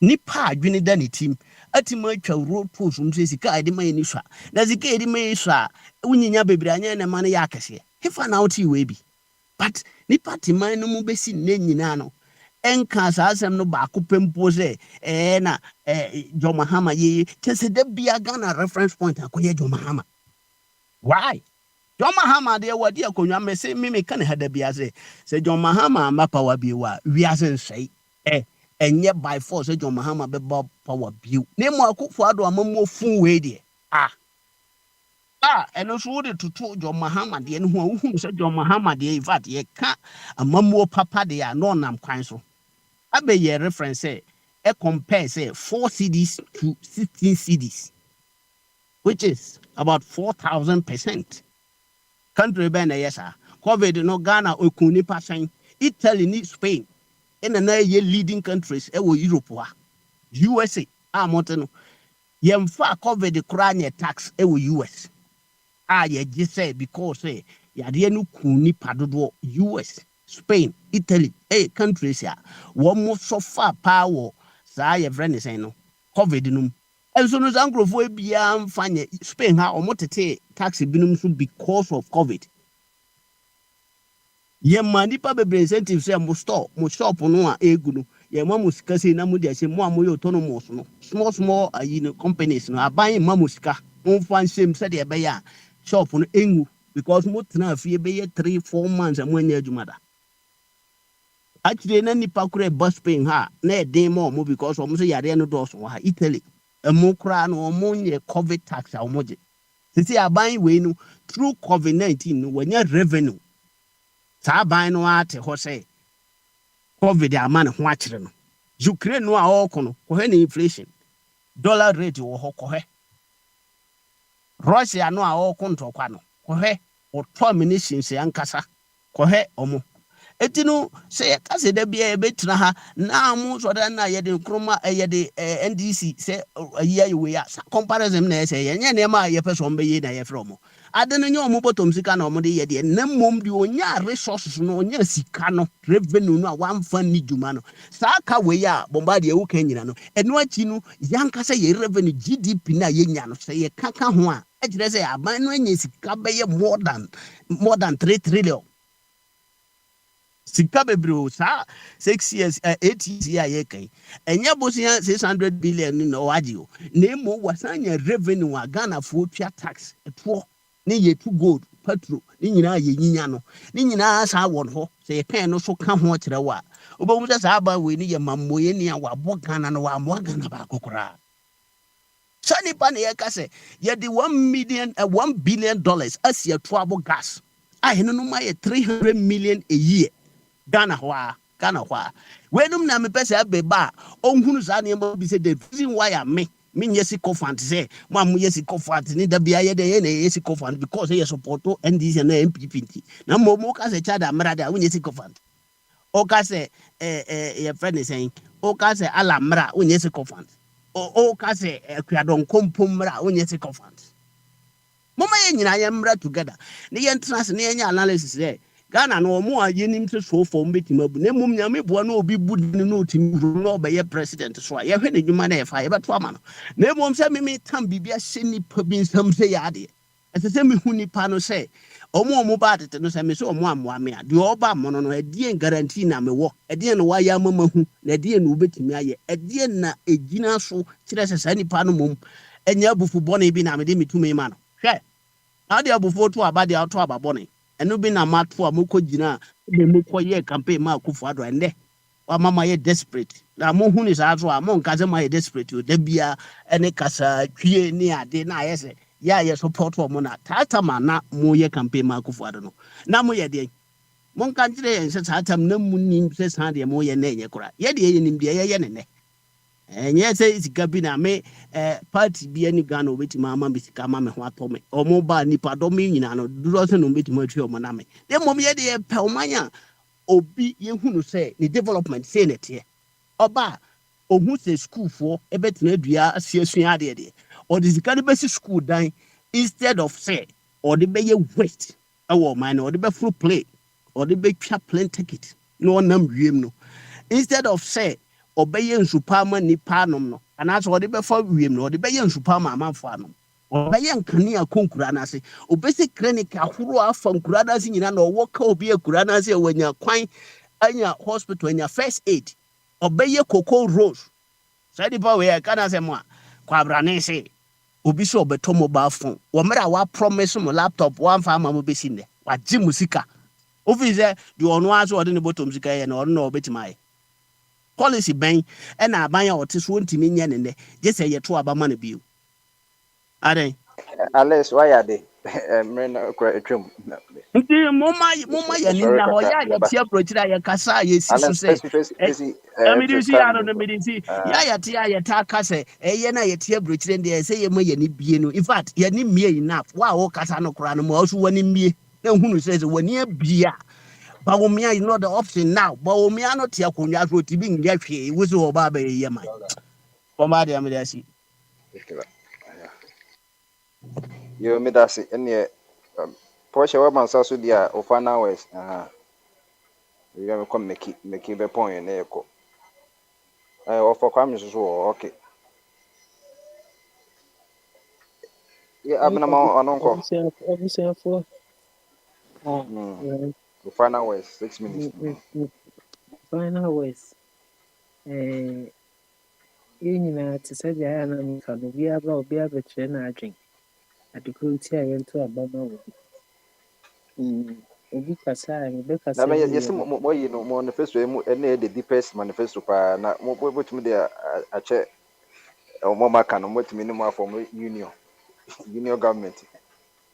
nipa adwene da ne team atima atwa road post mse sika ede man ni swa na sika ede man swa unyinya bebre anya na man ya akese hefa na oti we bi but nipa timan no mu besi ne nyina no enka asem no ba kopempo se na John Mahama ye chese da bia Ghana reference point akoye John Mahama why John Mahama de wadi akonwa mese me kan hada bia se John Mahama ma power bi wa wi asen sei enye by force John Mahama be bob power biu ne mo Akufo-Addo amamo fun we de eno so de tutu John Mahama de ne ho hu se John Mahama de in fact ye ka amamo papa de ya no nam kwan so abe ye reference e compare say 4 cedis to 16 cedis which is about 4,000%. Country ben yesa COVID no Ghana okuni pasan Italy ni Spain in na ye leading countries e wo Europe wa USA montano yemfa COVID kranye tax e wo US ye say because ya de no kuni padodo US Spain Italy countries ya wo mo so far power sa ye friend say no COVID num enso no zankrofo bia mfanye Spain ha omotete tax binum so because of COVID ye mani pa bebre incentive say mo store mo shop no a egu no ye ma mo sika say na mo de say mo amoye autonomous no small companies no aban ma mo sika mo fan shame say de be ya shop no engu because mo tena afie be ye 3-4 months mo anya adwuma da actually na nipa kure bus paying ha na e den mo because mo say yare no do so ha Italy mo kura no mo nye COVID tax a mo je sisi aban we no through COVID-19 no wanya revenue sa ban no ate ho say COVID ama ne ho akyere no Ukraine no a ɔkɔ no kɔhɛ ne inflation dollar rate wɔ hɔ kɔhɛ Russia no a ɔkɔ ntɔkwa no kɔhɛ ɔtɔ ammunition sɛ ankasa kɔhɛ ɔmo etinu sɛ yɛka da bia yɛbɛtena ha na mo so da na yɛde nkroma yɛde NDC sɛ ayi we ya comparison na yɛsɛ yɛnyɛ nneɛma a yɛpɛ so ɔmbɛyɛ na yɛfrɛ ɔmo ade no nyɛ ɔmo bɔtɔm sika na ɔmo de yɛ deɛ na mmom de onya resources no onya sika no revenue no a wamfa ni dwuma no saa ka we ya bomba de ewu kan nyina no ɛno akyi no yanka sɛ yɛ revenue GDP na yɛnya no sɛ yɛkaka ho a ɛkyerɛ sɛ aban no anya sika bɛyɛ more than 3 trillion sika bebre sa 6 years 8 years ya ye kan enye bosia 600 billion ni no waji o na mo wasanya revenue wa Ghana fo tua tax eto ni ye tu gold petrol ni nyina ye nyinya no ni nyina sa won ho se ye kan no so ka ho kire wa obomu sa aba we ni ye mammoye ni a wa bo Ghana no wa mo Ghana ba kokora sani pa ne ye ka se ye di $1 billion asia to abo gas a hene no ma ye 300 million a year Ghana hwa wenum na me pese abeba onhunu za ne ma bi se the reason why me nyesi kofant say mo am yesi kofant ni da bia ye de ye na yesi kofant because ye support NDC na MPP na mo ka se chada mra da nyesi kofant o ka se ye friend saying o ka se ala mra nyesi kofant o ka se kwadon kompom mra nyesi kofant mama ye nyina ye mra together ne ye trans ne ye analysis there Ghana no mo a yenim se so for mbetima bu na mum nyame bo na obi bu no timi no be president so a ye hwe ne dwuma na ye fa ye beto ama no na mum se me tam bibia hye nipa bi nsam se ya de ese se me hu nipa no se omo ba tete no se me se omo amoa me a de oba mo no edie guarantee na me wo edie no wa ya mama hu na edie no obetimi aye edie na egina so kire se sa nipa no mum enya bufu bone bi na me de metumi ma no hwe na de abufu to aba de auto aba bone eno bi na mato a moko gina be moko ye campaign ma Akufo Addo ende wa mama ye desperate na mo hu ni sa so a mo nka se ma ye desperate o da bia ene kasa twie ni ade na ayese ya ye support o mo na tata ma na mo ye campaign ma Akufo Addo no na mo ye de mo nka nkire ye se tata na mu ni se san de mo ye na enye kora ye de ye nim de ye ne ne enye se sika bi na me party bi ani Ghana obeti mama bi sika ma me ho atome omo ba nipa do me nyina no duro se no obeti ma twi omo na me de mom ye de pe omanya obi ye hunu se ni development se ne tie oba ohun se school for ebeti na dua asiasua de or the sika de be school dan instead of say or the be ye waste awo man or the be full play or the be twa plane ticket no nam wiem no instead of say obeye nsupa ma nipa anom no anaso ode be fa wiem no ode beye nsupa ma amanfo anom obeye nkane akonkura na ase obese clinic ahoro afa nkura na ase nyina na owoka obi akura na ase wanya kwan anya hospital anya first aid obeye Cocoa Rose sadi pa we ka na ase mo a kwabra ne se obi so obeto mobile phone wo mera wa promise mo laptop wa mfa ma mo besi ne wa ji musika ofize di ono aso ode ne bottom sika ye na ono na obetima ye policy ben na abanya ote so ntimi nya ne ne je se ye to aba ma na bio ade Alex why are they men kwetwem nti moma ya ni na ho ya tie approach ya kasa ya si so se amidisi ya no medisi ya tie ya ta kasa eye na ya tie approach de se ye ma ya ni bie no in fact ya ni mie enough wa wo kasa no kora no ma so wani mie na hunu se wani abia Bawumia is not the option now. Bawumia not here. Kunya so tibi ngia hwe. Wusu oba ba ye man. Bomba de amedasi. Yo medasi ene Porsche wa man so dia ofana west we go come make be point na eko ofo kwam so okay yeah abna ma ononko Final West, 6 minutes. Final West. You know, to say the iron can be about be able to energy. At the cruelty I went to a bomber. Obi kasa and na me yes mo yi no mo manifesto mu ene the deepest manifesto pa na mo botumi de a che mo maka no motumi ni mo form union government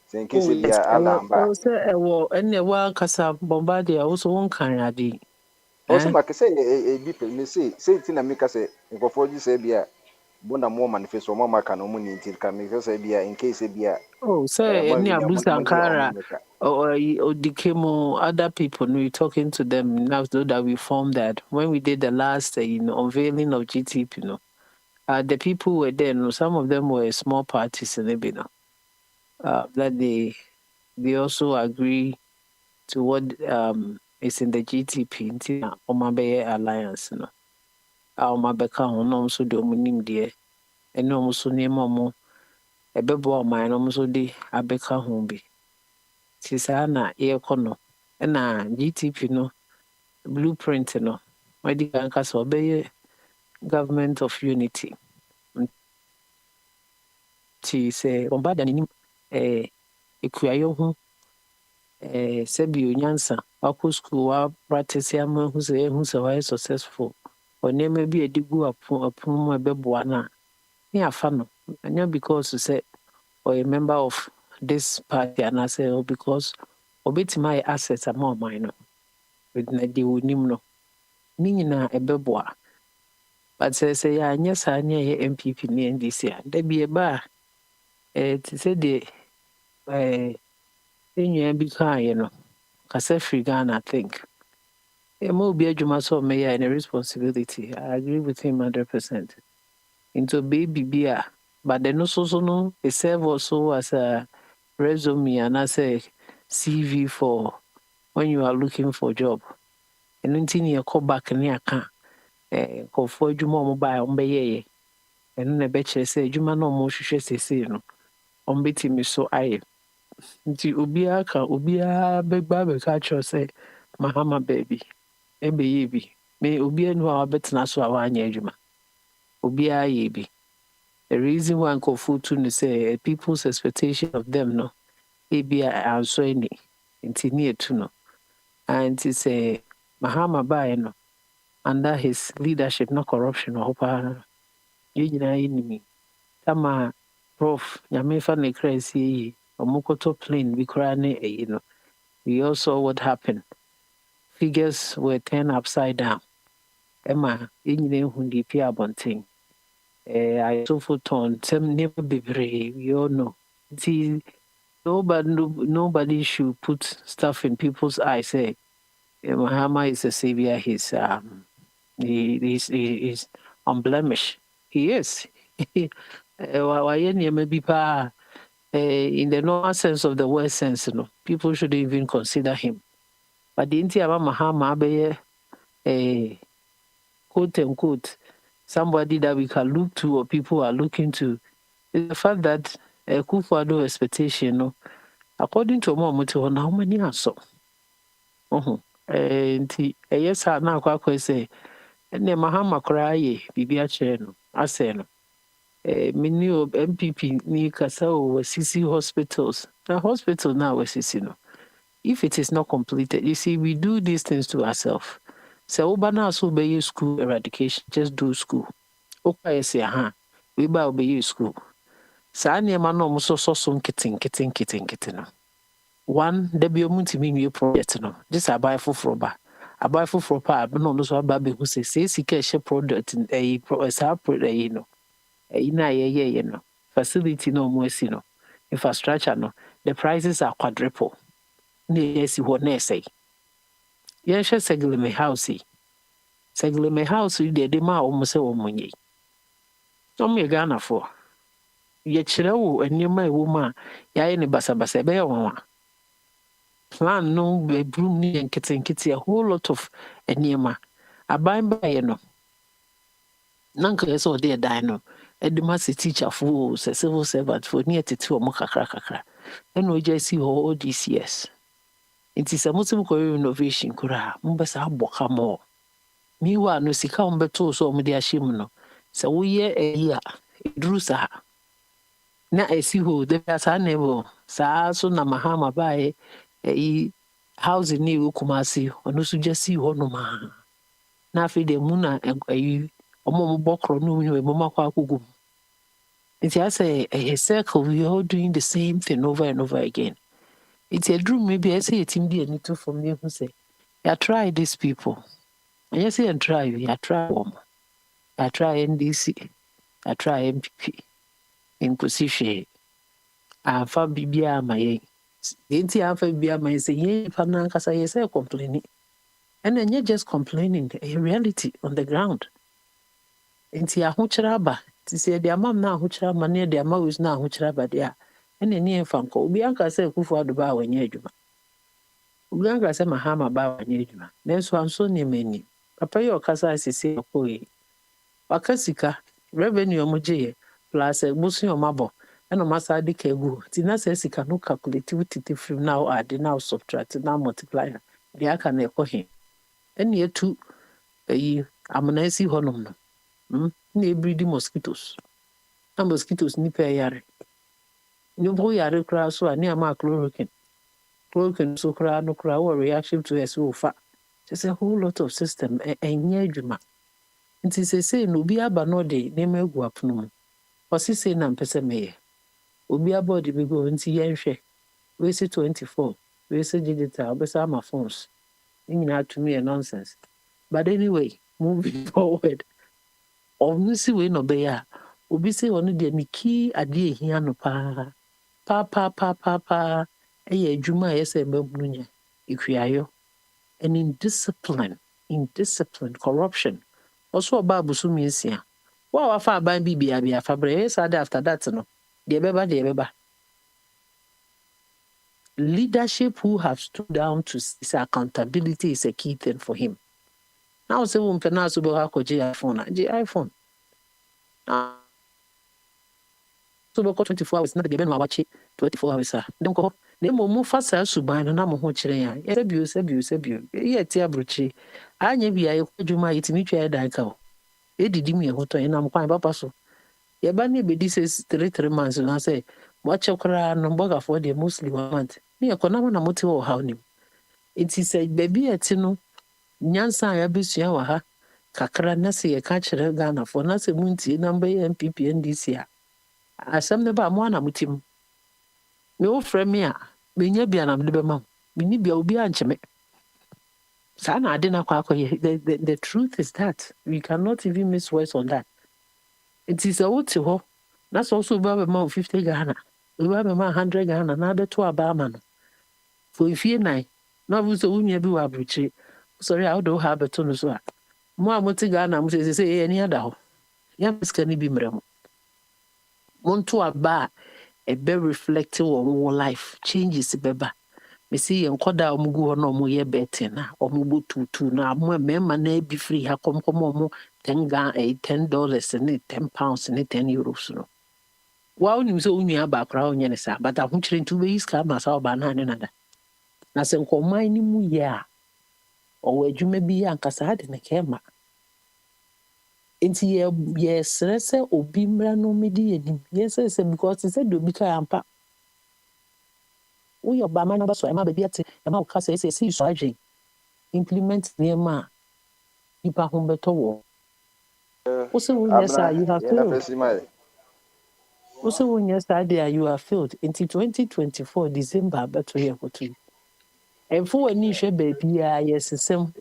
say in case dia alamba o say e wo ene wa kasa bombardier o so won kan ade Also, my say a deep me say Tina Mika say, go for you say be a bona more manifesto, more maka no money until can make us be in case be a Oh, say more any Abu money or Sankara money. or Dikemo, other people, we talking to them now so that we formed that. When we did the last unveiling of GTP, the people were there, some of them were small parties in the that they also agree to what is in the GTP, into Omabe Alliance, Omabeka, no, so the Omunim dear, and no, so near Momo, a bebo, my no, so de Abeka Hombi. Tisana, Econo, and GTP, no, blueprint, no, my dear Ankas obey government of unity. She say, Ombada, Ekuayo, sɛbi onyansa wakɔ school wa practice ama hu sɛ wayɛ successful ɔnneɛma bi a ɛde gu apono mu a ɛbɛboa no a ne afa no ɛnyɛ because sɛ ɔyɛ member of this party anaasɛ because ɔbɛtumi ayɛ asset ama ɔman no na deɛ wɔnim no ne nyinaa ɛbɛboa but sɛ yɛanyɛ saa ne ɛyɛ MPP ne NDC a da bi ɛba a te sɛ deɛ nnua bi kaeɛ no kasa firi Ghana, I think. It may be a Juma so may and a responsibility. I agree with him 100%. Into baby beer, but then also no, it serve also as a resume and as a CV for when you are looking for a job. And until you call back near can, call for Juma mobile on Baye. And then a betcher say, Juma no more should say, no, on betty me so I. Nti Ubia big baby catch or say, Mahama baby. Ebe ye bi. Me obi anu a wabetena so a wanya adwuma. Obi a ye bi. The reason why I food to say people's expectation of them no. Ebi a answer ni. Nti ni etu no. And to say Mahama Baye no. Under his leadership, no corruption or hopa. Ye nyina enemy. Tama Prof. Nyamefa ne crazy. Omukoto plane bi kra ne you know. We all saw what happened. Figures were turned upside down. Emma, in hundi pia bonting. I so for ton, some never be brave, you all know. See, nobody should put stuff in people's eyes. Say, Mahama is a savior. He's unblemished. He is. In the normal sense of the word sense, no, people shouldn't even consider him. But the India Mahama be quote unquote somebody that we can look to or people are looking to is the fact that Kufuado expectation, no, according to Momoto, how many are so? And yes, I now quite say, and then Mahama cry, Bibi no, I say no. Many of MPP ni kasa over CC hospitals. The hospital now is CC no. If it is not completed, you see, we do these things to ourselves. So, Obana so be school eradication, just do school. Okay, say, we buy obey school. Sanya mano so kitten. One, there be a multi project, no. Just a buy for froba. A buy for fropa, but no, so a baby who says, he can share product in a product, you know. You know. Facility no more, you know. Infrastructure, no. The prices are quadruple. Yes, what they say. Yes, seggle me housey. Seggle me house, you did the ma almost a woman. Don't me Ghana for. Yet, Chiro, and you my woman, ya any basa bear. Plan no be broom and kitty, a whole lot of enema. I buy by you know. Nanka is all dear dino. Edmasi teacher fools, a civil servant for near to 2 mocha cracker. And we just see all these years. It is a Muslim innovation, Kura, Mumbasa Boka more. Meanwhile, no sika umbeto so media shimno. So we a year, drusa. Na I see who the Pasanebo, Sa so na Mahama by a house in New Kumasi, or no suggest see one ma. Na fi de muna and a omo bokro no mama kwakugu. It's as a circle, we all doing the same thing over and over again. It's a dream, maybe I say a team be a little from me who say, I try these people. And you see and try, you try one. I try NDC, I try MPP, in position. I found BBA my ain't I found BBA my say, yeah, Pananka, I say complaining. And then you're just complaining, a reality on the ground. Nti ahokyeraba ti sɛ deɛ amam na ahokyeraba ne deɛ ama wis na ahokyeraba deɛ a ɛna ne yɛmfa nkɔ obi anka sɛ Akufo Addo ba a wɔnyɛ adwuma obi anka sɛ Mahama ba a wɔnyɛ adwuma nanso anso nneɛma ani papa yi a ɔkasa asisi akɔ yi waka sika revenue ɔmo gyeeɛ plus bosu ɔmo abɔ ɛna ɔmo asa de ka egu ti na sɛ sika no calculate wo tete firim na ade na subtract na multiply a deɛ aka na ɛkɔ he ɛna etu ayi amena esi hɔnom no na ebreedi mosquitoes na mosquitoes nipa yare nipa yare koraa so a ne ama chloroquine so koraa no koraa wɔ reaction to ɛsɛ ofa just a whole lot of system ɛnyɛ adwuma nti sese no obi aba no de nneɛma egu apono mu ɔsi se na mpɛ sɛ meyɛ obi aba ɔde bi go nti yɛnhwɛ wesi 24 wesi digital ɔbɛsa ama phones ne nyinaa tumi yɛ nonsense but anyway moving forward ɔno si wei na ɔbɛyɛ a obi sɛ ɔno deɛ ne key adeɛ ehia no paa ɛyɛ adwuma a ɛsɛ mmabunu nya ekuayɔ and indiscipline corruption ɔso ɔba abosom nsia wo a wafa aban bi bia afa brɛ ɛyɛ saa de after that no deɛ bɛba leadership who have stood down to say accountability is a key thing for him now sɛ wo mpɛ na so bɛ hɔ akɔgye iPhone so bɛkɔ 24 hours na deɛ bɛno a wakye 24 hours a de nkɔ hɔ na mmom mofa saa suban no na mo ho kyerɛ a sɛ bio yɛ te aburokyire anyɛ bia yɛkɔ adwuma a yɛtumi twa yɛdan ka hɔ ɛdidi mu yɛho tɔ yɛnam kwan papa so yɛba ne bɛdi sɛ 3 months na sɛ moakyɛ koraa no mbɔgafoɔ deɛ mostly 1 month ne yɛkɔnam na mote wɔ ɔhaw nim nti sɛ baabi a ɛte no nyansa a yɛabɛsua wɔ ha kakra na sɛ yɛka kyerɛ Ghanafoɔ na sɛ muntie na mbɛyɛ MPP NDC a asɛm ne ba mo ana mutim me wo frɛ me a menya bia na mede bɛma menni bia obi ankyeme saa na ade na akɔyɛ the truth is that we cannot even miss words on that it is a wote hɔ na sɛ ɔso obi abɛma wo 50 Ghana obi abɛma 100 Ghana na abɛto aba ama no for mfie 9 na ɔbo sɛ wo nua bi wɔ aburokyire sɔre a wode wo ha abɛto no so a mo a mote Ghana mo sɛ yɛ ani ada hɔ yɛmma sika no bi mmerɛ mo monto aba a ɛbɛ reflect on wo life changes bɛba me see yɛn nkɔda a ɔmo gu hɔ na ɔmo yɛ bɛtɛ na ɔmo bɔ tutu na mo mmarima na bi firi ha kɔmkɔm ɔmo $10 ne £10 ne €10 no wa wonim sɛ wo nua aba koraa ɔnyɛ ne saa but ahokyerɛ nti wobɛyi sika ama saa ɔbaa na ne nada na sɛ nkɔman no mu yɛ a ɔwɔ adwuma bi yɛ ankasa ade ne kɛma nti yɛsrɛ sɛ obi mmra no medi yɛnim yɛsɛ sɛ because sɛ de obi ka ampa woyɛ ɔbama no bɛsɔ ɛma baabi ate ɛma wo ka sɛ ɛsɛ yi so adwen implement nneɛma a nipa ho bɛtɔ wɔ wo sɛ wonyɛ saa you have failed wo sɛ wonyɛ saa deɛ you have failed nti 2024 December bɛto yɛ kɔto yi ɛmfo w'ani hwɛ baabi a yɛsesɛm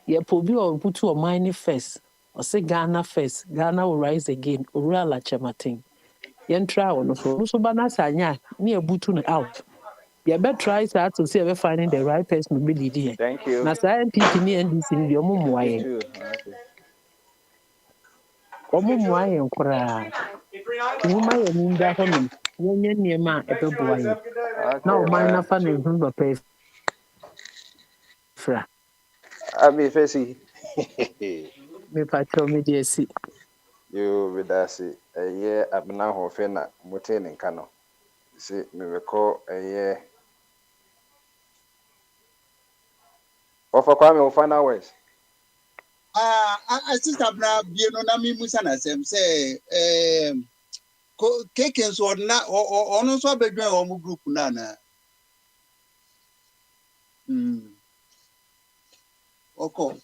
yɛpɛ obi a ɔbutu ɔman ne first ɔsɛ Ghana first Ghana will rise again owura Alakyɛmaten yɛntra wɔ no so ba no asa anya ne yɛbutu no out yɛbɛtry saa to sɛ yɛbɛfinding the right person to be leading yɛn na saa MPP ne NDC ne deɛ ɔmo mmoa yɛn koraa nwoma yɛ ni nda hɔ nom yɛnyɛ nneɛma a ɛbɛboa yɛn na ɔman nafa ne ho bɛpɛ fra Abi fesi. me patro me de si Yo bedasi eye abna ho fe na mote ne nka no si me beko eye ofa kwa me ofa na wes sister bra bie no na mi musa na sem say keke so na ono so abedwan o mu group na na oko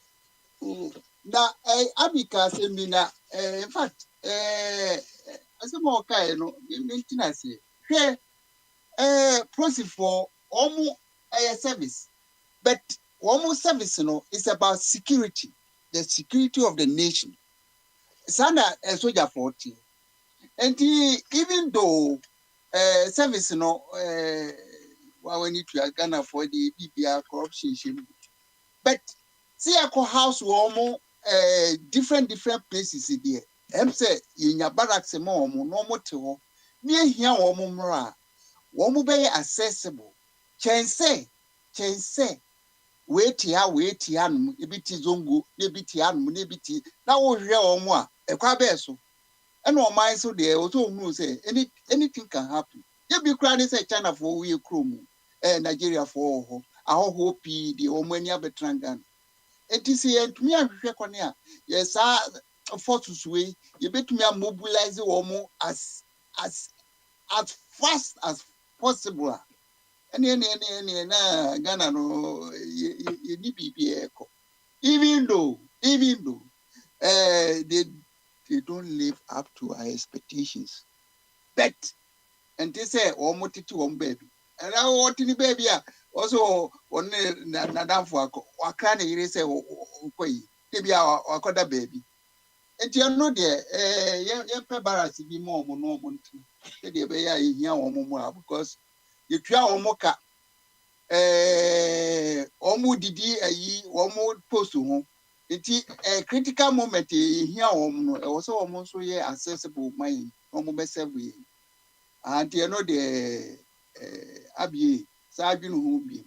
na abika semina in fact asemo kai no mentina se hwe process for omu service but omu service no is about security the security of the nation. Sana a soldier 40. And even though service no when you Ghana for the BBR corruption, but see a house warm different places there. Em say in your barracks more no more to near here or more be accessible. Chance wait here, ebiti zongo, nebiti now we hear or more a quabeso. And no mind so there also no say anything can happen. You be crying say China for we chrome Nigeria for our hope the Omania Betrangan. It is here to me a yes, forces way, you bet me mobilize the Omo as fast as possible. And Ghana no echo. Even though they don't live up to our expectations. But and they say almost to one baby. And I want the baby also on Nadam for a cranny you say maybe our quarter baby. And you know there young Pabaras be more normal to the baby here or more because you try or mocha almost did ye almost post to home. It's a critical moment here also almost accessible mind almost every and you know the Abi Sabin who be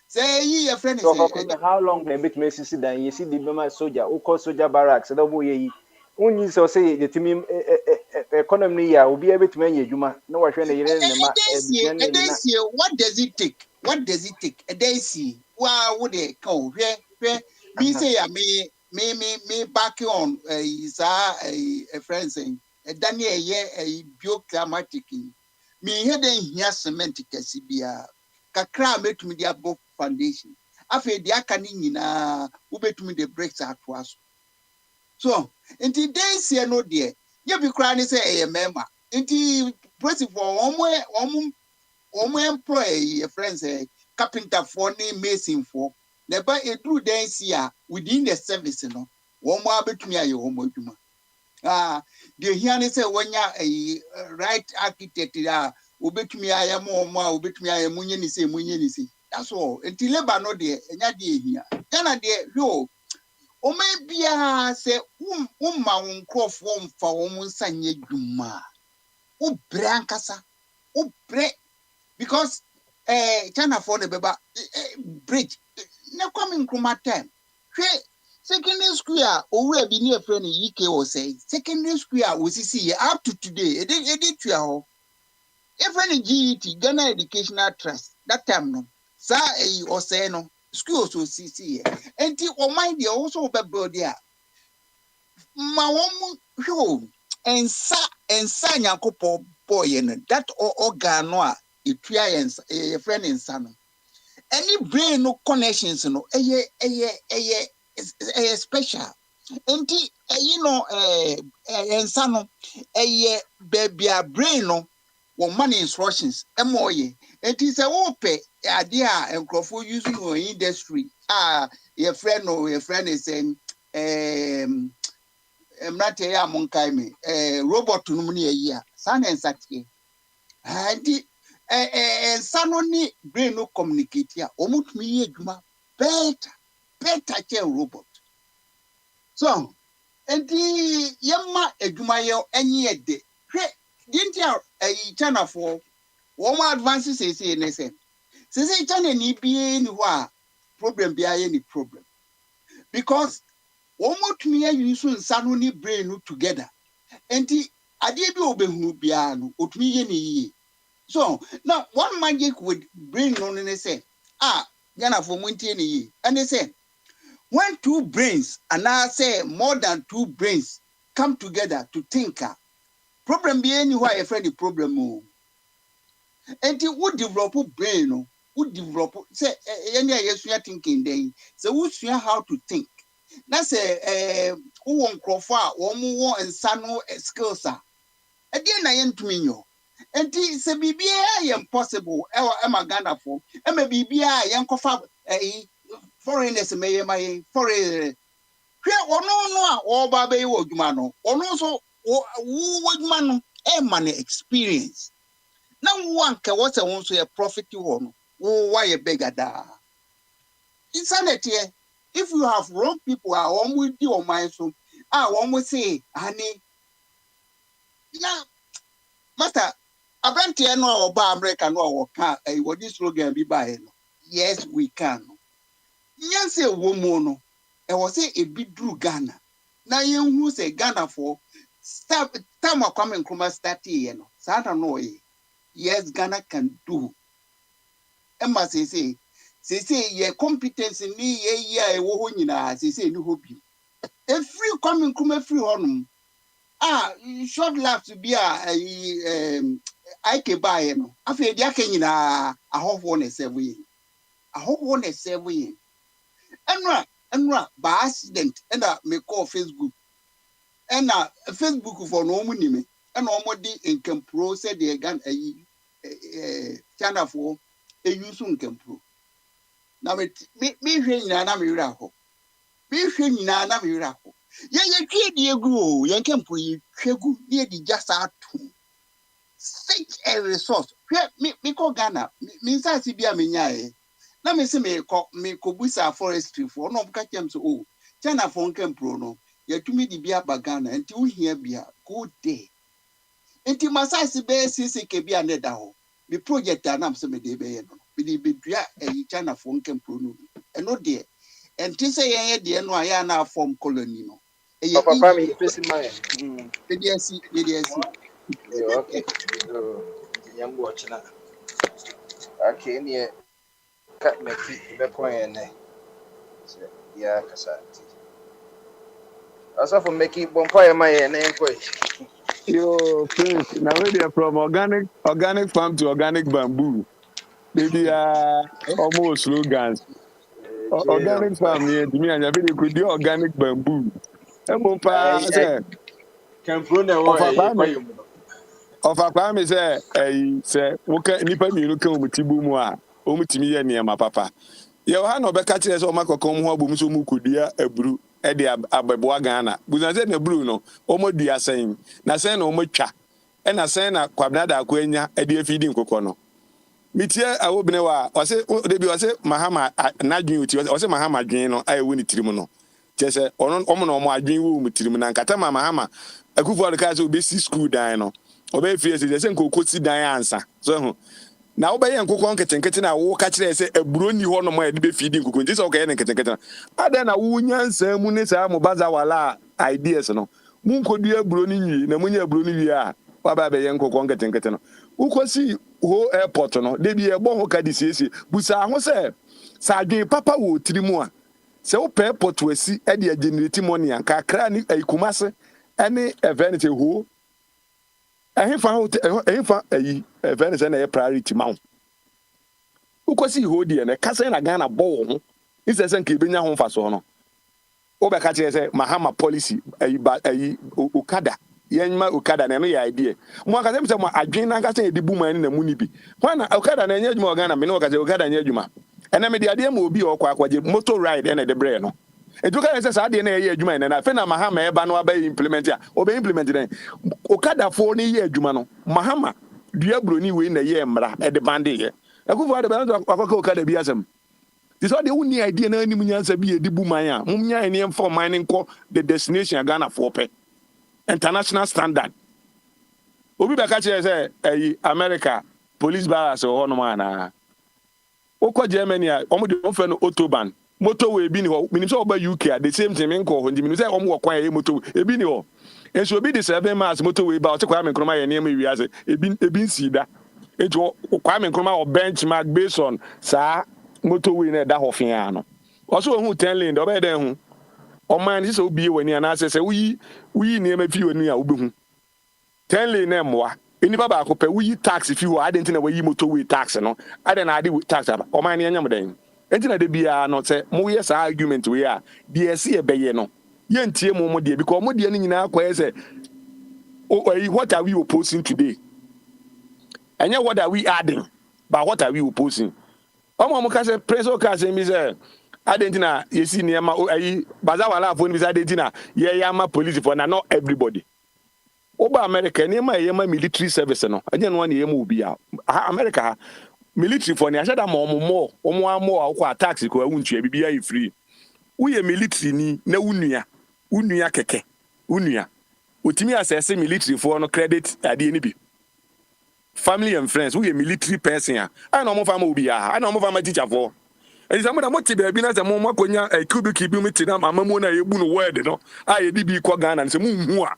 say ye a friend So how long they make me see that you see the normal soldier who call soldier barracks so that when you say the team economy will be able to make you no what when what does it take a day see wow would they call where me say me back on a friend saying a Daniel year a bioclimatic me here here cement casibia kakra met me the above foundation afa dia kanin na ubetumi the breaks atwas so until days here no there you be crying say a member until principal employ a friend say carpenter for name mason for never a true dance here within the service no one more between your home the here say when you a right architect ubetumi aya more ubetumi aya munye ni say that's all until labor no there enya dey here Ghana there yo o may be say ma uncroft one for sanye dwuma o brankasa o break because China for the beba bridge na coming kuma time secondary school we be near friend UK or say secondary school we see up to today e dey tua even GET Ghana Educational Trust that time no sa or say no school so see and o mind dey also be build there ma won show and sa nyankopɔ boy no that organ no a etua yen friend insa no any brain no connections no special enti you know insa no baby a brain no one money instructions emoye enti say wo pe ade a enkrofo using on industry your friend is saying emrate ya monkai me robot no mu ne yi a san ensate andi sanoni brain no communicate ya omutumi yi adwuma better che robot so enti yemma adwuma ye enye de hwe dintia China for one more advances say ne say China ni bie ni ho a problem bia ye ni problem because omutumi use sanoni brain no together enti ade bi obehunu bia no otumi ye ni yi. So now one magic with brain no say Ghana for Muntie ni and they say when two brains and I say more than two brains come together to think problem be anywhere a friend the problem and it would develop brain no would develop say any yes we are thinking then so we see how to think that's who won't croffa or more and sano skills again I am to me and it's a BBA impossible. Emma Ghana for Emma BBA young coffee foreigners may my foreign ono no a oba be wo adwuma no ono so wo adwuma no e man experience na wo anka wo se won so ye profit wo no wo why ye bigger da insanity if you have wrong people are on with your mind so one will say honey yeah master abrantie no oba America no wo ka what this slogan be by no yes we can nyanse wo mu no e wo say e bi dru Ghana na yen hu say Ghana for start time Kwame Nkrumah start here no sa no yes Ghana can do emma say your competence ni ye wo ho nyina say ni hobby every Kwame Nkrumah free honum short life to be I buy no afi dia ka nyina ahofo na sewe enra by accident and me call Facebook and Facebook for no mu nime and no di income pro said the gan channel for use income pro na me hwe nyina na me wura ho ye twe di egu ye nkempo ye twegu ne di jasa atom such a resource me ko Ghana me nsase bia me nyae na me se me ko busa forestry for no ka kem so China for nkempo no ye tumi di bia ba Ghana enti wo hia bia go dey enti masase be sisi ke bia ne da ho me project anam se me de be ye no me di bedua China for nkempo no eno de enti se ye de no aya na form colony no Papa me face my PDSC okay so yam watch na okay ne ka me ki be point ne ya kasati asa for make bonfire my na enko Yo, Prince, now we are from organic farm to organic bamboo. Maybe almost slogans. Organic farm here, to me, and you could do organic bamboo. Ebompa say can pro na of a farm say woka nipa mienu ka omutibu mu a omutimi ye niam papa. Ye ha no be ka kire say o makokom ho abom so mu kodua aburu e de abeboa Ghana. Buza say na buru no o modua sen. Na sen na o motwa. E na sen na kwabnada akwanya e de afidi nkokọ no. Mitie awobene wa o say debi o say Mahama nadwin uti o say Mahama dwen no aye woni tirim no. Chese ono na omo adwen wo mutirim na nkata Mahama akufo de ka say obesi school dan no. Obe fie say nkokosi dan ansa. So na wo baye nkokọ nketenkete na wo ka kire say eburo ni ho no mo e de be feed nkokọ nti say o ka ye nketenkete na ada na wo nyansa mu ne sa mo baza wala ideas no mu nkodu eburo ni nwi na munya eburo ni wi a wa ba be ye nkokọ nketenkete no ukosi ho airport no de bi e bo ho ka di siesie busa ho say sa adwen papa wo tirimu a se wo pe airport wasi e de generate money an ka kra ni aikumase ene event ho ehfa event na ye priority ma ukosi ho die na kasa na Ghana bo wo ho isese nke benya ho mfa so no wo be ka kire say Mahama policy Okada yenma Okada na no ya idea mo aka say mo adwen na kasa edibu man na mu ni bi na Okada na nya djuma Ghana me no ka say Okada nya djuma ena me de ade ma obi okwa akwaje motor ride na de bre no eduka say sa ade na ye adwuma na fe na Mahama eba no aba implement a obe implement den Okada fo ni ye adwuma no Mahama dua broni we na ye mra e de bande ye akufo ade ba no akwa Okada bi asem this all the only idea na ni munyansa bi edibu man a munya ene em for mining ko the destination Ghana for pe international standard obi be ka kire say America police barracks ho no man na okọ Germany a omo de ofe no autobahn motorway bi ni ho minim say oba UK at the same time nko ho ndi minim say omo wo kwan ye motorway ebi ni ho enso obi de 7 miles motorway ba o te Kwame Nkrumah ye niem wi ase ebi nsida ejo Kwame Nkrumah o benchmark based on sa motorway na da ho fian no oso hu 10 lane do be den hu o man si so obi wani ana se uyi niem fi wani a obi hu 10 lane na mwa enipa ba ko pe uyi tax fi ho ade ntina we yi motorway tax no ade na ade tax aba o man ne nyam den entina de bia no se mo ye sa argument we a de ese e beye no ye ntie mo de because mo de ne nyina akwa say what are we opposing today and what are we adding but what are we opposing mo ka say preso ka say mi say Adentina, you see near my Bazawala phone is Adentina, yeah, police for not everybody. Oba America, near my military service, no, I didn't want to be out. America, military for I said I'm more taxi, who won't you be free. We a military ni na unia keke, unia. Utimi assess military for no credit at the NB. Family and friends, we a military person. I know more family, I know more family teacher for. And some of the motive be as a moment when you a cubic meeting, Mamma Mona, you wouldn't word, no. I did be Quagan and some more.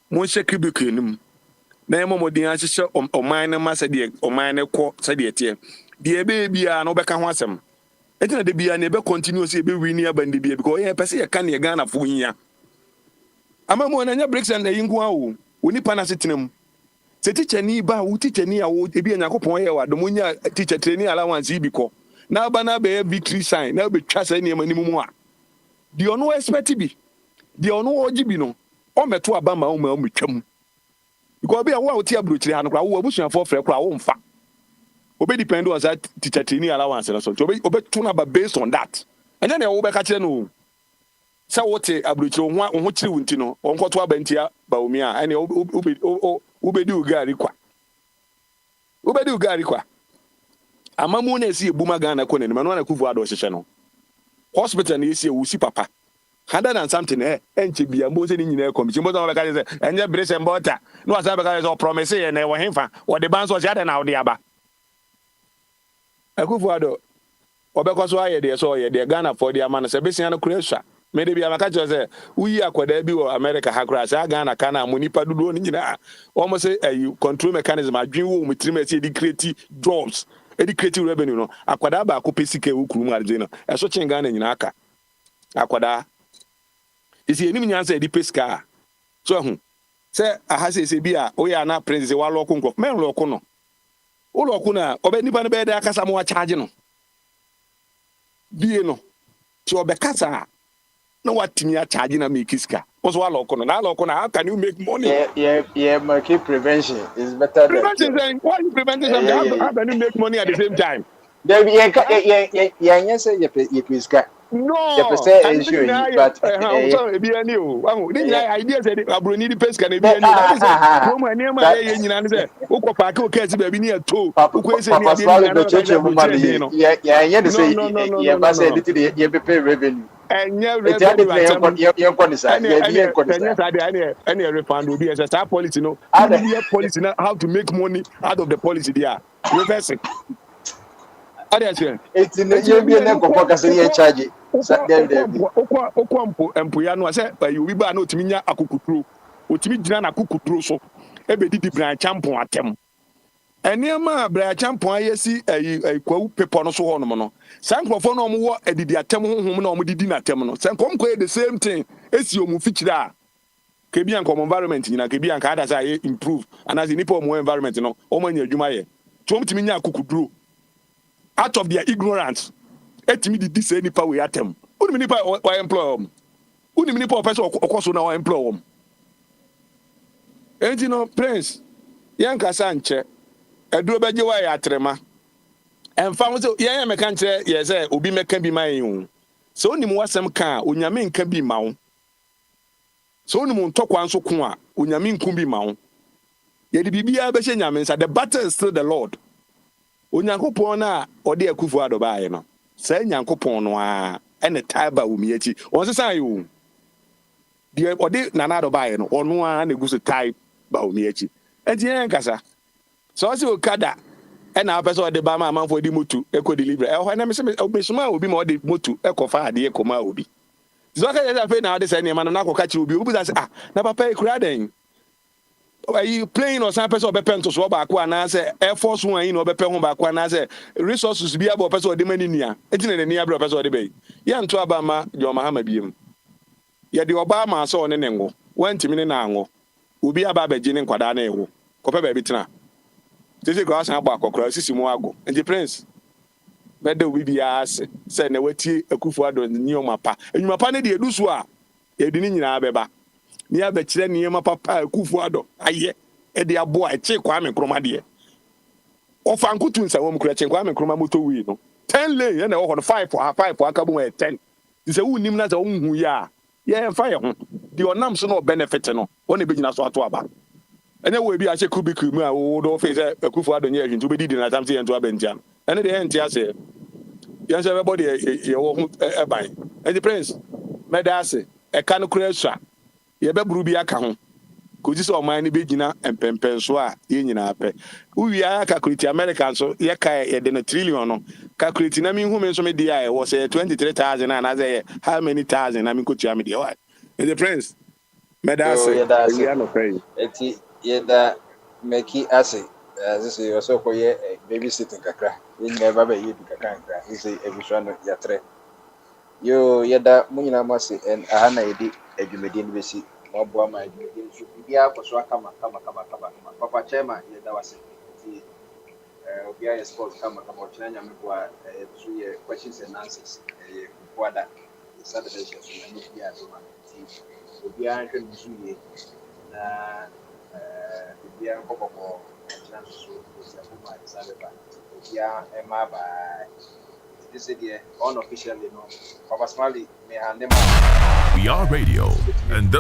Monsieur cubic in him. Name of the answer or minor master or minor court, said the dear baby, I know back and want some. It's not the be a neighbor continuously be winning a bandy because I pass a canny gun of Winia. I'm a money breaks and the Inguao, Winipanacitinum. The teacher ni ba who teacher ni would be an accompany the Munya teacher training allowance Ibico. Now banana be victory sign, now be trust any anymore. The ono expect to be the ono ojibino, or met to Abama on chum. Because be a wild tea brutally and crowd bush and for crowd fat. Obey depend on that teacher training allowance and so obey tuna based on that. And then I will back at you. So what a brutal one which you want to know, on what Bentia, Baumia, and Ubedu Garikwa. Amamune see a boomagana con and Manuana Kuvado Session. Hospital is here, Usi Papa. 100 and something, and to be a Mosing in their commission, and your brace and butter. No, as I all promise, and they were him for what the bands was yet and out the Abba. A Kuvado, or because why they saw ye, they're Ghana for the Amana Sebastian Cresha. Maybe I'm a catcher say, we are Quadebi or America Hackras, Ghana, Kana, Munipa, do almost a control mechanism. I dream with 3 months, creative jobs. Educative revenue no akwada ba ko pesike ukuru arjena eso chenga na nyinaka akwada isi enim nyansa edi pesika so hu se ahase se bia oya na prince wa loko nko men loko no o loko na obe nipa ne be da akasa mo wa charge no bie no ti obe kasa na watimi a charge na make iska also wa loko no na loko na how can you make money make prevention is better prevention than why you preventing something how can you make money at the same time there be yes you iska no you say issue but so be any o the idea say abro need pay scan be any that is from any ma ye nyina ne say ukọ park o case be ni ato ukọ say ni dey no cheche mu ma yeah say you ba say the you pay revenue and yeah any refund will be as a policy no policy now how to make money out of the policy there reverse it it's in the be na ko ka say charge empo ya no say you be ba na otimi nya akukuturo otimi gina na akukuturo so e be didi bran champon atem eniema bran champon ayesi kwawu pepo no so ho no no sankrofo no mo edidi atem honhom na mo didi na atem no sankom ko the same thing esi omu fichira kebi an common environment nyina kebi an ka ada say improve and as nipa omu environment no o manya adwuma ye tom timi nya akukuturo out of their ignorance etimi didi say nipa we atem uni nipa wa employ uni nipa person okoso na wa employ enti no prince yanka sanche eduro beje wa ya atrema emfa wo say yan meka nche ye say obi meka bi man yin so oni mu wasem ka onyame nka bi ma wo so oni mu ntokwa nso ko a onyame nku bi ma wo ye de bibia be hye nyame nsa the battle is still the Lord onyankopon na ode akufu adoba aye no say nyankopon no a ene taiba wo miachi on se san yo de ode nana adoba aye no ono a na gusu tai ba wo miachi enti en kasa so se okada ena apese ode ba ma amanfo di motu eko deliver e ho na me se mesuma obi ma ode motu eko fa ade eko ma obi so ka je say na ode say ne ma no na ko ka chi obi obi say na papa e kura den are you playing or some person or pen to so back one answer Air Force One in or pen back one answer resources be able person or the many near it's in the near person or the bay yan to Obama your Mahama beam ya the Obama so on nengo went to me nango ubi ababa jinin kwada na ewo kope baby tena tese go asan agba kokora sisi mu ago and the prince bede obi bia ase say na wati akufu ado ni o mapa enuma pa ne de edusu a ye di ni nyina beba ni abekire niema papa akufu ado aye e de abo a che Kwame Nkrumah de o fa nkutu nsa wo mkura che Kwame Nkrumah moto wi no 10 lane and over 5 aka bo 10 say who nim na say unhu ya yeah fire ho the onam so no benefit no wona be gina so ato aba ene we bi a che kubiku mu a wo do face akufo adonye ahwintu be didi na tam say ento abentia ene de entia say yan say everybody ye wo ho eban and the prince medase e ka no kura sua ye be buru bi aka ho koji so oman ni be gina empempen so a ye nyina apɛ uwi a calculate American so ye ka ye de no trillion no calculate na mi hu me so me dia e was 23,000 and as how many thousand na mi ko tia me dia what and the prince medase ya no pay eti ye da meki ase this is also ko ye babysitting kakra ye never be ye kakra kakra this is every no ya tre yo ye da munyina mase en ahana yedi adwumedi ni besi mabua ma adwumedi so bia ko so kama papa chairman ye da wase ti obia ye sports kama ochina me boa so ye questions and answers ye kwada Saturday so na no bia so ma ti obia hwe nsu ye na bia ko ochina so so ma Saturday obia e ma ba this is the unofficially no Papa Smiley me hande ma We are radio, and